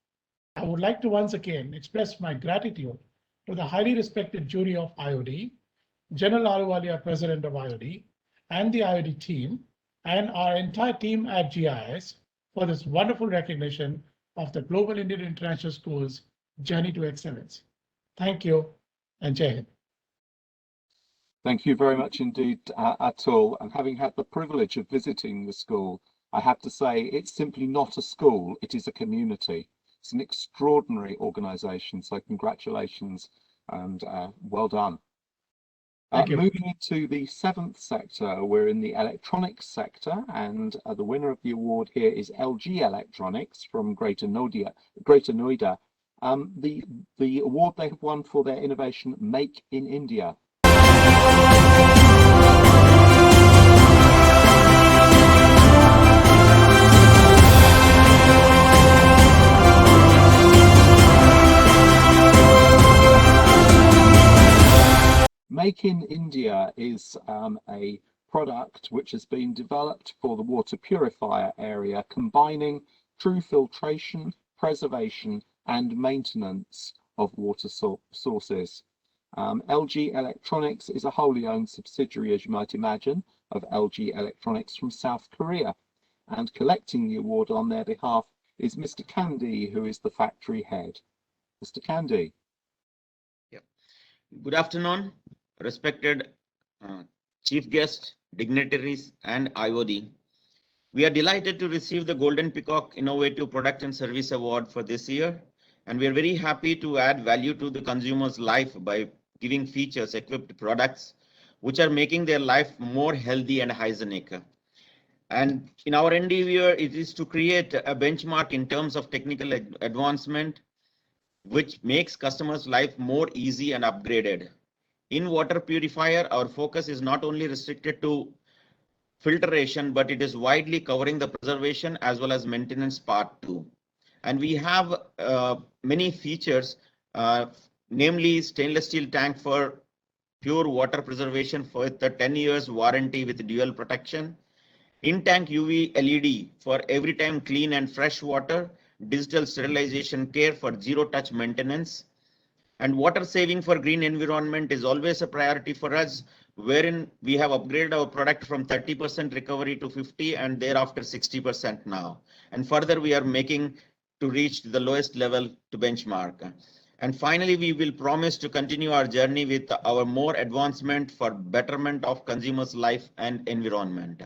I would like to once again express my gratitude to the highly respected jury of IOD, General Ahluwalia, President of IOD, and the IOD team, and our entire team at GIS for this wonderful recognition of the Global Indian International School's journey to excellence. Thank you, and Jai Hind. Thank you very much indeed, Atul. And having had the privilege of visiting the school, I have to say it's simply not a school, it is a community. It's an extraordinary organisation, so congratulations and well done. Moving into the 7th sector, we're in the electronics sector, and the winner of the award here is LG Electronics from Greater Noida. The award they have won for their innovation, Make in India. Make in India is a product which has been developed for the water purifier area, combining true filtration, preservation and maintenance of water sources. LG Electronics is a wholly owned subsidiary, as you might imagine, of LG Electronics from South Korea, and collecting the award on their behalf is Mr. Kandi, who is the factory head. Mr. Kandi. Good afternoon, respected chief guests, dignitaries, and IOD. We are delighted to receive the Golden Peacock Innovative Product and Service Award for this year, and we are very happy to add value to the consumer's life by giving features-equipped products which are making their life more healthy and hygienic. And in our endeavor, it is to create a benchmark in terms of technical advancement, which makes customers' life more easy and upgraded. In water purifier, our focus is not only restricted to filtration, but it is widely covering the preservation as well as maintenance part too. And we have many features, namely stainless steel tank for pure water preservation for the 10 years warranty with dual protection, in-tank UV LED for every time clean and fresh water, digital sterilization care for zero-touch maintenance, and water saving for green environment is always a priority for us, wherein we have upgraded our product from 30% recovery to 50% and thereafter 60% now. And further, we are making to reach the lowest level to benchmark. And finally, we will promise to continue our journey with our more advancement for betterment of consumers' life and environment.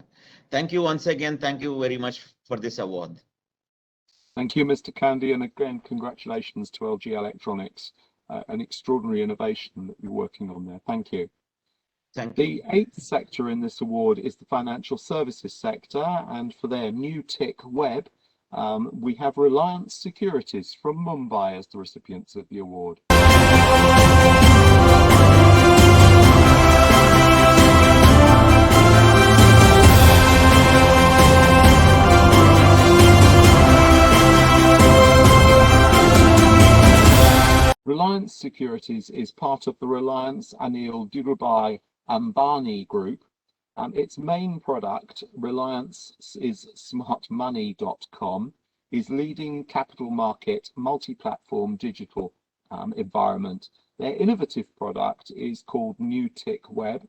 Thank you once again. Thank you very much for this award. Thank you, Mr. Candy, and again, congratulations to LG Electronics. An extraordinary innovation that you're working on there. Thank you. Thank you. The eighth sector in this award is the financial services sector, and for their new tick web, we have Reliance Securities from Mumbai as the recipients of the award. Reliance Securities is part of the Reliance Anil Dhirubhai Ambani Group. Its main product, Reliance is smartmoney.com, is leading capital market multi-platform digital environment. Their innovative product is called New Tick Web,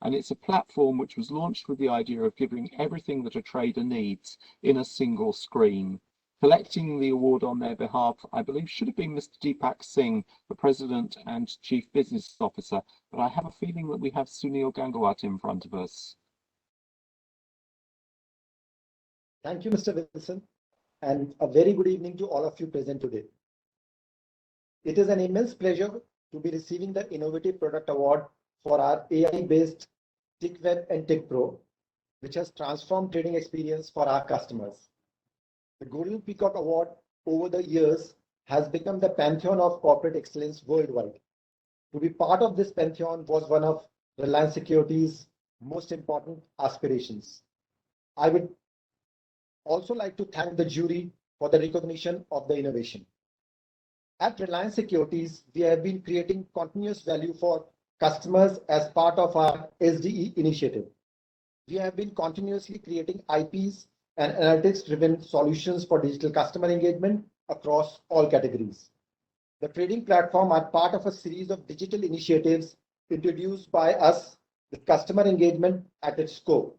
and it's a platform which was launched with the idea of giving everything that a trader needs in a single screen. Collecting the award on their behalf, I believe, should have been Mr. Deepak Singh, the President and Chief Business Officer, but I have a feeling that we have Sunil Gangawat in front of us. Thank you, Mr. Wilson, and a very good evening to all of you present today. It is an immense pleasure to be receiving the Innovative Product Award for our AI-based TickWeb and TickPro, which has transformed trading experience for our customers. The Golden Peacock Award over the years has become the pantheon of corporate excellence worldwide. To be part of this pantheon was one of Reliance Securities' most important aspirations. I would also like to thank the jury for the recognition of the innovation. At Reliance Securities, we have been creating continuous value for customers as part of our SDE initiative. We have been continuously creating IPs and analytics-driven solutions for digital customer engagement across all categories. The trading platform are part of a series of digital initiatives introduced by us with customer engagement at its core.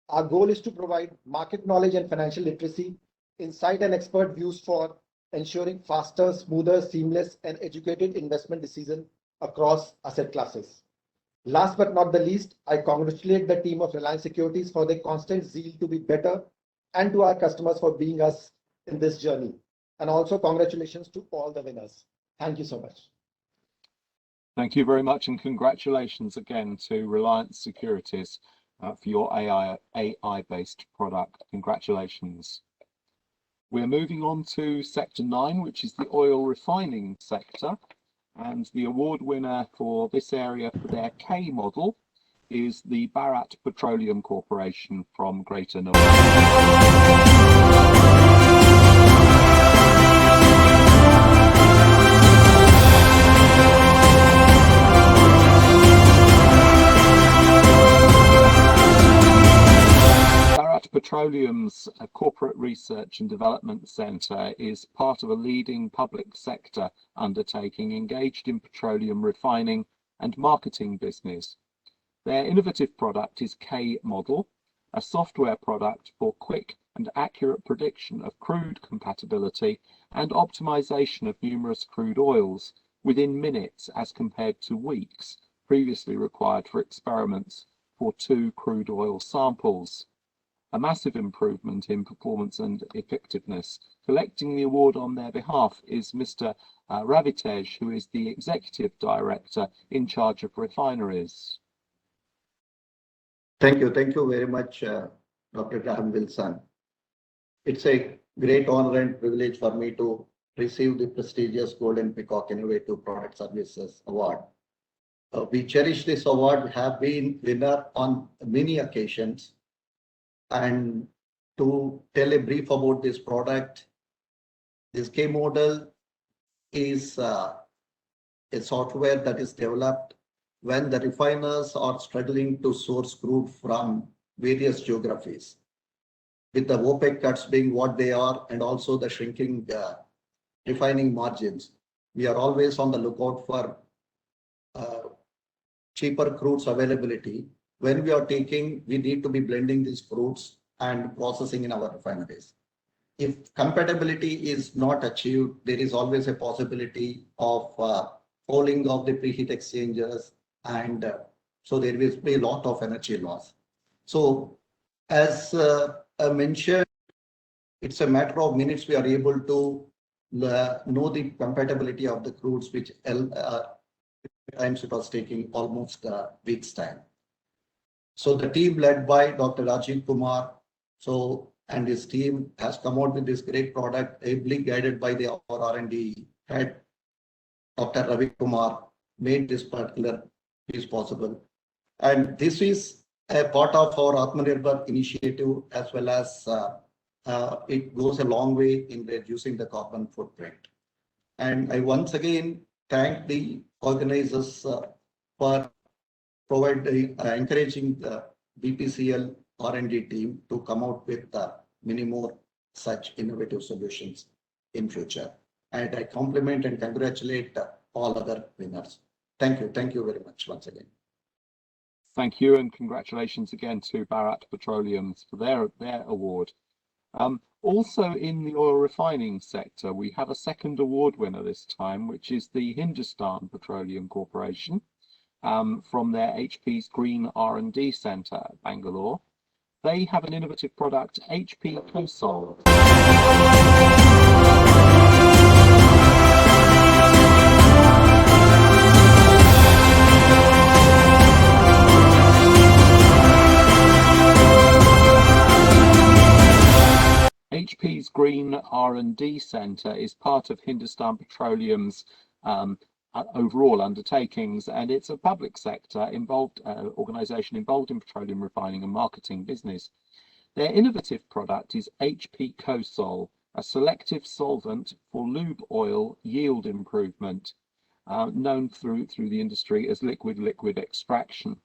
Our goal is to provide market knowledge and financial literacy, insight and expert views for ensuring faster, smoother, seamless, and educated investment decisions across asset classes. Last but not the least, I congratulate the team of Reliance Securities for their constant zeal to be better and to our customers for being us in this journey. And also congratulations to all the winners. Thank you so much. Thank you very much, and congratulations again to Reliance Securities for your AI-based product. Congratulations. We're moving on to Sector 9, which is the oil refining sector. And the award winner for this area for their K model is the Bharat Petroleum Corporation from Greater Noida. Petroleum's Corporate Research and Development Centre is part of a leading public sector undertaking engaged in petroleum refining and marketing business. Their innovative product is K Model, a software product for quick and accurate prediction of crude compatibility and optimization of numerous crude oils within minutes as compared to weeks previously required for experiments for 2 crude oil samples. A massive improvement in performance and effectiveness. Collecting the award on their behalf is Mr. Ravitej, who is the Executive Director in charge of refineries. Thank you very much, Dr. Graham Wilson. It's a great honor and privilege for me to receive the prestigious Golden Peacock Innovative Product Services Award. We cherish this award, have been winner on many occasions. And to tell a brief about this product, this K model is a software that is developed when the refiners are struggling to source crude from various geographies, with the OPEC cuts being what they are, and also the shrinking refining margins. We are always on the lookout for cheaper crudes availability. When we are taking, we need to be blending these crudes and processing in our refineries. If compatibility is not achieved, there is always a possibility of fouling of the preheat exchangers, and so there will be a lot of energy loss. So as I mentioned, it's a matter of minutes we are able to know the compatibility of the crudes, which times it was taking almost a week's time. So the team led by Dr. Rajiv Kumar, and his team has come out with this great product, ably guided by our R&D head, Dr. Ravi Kumar, made this particular piece possible. And this is a part of our Atmanirbhar initiative, as well as it goes a long way in reducing the carbon footprint. And I once again thank the organizers for encouraging the BPCL R&D team to come out with many more such innovative solutions in future. And I compliment and congratulate all other winners. Thank you. Thank you very much once again. Thank you, and congratulations again to Bharat Petroleums for their award. Also in the oil refining sector, we have a second award winner this time, which is the Hindustan Petroleum Corporation from their HP's Green R&D Centre at Bangalore. They have an innovative product, HP CoSol. HP's Green R&D Centre is part of Hindustan Petroleum's overall undertakings, and it's a public sector organisation involved in petroleum refining and marketing business. Their innovative product is HP CoSol, a selective solvent for lube oil yield improvement, known through the industry as liquid extraction.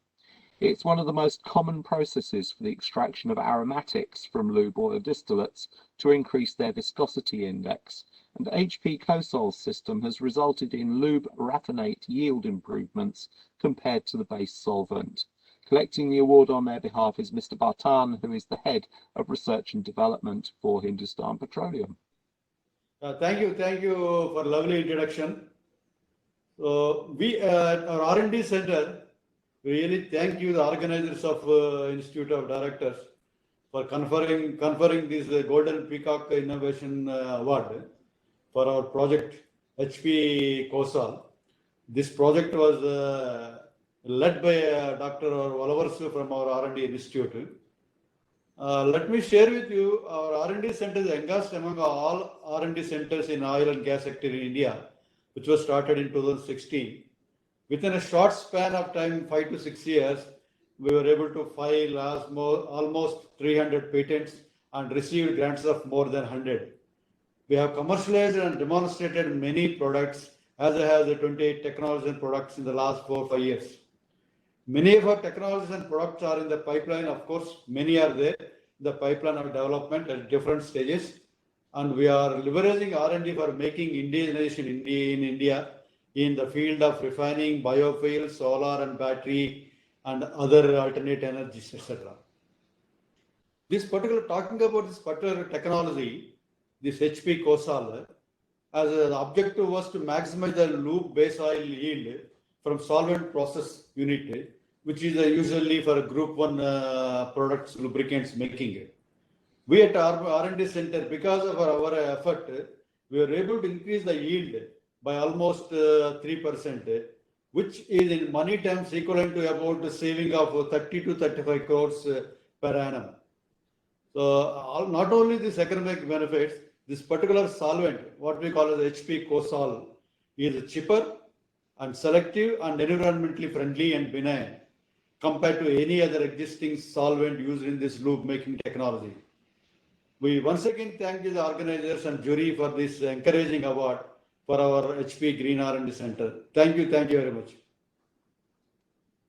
It's one of the most common processes for the extraction of aromatics from lube oil distillates to increase their viscosity index. And HP CoSol's system has resulted in lube raffinate yield improvements compared to the base solvent. Collecting the award on their behalf is Mr. Bartan, who is the head of research and development for Hindustan Petroleum. Thank you for lovely introduction. So we at our R&D Center, we really thank you, the organizers of Institute of Directors, for conferring this Golden Peacock Innovation Award for our project HP CoSol. This project was led by Dr. Valavarsu from our R&D Institute. Let me share with you, our R&D Center is the youngest among all R&D centers in oil and gas sector in India, which was started in 2016. Within a short span of time, 5 to 6 years, we were able to file almost 300 patents and received grants of more than 100. We have commercialized and demonstrated many products, as I have the 28 technologies and products in the last 4 or 5 years. Many of our technologies and products are in the pipeline. Of course, many are there, the pipeline of development at different stages. And we are leveraging R&D for making indigenization in India in the field of refining, biofuels, solar and battery, and other alternate energies, etc. Talking about this particular technology, this HP CoSol, as an objective was to maximize the lube base oil yield from solvent process unit, which is usually for Group 1 products, lubricants making. We at our R&D Center, because of our effort, we were able to increase the yield by almost 3%, which is in money terms equivalent to about the saving of 30 to 35 crores per annum. So not only these economic benefits, this particular solvent, what we call as HP CoSol, is cheaper and selective and environmentally friendly and benign compared to any other existing solvent used in this loop making technology. We once again thank the organizers and jury for this encouraging award for our HP Green R&D Center. Thank you very much.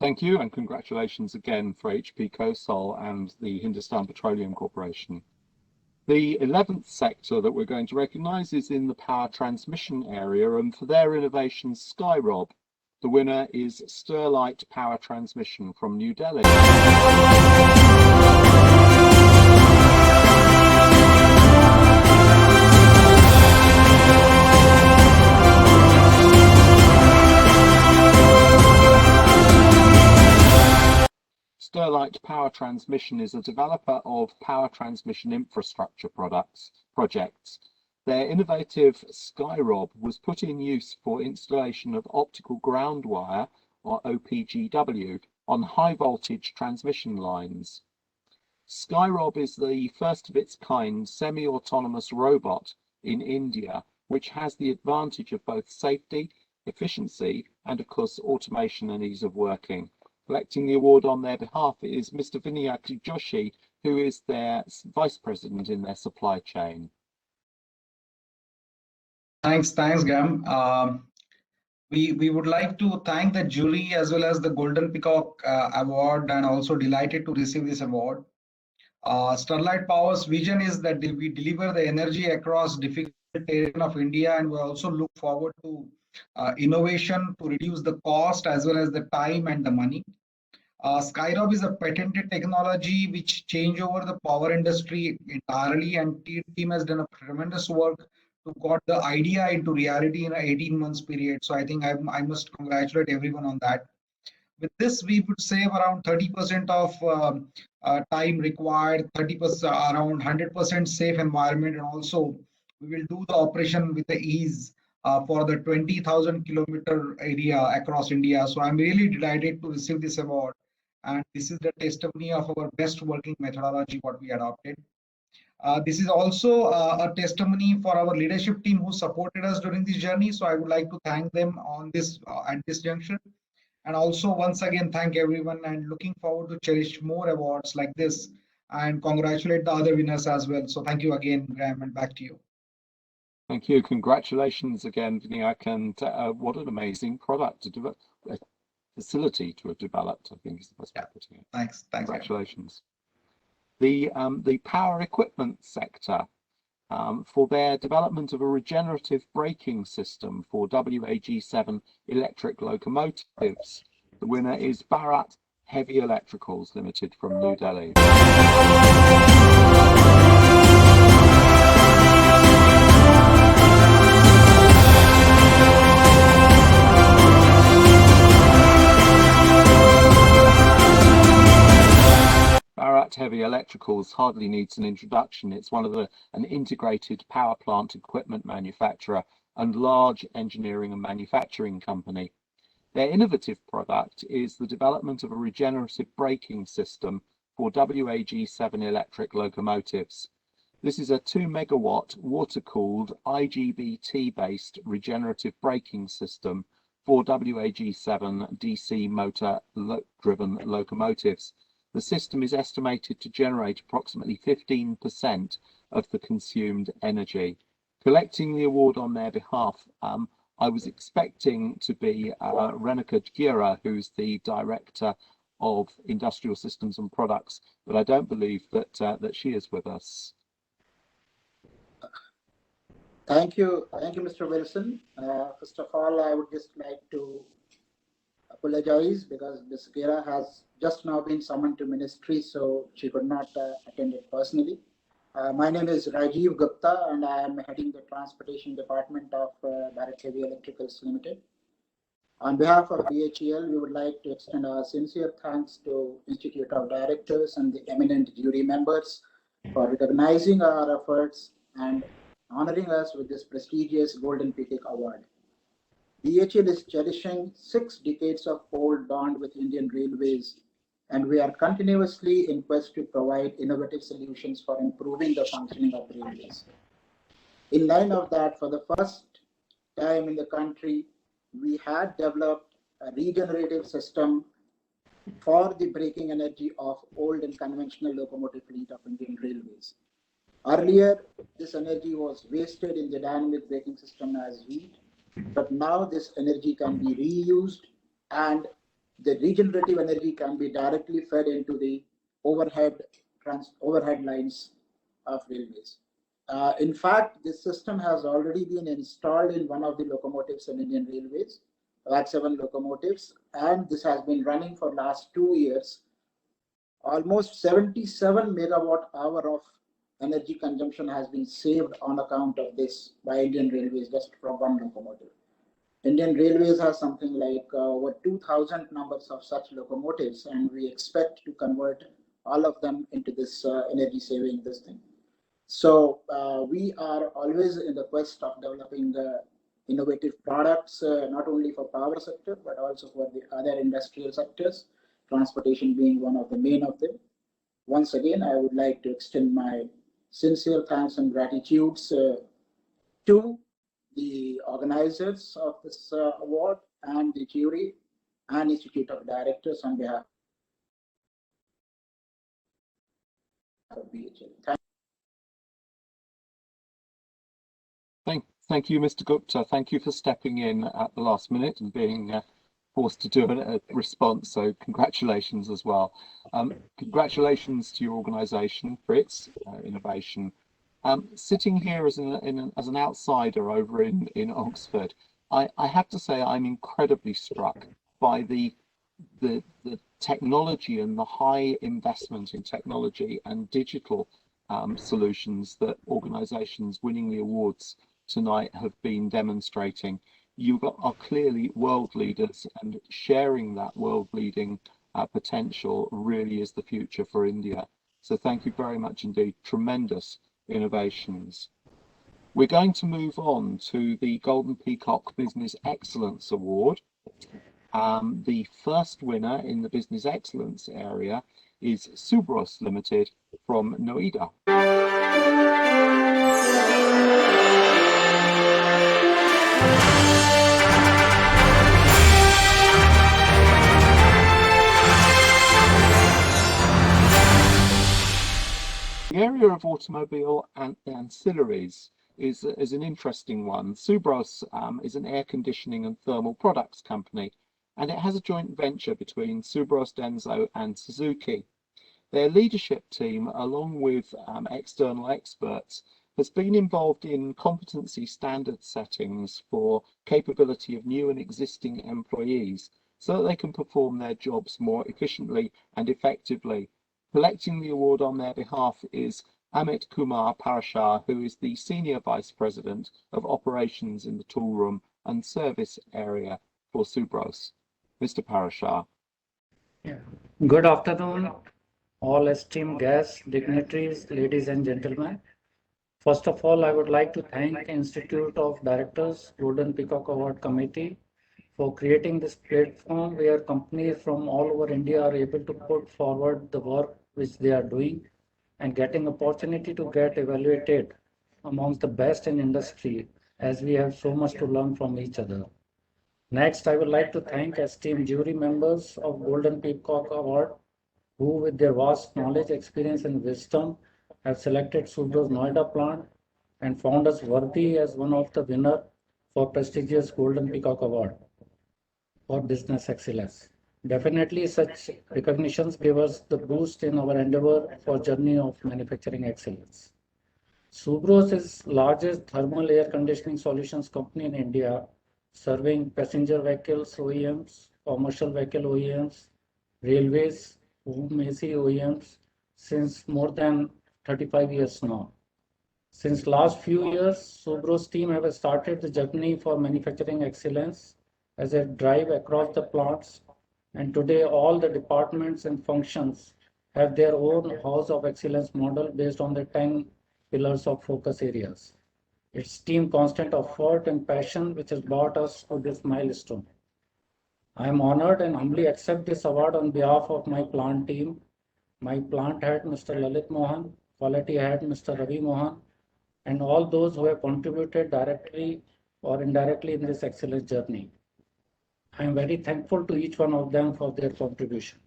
Thank you, and congratulations again for HP CoSol and the Hindustan Petroleum Corporation. The 11th sector that we're going to recognise is in the power transmission area, and for their innovation, Skyrob. The winner is Sterlite Power Transmission from New Delhi. Sterlite Power Transmission is a developer of power transmission infrastructure projects. Their innovative Skyrob was put in use for installation of optical ground wire, or OPGW, on high voltage transmission lines. Skyrob is the first of its kind semi-autonomous robot in India, which has the advantage of both safety, efficiency, and of course automation and ease of working. Collecting the award on their behalf is Mr. Vinayak Joshi, who is their Vice President in their supply chain. Thanks, Graham. We would like to thank the jury as well as the Golden Peacock Award, and also delighted to receive this award. Sterlite Power's vision is that we deliver the energy across difficult terrain of India, and we also look forward to innovation to reduce the cost as well as the time and the money. Skyrob is a patented technology which change over the power industry entirely, and team has done a tremendous work to got the idea into reality in an 18 months period. So I think I must congratulate everyone on that. With this, we would save around 30% of time required, 30%, around 100% safe environment, and also we will do the operation with the ease for the 20,000 kilometer area across India. So I'm really delighted to receive this award, and this is the testimony of our best working methodology what we adopted. This is also a testimony for our leadership team who supported us during this journey. So I would like to thank them on this at this junction, and also once again thank everyone, and looking forward to cherish more awards like this, and congratulate the other winners as well. So thank you again, Graham, and back to you. Thank you. Congratulations again, Vinayak, and what an amazing product to develop, a facility to have developed, I think is the best way of putting it. Thanks. Congratulations. The power equipment sector, for their development of a regenerative braking system for WAG7 electric locomotives. The winner is Bharat Heavy Electricals Limited from New Delhi. Bharat Heavy Electricals hardly needs an introduction. It's one of an integrated power plant equipment manufacturer and large engineering and manufacturing company. Their innovative product is the development of a regenerative braking system for WAG7 electric locomotives. This is a 2 megawatt water-cooled IGBT-based regenerative braking system for WAG7 DC motor-driven locomotives. The system is estimated to generate approximately 15% of the consumed energy. Collecting the award on their behalf, I was expecting to be Renika Gira, who's the Director of Industrial Systems and Products, but I don't believe that she is with us. Thank you, Mr. Wilson. First of all, I would just like to apologize because Ms. Gira has just now been summoned to ministry, so she could not attend it personally. My name is Rajiv Gupta, and I am heading the Transportation Department of Bharat Heavy Electricals Limited. On behalf of BHEL, we would like to extend our sincere thanks to Institute of Directors and the eminent jury members for recognizing our efforts and honoring us with this prestigious Golden Peacock Award. BHEL is cherishing 6 decades of old bond with Indian Railways, and we are continuously in quest to provide innovative solutions for improving the functioning of railways. In line of that, for the first time in the country, we had developed a regenerative system for the braking energy of old and conventional locomotive fleet of Indian Railways. Earlier, this energy was wasted in the dynamic braking system as heat, but now this energy can be reused and the regenerative energy can be directly fed into the overhead lines of railways. In fact, this system has already been installed in one of the locomotives in Indian Railways, wracked 7 locomotives, and this has been running for last 2 years. Almost 77 megawatt hour of energy consumption has been saved on account of this by Indian Railways just from one locomotive. Indian Railways has something like over 2,000 numbers of such locomotives, and we expect to convert all of them into this energy saving this thing. So we are always in the quest of developing innovative products, not only for power sector, but also for the other industrial sectors, transportation being one of the main of them. Once again, I would like to extend my sincere thanks and gratitudes to the organizers of this award and the jury and Institute of Directors on behalf of BHL. Thank you, Mr. Gupta. Thank you for stepping in at the last minute and being forced to do a response. So congratulations as well. Congratulations to your organisation for its innovation. Sitting here as an outsider over in Oxford, I have to say I'm incredibly struck by the technology and the high investment in technology and digital solutions that organisations winning the awards tonight have been demonstrating. You are clearly world leaders, and sharing that world leading potential really is the future for India. So thank you very much indeed. Tremendous innovations. We're going to move on to the Golden Peacock Business Excellence Award. The first winner in the Business Excellence area is Subros Limited from Noida. The area of automobile and ancillaries is an interesting one. Subros is an air conditioning and thermal products company, and it has a joint venture between Subros Denso and Suzuki. Their leadership team, along with external experts, has been involved in competency standard settings for capability of new and existing employees so that they can perform their jobs more efficiently and effectively. Collecting the award on their behalf is Amit Kumar Parashar, who is the Senior Vice President of Operations in the Tool Room and Service Area for Subros. Mr. Parashar. Yeah. Good afternoon, all esteemed guests, dignitaries, ladies and gentlemen. First of all, I would like to thank the Institute of Directors, Golden Peacock Award Committee for creating this platform where companies from all over India are able to put forward the work which they are doing and getting opportunity to get evaluated amongst the best in industry, as we have so much to learn from each other. Next, I would like to thank esteemed jury members of Golden Peacock Award, who with their vast knowledge, experience and wisdom have selected Subros Noida plant and found us worthy as one of the winner for prestigious Golden Peacock Award for business excellence. Definitely such recognitions give us the boost in our endeavor for journey of manufacturing excellence. Subros is largest thermal air conditioning solutions company in India, serving passenger vehicles OEMs, commercial vehicle OEMs, railways, home AC OEMs since more than 35 years now. Since last few years, Subros team have started the journey for manufacturing excellence as a drive across the plants, and today all the departments and functions have their own house of excellence model based on the 10 pillars of focus areas. It's team constant effort and passion which has brought us to this milestone. I am honored and humbly accept this award on behalf of my plant team, my plant head Mr. Lalit Mohan, quality head Mr. Ravi Mohan, and all those who have contributed directly or indirectly in this excellent journey. I am very thankful to each one of them for their contribution.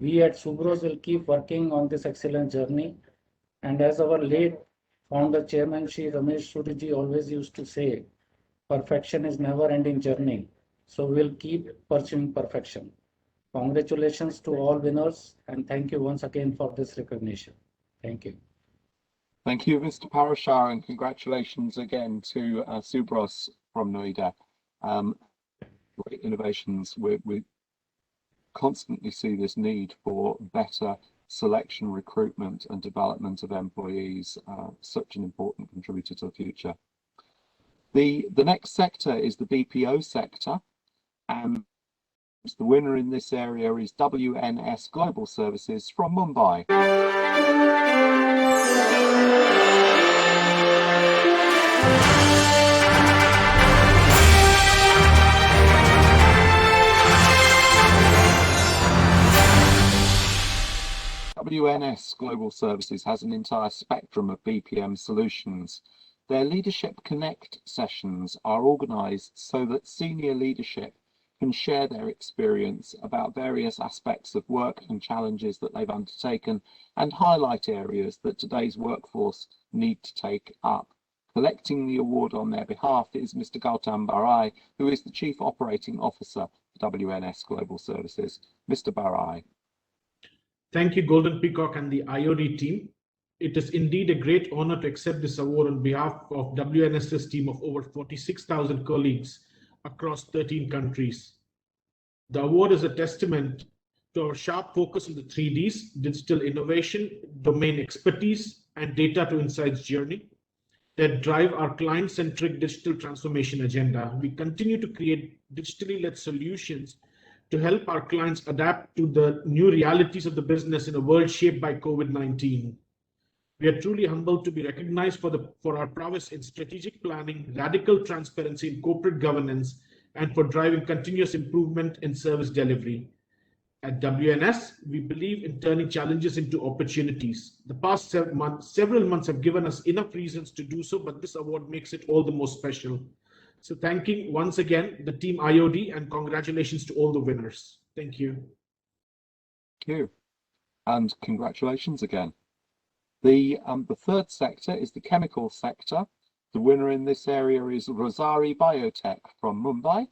We at Subros will keep working on this excellent journey, and as our late founder chairman Shri Ramesh Suriji always used to say, perfection is never-ending journey, so we'll keep pursuing perfection. Congratulations to all winners, and thank you once again for this recognition. Thank you. Thank you, Mr. Parashar, and congratulations again to Subros from Noida. Great innovations. We constantly see this need for better selection, recruitment, and development of employees, such an important contributor to the future. The next sector is the BPO sector, and the winner in this area is WNS Global Services from Mumbai. WNS Global Services has an entire spectrum of BPM solutions. Their Leadership Connect sessions are organised so that senior leadership can share their experience about various aspects of work and challenges that they've undertaken and highlight areas that today's workforce need to take up. Collecting the award on their behalf is Mr. Gautam Barai, who is the Chief Operating Officer for WNS Global Services. Mr. Barai. Thank you, Golden Peacock and the IOD team. It is indeed a great honor to accept this award on behalf of WNS's team of over 46,000 colleagues across 13 countries. The award is a testament to our sharp focus on the 3Ds, digital innovation, domain expertise, and data to insights journey that drive our client-centric digital transformation agenda. We continue to create digitally led solutions to help our clients adapt to the new realities of the business in a world shaped by COVID-19. We are truly humbled to be recognized for our prowess in strategic planning, radical transparency in corporate governance, and for driving continuous improvement in service delivery. At WNS, we believe in turning challenges into opportunities. The past several months have given us enough reasons to do so, but this award makes it all the more special. So thanking once again the team IOD, and congratulations to all the winners. Thank you. Thank you. And congratulations again. The third sector is the chemical sector. The winner in this area is Rosari Biotech from Mumbai.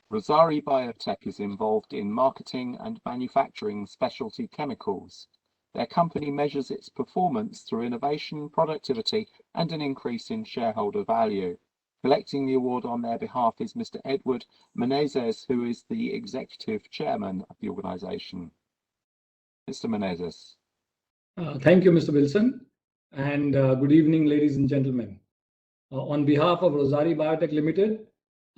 Rosari Biotech is involved in marketing and manufacturing specialty chemicals. Their company measures its performance through innovation, productivity, and an increase in shareholder value. Collecting the award on their behalf is Mr. Edward Menezes, who is the Executive Chairman of the organisation. Mr. Menezes. Thank you, Mr. Wilson, and good evening, ladies and gentlemen. On behalf of Rosari Biotech Limited,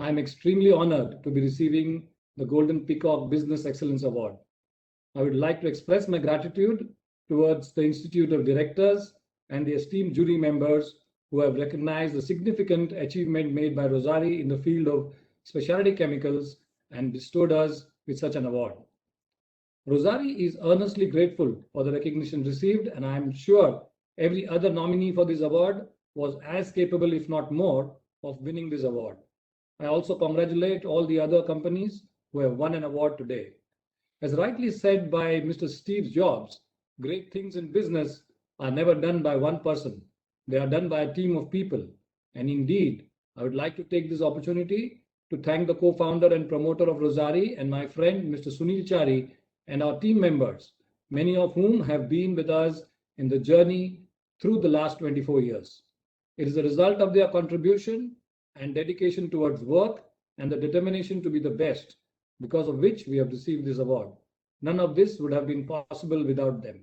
I am extremely honoured to be receiving the Golden Peacock Business Excellence Award. I would like to express my gratitude towards the Institute of Directors and the esteemed jury members who have recognized the significant achievement made by Rosari in the field of specialty chemicals and bestowed us with such an award. Rosari is earnestly grateful for the recognition received, and I am sure every other nominee for this award was as capable, if not more, of winning this award. I also congratulate all the other companies who have won an award today. As rightly said by Mr. Steve Jobs, great things in business are never done by one person. They are done by a team of people. And indeed, I would like to take this opportunity to thank the co-founder and promoter of Rosari and my friend, Mr. Sunil Chari, and our team members, many of whom have been with us in the journey through the last 24 years. It is a result of their contribution and dedication towards work and the determination to be the best, because of which we have received this award. None of this would have been possible without them.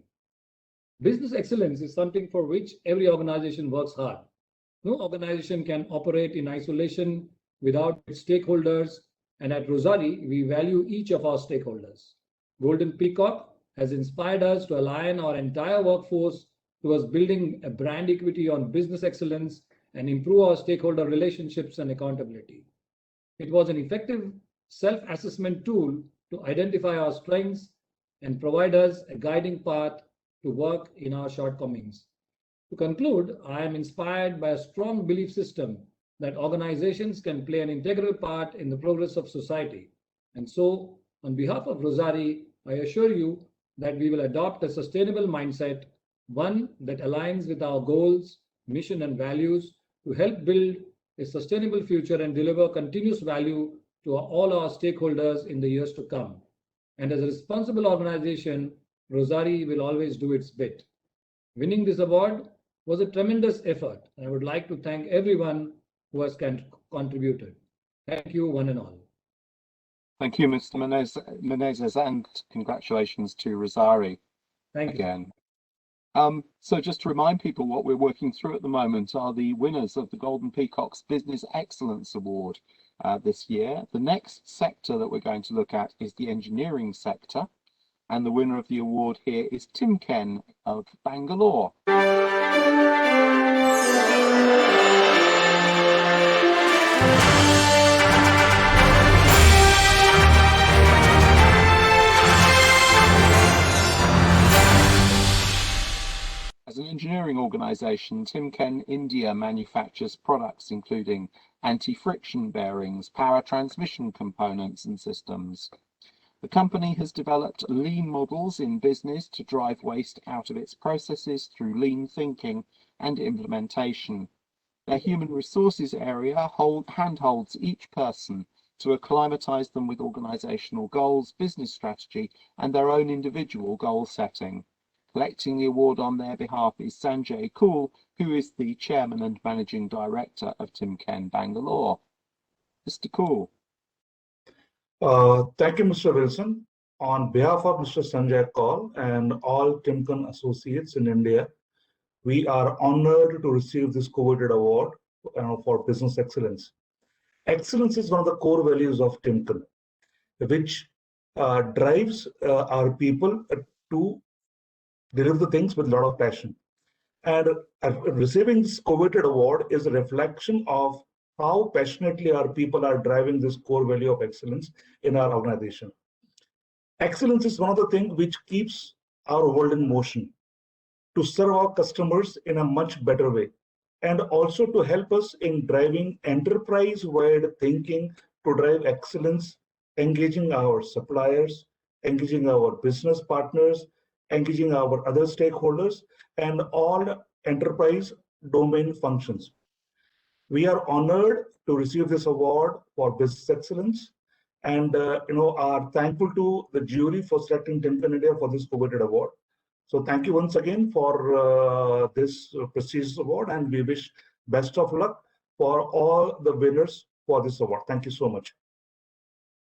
Business excellence is something for which every organization works hard. No organization can operate in isolation without its stakeholders, and at Rosari, we value each of our stakeholders. Golden Peacock has inspired us to align our entire workforce towards building a brand equity on business excellence and improve our stakeholder relationships and accountability. It was an effective self-assessment tool to identify our strengths and provide us a guiding path to work in our shortcomings. To conclude, I am inspired by a strong belief system that organizations can play an integral part in the progress of society. And so, on behalf of Rosari, I assure you that we will adopt a sustainable mindset, one that aligns with our goals, mission, and values to help build a sustainable future and deliver continuous value to all our stakeholders in the years to come. And as a responsible organization, Rosari will always do its bit. Winning this award was a tremendous effort. I would like to thank everyone who has contributed. Thank you, one and all. Thank you, Mr. Menezes, and congratulations to Rosari. Thank you. Again. So just to remind people, what we're working through at the moment are the winners of the Golden Peacock's Business Excellence Award this year. The next sector that we're going to look at is the engineering sector, and the winner of the award here is Tim Ken of Bangalore. As an engineering organisation, Tim Ken India manufactures products including anti-friction bearings, power transmission components and systems. The company has developed lean models in business to drive waste out of its processes through lean thinking and implementation. Their human resources area handholds each person to acclimatise them with organisational goals, business strategy and their own individual goal setting. Collecting the award on their behalf is Sanjay Kool, who is the Chairman and Managing Director of Tim Ken Bangalore. Mr. Kool. Thank you, Mr. Wilson. On behalf of Mr. Sanjay Kool and all Tim Ken associates in India, we are honored to receive this coveted award for business excellence. Excellence is one of the core values of Tim Ken, which drives our people to deliver the things with a lot of passion. And receiving this coveted award is a reflection of how passionately our people are driving this core value of excellence in our organization. Excellence is one of the things which keeps our world in motion to serve our customers in a much better way, and also to help us in driving enterprise-wide thinking to drive excellence, engaging our suppliers, engaging our business partners, engaging our other stakeholders, and all enterprise domain functions. We are honored to receive this award for business excellence, and are thankful to the jury for selecting Tim Ken India for this coveted award. So thank you once again for this prestigious award, and we wish best of luck for all the winners for this award. Thank you so much.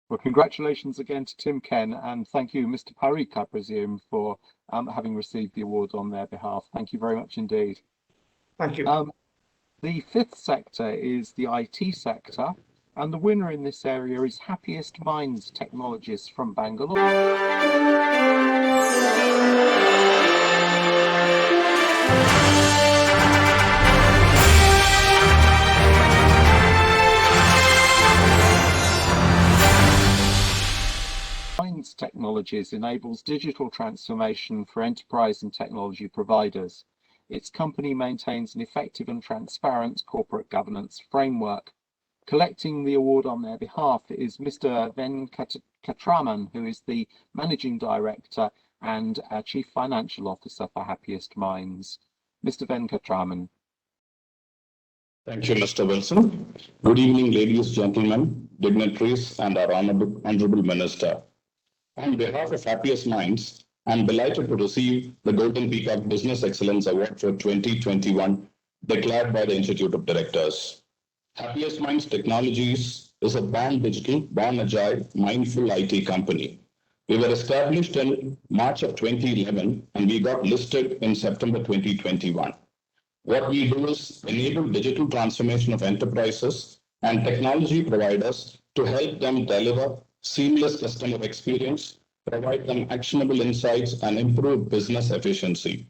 Well, congratulations again to Tim Ken, and thank you, Mr. Parikh, I presume, for having received the award on their behalf. Thank you very much indeed. Thank you. The fifth sector is the IT sector, and the winner in this area is Happiest Minds Technologies from Bangalore. Minds Technologies enables digital transformation for enterprise and technology providers. Its company maintains an effective and transparent corporate governance framework. Collecting the award on their behalf is Mr. Venkatraman, who is the Managing Director and Chief Financial Officer for Happiest Minds. Mr. Venkatraman. Thank you, Mr. Wilson. Good evening, ladies, gentlemen, dignitaries, and our Honorable Minister. On behalf of Happiest Minds, I'm delighted to receive the Golden Peacock Business Excellence Award for 2021, declared by the Institute of Directors. Happiest Minds Technologies is a born digital, born agile, mindful IT company. We were established in March of 2011, and we got listed in September 2021. What we do is enable digital transformation of enterprises and technology providers to help them deliver seamless customer experience, provide them actionable insights, and improve business efficiency.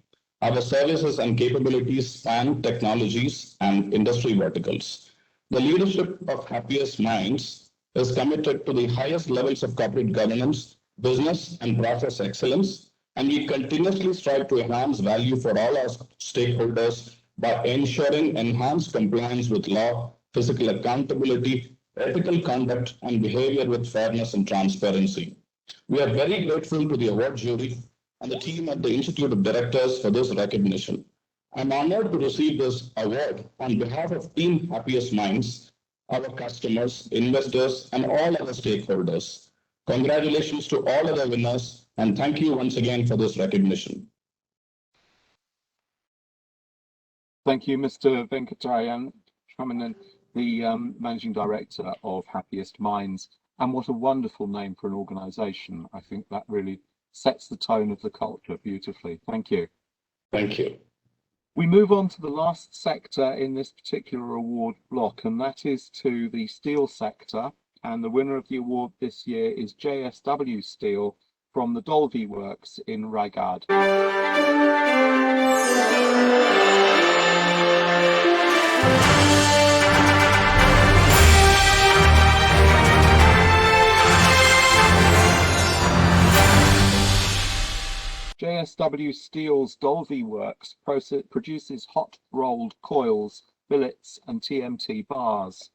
Our services and capabilities span technologies and industry verticals. The leadership of Happiest Minds is committed to the highest levels of corporate governance, business, and process excellence, and we continuously strive to enhance value for all our stakeholders by ensuring enhanced compliance with law, physical accountability, ethical conduct, and behavior with fairness and transparency. We are very grateful to the award jury and the team at the Institute of Directors for this recognition. I'm honored to receive this award on behalf of Team Happiest Minds, our customers, investors, and all other stakeholders. Congratulations to all other winners, and thank you once again for this recognition. Thank you, Mr. Venkatarayan, the Managing Director of Happiest Minds. And what a wonderful name for an organisation. I think that really sets the tone of the culture beautifully. Thank you. Thank you. We move on to the last sector in this particular award block, and that is to the steel sector. And the winner of the award this year is JSW Steel from the Dolvi Works in Raigad. JSW Steel's Dolvi Works produces hot-rolled coils, billets and TMT bars.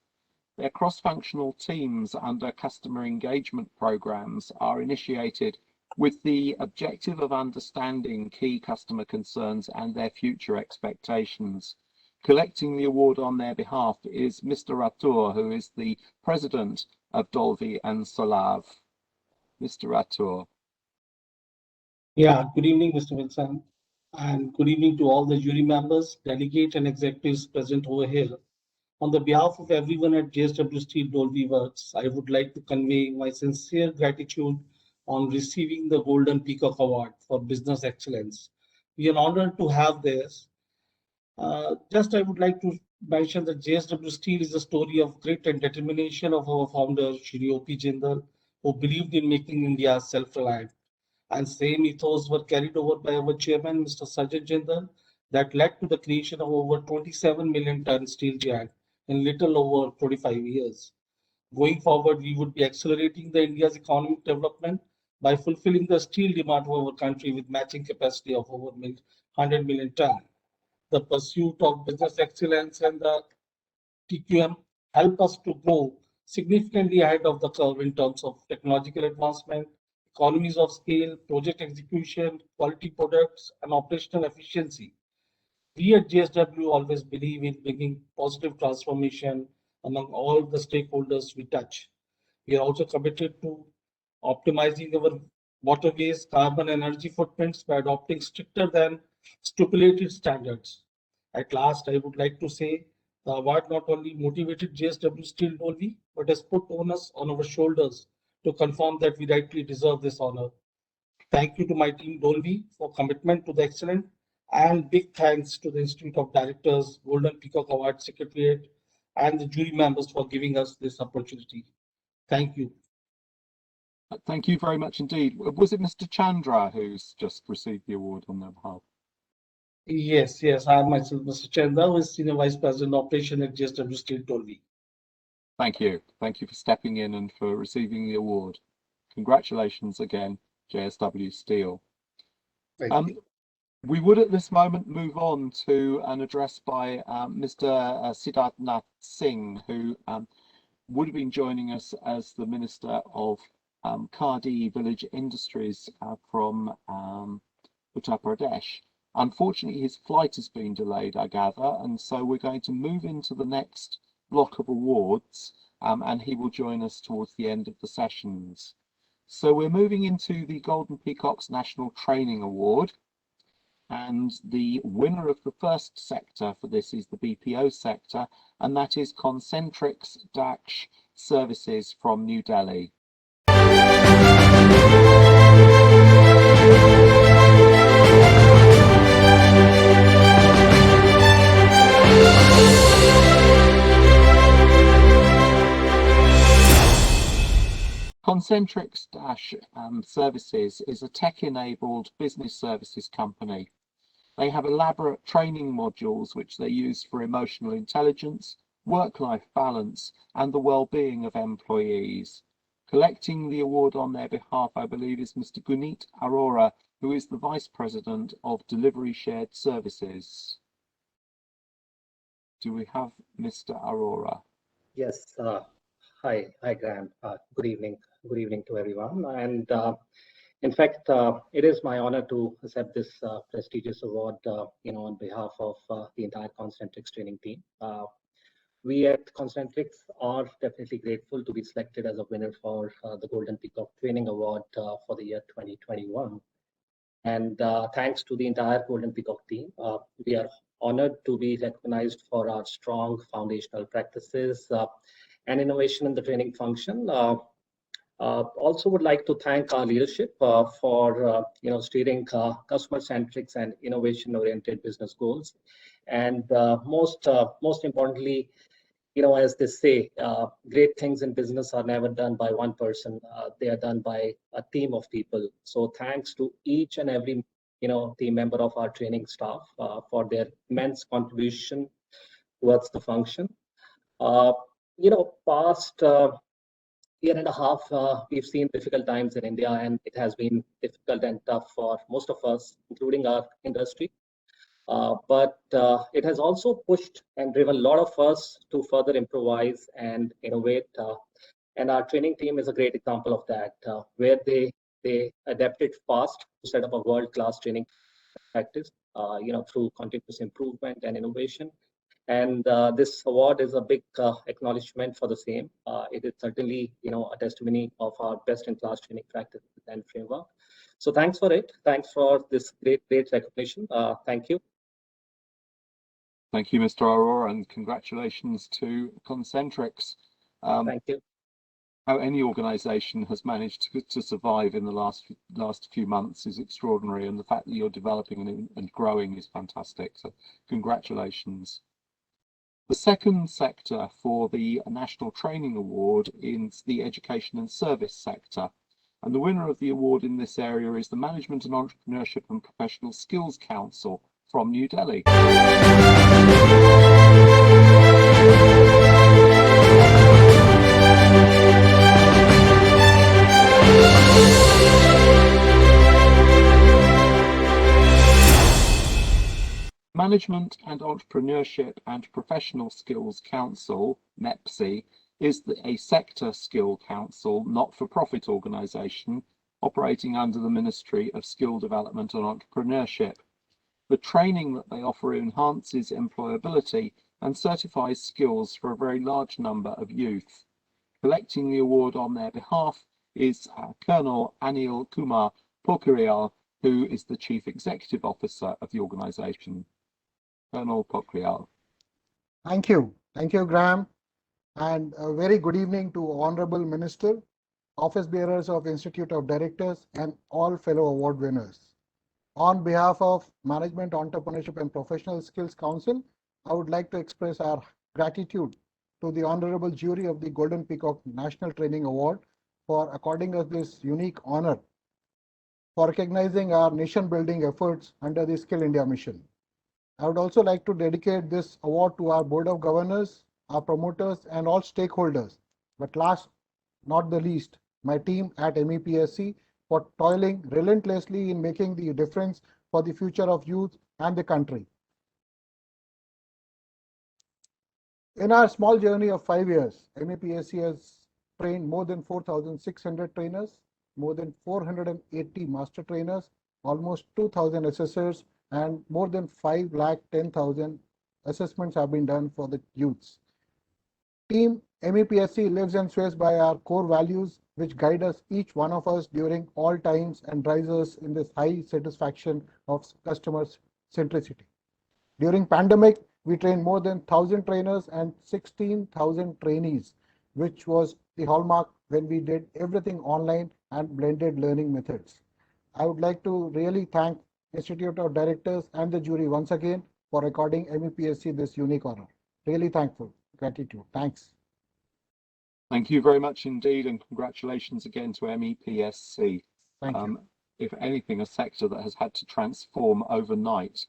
Their cross-functional teams under customer engagement programs are initiated with the objective of understanding key customer concerns and their future expectations. Collecting the award on their behalf is Mr. Ratur, who is the president of Dolvi and Solav. Mr. Ratur. Yeah, good evening, Mr. Wilson, and good evening to all the jury members, delegates, and executives present over here. On the behalf of everyone at JSW Steel Dolvi Works, I would like to convey my sincere gratitude on receiving the Golden Peacock Award for Business Excellence. We are honored to have this. I would like to mention that JSW Steel is a story of grit and determination of our founder, Shri O.P. Jindal, who believed in making India self-reliant. And same ethos were carried over by our chairman, Mr. Sajid Jindal, that led to the creation of over 27 million ton steel giant in little over 25 years. Going forward, we would be accelerating the India's economic development by fulfilling the steel demand of our country with matching capacity of over 100 million ton. The pursuit of business excellence and the TQM help us to go significantly ahead of the curve in terms of technological advancement, economies of scale, project execution, quality products, and operational efficiency. We at JSW always believe in bringing positive transformation among all the stakeholders we touch. We are also committed to optimizing our waterways, carbon and energy footprints by adopting stricter than stipulated standards. At last, I would like to say the award not only motivated JSW Steel Dolvi, but has put onus on our shoulders to confirm that we rightly deserve this honor. Thank you to my team Dolvi for commitment to the excellent, and big thanks to the Institute of Directors, Golden Peacock Award Secretariat, and the jury members for giving us this opportunity. Thank you. Thank you very much indeed. Was it Mr. Chandra who's just received the award on their behalf? Yes, I am myself, Mr. Chandra, who is Senior Vice President Operation at JSW Steel Dolvi. Thank you. Thank you for stepping in and for receiving the award. Congratulations again, JSW Steel. Thank you. We would at this moment move on to an address by Mr. Siddharth Nath Singh, who would have been joining us as the Minister of Khadi Village Industries from Uttar Pradesh. Unfortunately, his flight has been delayed, I gather, and so we're going to move into the next block of awards, and he will join us towards the end of the sessions. So we're moving into the Golden Peacock's National Training Award, and the winner of the first sector for this is the BPO sector, and that is Concentrix Services from New Delhi. Concentrix Services is a tech-enabled business services company. They have elaborate training modules which they use for emotional intelligence, work-life balance, and the well-being of employees. Collecting the award on their behalf, I believe, is Mr. Guneet Arora, who is the Vice President of Delivery Shared Services. Do we have Mr. Arora? Yes. Hi, Graham. Good evening to everyone. And in fact, it is my honor to accept this prestigious award, on behalf of the entire Concentrix training team. We at Concentrix are definitely grateful to be selected as a winner for the Golden Peacock Training Award for the year 2021. And thanks to the entire Golden Peacock team, we are honored to be recognized for our strong foundational practices and innovation in the training function. Also would like to thank our leadership for steering customer-centric and innovation-oriented business goals. And most importantly, as they say, great things in business are never done by one person. They are done by a team of people. So thanks to each and every, team member of our training staff for their immense contribution towards the function. Past year and a half, we've seen difficult times in India, and it has been difficult and tough for most of us, including our industry. But it has also pushed and driven a lot of us to further improvise and innovate. And our training team is a great example of that, where they adapted fast to set up a world-class training practice, through continuous improvement and innovation. And this award is a big acknowledgement for the same. It is certainly, a testimony of our best-in-class training practice and framework. So thanks for it. Thanks for this great recognition. Thank you. Thank you, Mr. Arora, and congratulations to Concentrix. Thank you. How any organisation has managed to survive in the last few months is extraordinary, and the fact that you're developing and growing is fantastic. So congratulations. The second sector for the National Training Award is the Education and Service sector. And the winner of the award in this area is the Management and Entrepreneurship and Professional Skills Council from New Delhi. Management and Entrepreneurship and Professional Skills Council, MEPSI, is a sector skill council, not-for-profit organisation operating under the Ministry of Skill Development and Entrepreneurship. The training that they offer enhances employability and certifies skills for a very large number of youth. Collecting the award on their behalf is Colonel Anil Kumar Pokhriyal, who is the Chief Executive Officer of the organisation. Colonel Pokhriyal. Thank you, Graham, and a very good evening to Honourable Minister, office bearers of Institute of Directors, and all fellow award winners. On behalf of Management, Entrepreneurship and Professional Skills Council, I would like to express our gratitude to the Honourable Jury of the Golden Peacock National Training Award for according us this unique honour for recognizing our nation-building efforts under the Skill India mission. I would also like to dedicate this award to our Board of Governors, our promoters, and all stakeholders. But last, not the least, my team at MEPSC for toiling relentlessly in making the difference for the future of youth and the country. In our small journey of 5 years, MEPSC has trained more than 4,600 trainers, more than 480 master trainers, almost 2,000 assessors, and more than 5,10,000 assessments have been done for the youths. Team MEPSC lives and swears by our core values, which guide us, each one of us, during all times and drives us in this high satisfaction of customer centricity. During pandemic, we trained more than 1,000 trainers and 16,000 trainees, which was the hallmark when we did everything online and blended learning methods. I would like to really thank Institute of Directors and the jury once again for according MEPSC this unique honor. Really thankful. Gratitude. Thanks. Thank you very much indeed, and congratulations again to MEPSC. Thank you. If anything, a sector that has had to transform overnight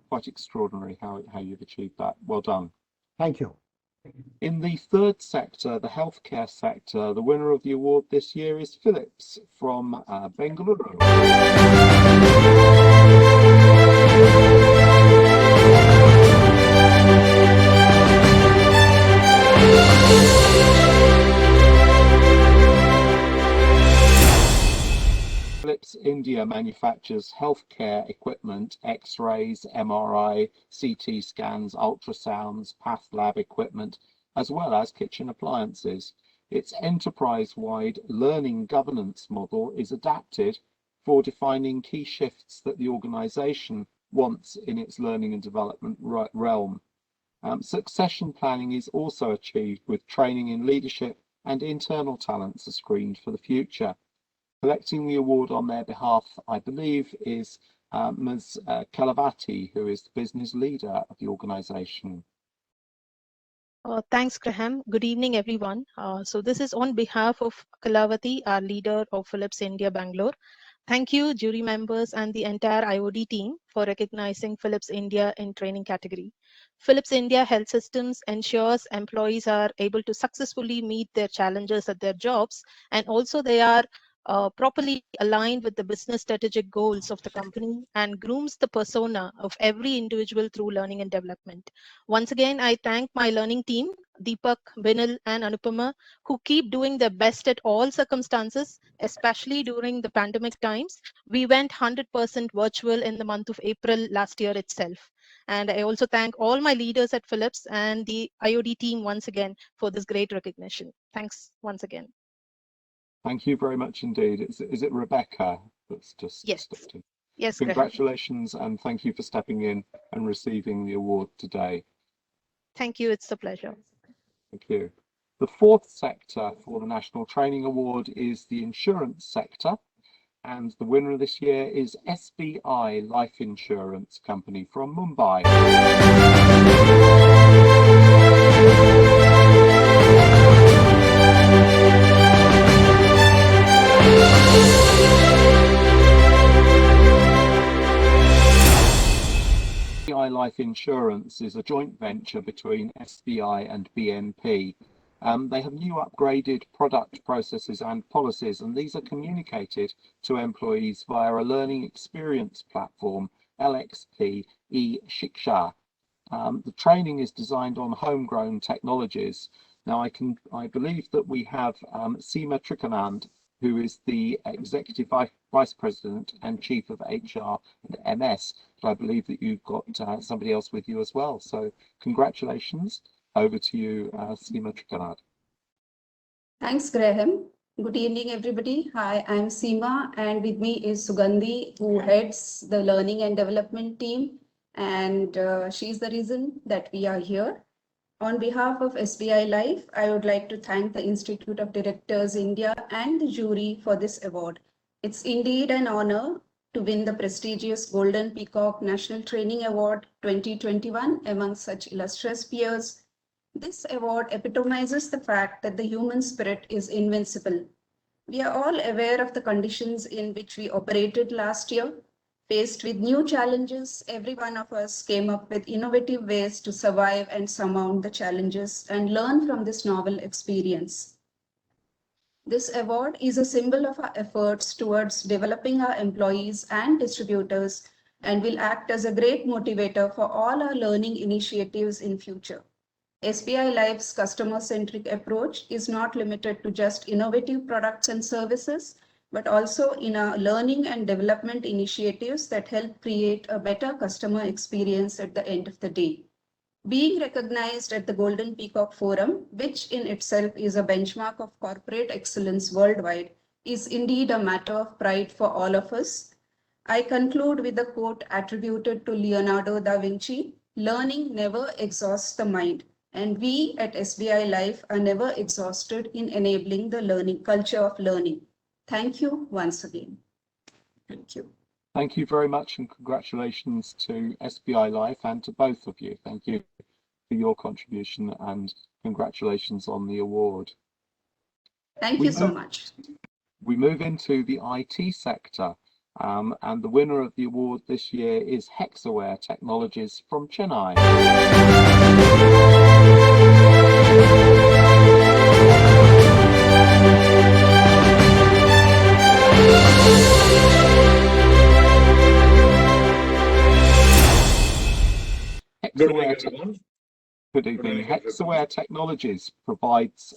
Quite extraordinary how you've achieved that. Well done. Thank you. In the third sector, the healthcare sector, the winner of the award this year is Philips from Bengaluru. Philips India manufactures healthcare equipment, X-rays, MRI, CT scans, ultrasounds, path lab equipment, as well as kitchen appliances. Its enterprise-wide learning governance model is adapted for defining key shifts that the organisation wants in its learning and development realm. Succession planning is also achieved with training in leadership, and internal talents are screened for the future. Collecting the award on their behalf, I believe, is Ms. Kalavati, who is the business leader of the organisation. Thanks, Graham. Good evening, everyone. So this is on behalf of Kalavati, our leader of Philips India Bangalore. Thank you, jury members and the entire IOD team for recognizing Philips India in training category. Philips India Health Systems ensures employees are able to successfully meet their challenges at their jobs, and also they are properly aligned with the business strategic goals of the company and grooms the persona of every individual through learning and development. Once again, I thank my learning team, Deepak, Vinil, and Anupama, who keep doing their best at all circumstances, especially during the pandemic times. We went 100% virtual in the month of April last year itself. And I also thank all my leaders at Philips and the IOD team once again for this great recognition. Thanks once again. Thank you very much indeed. Is it Rebecca that's just stepped in? Yes. Congratulations, and thank you for stepping in and receiving the award today. Thank you. It's a pleasure. Thank you. The fourth sector for the National Training Award is the insurance sector, and the winner this year is SBI Life Insurance Company from Mumbai. SBI Life Insurance is a joint venture between SBI and BNP. They have new upgraded product processes and policies, and these are communicated to employees via a learning experience platform, LXP e-Shiksha. The training is designed on homegrown technologies. Now, I believe that we have Seema Trikanand, who is the Executive Vice President and Chief of HR and MS, but I believe that you've got somebody else with you as well. So congratulations. Over to you, Seema Trikanand. Thanks, Graham. Good evening, everybody. Hi, I'm Seema, and with me is Sugandhi, who heads the Learning and Development team, and she's the reason that we are here. On behalf of SBI Life, I would like to thank the Institute of Directors India and the jury for this award. It's indeed an honor to win the prestigious Golden Peacock National Training Award 2021 among such illustrious peers. This award epitomizes the fact that the human spirit is invincible. We are all aware of the conditions in which we operated last year. Faced with new challenges, every one of us came up with innovative ways to survive and surmount the challenges and learn from this novel experience. This award is a symbol of our efforts towards developing our employees and distributors and will act as a great motivator for all our learning initiatives in future. SBI Life's customer-centric approach is not limited to just innovative products and services, but also in our learning and development initiatives that help create a better customer experience at the end of the day. Being recognized at the Golden Peacock Forum, which in itself is a benchmark of corporate excellence worldwide, is indeed a matter of pride for all of us. I conclude with a quote attributed to Leonardo da Vinci: "Learning never exhausts the mind." And we at SBI Life are never exhausted in enabling the learning culture of learning. Thank you once again. Thank you. Thank you very much, and congratulations to SBI Life and to both of you. Thank you for your contribution, and congratulations on the award. Thank you so much. We move into the IT sector, And the winner of the award this year is Hexaware Technologies from Chennai. Good evening, everyone. Good evening. Hexaware Technologies provides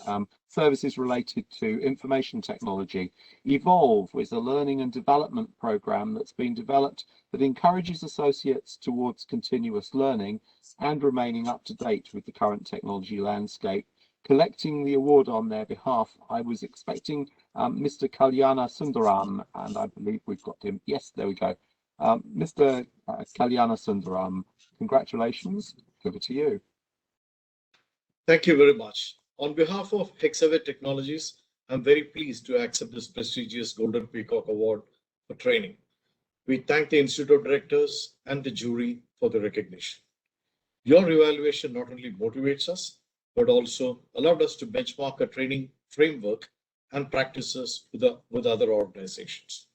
services related to information technology. Evolve is a learning and development program that's been developed that encourages associates towards continuous learning and remaining up to date with the current technology landscape. Collecting the award on their behalf, I was expecting Mr. Kalyana Sundaram, and I believe we've got him. Yes, there we go. Mr. Kalyana Sundaram, congratulations. Over to you. Thank you very much. On behalf of Hexaware Technologies, I'm very pleased to accept this prestigious Golden Peacock Award for training. We thank the Institute of Directors and the jury for the recognition. Your evaluation not only motivates us, but also allowed us to benchmark a training framework and practices with other organizations.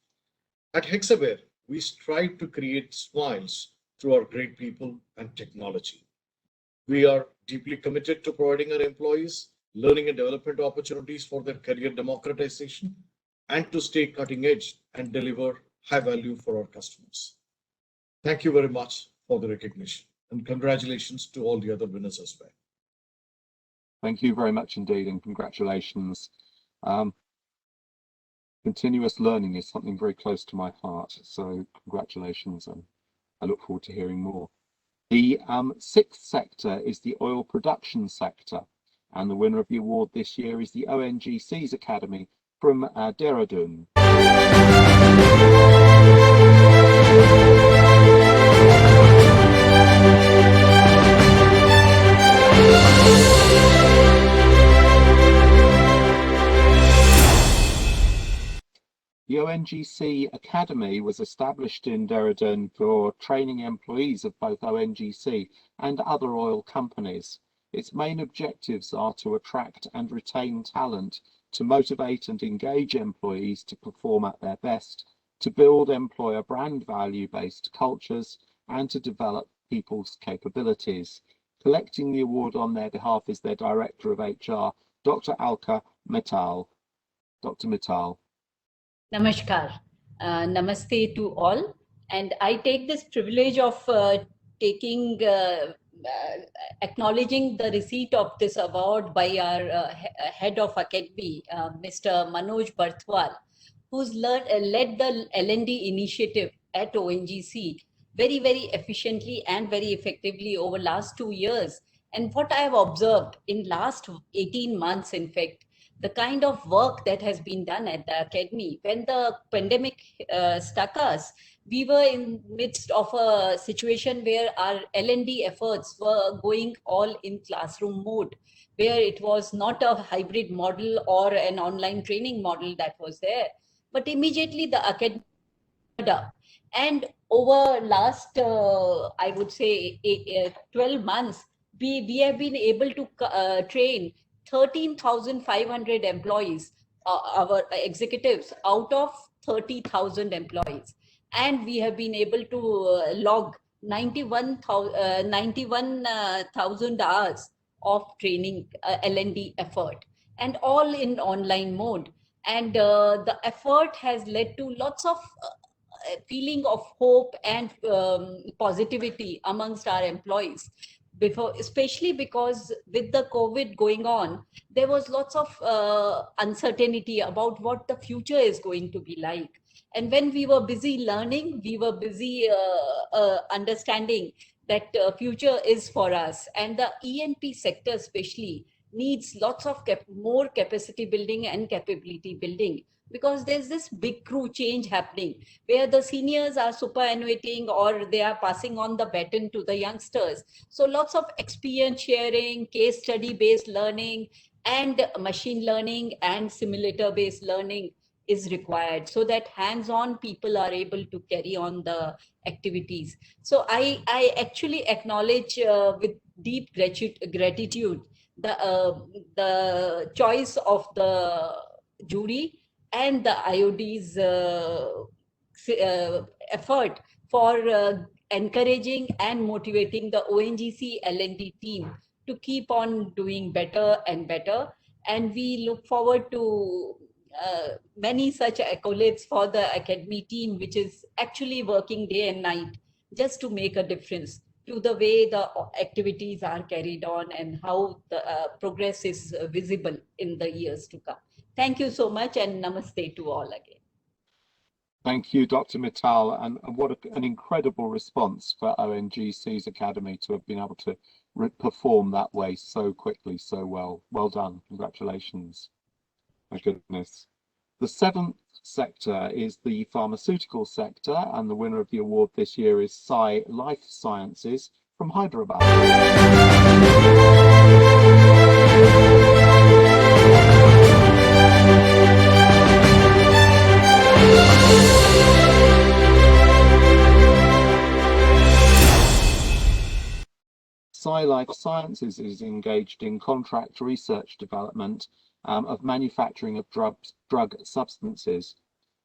At Hexaware, we strive to create smiles through our great people and technology. We are deeply committed to providing our employees learning and development opportunities for their career democratization and to stay cutting edge and deliver high value for our customers. Thank you very much for the recognition and congratulations to all the other winners as well. Thank you very much indeed and congratulations. Continuous learning is something very close to my heart, so congratulations and I look forward to hearing more. The sixth sector is the oil production sector, and the winner of the award this year is the ONGC's Academy from Dehradun. The ONGC Academy was established in Dehradun for training employees of both ONGC and other oil companies. Its main objectives are to attract and retain talent, to motivate and engage employees to perform at their best, to build employer brand value-based cultures, and to develop people's capabilities. Collecting the award on their behalf is their Director of HR, Dr. Alka Mittal. Dr. Mittal. Namaskar. Namaste to all. And I take this privilege of acknowledging the receipt of this award by our head of Academy, Mr. Manoj Barthwal, who's led the L&D initiative at ONGC very, very efficiently and very effectively over last 2 years. And what I have observed in last 18 months, in fact, the kind of work that has been done at the Academy. When the pandemic struck us, we were in midst of a situation where our L&D efforts were going all in classroom mode, where it was not a hybrid model or an online training model that was there, but immediately the Academy up. And over last, I would say, 12 months, we have been able to train 13,500 employees, our executives, out of 30,000 employees. And we have been able to log 91,000 hours of training L&D effort, and all in online mode. And the effort has led to lots of feeling of hope and positivity amongst our employees. Especially because with the COVID going on, there was lots of uncertainty about what the future is going to be like. And when we were busy learning, we were busy understanding that future is for us. And the E&P sector especially needs lots of more capacity building and capability building, because there's this big crew change happening where the seniors are superannuating or they are passing on the baton to the youngsters. So lots of experience sharing, case study based learning, and machine learning and simulator based learning is required, so that hands-on people are able to carry on the activities. So I actually acknowledge with deep gratitude the choice of the jury and the IOD's effort for encouraging and motivating the ONGC L&D team to keep on doing better and better. And we look forward to many such accolades for the academy team, which is actually working day and night just to make a difference to the way the activities are carried on and how the progress is visible in the years to come. Thank you so much, and namaste to all again. Thank you, Dr. Mittal, and what an incredible response for ONGC's Academy to have been able to perform that way so quickly, so well. Well done. Congratulations. My goodness. The seventh sector is the pharmaceutical sector, and the winner of the award this year is Sai Life Sciences from Hyderabad. Sai Life Sciences is engaged in contract research development of manufacturing of drug substances.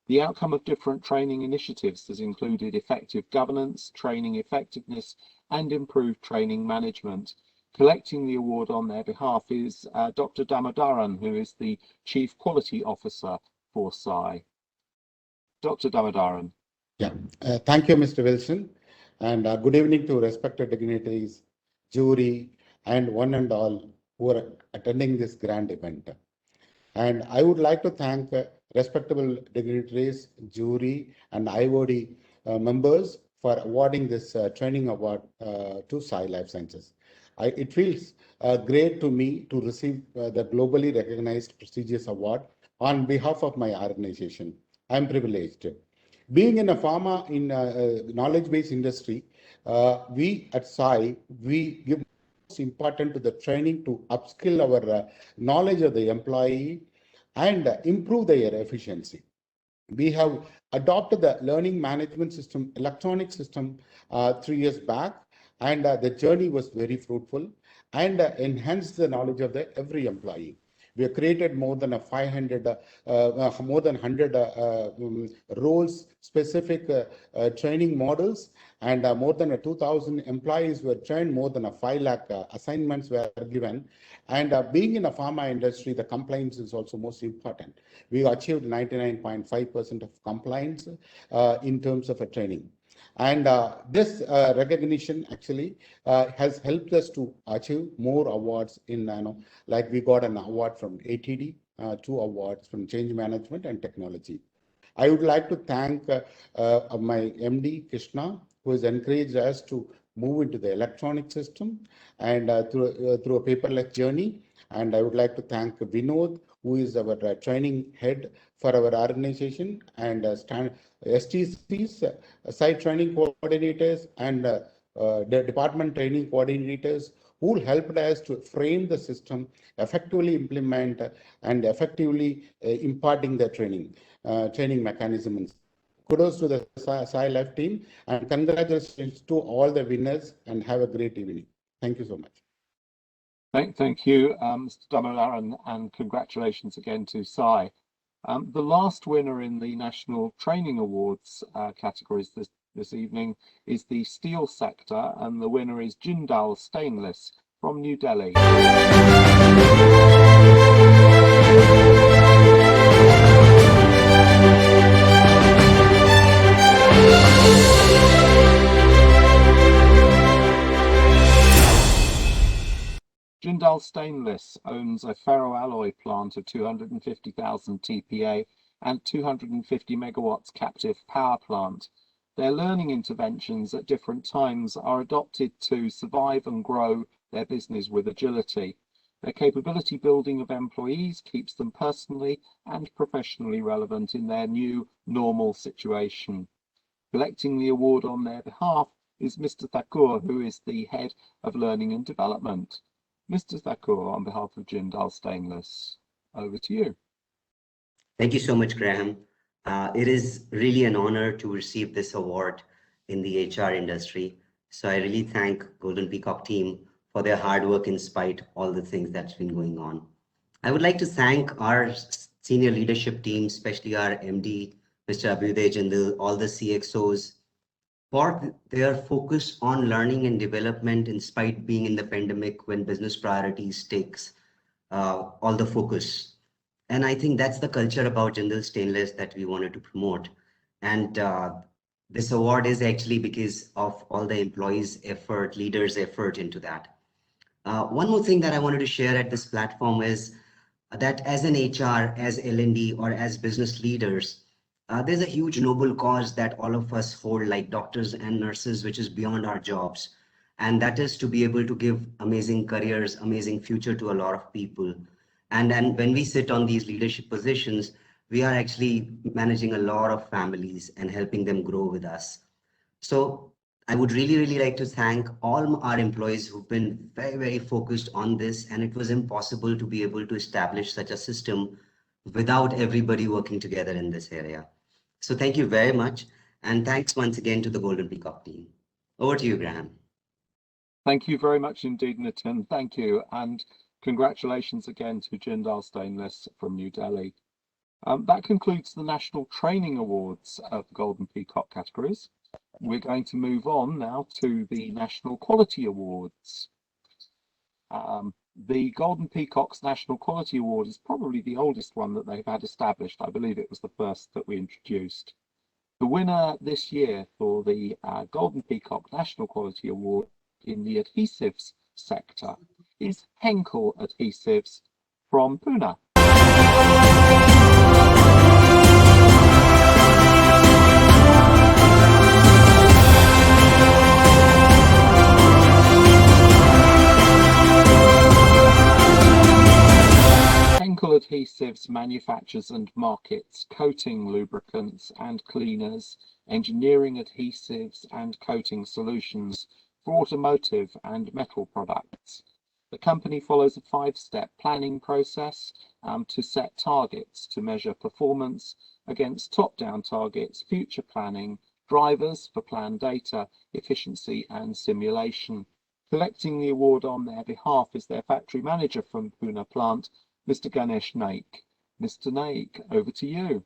The outcome of different training initiatives has included effective governance, training effectiveness, and improved training management. Collecting the award on their behalf is Dr. Damodaran, who is the Chief Quality Officer for Sai. Dr. Damodaran. Yeah, thank you, Mr. Wilson, and good evening to respected dignitaries, jury, and one and all who are attending this grand event. And I would like to thank respectable dignitaries, jury, and IOD members for awarding this training award to Sai Life Sciences. It feels great to me to receive the globally recognized prestigious award on behalf of my organization. I'm privileged. Being in a pharma in knowledge-based industry, we at Sai, we give most important to the training to upskill our knowledge of the employee and improve their efficiency. We have adopted the learning management system, electronic system 3 years back, and the journey was very fruitful and enhanced the knowledge of every employee. We have created more than 100 roles specific training models, and more than 2,000 employees were trained. More than 5 lakh assignments were given. And being in a pharma industry, the compliance is also most important. We achieved 99.5% of compliance in terms of a training. And this recognition actually has helped us to achieve more awards in, like we got an award from ATD, 2 awards from change management and technology. I would like to thank my MD, Krishna, who has encouraged us to move into the electronic system and through a paperless journey. And I would like to thank Vinod, who is our training head for our organization, and STCs, site training coordinators, and the department training coordinators, who helped us to frame the system, effectively implement, and effectively imparting the training mechanisms. Kudos to the Sai Life team, and congratulations to all the winners, and have a great evening. Thank you so much. Thank you, Mr. Damodaran, and congratulations again to Sai. The last winner in the National Training Awards categories this evening is the steel sector, and the winner is Jindal Stainless from New Delhi. Jindal Stainless owns a ferroalloy plant of 250,000 TPA and 250 megawatts captive power plant. Their learning interventions at different times are adopted to survive and grow their business with agility. Their capability building of employees keeps them personally and professionally relevant in their new normal situation. Collecting the award on their behalf is Mr. Thakur, who is the head of learning and development. Mr. Thakur, on behalf of Jindal Stainless, over to you. Thank you so much, Graham. It is really an honor to receive this award in the HR industry. So I really thank Golden Peacock team for their hard work in spite of all the things that's been going on. I would like to thank our senior leadership team, especially our MD, Mr. Abhyuday Jindal, all the CXOs, for their focus on learning and development in spite being in the pandemic when business priorities takes all the focus. And I think that's the culture about Jindal Stainless that we wanted to promote. And this award is actually because of all the employees' effort, leaders' effort into that. One more thing that I wanted to share at this platform is that as an HR, as L&D, or as business leaders, there's a huge noble cause that all of us hold, like doctors and nurses, which is beyond our jobs. And that is to be able to give amazing careers, amazing future to a lot of people. And then when we sit on these leadership positions, we are actually managing a lot of families and helping them grow with us. So I would really, really like to thank all our employees who've been very, very focused on this. And it was impossible to be able to establish such a system without everybody working together in this area. So thank you very much. And thanks once again to the Golden Peacock team. Over to you, Graham. Thank you very much indeed, Nitin. Thank you. And congratulations again to Jindal Stainless from New Delhi. That concludes the National Training Awards of the Golden Peacock categories. We're going to move on now to the National Quality Awards. The Golden Peacock's National Quality Award is probably the oldest one that they've had established. I believe it was the first that we introduced. The winner this year for the Golden Peacock National Quality Award in the adhesives sector is Henkel Adhesives from Pune. Henkel Adhesives manufactures and markets coating lubricants and cleaners, engineering adhesives and coating solutions for automotive and metal products. The company follows a 5-step planning process to set targets to measure performance against top-down targets, future planning, drivers for plan data, efficiency and simulation. Collecting the award on their behalf is their factory manager from Pune plant, Mr. Ganesh Naik. Mr. Naik, over to you.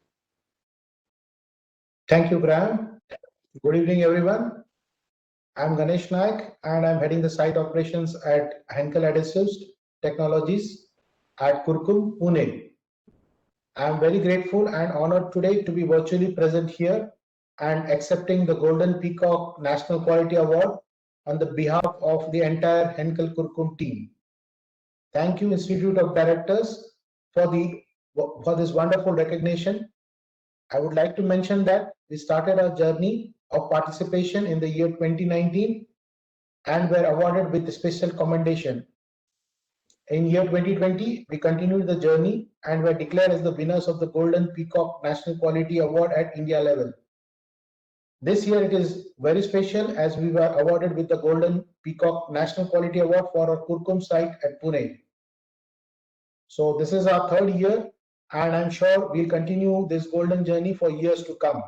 Thank you, Graham. Good evening, everyone. I'm Ganesh Naik, and I'm heading the site operations at Henkel Adhesives Technologies at Kurkum, Pune. I'm very grateful and honored today to be virtually present here and accepting the Golden Peacock National Quality Award on the behalf of the entire Henkel Kurkum team. Thank you, Institute of Directors, for this wonderful recognition. I would like to mention that we started our journey of participation in the year 2019 and were awarded with a special commendation. In year 2020, we continued the journey and were declared as the winners of the Golden Peacock National Quality Award at India level. This year it is very special as we were awarded with the Golden Peacock National Quality Award for our Kurkum site at Pune. So this is our 3rd year, and I'm sure we'll continue this golden journey for years to come.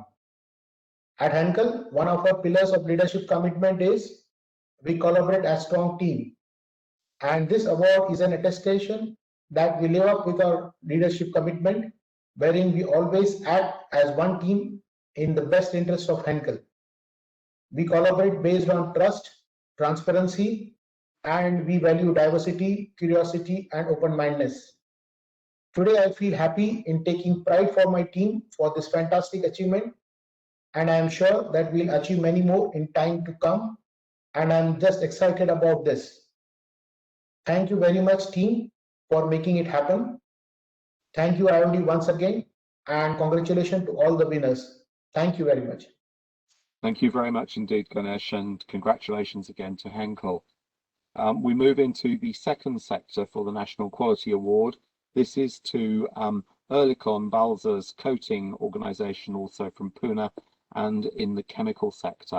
At Henkel, one of our pillars of leadership commitment is we collaborate as a strong team. And this award is an attestation that we live up with our leadership commitment, wherein we always act as one team in the best interest of Henkel. We collaborate based on trust, transparency, and we value diversity, curiosity, and open-mindedness. Today, I feel happy in taking pride for my team for this fantastic achievement, and I am sure that we'll achieve many more in time to come, and I'm just excited about this. Thank you very much, team, for making it happen. Thank you, IOD, once again, and congratulations to all the winners. Thank you very much. Thank you very much indeed, Ganesh, and congratulations again to Henkel. We move into the 2nd sector for the National Quality Award. This is to Oerlikon Balzers Coating Organisation, also from Pune, and in the chemical sector.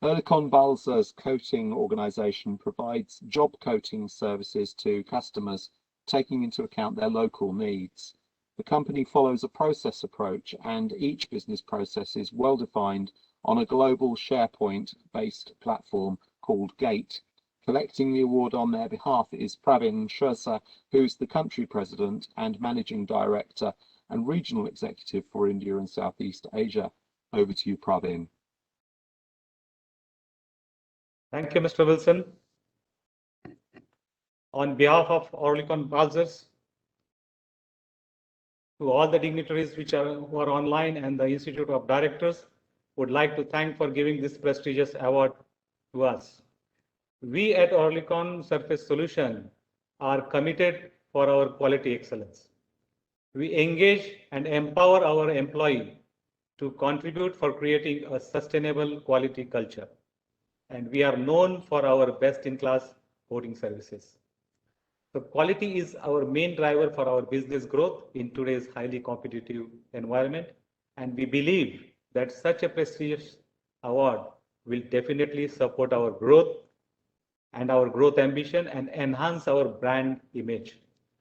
Oerlikon Balzers Coating Organisation provides job coating services to customers, taking into account their local needs. The company follows a process approach, and each business process is well defined on a global SharePoint-based platform called Gate. Collecting the award on their behalf is Pravin Shersa, who's the country president and managing director and regional executive for India and Southeast Asia. Over to you, Pravin. Thank you, Mr. Wilson. On behalf of Oerlikon Balzers, to all the dignitaries who are online and the Institute of Directors, would like to thank for giving this prestigious award to us. We at Oerlikon Surface Solution are committed for our quality excellence. We engage and empower our employee to contribute for creating a sustainable quality culture. And we are known for our best-in-class coating services. So quality is our main driver for our business growth in today's highly competitive environment. And we believe that such a prestigious award will definitely support our growth and our growth ambition and enhance our brand image.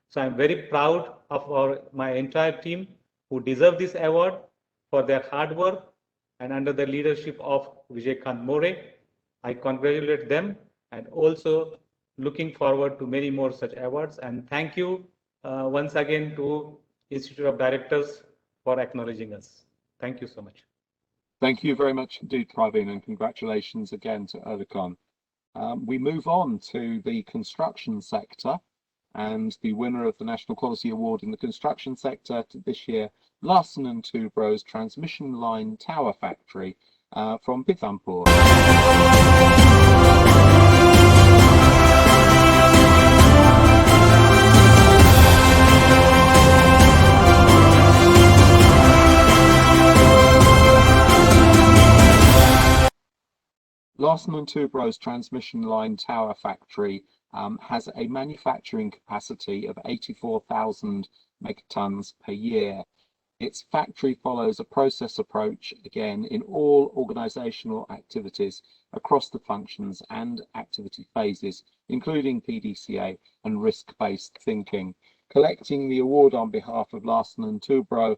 So I'm very proud of my entire team who deserve this award for their hard work, and under the leadership of Vijay Kant More, I congratulate them and also looking forward to many more such awards. And thank you once again to Institute of Directors for acknowledging us. Thank you so much. Thank you very much indeed, Pravin, and congratulations again to Oerlikon. We move on to the construction sector, and the winner of the National Quality Award in the construction sector this year, Larsen & Toubro's Transmission Line Tower Factory from Pithampur. Larsen & Toubro's Transmission Line Tower Factory has a manufacturing capacity of 84,000 megatons per year. Its factory follows a process approach, again, in all organizational activities across the functions and activity phases, including PDCA and risk-based thinking. Collecting the award on behalf of Larsen & Toubro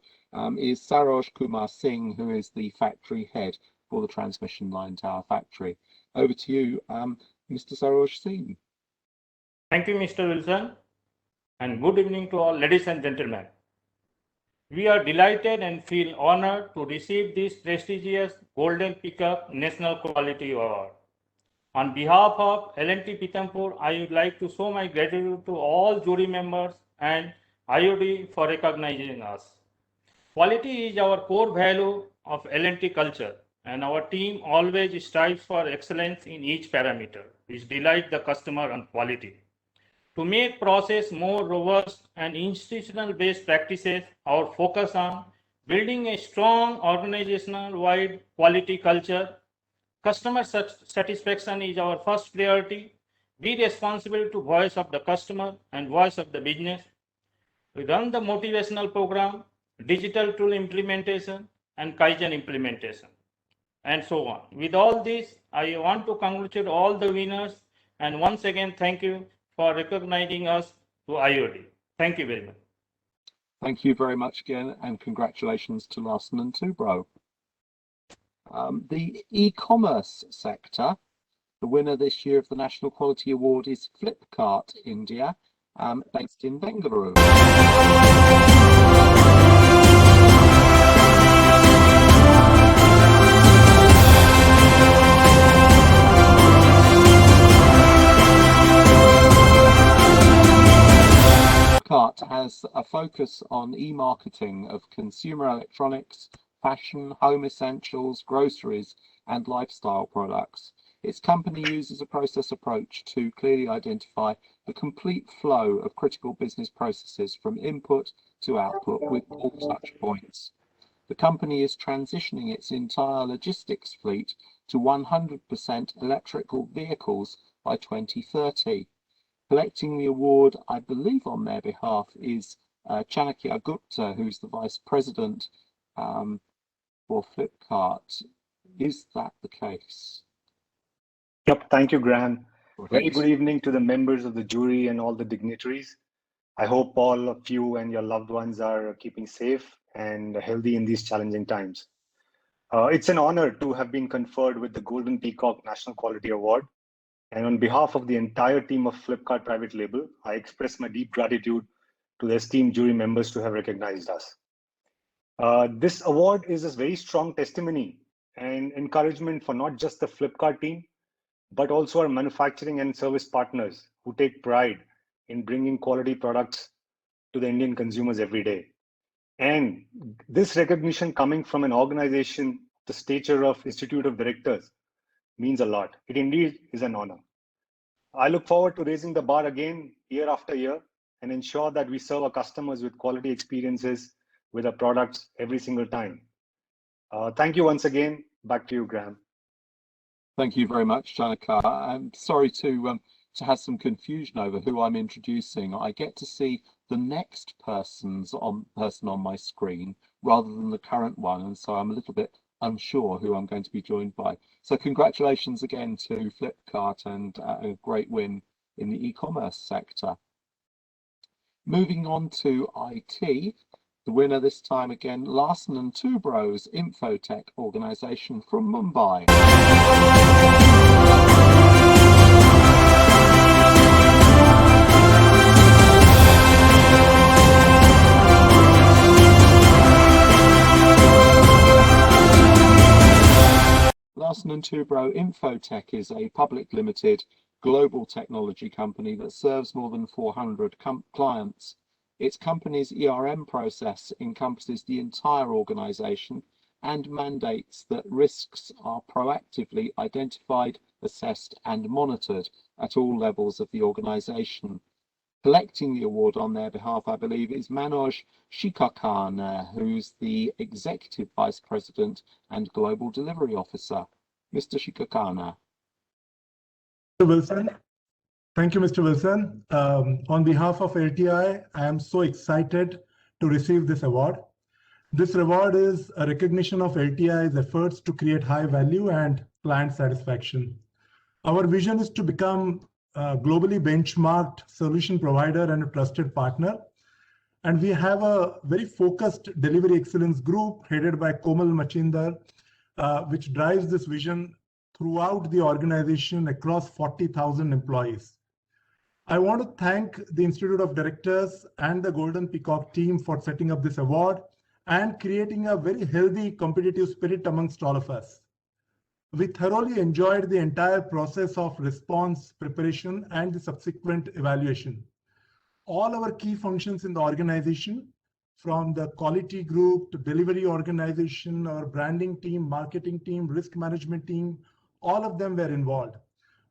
is Saroj Kumar Singh, who is the factory head for the Transmission Line Tower Factory. Over to you, Mr. Saroj Singh. Thank you, Mr. Wilson, and good evening to all ladies and gentlemen. We are delighted and feel honored to receive this prestigious Golden Peacock National Quality Award. On behalf of L&T Pithampur, I would like to show my gratitude to all jury members and IOD for recognizing us. Quality is our core value of L&T culture, and our team always strives for excellence in each parameter, which delights the customer on quality. To make process more robust and institutional-based practices, our focus on building a strong organizational-wide quality culture. Customer satisfaction is our first priority. Be responsible to voice of the customer and voice of the business. We run the motivational program, digital tool implementation, and Kaizen implementation, and so on. With all this, I want to congratulate all the winners, and once again, thank you for recognizing us to IOD. Thank you very much. Thank you very much again, and congratulations to Larsen & Toubro. The e-commerce sector, the winner this year of the National Quality Award is Flipkart India, based in Bengaluru. Flipkart has a focus on e-marketing of consumer electronics, fashion, home essentials, groceries, and lifestyle products. Its company uses a process approach to clearly identify the complete flow of critical business processes from input to output with all touch points. The company is transitioning its entire logistics fleet to 100% electrical vehicles by 2030. Collecting the award, I believe on their behalf, is Chanakya Gupta, who's the Vice President for Flipkart. Is that the case? Yep, thank you, Graham. Very good evening to the members of the jury and all the dignitaries. I hope all of you and your loved ones are keeping safe and healthy in these challenging times. It's an honor to have been conferred with the Golden Peacock National Quality Award. And on behalf of the entire team of Flipkart Private Label, I express my deep gratitude to the esteemed jury members to have recognized us. This award is a very strong testimony and encouragement for not just the Flipkart team, but also our manufacturing and service partners who take pride in bringing quality products to the Indian consumers every day. And this recognition coming from an organization the stature of Institute of Directors means a lot. It indeed is an honor. I look forward to raising the bar again year after year and ensure that we serve our customers with quality experiences with our products every single time. Thank you once again. Back to you, Graham. Thank you very much, Janika. I'm sorry to have some confusion over who I'm introducing. I get to see the next person on my screen rather than the current one, and so I'm a little bit unsure who I'm going to be joined by. So congratulations again to Flipkart and a great win in the e-commerce sector. Moving on to IT, the winner this time again, Larsen & Toubro's Infotech organization from Mumbai. Larsen & Toubro Infotech is a public limited global technology company that serves more than 400 clients. Its company's ERM process encompasses the entire organization and mandates that risks are proactively identified, assessed and monitored at all levels of the organization. Collecting the award on their behalf, I believe, is Manoj Shikakana, who's the Executive Vice President and Global Delivery Officer. Mr. Shikakana. Mr. Wilson. Thank you, Mr. Wilson. On behalf of LTI, I am so excited to receive this award. This award is a recognition of LTI's efforts to create high value and client satisfaction. Our vision is to become a globally benchmarked solution provider and a trusted partner. And we have a very focused delivery excellence group headed by Komal Machinder, which drives this vision throughout the organization across 40,000 employees. I want to thank the Institute of Directors and the Golden Peacock team for setting up this award and creating a very healthy competitive spirit amongst all of us. We thoroughly enjoyed the entire process of response, preparation, and the subsequent evaluation. All our key functions in the organization, from the quality group to delivery organization, our branding team, marketing team, risk management team, all of them were involved.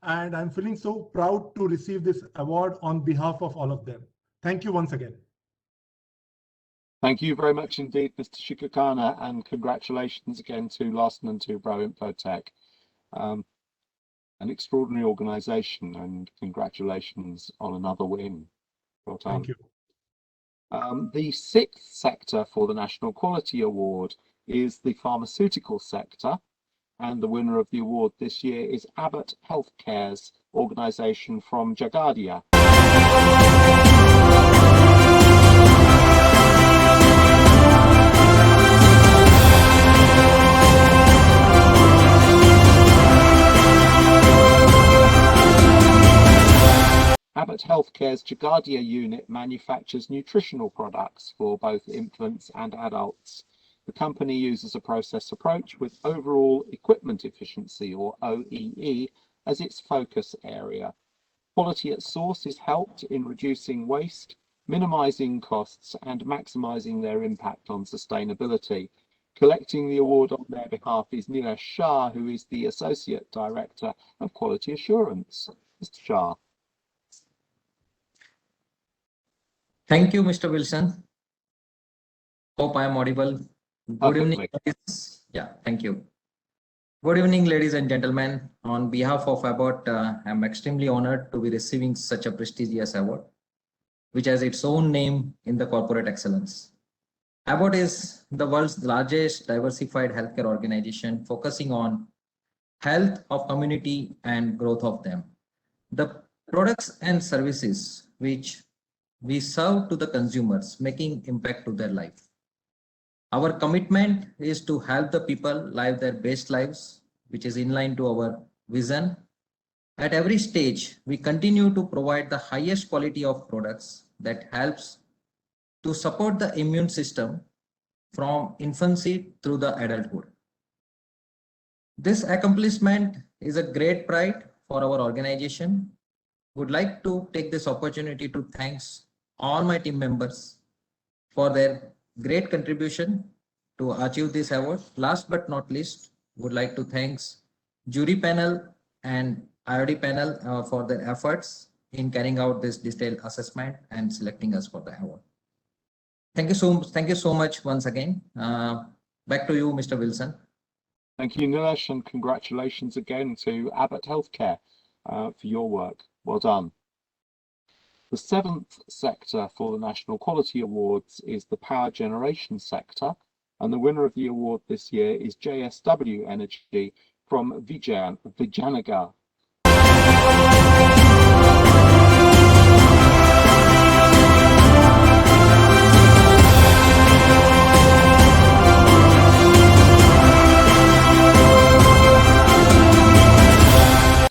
And I'm feeling so proud to receive this award on behalf of all of them. Thank you once again. Thank you very much indeed, Mr. Shikakana, and congratulations again to Larsen & Toubro Infotech. An extraordinary organization, and congratulations on another win. Well done. Thank you. The sixth sector for the National Quality Award is the pharmaceutical sector. And the winner of the award this year is Abbott Healthcare's organization from Jagadia. Abbott Healthcare's Jagadia unit manufactures nutritional products for both infants and adults. The company uses a process approach with overall equipment efficiency, or OEE, as its focus area. Quality at source is helped in reducing waste, minimizing costs, and maximizing their impact on sustainability. Collecting the award on their behalf is Nilesh Shah, who is the Associate Director of Quality Assurance. Mr. Shah. Thank you, Mr. Wilson. Hope I am audible. Good evening. Yeah, thank you. Good evening, ladies and gentlemen. On behalf of Abbott, I'm extremely honored to be receiving such a prestigious award, which has its own name in the corporate excellence. Abbott is the world's largest diversified healthcare organization focusing on health of community and growth of them. The products and services which we serve to the consumers, making impact to their life. Our commitment is to help the people live their best lives, which is in line to our vision. At every stage, we continue to provide the highest quality of products that helps to support the immune system from infancy through the adulthood. This accomplishment is a great pride for our organization. Would like to take this opportunity to thank all my team members for their great contribution to achieve this award. Last but not least, would like to thank jury panel and IOD panel for their efforts in carrying out this detailed assessment and selecting us for the award. Thank you so much once again. Back to you, Mr. Wilson. Thank you, Nilesh, and congratulations again to Abbott Healthcare for your work. Well done. The seventh sector for the National Quality Awards is the power generation sector, and the winner of the award this year is JSW Energy from Vijayanagar.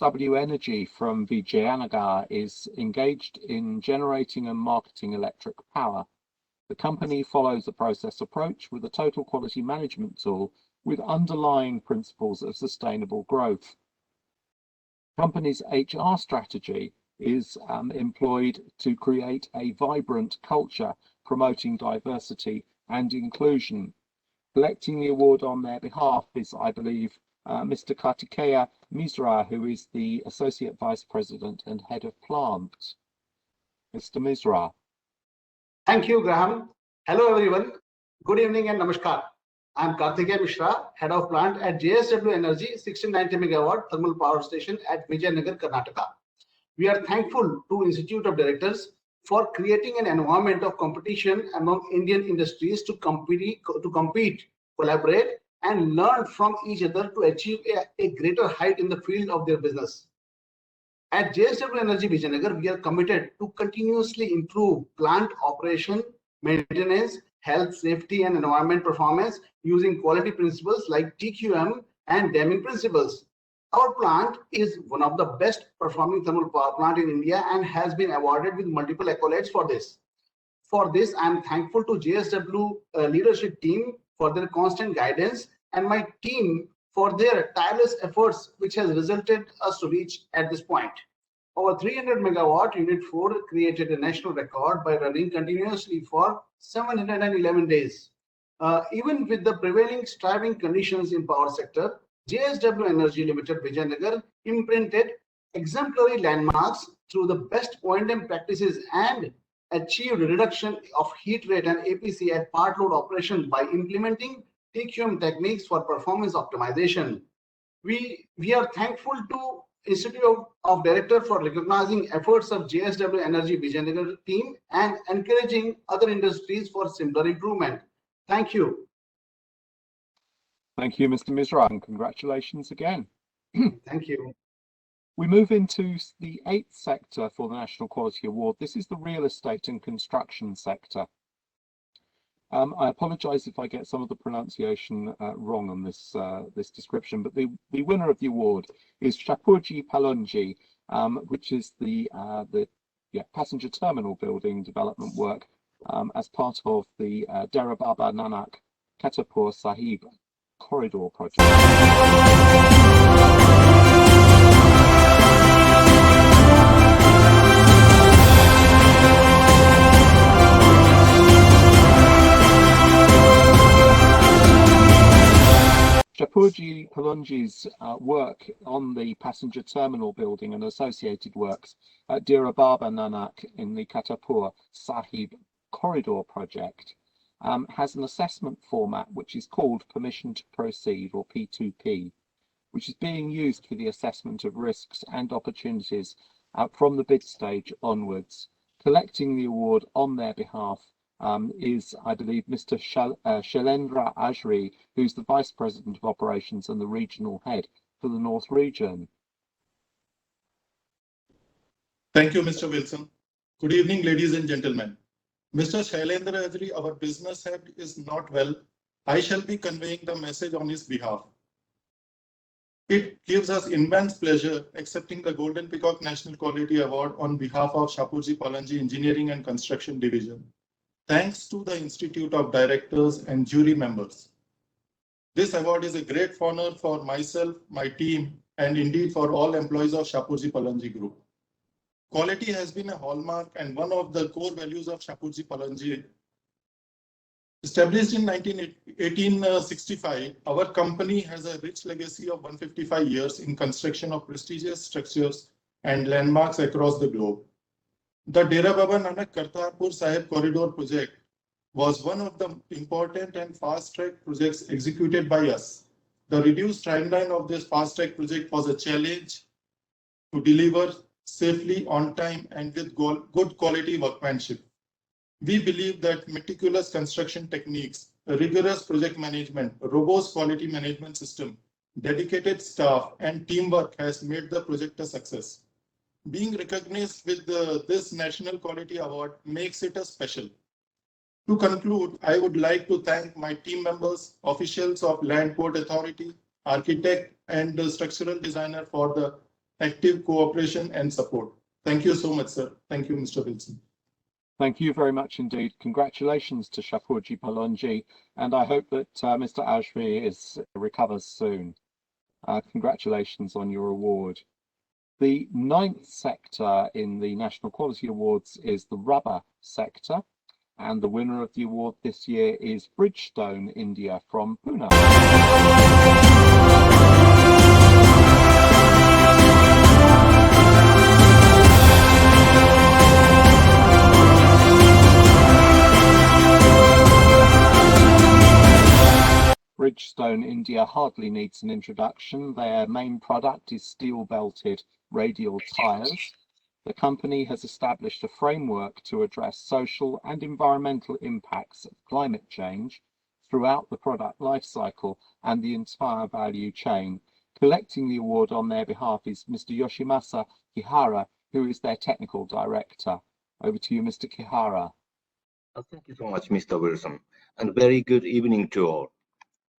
JSW Energy from Vijayanagar is engaged in generating and marketing electric power. The company follows a process approach with a total quality management tool with underlying principles of sustainable growth. The company's HR strategy is employed to create a vibrant culture promoting diversity and inclusion. Collecting the award on their behalf is, I believe, Mr. Kartikeya Misra, who is the Associate Vice President and Head of Plant. Mr. Misra. Thank you, Graham. Hello, everyone. Good evening and namaskar. I am Kartikeya Mishra, Head of Plant at JSW Energy 1690 Megawatt Thermal Power Station at Vijayanagar, Karnataka. We are thankful to Institute of Directors for creating an environment of competition among Indian industries to compete, collaborate, and learn from each other to achieve a greater height in the field of their business. At JSW Energy Vijayanagar, we are committed to continuously improve plant operation, maintenance, health, safety, and environment performance using quality principles like TQM and Deming principles. Our plant is one of the best performing thermal power plant in India and has been awarded with multiple accolades for this. For this, I am thankful to JSW leadership team for their constant guidance and my team for their tireless efforts, which has resulted us to reach at this point. Our 300 megawatt Unit 4 created a national record by running continuously for 711 days. Even with the prevailing striving conditions in power sector, JSW Energy Limited Vijayanagar imprinted exemplary landmarks through the best O&M practices and achieved reduction of heat rate and APC at part load operation by implementing TQM techniques for performance optimization. We are thankful to Institute of Directors for recognizing efforts of JSW Energy Vijayanagar team and encouraging other industries for similar improvement. Thank you. Thank you, Mr. Misra, and congratulations again. Thank you. We move into the eighth sector for the National Quality Award. This is the real estate and construction sector. I apologize if I get some of the pronunciation wrong on this description, but the winner of the award is Shapurji Palonji, which is the passenger terminal building development work as part of the Dera Baba Nanak Katapur Sahib corridor project. Shapurji Palonji's work on the passenger terminal building and associated works at Dera Baba Nanak in the Katapur Sahib corridor project has an assessment format which is called Permission to Proceed, or P2P, which is being used for the assessment of risks and opportunities from the bid stage onwards. Collecting the award on their behalf is, I believe, Mr. Shailendra Ajri, who's the Vice President of Operations and the Regional Head for the North Region. Thank you, Mr. Wilson. Good evening, ladies and gentlemen. Mr. Shailendra Adri, our business head, is not well. I shall be conveying the message on his behalf. It gives us immense pleasure accepting the Golden Peacock National Quality Award on behalf of Shapurji Pallonji Engineering and Construction Division. Thanks to the Institute of Directors and jury members. This award is a great honor for myself, my team, and indeed for all employees of Shapurji Pallonji Group. Quality has been a hallmark and one of the core values of Shapurji Pallonji. Established in 1865, our company has a rich legacy of 155 years in construction of prestigious structures and landmarks across the globe. The Dera Baba Nanak Kartarpur Sahib Corridor project was one of the important and fast-track projects executed by us. The reduced timeline of this fast-track project was a challenge to deliver safely, on time, and with good quality workmanship. We believe that meticulous construction techniques, rigorous project management, robust quality management system, dedicated staff, and teamwork has made the project a success. Being recognized with this National Quality Award makes it a special. To conclude, I would like to thank my team members, officials of Land Port Authority, architect, and the structural designer for the active cooperation and support. Thank you so much, sir. Thank you, Mr. Wilson. Thank you very much indeed. Congratulations to Shapurji Pallonji, and I hope that Mr. Ajvi recovers soon. Congratulations on your award. The 9th sector in the National Quality Awards is the rubber sector, and the winner of the award this year is Bridgestone India from Pune. Bridgestone India hardly needs an introduction. Their main product is steel-belted radial tyres. The company has established a framework to address social and environmental impacts of climate change throughout the product life cycle and the entire value chain. Collecting the award on their behalf is Mr. Yoshimasa Kihara, who is their technical director. Over to you, Mr. Kihara. Thank you so much, Mr. Wilson, and very good evening to all.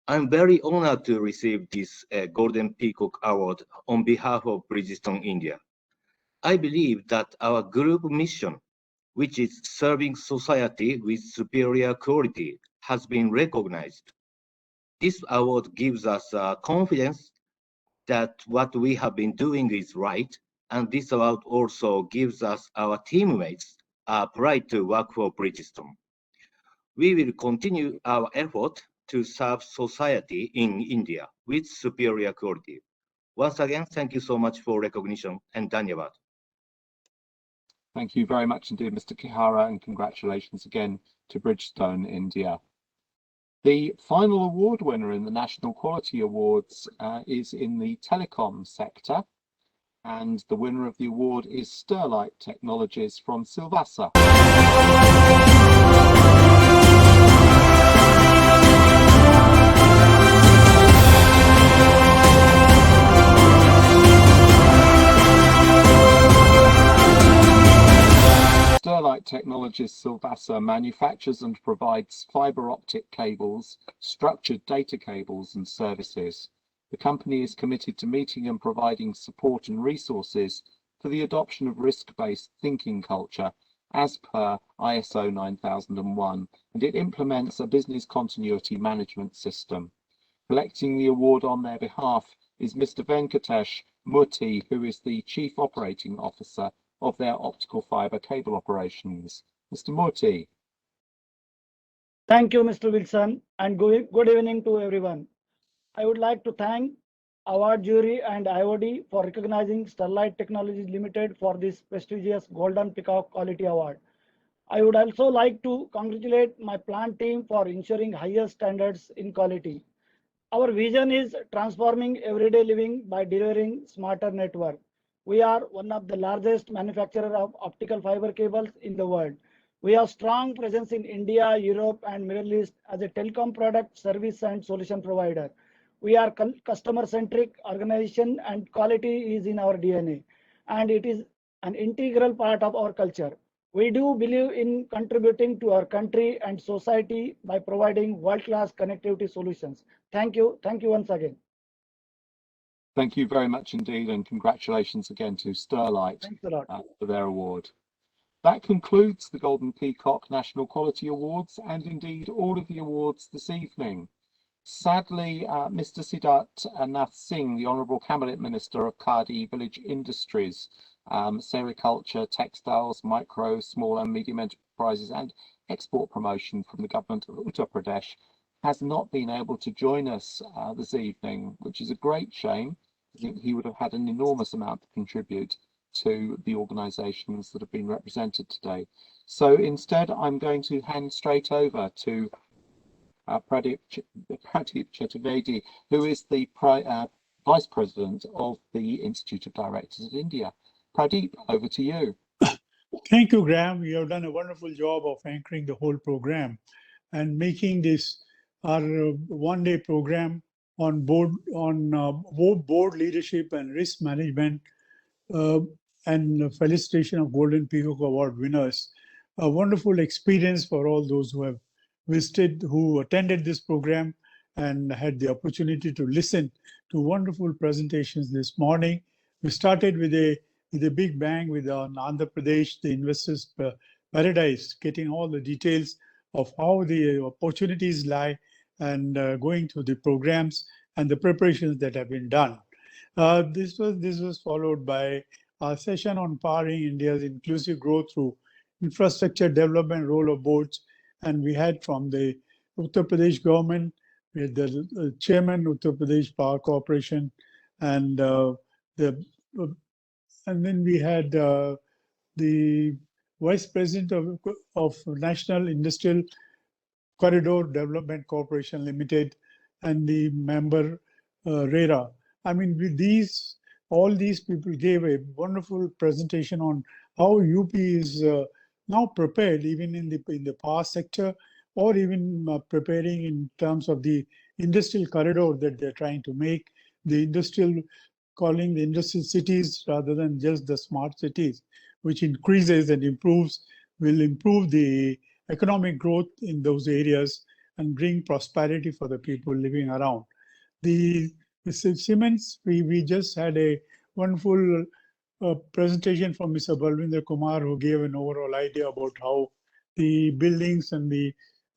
I'm very honored to receive this Golden Peacock Award on behalf of Bridgestone India. I believe that our group mission, which is serving society with superior quality, has been recognized. This award gives us confidence that what we have been doing is right, and this award also gives us, our teammates, pride to work for Bridgestone. We will continue our effort to serve society in India with superior quality. Once again, thank you so much for recognition and dhanyavad. Thank you very much indeed, Mr. Kihara, and congratulations again to Bridgestone India. The final award winner in the National Quality Awards is in the telecom sector, and the winner of the award is Sterlite Technologies from Silvassa. Sterlite Technologies Silvassa manufactures and provides fiber optic cables, structured data cables and services. The company is committed to meeting and providing support and resources for the adoption of risk-based thinking culture as per ISO 9001, and it implements a business continuity management system. Collecting the award on their behalf is Mr. Venkatesh Murthy, who is the Chief Operating Officer of their optical fiber cable operations. Mr. Murthy. Thank you, Mr. Wilson, and good evening to everyone. I would like to thank award jury and IOD for recognizing Sterlite Technologies Limited for this prestigious Golden Peacock Quality Award. I would also like to congratulate my plant team for ensuring higher standards in quality. Our vision is transforming everyday living by delivering smarter network. We are one of the largest manufacturers of optical fiber cables in the world. We have strong presence in India, Europe, and Middle East as a telecom product, service, and solution provider. We are customer-centric organization, and quality is in our DNA, and it is an integral part of our culture. We do believe in contributing to our country and society by providing world-class connectivity solutions. Thank you. Thank you once again. Thank you very much indeed, and congratulations again to Sterlite Thanks a lot. for their award. That concludes the Golden Peacock National Quality Awards and indeed all of the awards this evening. Sadly, Mr. Siddharth Nath Singh, the Honourable Cabinet Minister of Khadi Village Industries, sericulture, textiles, micro, small and medium enterprises and export promotion from the government of Uttar Pradesh, has not been able to join us this evening, which is a great shame. I think he would have had an enormous amount to contribute to the organisations that have been represented today. So instead, I'm going to hand straight over to Pradeep Chaturvedi, who is the Vice President of the Institute of Directors of India. Pradeep, over to you. Thank you, Graham. You have done a wonderful job of anchoring the whole program and making this our one-day program on board leadership and risk management, and felicitation of Golden Peacock Award winners. A wonderful experience for all those who have visited, who attended this program and had the opportunity to listen to wonderful presentations this morning. We started with a big bang with Andhra Pradesh, the investors' paradise, getting all the details of how the opportunities lie and going through the programs and the preparations that have been done. This was followed by a session on powering India's inclusive growth through infrastructure development role of boards, and we had from the Uttar Pradesh government, we had the chairman Uttar Pradesh Power Corporation, and then we had the vice president of National Industrial Corridor Development Corporation Limited, and the member RERA. I mean, with all these people gave a wonderful presentation on how UP is now prepared, even in the power sector, or even preparing in terms of the industrial corridor that they're trying to make, calling the industrial cities rather than just the smart cities, which increases and will improve the economic growth in those areas and bring prosperity for the people living around. The cements, we just had a wonderful presentation from Mr. Balwinder Kumar, who gave an overall idea about how the buildings and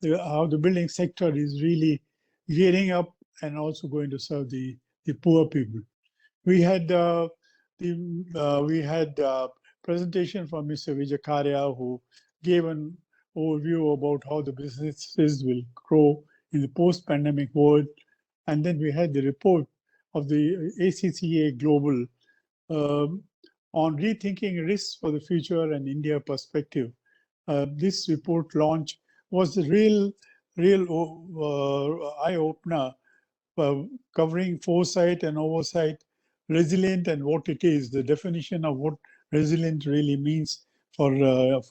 how the building sector is really gearing up and also going to serve the poor people. We had presentation from Mr. Vijay, who gave an overview about how the businesses will grow in the post-pandemic world. And then we had the report of the ACCA Global on rethinking risks for the future and India perspective. This report launch was the real eye-opener, covering foresight and oversight, resilient and what it is, the definition of what resilient really means for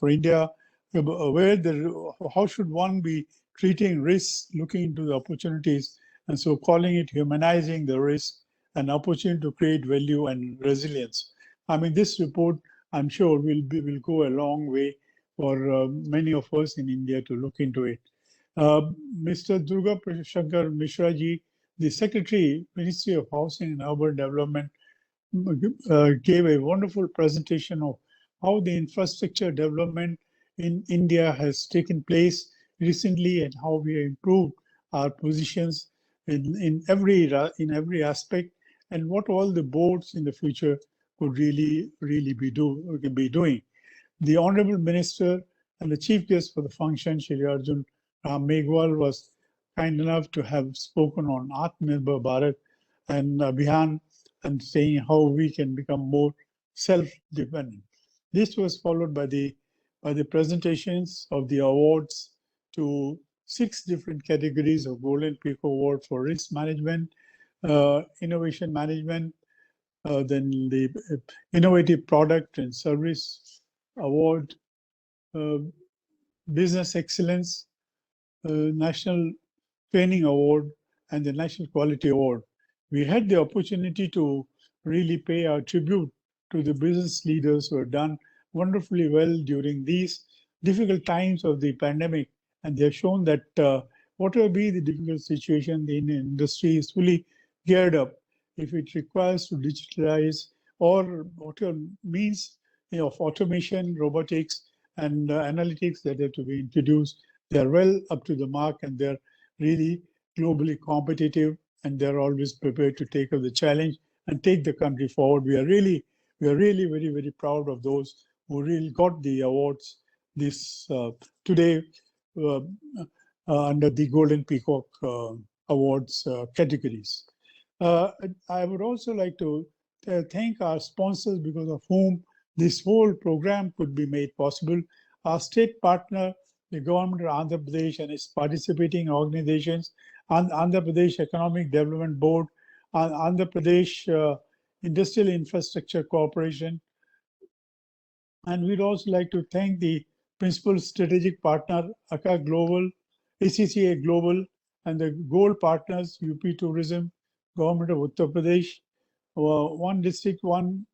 India, how should one be treating risks, looking into the opportunities, and so calling it humanizing the risk, an opportunity to create value and resilience. I mean, this report, I'm sure, will go a long way for many of us in India to look into it. Mr. Durga Shankar Mishra ji, the Secretary, Ministry of Housing and Urban Development, gave a wonderful presentation of how the infrastructure development in India has taken place recently and how we have improved our positions in every aspect, and what all the boards in the future could really be doing. The Honorable Minister and the Chief Guest for the function, Shri Arjun Ram Meghwal, was kind enough to have spoken on Atmanirbhar Bharat and Abhiyan, and saying how we can become more self-dependent. This was followed by the presentations of the awards to 6 different categories of Golden Peacock Award for risk management, innovation management, then the innovative product and service award, business excellence, national training award, and the national quality award. We had the opportunity to really pay our tribute to the business leaders who have done wonderfully well during these difficult times of the pandemic. And they have shown that whatever be the difficult situation, the industry is fully geared up. If it requires to digitalize or whatever means of automation, robotics, and analytics that have to be introduced, they are well up to the mark, and they're really globally competitive, and they're always prepared to take up the challenge and take the country forward. We are really very, very proud of those who really got the awards this today under the Golden Peacock Awards categories. I would also like to thank our sponsors, because of whom this whole program could be made possible. Our state partner, the government of Andhra Pradesh and its participating organizations, Andhra Pradesh Economic Development Board, Andhra Pradesh Industrial Infrastructure Corporation. And we'd also like to thank the principal strategic partner, ACCA Global, and the gold partners, UP Tourism, Government of Uttar Pradesh, One District, One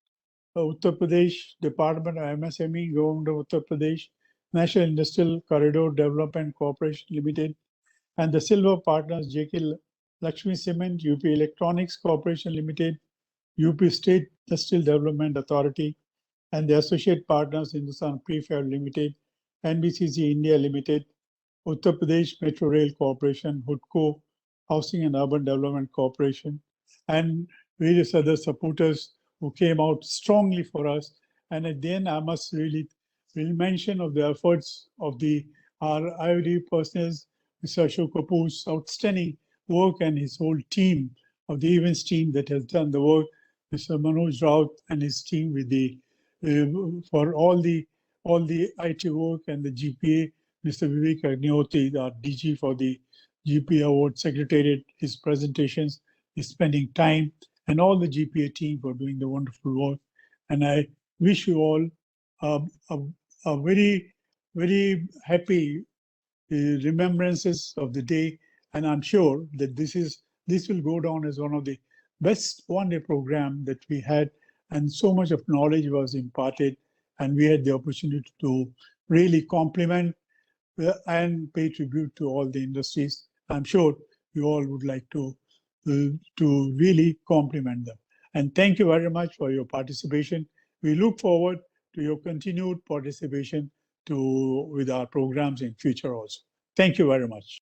Uttar Pradesh, Department of MSME, Government of Uttar Pradesh, National Industrial Corridor Development Corporation Limited, and the silver partners, JK Lakshmi Cement, UP Electronics Corporation Limited, UP State Industrial Development Authority, and the associate partners, Hindustan Prefab Limited, NBCC India Limited, Uttar Pradesh Metro Rail Corporation, HUDCO, Housing and Urban Development Corporation, and various other supporters who came out strongly for us. And at the end, I must really mention of the efforts of our IOD personnel, Mr. Ashok Kapoor's outstanding work, and his whole team of the events team that has done the work, Mr. Manoj Raut and his team with for all the IT work, and the GPA, Mr. Vivek Agnihotri, our DG for the GPA Award Secretariat, his presentations, his spending time, and all the GPA team for doing the wonderful work. And I wish you all a very, very happy remembrances of the day. And I'm sure that this will go down as one of the best one-day program that we had, and so much of knowledge was imparted, and we had the opportunity to really compliment and pay tribute to all the industries. I'm sure you all would like to really compliment them. And thank you very much for your participation. We look forward to your continued participation with our programs in future also. Thank you very much.